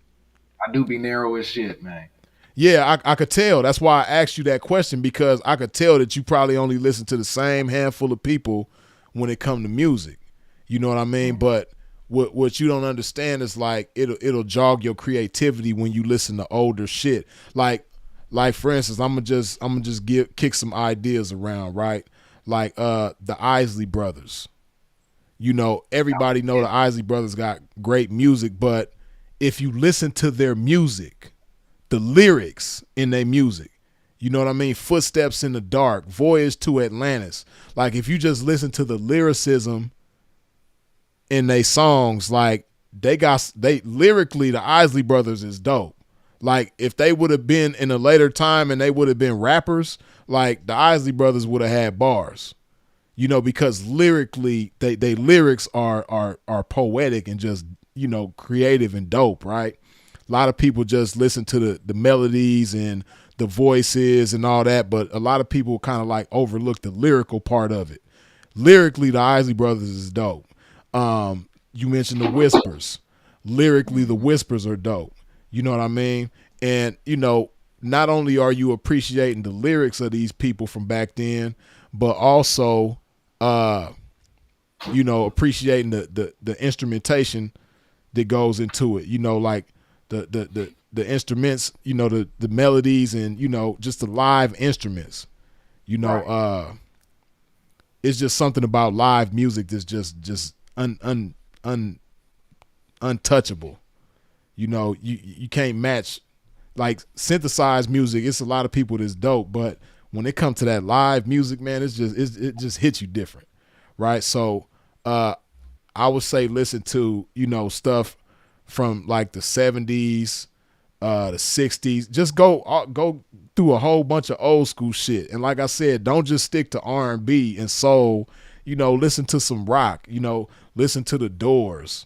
I do be narrow as shit, man. Yeah, I could tell. That's why I asked you that question, because I could tell that you probably only listen to the same handful of people when it come to music. You know what I mean? But what you don't understand is like it'll jog your creativity when you listen to older shit. Like for instance, I'm gonna just kick some ideas around, right? Like the Isley Brothers. You know, everybody know the Isley Brothers got great music, but if you listen to their music, the lyrics in their music, you know what I mean? Footsteps in the Dark, Voyage to Atlantis. Like if you just listen to the lyricism in their songs, like they lyrically, the Isley Brothers is dope. Like if they would have been in a later time and they would have been rappers, like the Isley Brothers would have had bars. You know, because lyrically, they lyrics are poetic and just, you know, creative and dope, right? A lot of people just listen to the melodies and the voices and all that, but a lot of people kind of like overlook the lyrical part of it. Lyrically, the Isley Brothers is dope. You mentioned the Whispers. Lyrically, the Whispers are dope. You know what I mean? And, you know, not only are you appreciating the lyrics of these people from back then, but also you know, appreciating the instrumentation that goes into it, you know, like the instruments, you know, the melodies and, you know, just the live instruments, you know, it's just something about live music that's just untouchable. You know, you can't match, like synthesized music. It's a lot of people that's dope, but when it comes to that live music, man, it just hits you different, right? So I would say listen to, you know, stuff from like the 70s, the 60s. Just go through a whole bunch of old school shit. And like I said, don't just stick to R&B and soul. You know, listen to some rock. You know, listen to the Doors.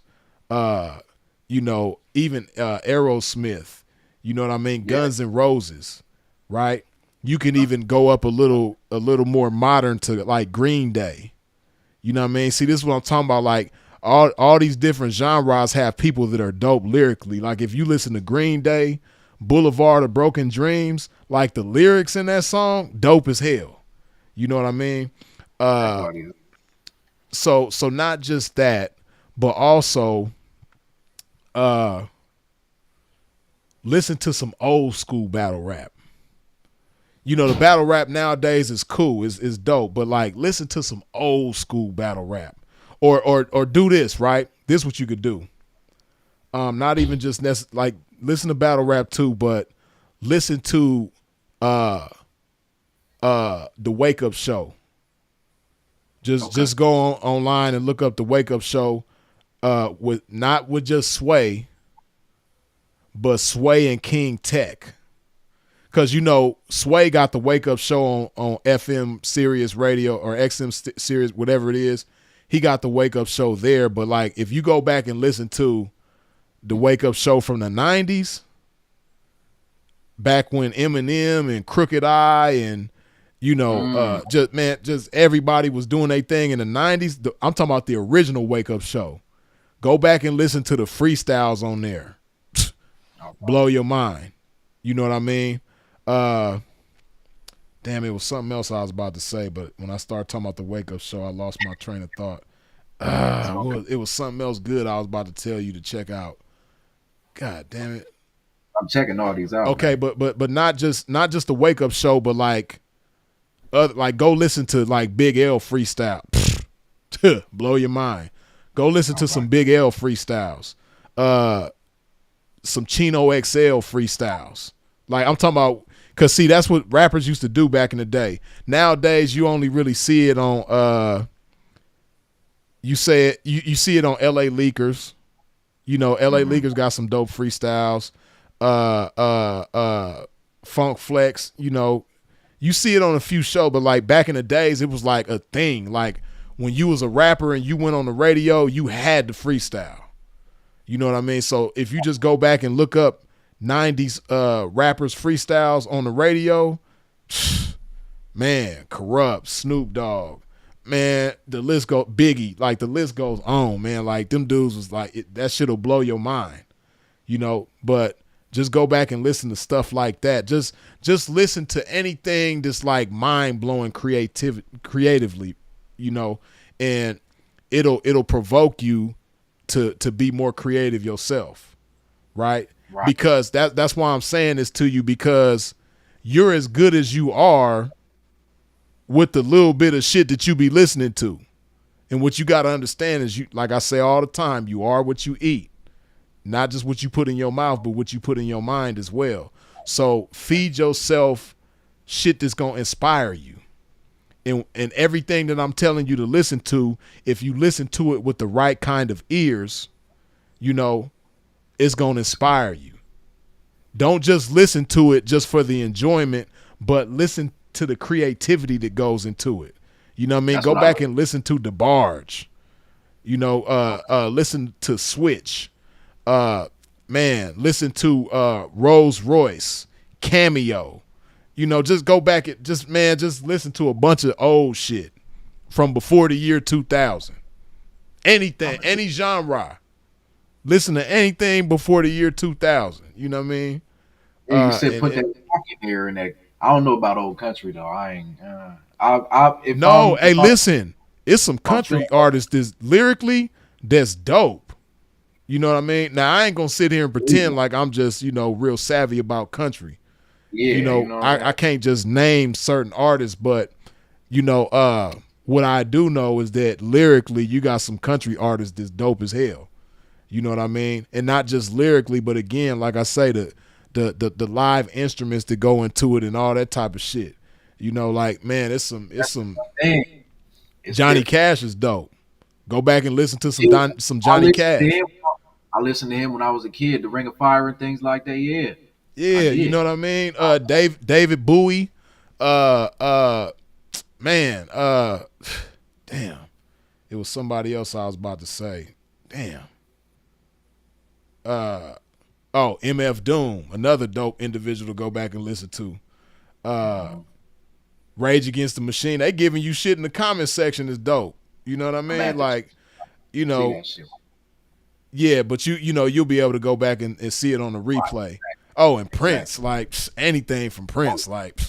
You know, even Aerosmith. You know what I mean? Guns N' Roses, right? You can even go up a little more modern to like Green Day. You know what I mean? See, this is what I'm talking about. Like all these different genres have people that are dope lyrically. Like if you listen to Green Day, Boulevard of Broken Dreams, like the lyrics in that song, dope as hell. You know what I mean? So not just that, but also listen to some old school battle rap. You know, the battle rap nowadays is cool, is dope, but like listen to some old school battle rap. Or do this, right? This is what you could do. Not even just like listen to battle rap too, but listen to the Wake Up Show. Just go online and look up the Wake Up Show, not with just Sway, but Sway and King Tech. Because, you know, Sway got the Wake Up Show on FM Sirius Radio or XM Sirius, whatever it is. He got the Wake Up Show there. But, like, if you go back and listen to the Wake Up Show from the 90s, back when Eminem and Crooked Eye and, you know, just everybody was doing their thing in the 90s. I'm talking about the original Wake Up Show. Go back and listen to the freestyles on there. Blow your mind. You know what I mean? Damn, it was something else I was about to say, but when I started talking about the Wake Up Show, I lost my train of thought. It was something else good I was about to tell you to check out. God damn it. I'm checking all these out. Okay, man. but not just the Wake Up Show, but like go listen to like Big L freestyle. Blow your mind. Go listen to some Big L freestyles. Some Chino XL freestyles. Like I'm talking about, cause see that's what rappers used to do back in the day. Nowadays you only really see it on you see it on LA Leakers. You know, LA Leakers got some dope freestyles. Funk Flex, you know, you see it on a few shows, but like back in the days it was like a thing. Like when you was a rapper and you went on the radio, you had to freestyle. You know what I mean? So if you just go back and look up 90s rappers freestyles on the radio, man, Corrupt, Snoop Dogg, man, the list go Biggie, like the list goes on, man. Like them dudes was like that shit'll blow your mind, you know. But Just go back and listen to stuff like that. Just listen to anything that's like mind blowing creatively, you know, and it'll provoke you to be more creative yourself, right? Because that's why I'm saying this to you, because you're as good as you are with the little bit of shit that you be listening to. And what you got to understand is, you, like I say all the time, you are what you eat. Not just what you put in your mouth, but what you put in your mind as well. So feed yourself shit that's going to inspire you. And everything that I'm telling you to listen to, if you listen to it with the right kind of ears, you know, it's going to inspire you. Don't just listen to it just for the enjoyment, but listen to the creativity that goes into it. You know what I mean? Go back and listen to DeBarge. You know, listen to Switch. Listen to Rolls Royce, Cameo. You know, just go back and just listen to a bunch of old shit from before the year 2000. Anything, any genre. Listen to anything before the year 2000. You know what I mean? Yeah, you said put that funk in there and that. I don't know about old country though. I ain't. Listen, it's some country artists that's lyrically that's dope. You know what I mean? Now I ain't gonna sit here and pretend like I'm just, you know, real savvy about country. Yeah, you know I can't just name certain artists, but you know, what I do know is that lyrically you got some country artists that's dope as hell. You know what I mean? And not just lyrically, but again, like I say, the live instruments that go into it and all that type of shit. You know, like, man, it's some Johnny Cash is dope. Go back and listen to some Johnny Cash. I listened to him when I was a kid, the Ring of Fire and things like that. Yeah. Yeah, you know what I mean? David Bowie. Damn. It was somebody else I was about to say. Damn. MF Doom, another dope individual to go back and listen to. Rage Against the Machine. They giving you shit in the comment section is dope. You know what I mean? Like, you know, yeah, but you know, you'll be able to go back and see it on the replay. Oh, and Prince, like anything from Prince, like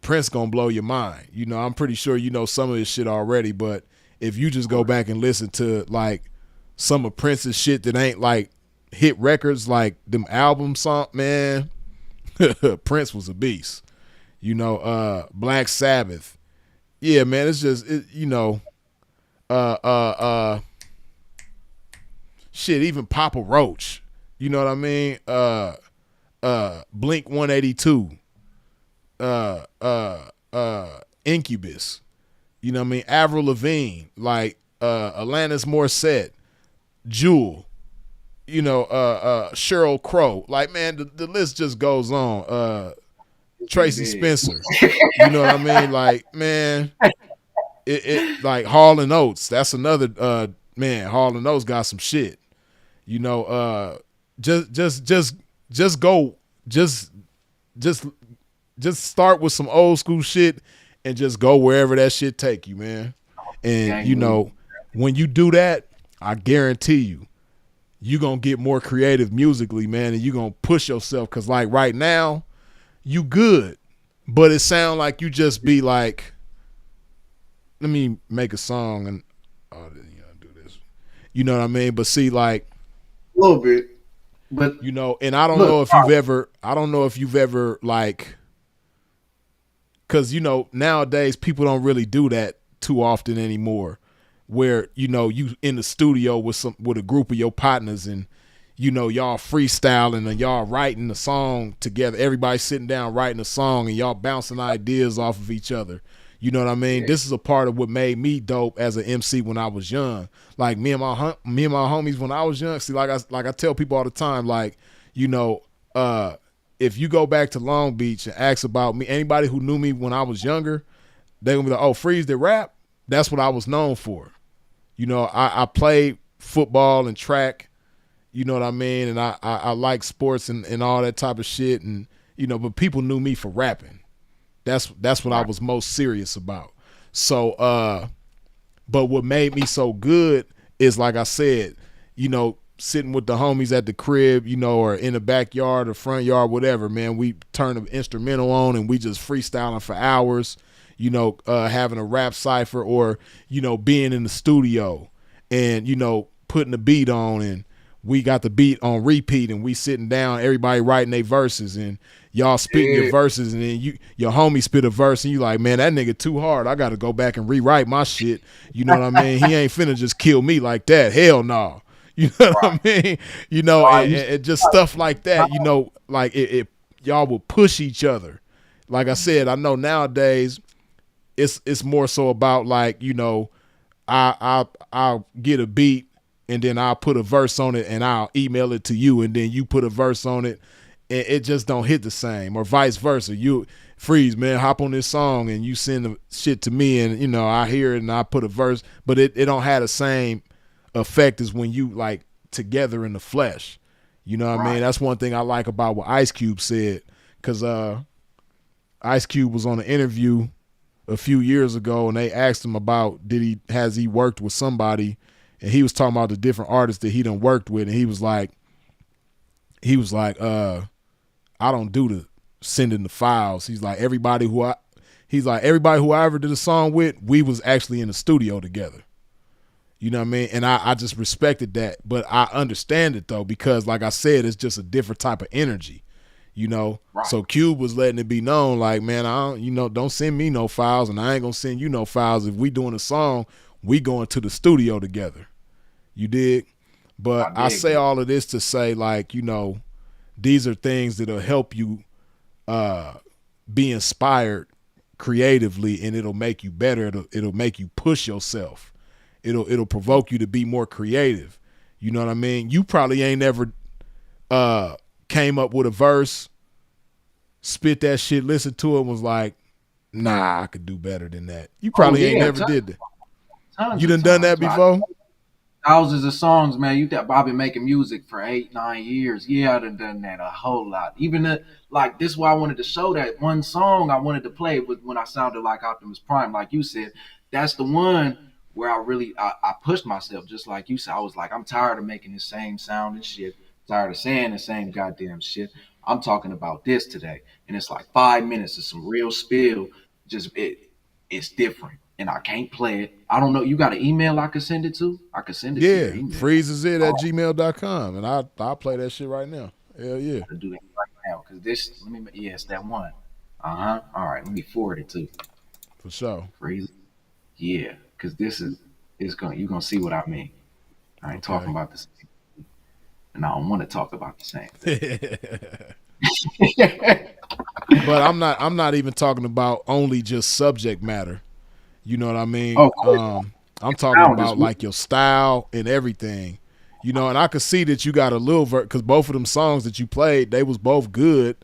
Prince gonna blow your mind. You know, I'm pretty sure you know some of his shit already, but if you just go back and listen to like some of Prince's shit that ain't like hit records, like them album song, man, Prince was a beast. You know, Black Sabbath. Yeah, man, it's just you know, shit, even Papa Roach. You know what I mean? Blink 182. Incubus. You know what I mean? Avril Lavigne, like Alanis Morissette, Jewel, you know, Sheryl Crow. Like, man, the list just goes on. Tracy Spencer. You know what I mean? Like, man, it like Hall and Oates. That's another man, Hall and Oates got some shit. You know, just start with some old school shit and just go wherever that shit take you, man. And you know, when you do that, I guarantee you gonna get more creative musically, man, and you gonna push yourself. Cause like right now, you good, but it sound like you just be like, let me make a song and do this. You know what I mean? But see, like a little bit. But you know, and I don't know if you've ever like, because you know nowadays people don't really do that too often anymore, where you know you in the studio with a group of your partners and you know y'all freestyling and y'all writing the song together. Everybody sitting down writing a song and y'all bouncing ideas off of each other. You know what I mean? Yeah. This is a part of what made me dope as an MC when I was young. Like me and my homies when I was young. See, like I tell people all the time, like, you know, if you go back to Long Beach and ask about me, anybody who knew me when I was younger, they're gonna be like, "Oh, Freeze the rap." That's what I was known for. You know, I played football and track. You know what I mean? And I like sports and all that type of shit. And you know, but people knew me for rapping. That's what I was most serious about. So, but what made me so good is, like I said, you know, sitting with the homies at the crib, or in the backyard or front yard, whatever, man, we turn the instrumental on and we just freestyling for hours, having a rap cipher or, being in the studio and, putting the beat on and we got the beat on repeat and we sitting down, everybody writing their verses and y'all spitting your verses and then your homie spit a verse and you like, man, that nigga too hard. I got to go back and rewrite my shit. You know what I mean? He ain't finna just kill me like that. Hell no. You know what I mean? And just stuff like that, like it y'all will push each other. Like I said, I know nowadays it's more so about like, I'll get a beat and then I'll put a verse on it and I'll email it to you and then you put a verse on it and it just don't hit the same or vice versa. You Freeze, man, hop on this song and you send the shit to me and, I hear it and I put a verse, but it don't have the same effect as when you like together in the flesh. You know what I mean? That's one thing I like about what Ice Cube said because Ice Cube was on an interview a few years ago and they asked him about has he worked with somebody and he was talking about the different artists that he done worked with and he was like I don't do the sending the files. He's like everybody who I ever did a song with, we was actually in the studio together. You know what I mean? And I just respected that. But I understand it though, because like I said, it's just a different type of energy. Right. So Cube was letting it be known, like, man, don't send me no files, and I ain't gonna send you no files. If we doing a song, we going to the studio together. You dig? But I say all of this to say, like, these are things that'll help you be inspired creatively, and it'll make you better. It'll make you push yourself. It'll provoke you to be more creative. You know what I mean? You probably ain't ever came up with a verse, spit that shit, listened to it, and was like, nah, I could do better than that. You probably ain't never did that. You done that before? Thousands of songs, man. I've been making music for 8-9 years. Yeah, I done that a whole lot. Even this is why I wanted to show that one song I wanted to play was when I sounded like Optimus Prime, like you said. That's the one where I pushed myself, just like you said. I was like, I'm tired of making the same sound and shit. Tired of saying the same goddamn shit. I'm talking about this today. And it's like 5 minutes of some real spill. It's different. And I can't play it. I don't know. You got an email I could send it to? I could send it to your email. freezeisit@gmail.com. And I'll play that shit right now. Hell yeah. I'll do that right now. Because it's that one. All right. Let me forward it to you. For sure. Freeze. Yeah. Because you're going to see what I mean. I ain't talking about the same. And I don't want to talk about the same But I'm not even talking about only just subject matter. You know what I mean? I'm talking about like your style and everything. And I could see that you got a little because both of them songs that you played, they was both good,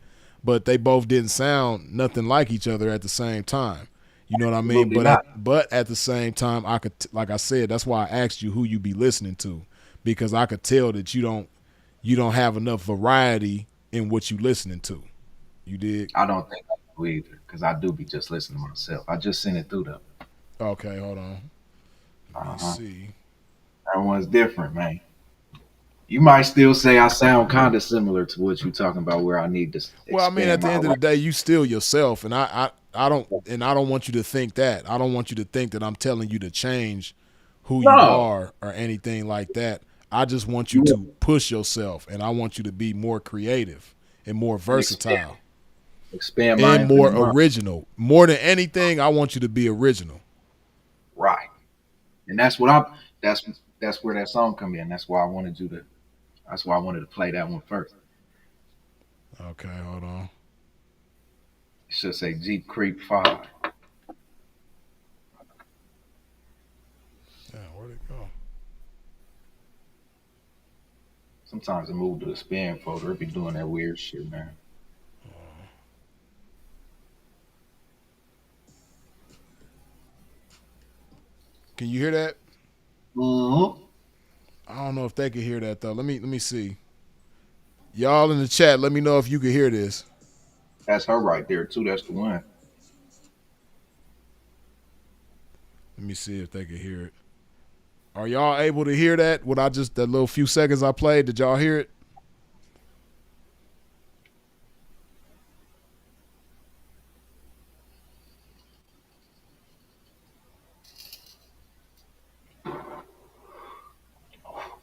but they both didn't sound nothing like each other at the same time. You know what I mean? But at the same time, I could, like I said, that's why I asked you who you be listening to, because I could tell that you don't have enough variety in what you listening to. You did? I don't think I do either, because I do be just listening to myself. I just sent it through though. Okay, hold on. Let me see. Everyone's different, man. You might still say I sound kind of similar to what you're talking about, where I need to. Well, I mean, at the end of the day, you still yourself, and I don't want you to think that. I don't want you to think that I'm telling you to change who you are or anything like that. I just want you to push yourself, and I want you to be more creative and more versatile, expand and more original. More than anything, I want you to be original. Right, and that's what that's where that song come in. That's why I wanted to play that one first. Okay, hold on. It should say Jeep Creep 5. Yeah, where'd it go? Sometimes I move to the spam folder. It be doing that weird shit, man. Can you hear that? Mm-hmm. I don't know if they can hear that though. Let me see. Y'all in the chat, let me know if you can hear this. That's her right there too. That's the one. Let me see if they can hear it. Are y'all able to hear that? That little few seconds I played, did y'all hear it?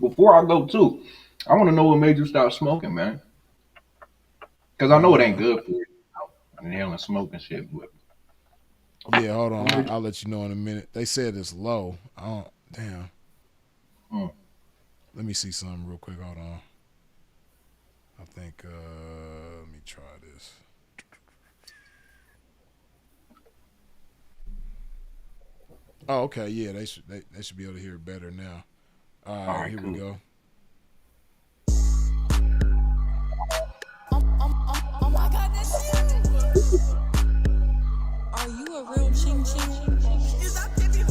Before I go too, I want to know what made you start smoking, man. Because I know it ain't good for you. Inhaling smoke and shit. But yeah, hold on. I'll let you know in a minute. They said it's low. Damn. Let me see something real quick. Hold on. I think, let me try this. Oh, okay. Yeah, they should be able to hear it better now. All right, here cool. we go. Oh my God, that's you. Are you a real ching ching? Is that Pippi?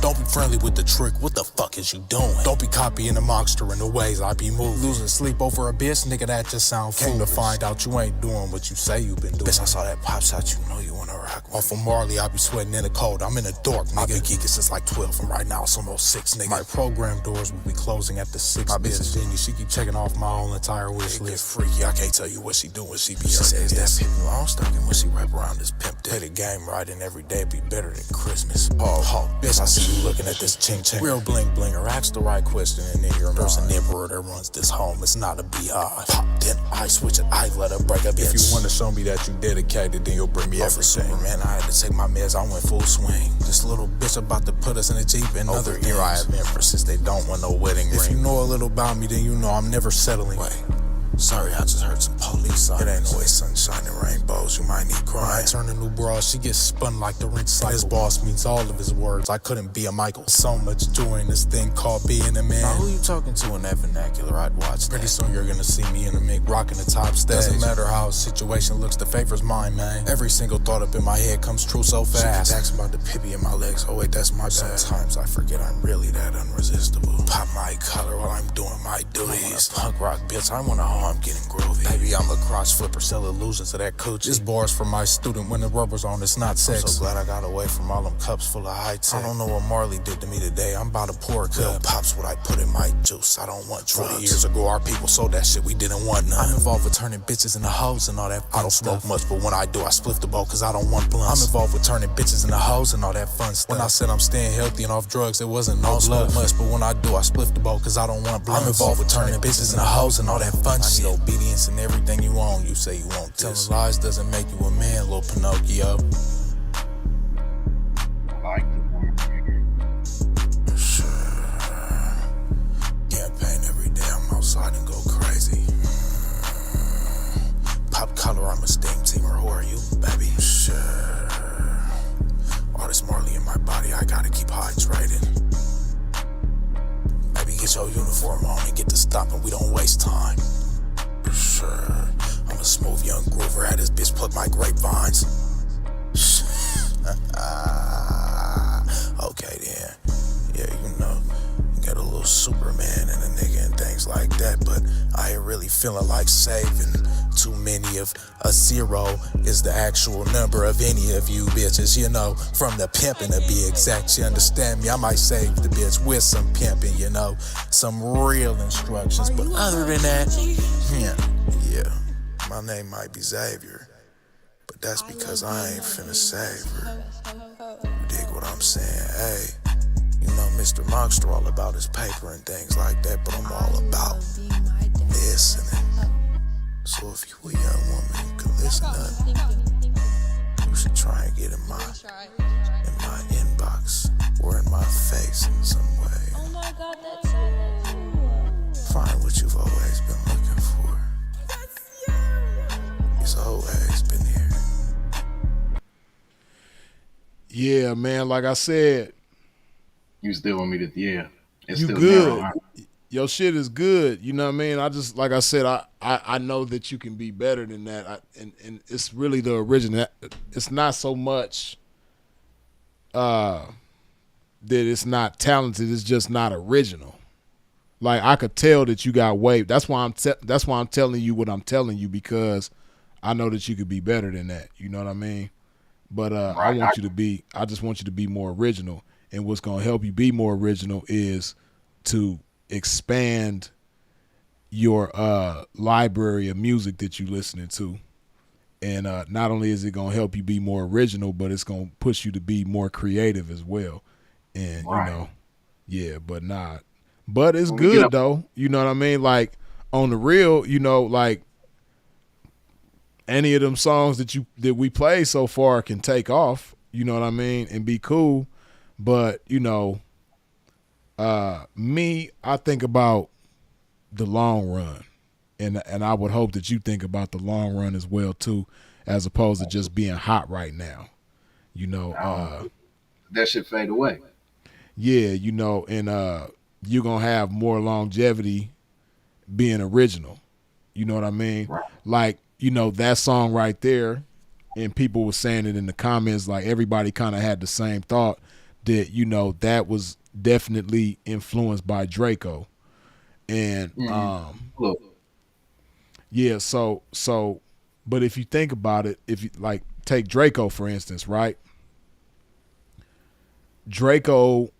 Don't be friendly with the trick, what the fuck is you doing? Don't be copying the monster in the ways I be moving. Losing sleep over a bitch, nigga, that just sound foolish. Came to find out you ain't doing what you say you been doing. Bitch, I saw that pop shot, you know you wanna rock with. Off of Marley, I be sweating in the cold, I'm in the dark, nigga. I been geeking since like 12, and right now it's almost 6, nigga. My program doors will be closing at the 6. My bitch is Jenny, she keep checking off my whole entire wish list. Freaky, I can't tell you what she doing, she be she says that pimp, I don't stuck in when she wrap around this pimp. Play the game right and every day be better than Christmas. Oh, bitch, I see you looking at this ching ching. Real bling blinger, ask the right question and then you're There's an emperor that runs this home, it's not a beehive. Pop, then I switch it, I let her break a bitch. If you wanna show me that you dedicated, then you'll bring me everything. Superman, I had to take my meds, I went full swing. This little bitch about to put us in a Jeep and other year I have empresses, they don't want no wedding ring. If you know a little about me, then you know I'm never settling. Wait. Sorry, I just heard some police sirens. It ain't always sunshine and rainbows, you might need crying. When I turn a new broad, she gets spun like the rinse cycle. His boss means all of his words, I couldn't be a Michael. So much joy in this thing called being a man. Now who you talking to in that vernacular, I'd watch that. Pretty soon you're gonna see me in the mix, rocking the top stage. Doesn't matter how a situation looks, the favor's mine, man. Every single thought up in my head comes true so fast. She keeps asking about the Pippi in my legs, oh wait, that's my bad. Sometimes I forget I'm really that unresistible. Pop my collar while I'm doing my duties. Punk rock bitch, I wanna harm getting groovy. Baby, I'm a crotch flipper, sell illusions to that coochie. This bar's for my student when the rubber's on, it's not sex. I'm so glad I got away from all them cups full of high tech. I don't know what Marley did to me today, I'm about to pour a cup. Pops what I put in my juice, I don't want drugs. 40 years ago, our people sold that shit, we didn't want none. I'm involved with turning bitches into hoes and all that fun I don't stuff. Smoke much, but when I do, I split the bowl cause I don't want blunts. I'm involved with turning bitches into hoes and all that fun stuff. When I said I'm staying healthy and off drugs, it wasn't no love much, but when I do, I split the bowl cause I don't want blunts. I'm involved with turning bitches into hoes and all that fun shit. Obedience and everything you own, you say you want this. Telling lies doesn't make you a man, little Pinocchio. like Sure. Campaign every day, I'm outside and go crazy. Pop collar, I'm a steam teamer, who are you, baby? Sure. All this Marley in my body, I gotta keep hydrated. Baby, get your uniform on and get to stopping, we don't waste time. Sure. I'm a smooth young groover, had this bitch pluck my grapevines. Okay then. Yeah, you know, got a little Superman and a nigga and things like that, but I ain't really feeling like saving too many of a 0 is the actual number of any of you bitches, you know, from the pimping to be exact, you understand me? I might save the bitch with some pimping, you know, some real instructions, but other than that, yeah, my name might be Xavier, but that's because I ain't finna save her. You dig what I'm saying? Hey, you know, Mr. Monster all about his paper and things like that, but I'm all about listening. So if you a young woman, you can listen up. You should try and get in my inbox or in my face in some way. Oh my God, that's you. Find what you've always been looking for. That's you. It's always been here. Yeah, man, like I said. You still want me to, yeah. It's you still good. Narrow. Your shit is good. You know what I mean? I just, like I said, I know that you can be better than that. And it's really the original. It's not so much that it's not talented. It's just not original. Like, I could tell that you got wave. That's why I'm telling you what I'm telling you, because I know that you could be better than that. You know what I mean? But I just want you to be more original. And what's going to help you be more original is to expand your library of music that you listening to. And not only is it gonna help you be more original, but it's gonna push you to be more creative as well. And Right. yeah, but not. But it's When we get good up, though. You know what I mean? Like on the real, like any of them songs that we play so far can take off. You know what I mean? And be cool. But me, I think about the long run, and I would hope that you think about the long run as well too, as opposed to just being hot right now. You know, I don't know, that shit fade away. yeah, and you're gonna have more longevity being original. You know what I mean? Right. Like, that song right there, and people were saying it in the comments, like everybody kind of had the same thought that, that was definitely influenced by Draco. And Look, yeah, so but if you think about it, if you like take Draco for instance, right? Draco,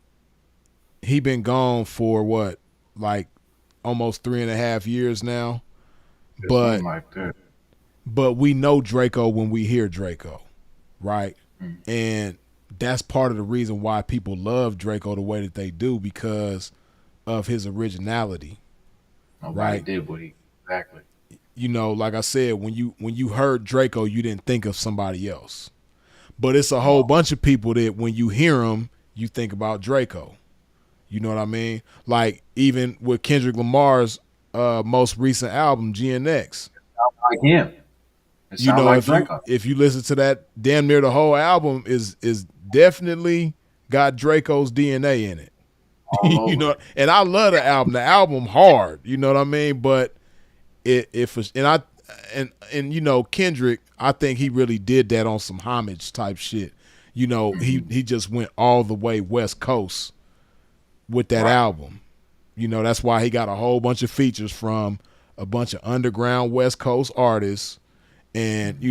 he been gone for what, like almost 3.5 years now. it's something But like that. but we know Draco when we hear Draco, right? And that's part of the reason why people love Draco the way that they do, because of his originality, Nobody right? did what he exactly. Like I said, when you heard Draco, you didn't think of somebody else. But it's a whole No. bunch of people that when you hear him, you think about Draco. You know what I mean? Like even with Kendrick Lamar's most recent album, GNX. Like him. It You sounds know, like if you Draco if you listen to that, damn near the whole album is definitely got Draco's DNA in it. all over it. And I love the album. The album hard, you know what I mean? But Kendrick, I think he really did that on some homage type shit. He just went all the way West Coast with that Right. album. That's why he got a whole bunch of features from a bunch of underground West Coast artists. And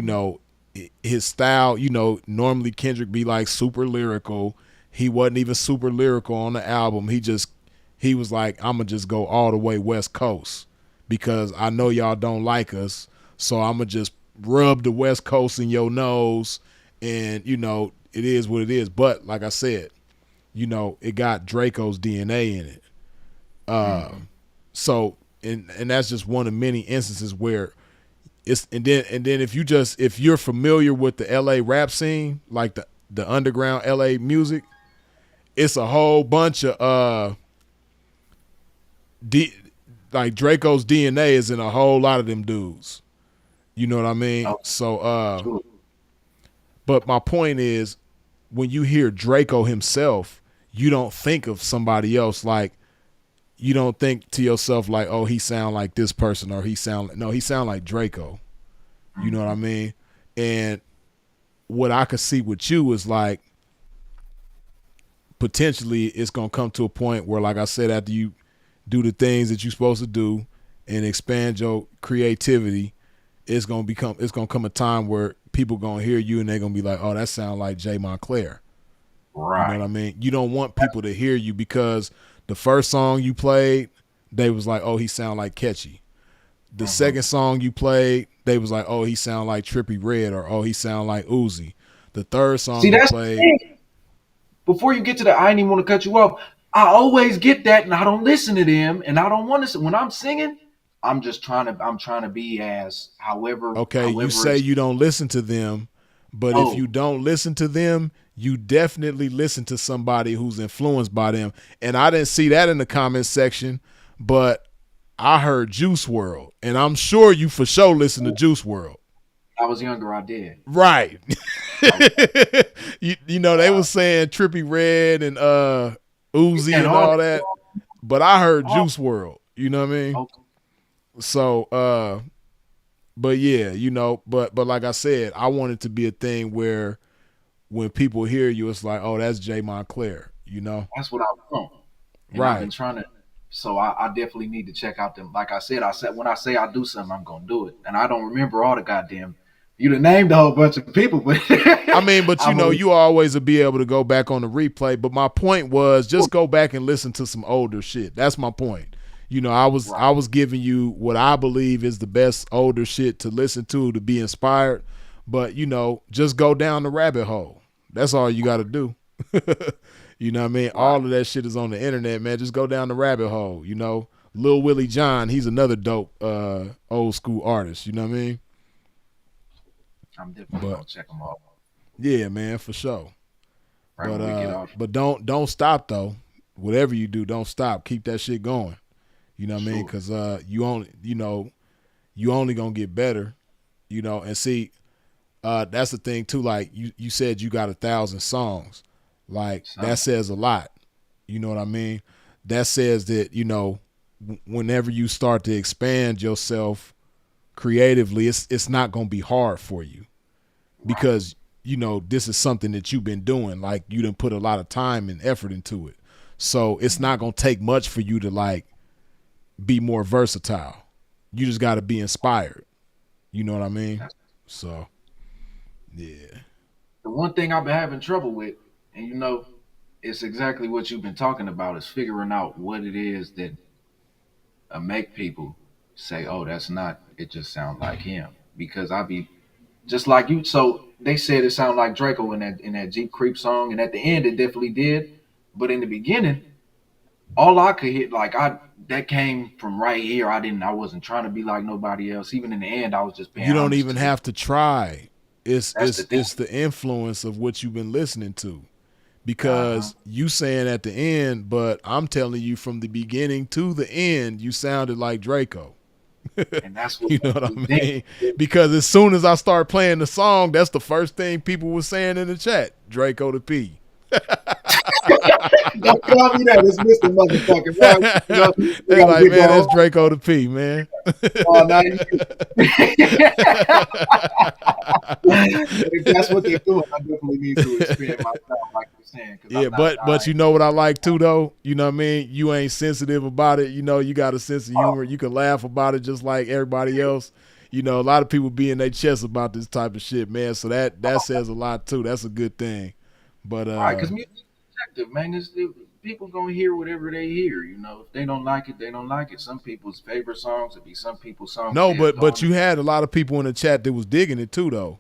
his style, normally Kendrick be like super lyrical. He wasn't even super lyrical on the album. He was like, I'm gonna just go all the way West Coast because I know y'all don't like us, so I'm gonna just rub the West Coast in your nose. And it is what it is. But like I said, it got Draco's DNA in it. So and that's just one of many instances where it's and then if you're familiar with the LA rap scene, like the underground LA music, it's a whole bunch of like Draco's DNA is in a whole lot of them dudes. You know what I mean? Oh, So true. but my point is, when you hear Draco himself, you don't think of somebody else. Like, you don't think to yourself like, oh, he sound like this person, or he sound like Draco. You know what I mean? And what I could see with you is like, potentially it's gonna come to a point where, like I said, after you do the things that you're supposed to do and expand your creativity, it's gonna come a time where people gonna hear you and they're gonna be like, oh, that sound like Jay Montclair. Right. You know what I mean? You don't want people to hear you because the first song you played, they was like, oh, he sound like Catchy. The second song you played, they was like, oh, he sound like Trippy Red, or oh, he sound like Uzi. The third song See, you that's played, the thing. Before you get to that, I didn't even want to cut you off. I always get that, and I don't listen to them, and I don't want to. When I'm singing, I'm trying to be as okay, you however say it's. you don't listen to them, but if you Oh, don't listen to them, you definitely listen to somebody who's influenced by them. And I didn't see that in the comment section, but I heard Juice World, and I'm sure you for sure listen to Juice World. I was younger, I did. Right. They was saying Trippy Red and Uzi and all that, but I heard Juice World. You know what I mean? Okay. So but yeah, but like I said, I want it to be a thing where when people hear you, it's like, oh, that's Jay Montclair, That's what I want. And I've been Right. trying to. So I definitely need to check out them. Like I said when I say I do something, I'm gonna do it. And I don't remember all the goddamn You done named a whole bunch of people, but I mean, but you I'm know, a, you always will be able to go back on the replay. But my point was just go back and listen to some older shit. That's my point. You know, I was giving you what I believe is the best older shit to listen to be inspired. But you know, just go down the rabbit hole. That's all you got to do. You know what I mean? All of that shit is on the internet, man. Just go down the rabbit hole. You know, Lil Willie John, he's another dope old school artist. You know what I mean? I'm definitely gonna check them out. Yeah, man, for sure. Right when we get off. But don't stop though. Whatever you do, don't stop. Keep that shit going. You know what I mean? Because you only gonna get better. You know, and see, that's the thing too. Like you said, you got 1,000 songs. Like that says a lot. You know what I mean? That says that you know, whenever you start to expand yourself creatively, it's not gonna be hard for you because you know this is something that you've been doing. Like you done put a lot of time and effort into it, so it's not gonna take much for you to like be more versatile. You just got to be inspired. You know what I mean? So, yeah. The one thing I've been having trouble with, and you know, it's exactly what you've been talking about, is figuring out what it is that make people say, "Oh, that's not." It just sounds like him because I be just like you. So they said it sounded like Draco in that Jeep Creep song, and at the end it definitely did. But in the beginning, all I could hit that came from right here. I wasn't trying to be like nobody else. Even in the end, I was just paying. You don't even have to try. It's the influence of what you've been listening to. Because you saying at the end, but I'm telling you from the beginning to the end, you sounded like Draco. And that's what you know what I mean? Because as soon as I start playing the song, that's the first thing people were saying in the chat. Draco the P. Don't call me that. It's Mr. Motherfucking right. You know, they're like, man, that's Draco the P, man. Oh, now if that's what they're doing, I definitely need to expand myself, like you're saying. Yeah, but you know what I like too, though? You know what I mean? You ain't sensitive about it. You know, you got a sense of humor. You can laugh about it just like everybody else. You know, a lot of people be in their chest about this type of shit, man. So that says a lot too. That's a good thing. But because music is subjective, man. People gonna hear whatever they hear. You know, if they don't like it, they don't like it. Some people's favorite songs would be some people's songs. No, but you had a lot of people in the chat that was digging it too, though.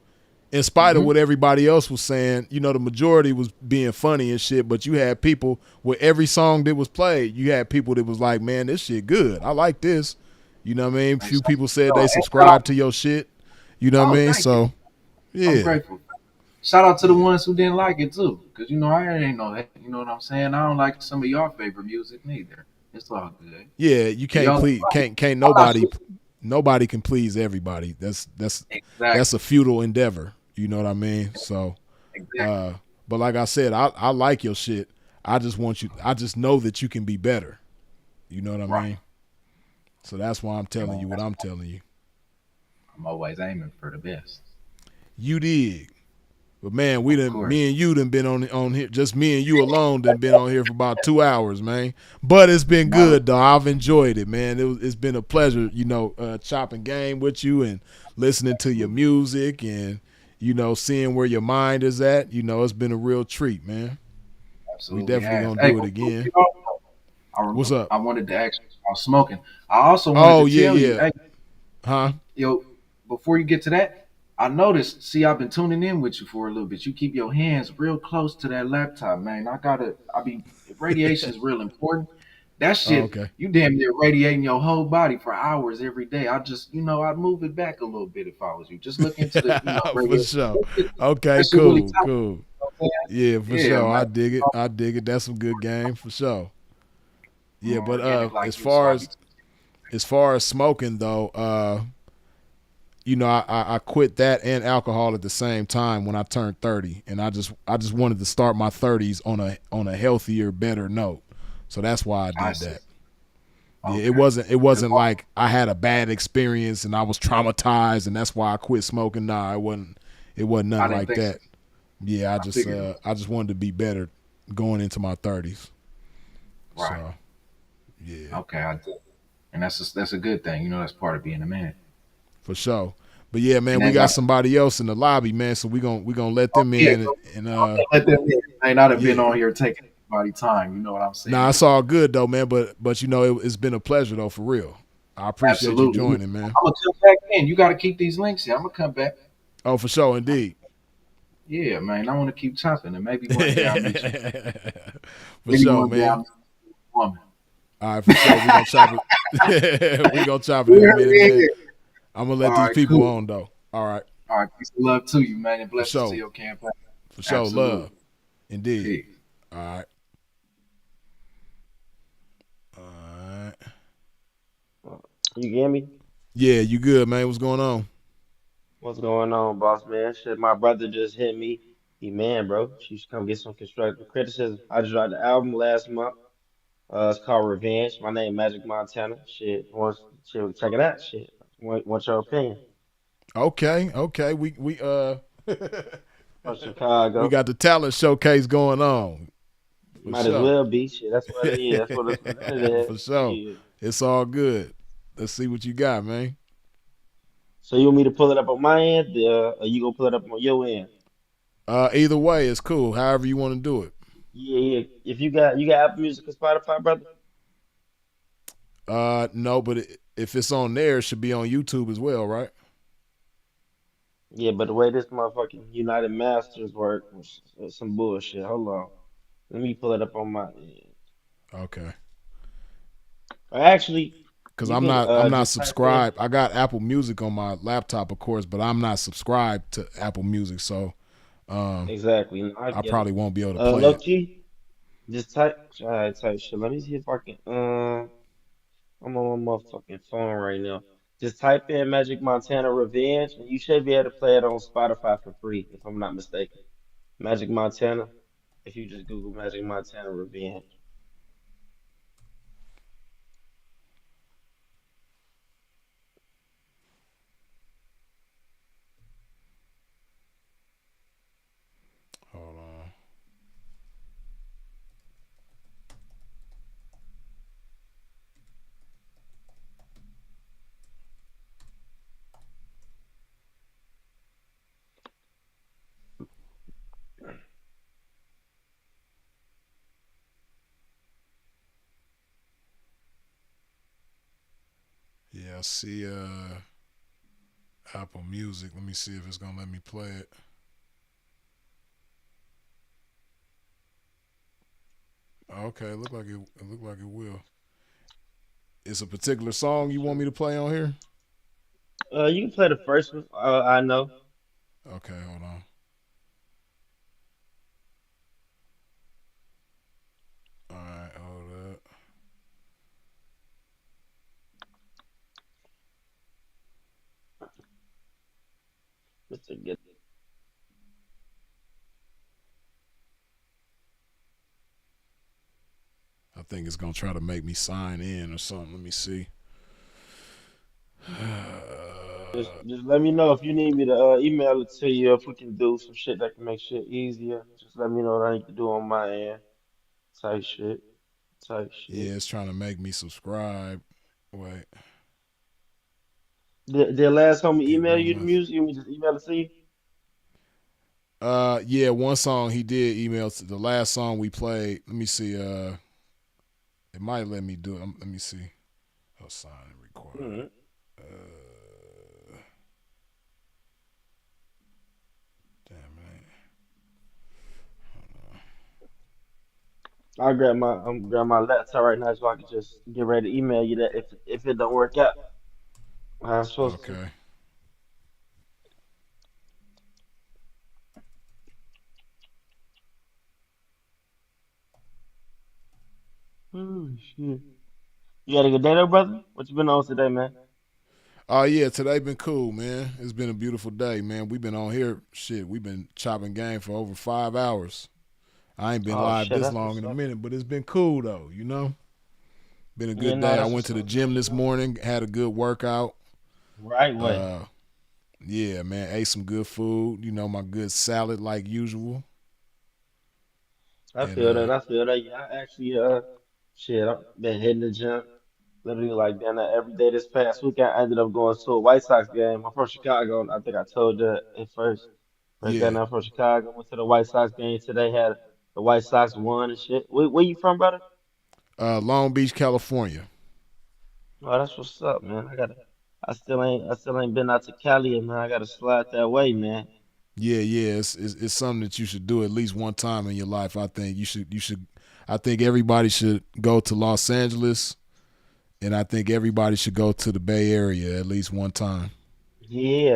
In spite of what everybody else was saying, you know, the majority was being funny and shit. But you had people with every song that was played. You had people that was like, man, this shit good. I like this. You know what I mean? A few people said they subscribed to your shit. You know what I mean? So, yeah. I'm grateful. Shout out to the ones who didn't like it too, because you know I ain't know that. You know what I'm saying? I don't like some of your favorite music neither. It's all good. Yeah, you can't please. Can't nobody can please everybody. That's a futile endeavor. You know what I mean? So, but like I said, I like your shit. I just want you. I just know that you can be better. You know what I mean? So that's why I'm telling you what I'm telling you. I'm always aiming for the best. You dig. But man, me and you done been on here. Just me and you alone done been on here for about 2 hours, man. But it's been good though. I've enjoyed it, man. It's been a pleasure, you know, chopping game with you and listening to your music and you know seeing where your mind is at. You know, it's been a real treat, man. Absolutely, we definitely gonna do it again. What's up? I wanted to ask you about smoking. I also wanted to tell you, hey, yo, before you get to that. I noticed, see, I've been tuning in with you for a little bit. You keep your hands real close to that laptop, man. Radiation is real important. That shit, you damn near radiating your whole body for hours every day. I'd move it back a little bit if I was you. Just look into the, for sure. Okay, cool, really cool. Yeah, for sure. Man. I dig it. That's some good game for sure. Yeah, but as far as smoking though, you know, I quit that and alcohol at the same time when I turned 30, and I just wanted to start my 30s on a healthier, better note. So that's why I did that. Okay. Yeah, it wasn't like I had a bad experience and I was traumatized and that's why I quit smoking. Nah, it wasn't nothing like that. So. Yeah, I just wanted to be better going into my 30s. Right. So, yeah. Okay, I did. And that's a good thing. You know, that's part of being a man. For sure. But yeah, man, and we then got got somebody else in the lobby, man. So we gonna let them yeah, in and let them in. I ain't not have been yeah. on here taking anybody time. You know what I'm Nah, saying? it's all good though, man. But it's been a pleasure though, for real. I appreciate you Absolutely. joining, man. I'm gonna come back in. You got to keep these links in. I'm gonna come back. Oh, for sure, indeed. Yeah, man. I want to keep chopping, and maybe one day I'll meet you. For Maybe sure, one day I'll man. meet you, woman. All right, for sure. We gonna chop it. We gonna chop it in a Yeah, minute, man. yeah. I'm gonna All let these right, people cool. on though. All right, All right, peace and love to you, man, and for blessings to sure, your campaign. for sure. Absolutely. Love, indeed. Peace. All right, all right. You get me? Yeah, you good, man? What's going on? What's going on, boss man? Shit, my brother just hit me. He man, bro. You should come get some constructive criticism. I just dropped the album last month. It's called Revenge. My name Magic Montana. Shit, check it out. Shit. Want your opinion? Okay. From We Chicago. got the talent showcase going on for Might as sure. well be. Shit, that's what it is. That's what it's presented as. For sure. Shit. It's all good. Let's see what you got, man. So you want me to pull it up on my end, or you gonna pull it up on your end? Either way, it's cool. However you want to do it. Yeah. If you got Apple Music or Spotify, brother? No, but if it's on there, it should be on YouTube as well, right? Yeah, but the way this motherfucking United Masters work was some bullshit. Hold on. Let me pull it up on my end. Okay. Or actually, Cause you I'm can not just type in. subscribed. I got Apple Music on my laptop, of course, but I'm not subscribed to Apple Music, so Exactly. No, I I get it. probably won't be able to play Low it. key, just type. Alright, type shit. Let me see if I can. I'm on my motherfucking phone right now. Just type in Magic Montana Revenge, and you should be able to play it on Spotify for free, if I'm not mistaken. Magic Montana. If you just Google Magic Montana Revenge. Hold on. Yeah, I see Apple Music. Let me see if it's gonna let me play it. Okay, it look like it will. It's a particular song you want me to play on here? You can play the first one. I know. Okay, hold on. All right, hold up. Mr. Get. I think it's gonna try to make me sign in or something. Let me see. Just let me know if you need me to email it to you. If we can do some shit that can make shit easier, just let me know what I need to do on my end. Type shit. Type shit. Yeah, it's trying to make me subscribe. Wait, Did last homie it email won't you the let. music? You want me to just email it to you? Yeah, one song he did email. The last song we played. Let me see. It might let me do it. Let me see. Oh, sign and required. Mm-hmm. Damn it. I'll grab my laptop right now so I can just get ready to email you that if it don't work out. I'm supposed to. Okay. Oh shit. You had a good day though, brother? What you been on today, man? Oh yeah, today been cool, man. It's been a beautiful day, man. We've been on here. Shit, we've been chopping game for over 5 hours. I ain't been Oh live shit, this that's long what's in a up. minute, but it's been cool though. Been a Yeah, good no, day. I that's went what's to the up, man. gym this morning, had a good workout. Right way. Uh, yeah, man, ate some good food. My good salad like usual. I And feel that. I feel that. Yeah, I actually shit, I've been hitting the gym. Literally, like, then every day this past weekend, I ended up going to a White Sox game. I'm from Chicago. I think I told you at first. First got Yeah. down from Chicago. Went to the White Sox game today. Had the White Sox won and shit. Where you from, brother? Long Beach, California. Oh, that's what's up, man. I still ain't been out to Cali, man. I gotta slide that way, man. Yeah. It's something that you should do at least one time in your life. I think you should. I think everybody should go to Los Angeles, and I think everybody should go to the Bay Area at least one time. Yeah.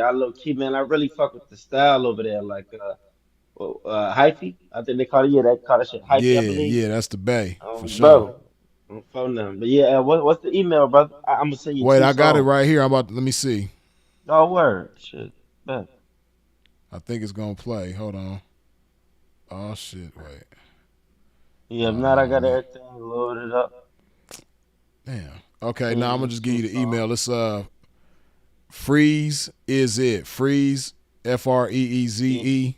I low key, man. I really fuck with the style over there, like hyphy. I think they call it. Yeah, they call that shit hyphy, I believe. Yeah, that's the Bay for sure. Bro, phone them. But yeah, what's the email, brother? I'm gonna send you Wait, two I got it songs. right here. Let me see. Oh, word, shit. Bet. I think it's gonna play. Hold on. Oh shit, wait. Yeah, if not, I Oh got man. everything loaded up. Damn. Okay, Send now I'm you gonna just give two you the songs. email. It's freeze is it. Freeze FREEZE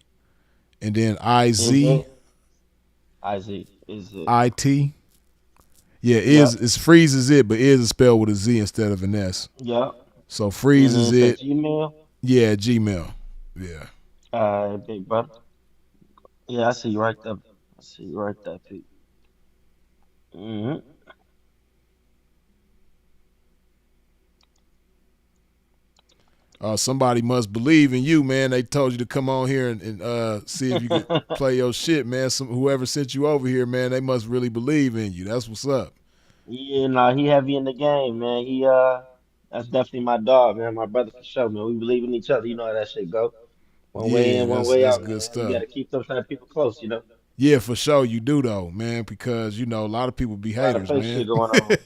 and then Is IZ it? Isaac, is it? IT. Yeah, Yep, it's freeze is it, but is spelled with a Z instead of an S. yep. So freeze And then is it's at it. Gmail. Yeah, Gmail. Yeah. Big brother. Yeah, I see you right there. I see you right there, Pete. hmm Somebody must believe in you, man. They told you to come on here and see if you could play your shit, man. Whoever sent you over here, man, they must really believe in you. That's what's up. Yeah, nah, he heavy in the game, man. That's definitely my dog, man. My brother for sure, man. We believe in each other. You know how that shit go. One way Yeah, in, one way that's out, good man. We stuff. gotta keep those type of people close, you know. Yeah, for sure you do though, man, because you know a lot of people be A lot of haters, fake man. shit going on.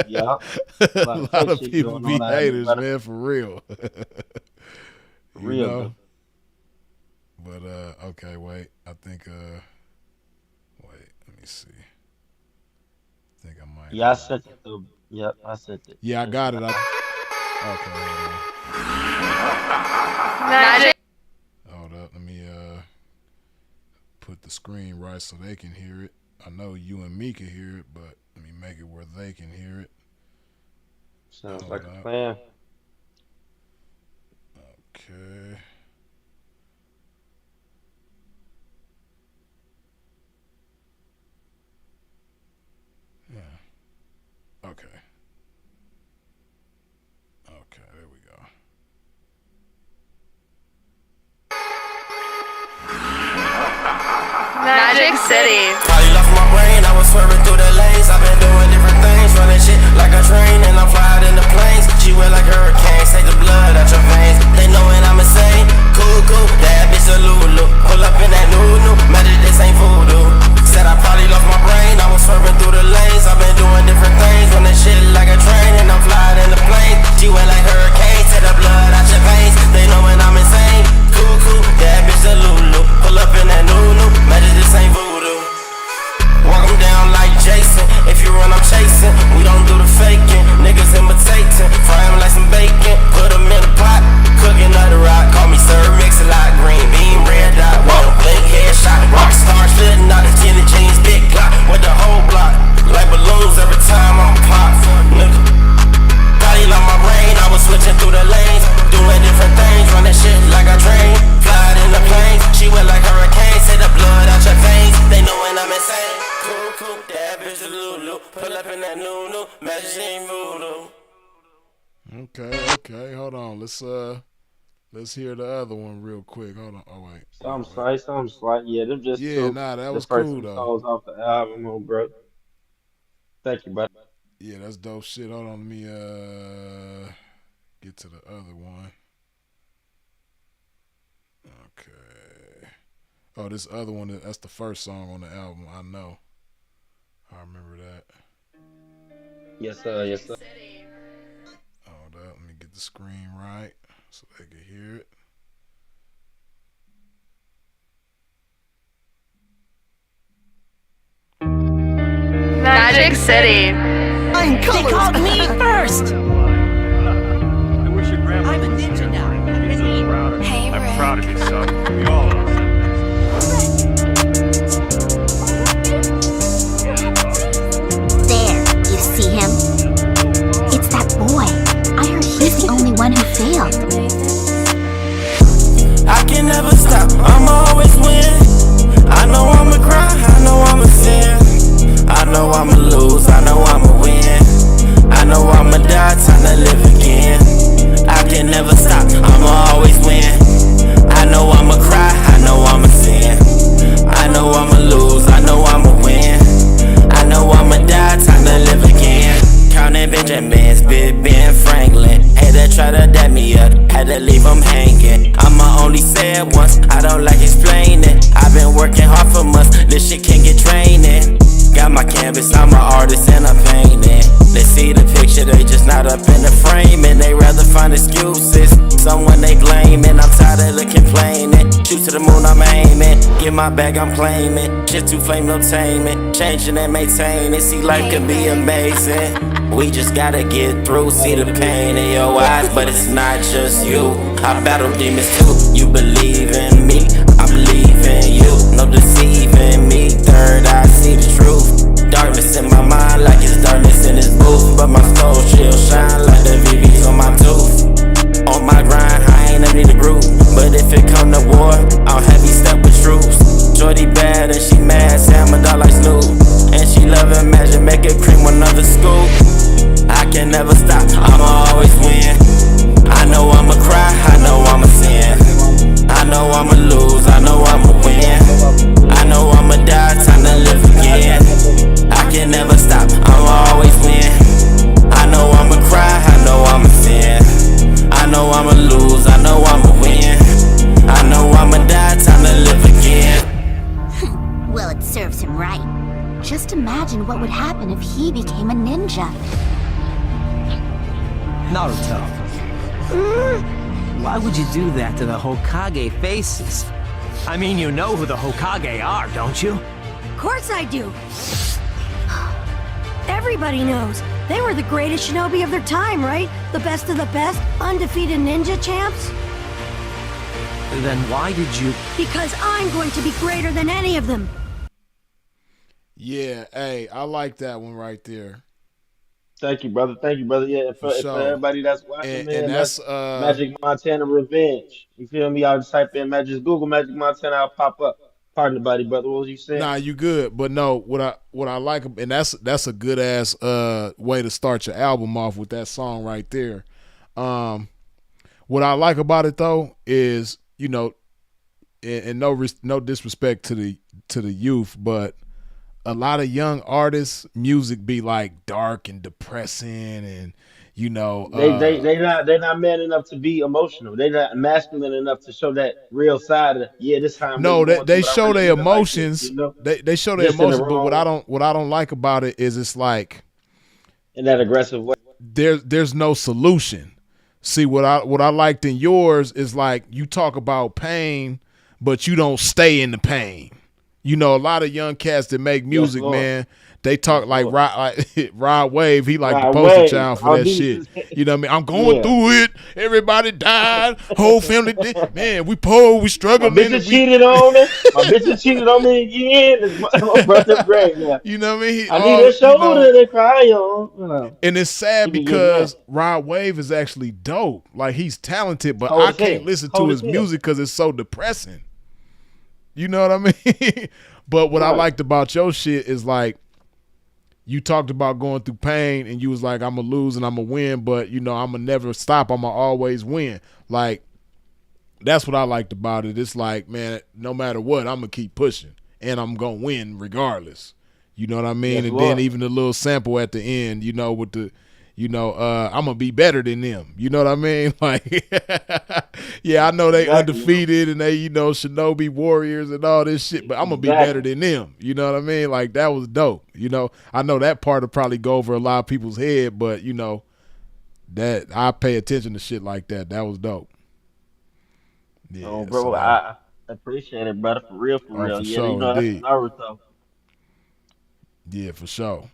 Yeah, a lot A of lot fake of shit people going on be out here, haters, brother. man, for real. For You real, know? though. But okay, wait. I think wait, let me see. I think I might Yeah, I sent it through. Yep, I sent it. Yeah, I Just got now. it. Okay, Magic. hold up. Let me put the screen right so they can hear it. I know you and me can hear it, but let me make it where they can hear it. Sounds Hold like a up. plan. Okay. Yeah. Okay. Okay, there we go. Magic City. Probably lost my brain, I was swerving through the lanes. I've been doing different things, running shit like a train, and I'm flying in the planes. She wet like hurricanes, take the blood out your veins. They knowin' I'm insane. Cool, that bitch a Lulu. Pull up in that new, magic, this ain't voodoo. Said I probably lost my brain, I was swerving through the lanes. I've been doing different things, running shit like a train, and I'm flying in the planes. She wet like hurricanes, take the blood out your veins. They knowin' I'm insane. Cool, that bitch a Lulu. Pull up in that new, magic, this ain't voodoo. Walk 'em down like Jason. If you run, I'm chasing. We don't do the faking. Niggas imitating. Fry 'em like some bacon. Put 'em in a pot. Cooking up the rock. Call me Sir Mix-a-Lot. Green bean, red dot. Whoa, blink headshot. Rock star slitting out the skinny jeans. Big clock with the whole block. Like balloons every time I'm pop. Nigga. Probably like my brain. I was switching through the lanes. Doing different things. Running shit like a train. Flying in the planes. She wet like hurricanes. Say the blood out your veins. They know when I'm insane. Cool, that bitch a Lulu. Pull up in that new, magic ain't voodoo. Okay. Hold on. Let's hear the other one real quick. Hold on. Oh wait. Some slight. Yeah, them just Yeah, two. nah, that The was first cool two though. songs off the album, bro. Thank you, brother. Yeah, that's dope shit. Hold on, let me get to the other one. Okay. Oh, this other one, that's the first song on the album. I know. I remember that. Yes, sir. Yes, sir. Hold up, let me get the screen right so they can hear it. Magic City. They called me first. I wish your grandma I'm a ninja now. I'm proud of you, son. We all are. There, you see him? payment. Get my bag, I'm claiming. Shit too flame, no taming. Changing and maintaining. See, life can be amazing. We just gotta get through. See the pain in your eyes, but it's not just you. I battle demons too. You believe in me, I believe in you. No deceiving me. Third eye, see the truth. Darkness in my mind, like it's darkness in this booth. But my soul still shine like the VVs on my tooth. On my grind, I ain't empty the group. But if it come to war, I'll heavy step with troops. Shorty bad and she mad, say I'm a dog like Snoop. And she love imagine, make it cream with another scoop. I can never stop, I'ma always win. I know I'ma cry, I know I'ma sin. I know I'ma lose, I know I'ma win. I know I'ma die, time to live again. I can never stop, I'ma always win. I know I'ma cry, I know I'ma sin. I know I'ma lose, I know I'ma win. I know I'ma die, time to live again. Well, it serves him right. Just imagine what would happen if he became a ninja. Naruto. Why would you do that to the Hokage faces? I mean, you know who the Hokage are, don't you? Of course I do. Everybody knows. They were the greatest shinobi of their time, right? The best of the best, undefeated ninja champs. Then why did you... Because I'm going to be greater than any of them. Yeah, hey, I like that one right there. Thank you, brother. Thank you, brother. Yeah, For for sure. everybody that's watching, man, And that's Magic Montana Revenge. You feel me? I'll just type in Magic, Google Magic Montana, I'll pop up. Pardon the body, brother. What was you saying? Nah, you good. But no, what I like, and that's a good ass way to start your album off with that song right there. What I like about it though is, you know, and no disrespect to the youth, but a lot of young artists' music be like dark and depressing, and you know they're not man enough to be emotional. They're not masculine enough to show that real side of this how I'm really no, going they through it. I'm show really their living like this, emotions. you know? They show their Just in the emotions, but wrong what I don't like about it is it's like in that aggressive way. There's no solution. See, what I liked in yours is like you talk about pain, but you don't stay in the pain. You know, a lot of young cats that make music, man, they talk like Rod Wave. He like the poster child for that shit. You know what I mean? I'm going through it. Everybody died. Whole family did. Man, we poor. We struggling. My bitch cheated on me. My bitch cheated on me again. My brother great. Yeah. You know what I mean? I need a shoulder to cry on. You know. And it's sad because Rod Wave is actually dope. Like, he's talented, but I can't listen to his music because it's so depressing. You know what I mean? But what I liked about your shit is like you talked about going through pain and you was like, I'm going to lose and I'm going to win, but, you know, I'm going to never stop. I'm going to always win. Like, that's what I liked about it. It's like, man, no matter what, I'm going to keep pushing and I'm going to win regardless. You know what I mean? Yes, and then even the little sample at the end, you know, with the, you know, I'm going to be better than them. You know what I mean? Like, yeah, I know they undefeated and they, you know, shinobi warriors and all this shit, but I'm going to be better than them. You know what I mean? Like, that was dope. You know, I know that part will probably go over a lot of people's head, but, you know, that I pay attention to shit like that. That was dope. Yeah, oh, bro, so, I appreciate it, brother. For real, for real. For Yeah, sure, you know, indeed. That's Naruto. Yeah, for sure.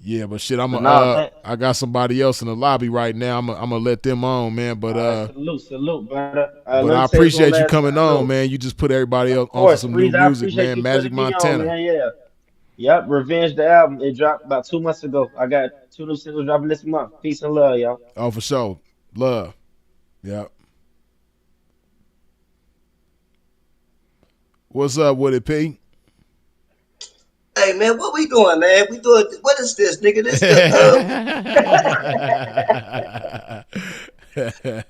Yeah, but shit, I got somebody else in the lobby right now. I'm gonna let them on, man. But salute, brother. But I appreciate you coming on, man. You just put everybody else on for some new music, man. Magic Montana. Man, yeah. Yep, Revenge the album. It dropped about 2 months ago. I got 2 new singles dropping this month. Peace and love, y'all. Oh, for sure. Love. Yep. What's up with it, P? Hey man, what we doing, man? We doing what is this, nigga? This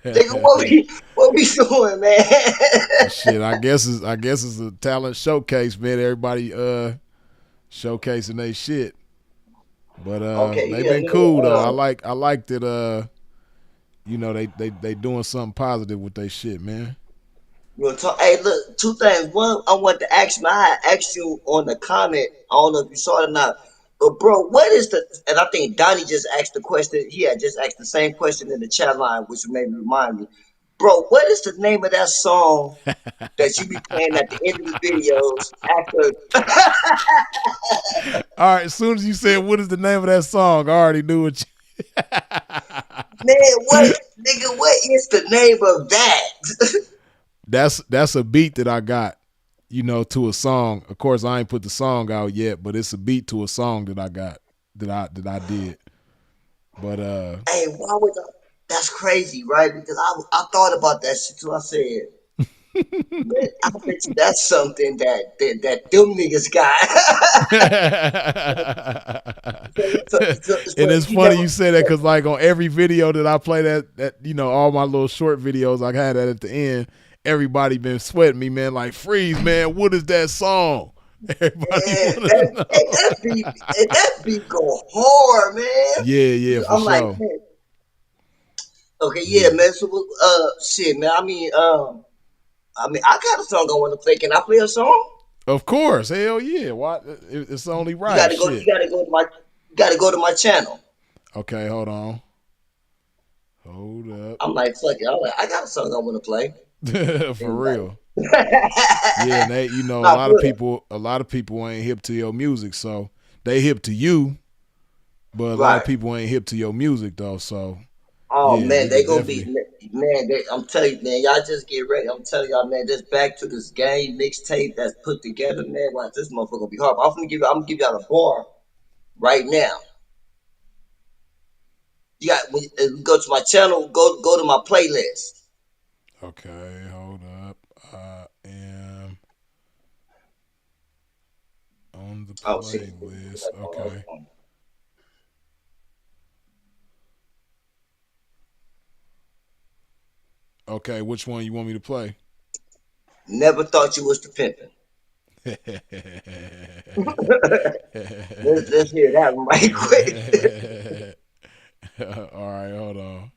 nigga, what we doing, man? Shit, I guess it's a talent showcase, man. Everybody showcasing their shit. But they've been cool though. I like that you know, they doing something positive with their shit, man. Real talk. Hey, look, 2 things. One, I want to ask you. I asked you on the comment. I don't know if you saw it or not. But bro, what is the? And I think Donnie just asked the question. He had just asked the same question in the chat line, which made me remind me. Bro, what is the name of that song that you be playing at the end of the videos after? All right, as soon as you said what is the name of that song, I already knew what you Man, what is the name of that? That's a beat that I got, to a song. Of course, I ain't put the song out yet, but it's a beat to a song that I got that I did. But hey, why would I? That's crazy, right? Because I thought about that shit too. I said, man, I bet you that's something that them niggas got. and it's funny you say that because like on every video that I play that all my little short videos I had that at the end, everybody been sweating me, man, like Freeze, man, what is that song? Everybody that beat go hard, man. Yeah, for I'm sure. like, man. Okay, yeah, man. So, shit, man. I mean, I got a song I want to play. Can I play a song? Of course, hell yeah. Why? It's only right. You gotta go to my channel. Okay, hold on. Hold up. I'm like, fuck it. I'm like, I got a song I want to play. For real. Yeah, and they, a lot of people ain't hip to your music, so they hip to you, but a lot of people ain't hip to your music though. So. Oh yeah, man, they gonna be man. I'm telling you, man. Y'all just get ready. I'm telling y'all, man. Just back to this game mixtape that's put together, man. Watch this motherfucker gonna be hard. But I'm gonna give y'all a bar right now. You got when you go to my channel, go to my playlist. Okay, hold up. I am on the playlist. Okay. Okay, which one you want me to play? Never thought you was the pimpin'. let's hear that one right quick. All right, hold on.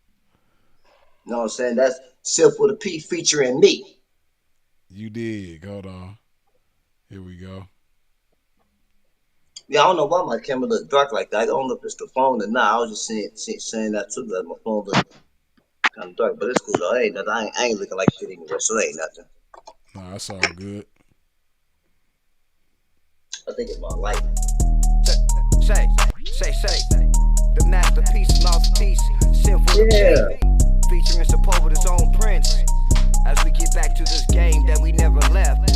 You know what I'm saying? That's Silk with a P featuring me. You dig. Hold on. Here we go. Yeah, I don't know why my camera look dark like that. I don't know if it's the phone or not. I was just saying that too, that my phone look kind of dark, but it's cool though. Ain't nothing. I ain't looking like shit anyway, so it ain't nothing. Nah, that's all good. I think it's my light. Say. The masterpiece, mouthpiece, symphony. Yeah. Featuring support with his own prince. As we get back to this game that we never left.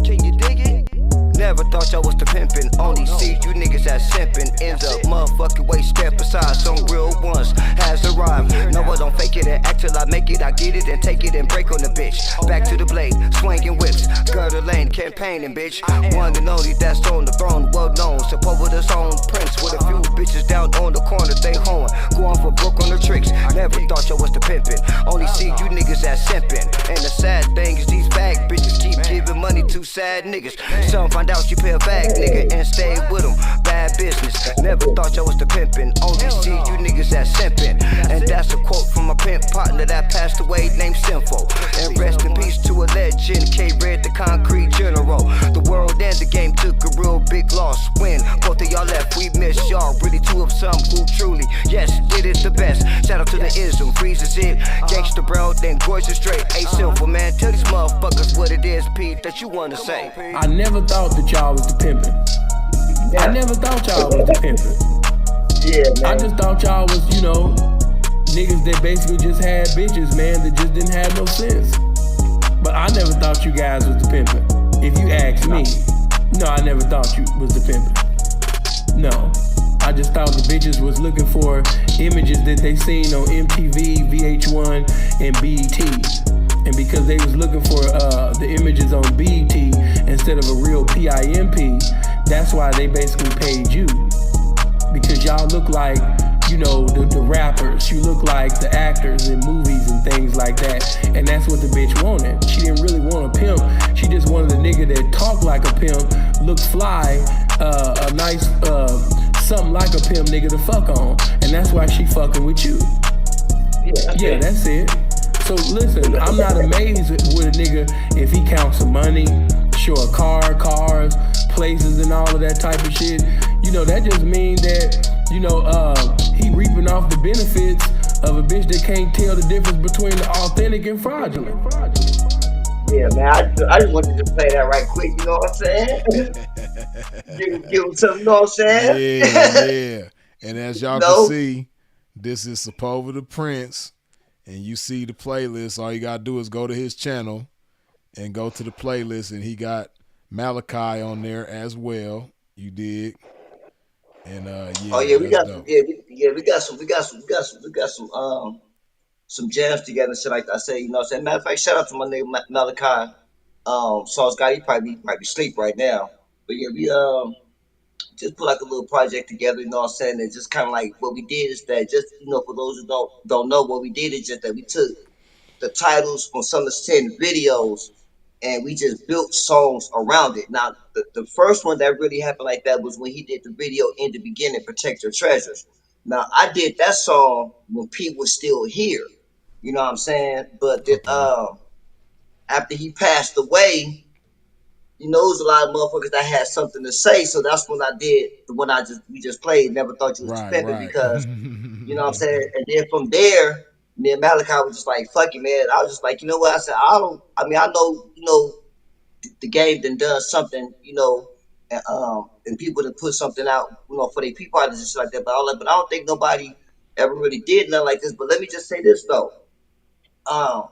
Can you dig it? Never thought y'all was the pimpin'. Only see you niggas as simpin'. Ends up motherfucking way step aside. Some real ones has the rhyme. No, I don't fake it and act till I make it. I get it and take it and break on the bitch. Back to the blade, swinging whips. Girdle lane, campaigning, bitch. One and only that's on the throne, well known. Support with his own prince. With a few bitches down on the corner, they hoeing. Going for broke on the tricks. Never thought y'all was the pimpin'. Only see you niggas as simpin'. And the sad thing is these fag bitches keep giving money to sad niggas. Some find out you pay a bag, nigga, and stay with them. Bad business. Never thought y'all was the pimpin'. Only see you niggas as simpin'. And that's a quote from my pimp partner that passed away named Sinful. And rest in peace to a legend, K-Red, the concrete general. The world and the game took a real big loss. When both of y'all left, we miss y'all. Really two of some who truly, yes, did it the best. Shout out to the ism, freezes it. Gangsta Brown, then gorgeous straight. A Sinful, man, tell these motherfuckers what it is, Pete, that you wanna say. I never thought that y'all was the pimpin'. I never thought y'all was the pimpin'. Yeah, man. I just thought y'all was, niggas that basically just had bitches, man, that just didn't have no sense. But I never thought you guys was the pimpin'. If you ask me, no, I never thought you was the pimpin'. No. I just thought the bitches was looking for images that they seen on MTV, VH1, and BET. And because they was looking for the images on BET instead of a real PIMP, that's why they basically paid you. Because y'all look like, the rappers. You look like the actors in movies and things like that. And that's what the bitch wanted. She didn't really want a pimp. She just wanted a nigga that talked like a pimp, looked fly, a nice, something like a pimp nigga to fuck on. And that's why she fucking with you. Yeah, that's it. So listen, I'm not amazed with a nigga if he counts some money, sure, cars, places and all of that type of shit. That just means that, he reaping off the benefits of a bitch that can't tell the difference between the authentic and fraudulent. Yeah, man. I just wanted to play that right quick. You know what I'm saying? give him something. You know what I'm saying? Yeah. And as y'all can No. see, this is Sepova the Prince, and you see the playlist. All you gotta do is go to his channel and go to the playlist, and he got Malachi on there as well. You dig? And Oh yeah, we that's got dope. we got some jams together and shit like that. I say, you know what I'm saying? Matter of fact, shout out to my nigga Malachi. Sauce guy, he probably sleep right now. But yeah, we just put like a little project together, you know what I'm saying? And just kinda like what we did is that just for those who don't know, what we did is just that we took the titles from some of the 10 videos and we just built songs around it. Now, the first one that really happened like that was when he did the video in the beginning, Protect Your Treasures. Now, I did that song when Pete was still here. You know what I'm saying? But Okay. after he passed away, you know, it was a lot of motherfuckers that had something to say. So that's when I did the one we just played. Never Thought You Was Pimping Right. because you know what I'm saying. And then from there, me and Malachi was just like, "Fuck it, man." I was just like, you know what? I said, I don't. I mean, I know, the game done something, and people that put something out, for their people artists and shit like that. But I don't think nobody ever really did nothing like this. But let me just say this though. Um,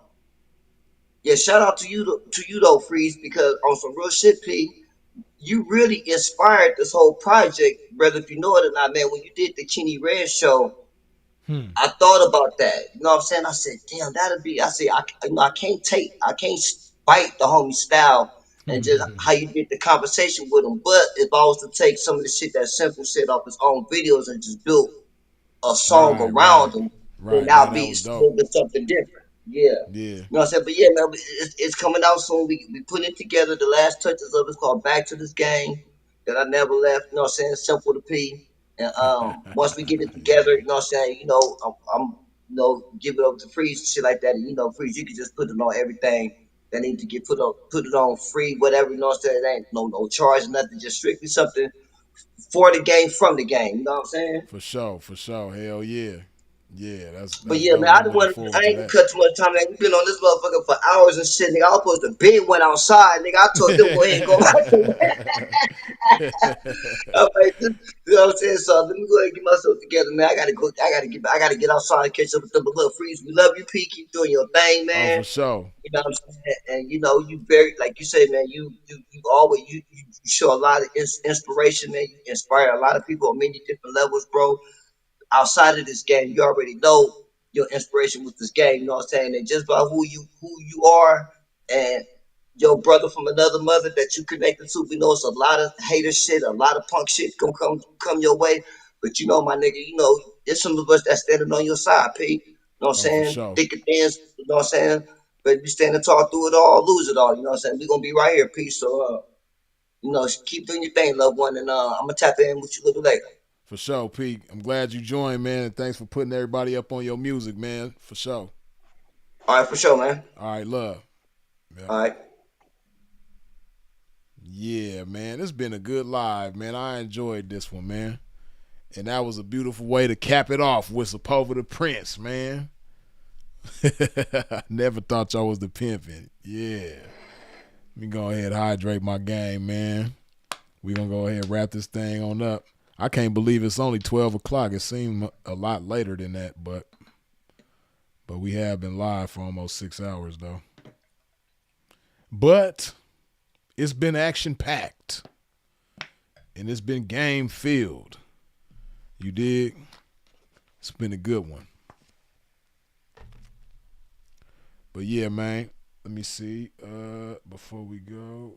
yeah, shout out to you though, Freeze, because on some real shit, P, you really inspired this whole project, whether if you know it or not, man. When you did the Kenny Red show, I thought about that. You know what I'm saying? I said, damn, that'd be. I said, I can't bite the homie style and just how you did the conversation with him. But if I was to take some of the shit that Simple said off his own videos and just build a song around him, then Right. that'll Man, that be was a dope. little bit something different. Yeah. Yeah. You know what I'm saying? But yeah, man, it's coming out soon. We put it together. The last touches of it's called Back to This Game that I never left. You know what I'm saying? Simple to P. And once we get it together, you know what I'm saying? I'm give it over to Freeze and shit like that. And Freeze, you can just put it on everything that need to get put it on free, whatever. You know what I'm saying? It ain't no charge, nothing. Just strictly something for the game, from the game. You know what I'm saying? For sure. Hell yeah. Yeah, But that's yeah, man, dope. I'm looking I forward to ain't gonna that. cut too much time. Like, we been on this motherfucker for hours and shit, nigga. I was supposed to been went outside, nigga. I told them go ahead and go out there. I'm like, you know what I'm saying? So let me go ahead and get myself together, man. I gotta get outside and catch up with them. But look, Freeze, we love you, P. Keep doing your thing, Oh, man. for sure. You know what I'm saying? And you very, like you said, man, you always you show a lot of inspiration, man. You inspire a lot of people on many different levels, bro. Outside of this game, you already know your inspiration with this game. You know what I'm saying? And just by who you are, and your brother from another mother that you connected to, we know it's a lot of hater shit, a lot of punk shit gonna come your way. But my nigga, there's some of us that's standing on your side, P. You know what I'm Oh, for saying? sure. Thick and thin, you know what I'm saying? But we standing tall through it all, lose it all. You know what I'm saying? We gonna be right here, P. So keep doing your thing, loved one, and I'm gonna tap in with you a little later. For sure, Pete. I'm glad you joined, man, and thanks for putting everybody up on your music, man. For sure. All right, for sure, man. All right, love. Yep. All right. Yeah, man. It's been a good live, man. I enjoyed this one, man. And that was a beautiful way to cap it off with Sepova the Prince, man. Never thought y'all was the pimpin'. Yeah. Let me go ahead and hydrate my game, man. We gonna go ahead and wrap this thing on up. I can't believe it's only 12 o'clock. It seemed a lot later than that, but we have been live for almost 6 hours, though. But it's been action-packed, and it's been game-filled. You dig? It's been a good one. But yeah, man, let me see. Before we go,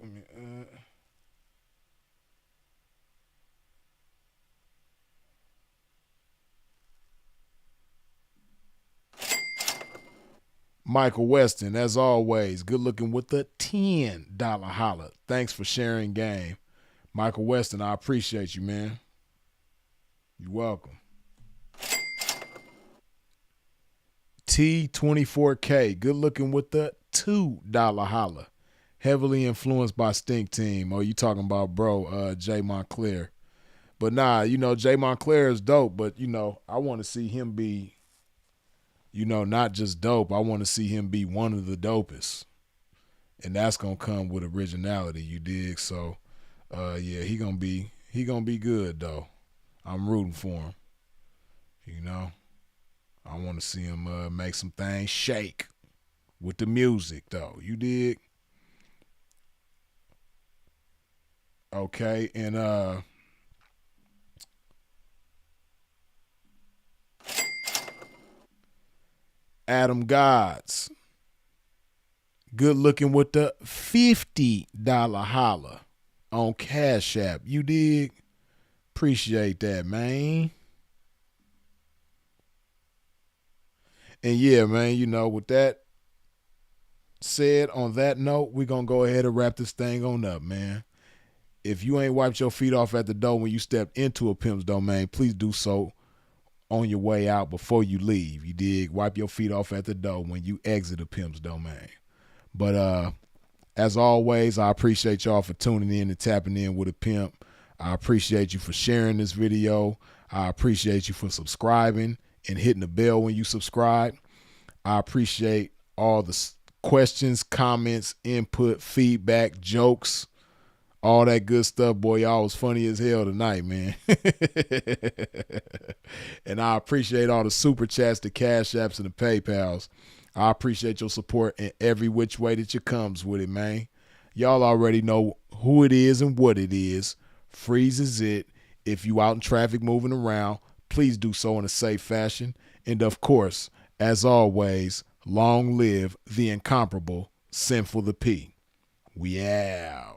Michael Weston, as always, good looking with the $10 holla. Thanks for sharing game. Michael Weston, I appreciate you, man. You're welcome. T24K, good looking with the $2 holla. Heavily influenced by Stink Team. Oh, you talking about Jay Montclair. But nah, Jay Montclair is dope, but I want to see him be you know, not just dope. I want to see him be one of the dopest. And that's gonna come with originality, you dig? So yeah, he gonna be good though. I'm rooting for him. You know? I want to see him make some things shake with the music though. You dig? Okay, and Adam Gods. Good looking with the $50 holla on Cash App. You dig? Appreciate that, man. And yeah, man, you know, with that said, on that note, we're going to go ahead and wrap this thing on up, man. If you ain't wiped your feet off at the door when you stepped into a pimp's domain, please do so on your way out before you leave. You dig? Wipe your feet off at the door when you exit a pimp's domain. But as always, I appreciate y'all for tuning in and tapping in with a pimp. I appreciate you for sharing this video. I appreciate you for subscribing and hitting the bell when you subscribe. I appreciate all the questions, comments, input, feedback, jokes, all that good stuff. Boy, y'all was funny as hell tonight, man. And I appreciate all the super chats, the Cash Apps, and the PayPals. I appreciate your support in every which way that you comes with it, man. Y'all already know who it is and what it is. Freezes it. If you out in traffic moving around, please do so in a safe fashion. And of course, as always, long live the incomparable Sinful the P. We out.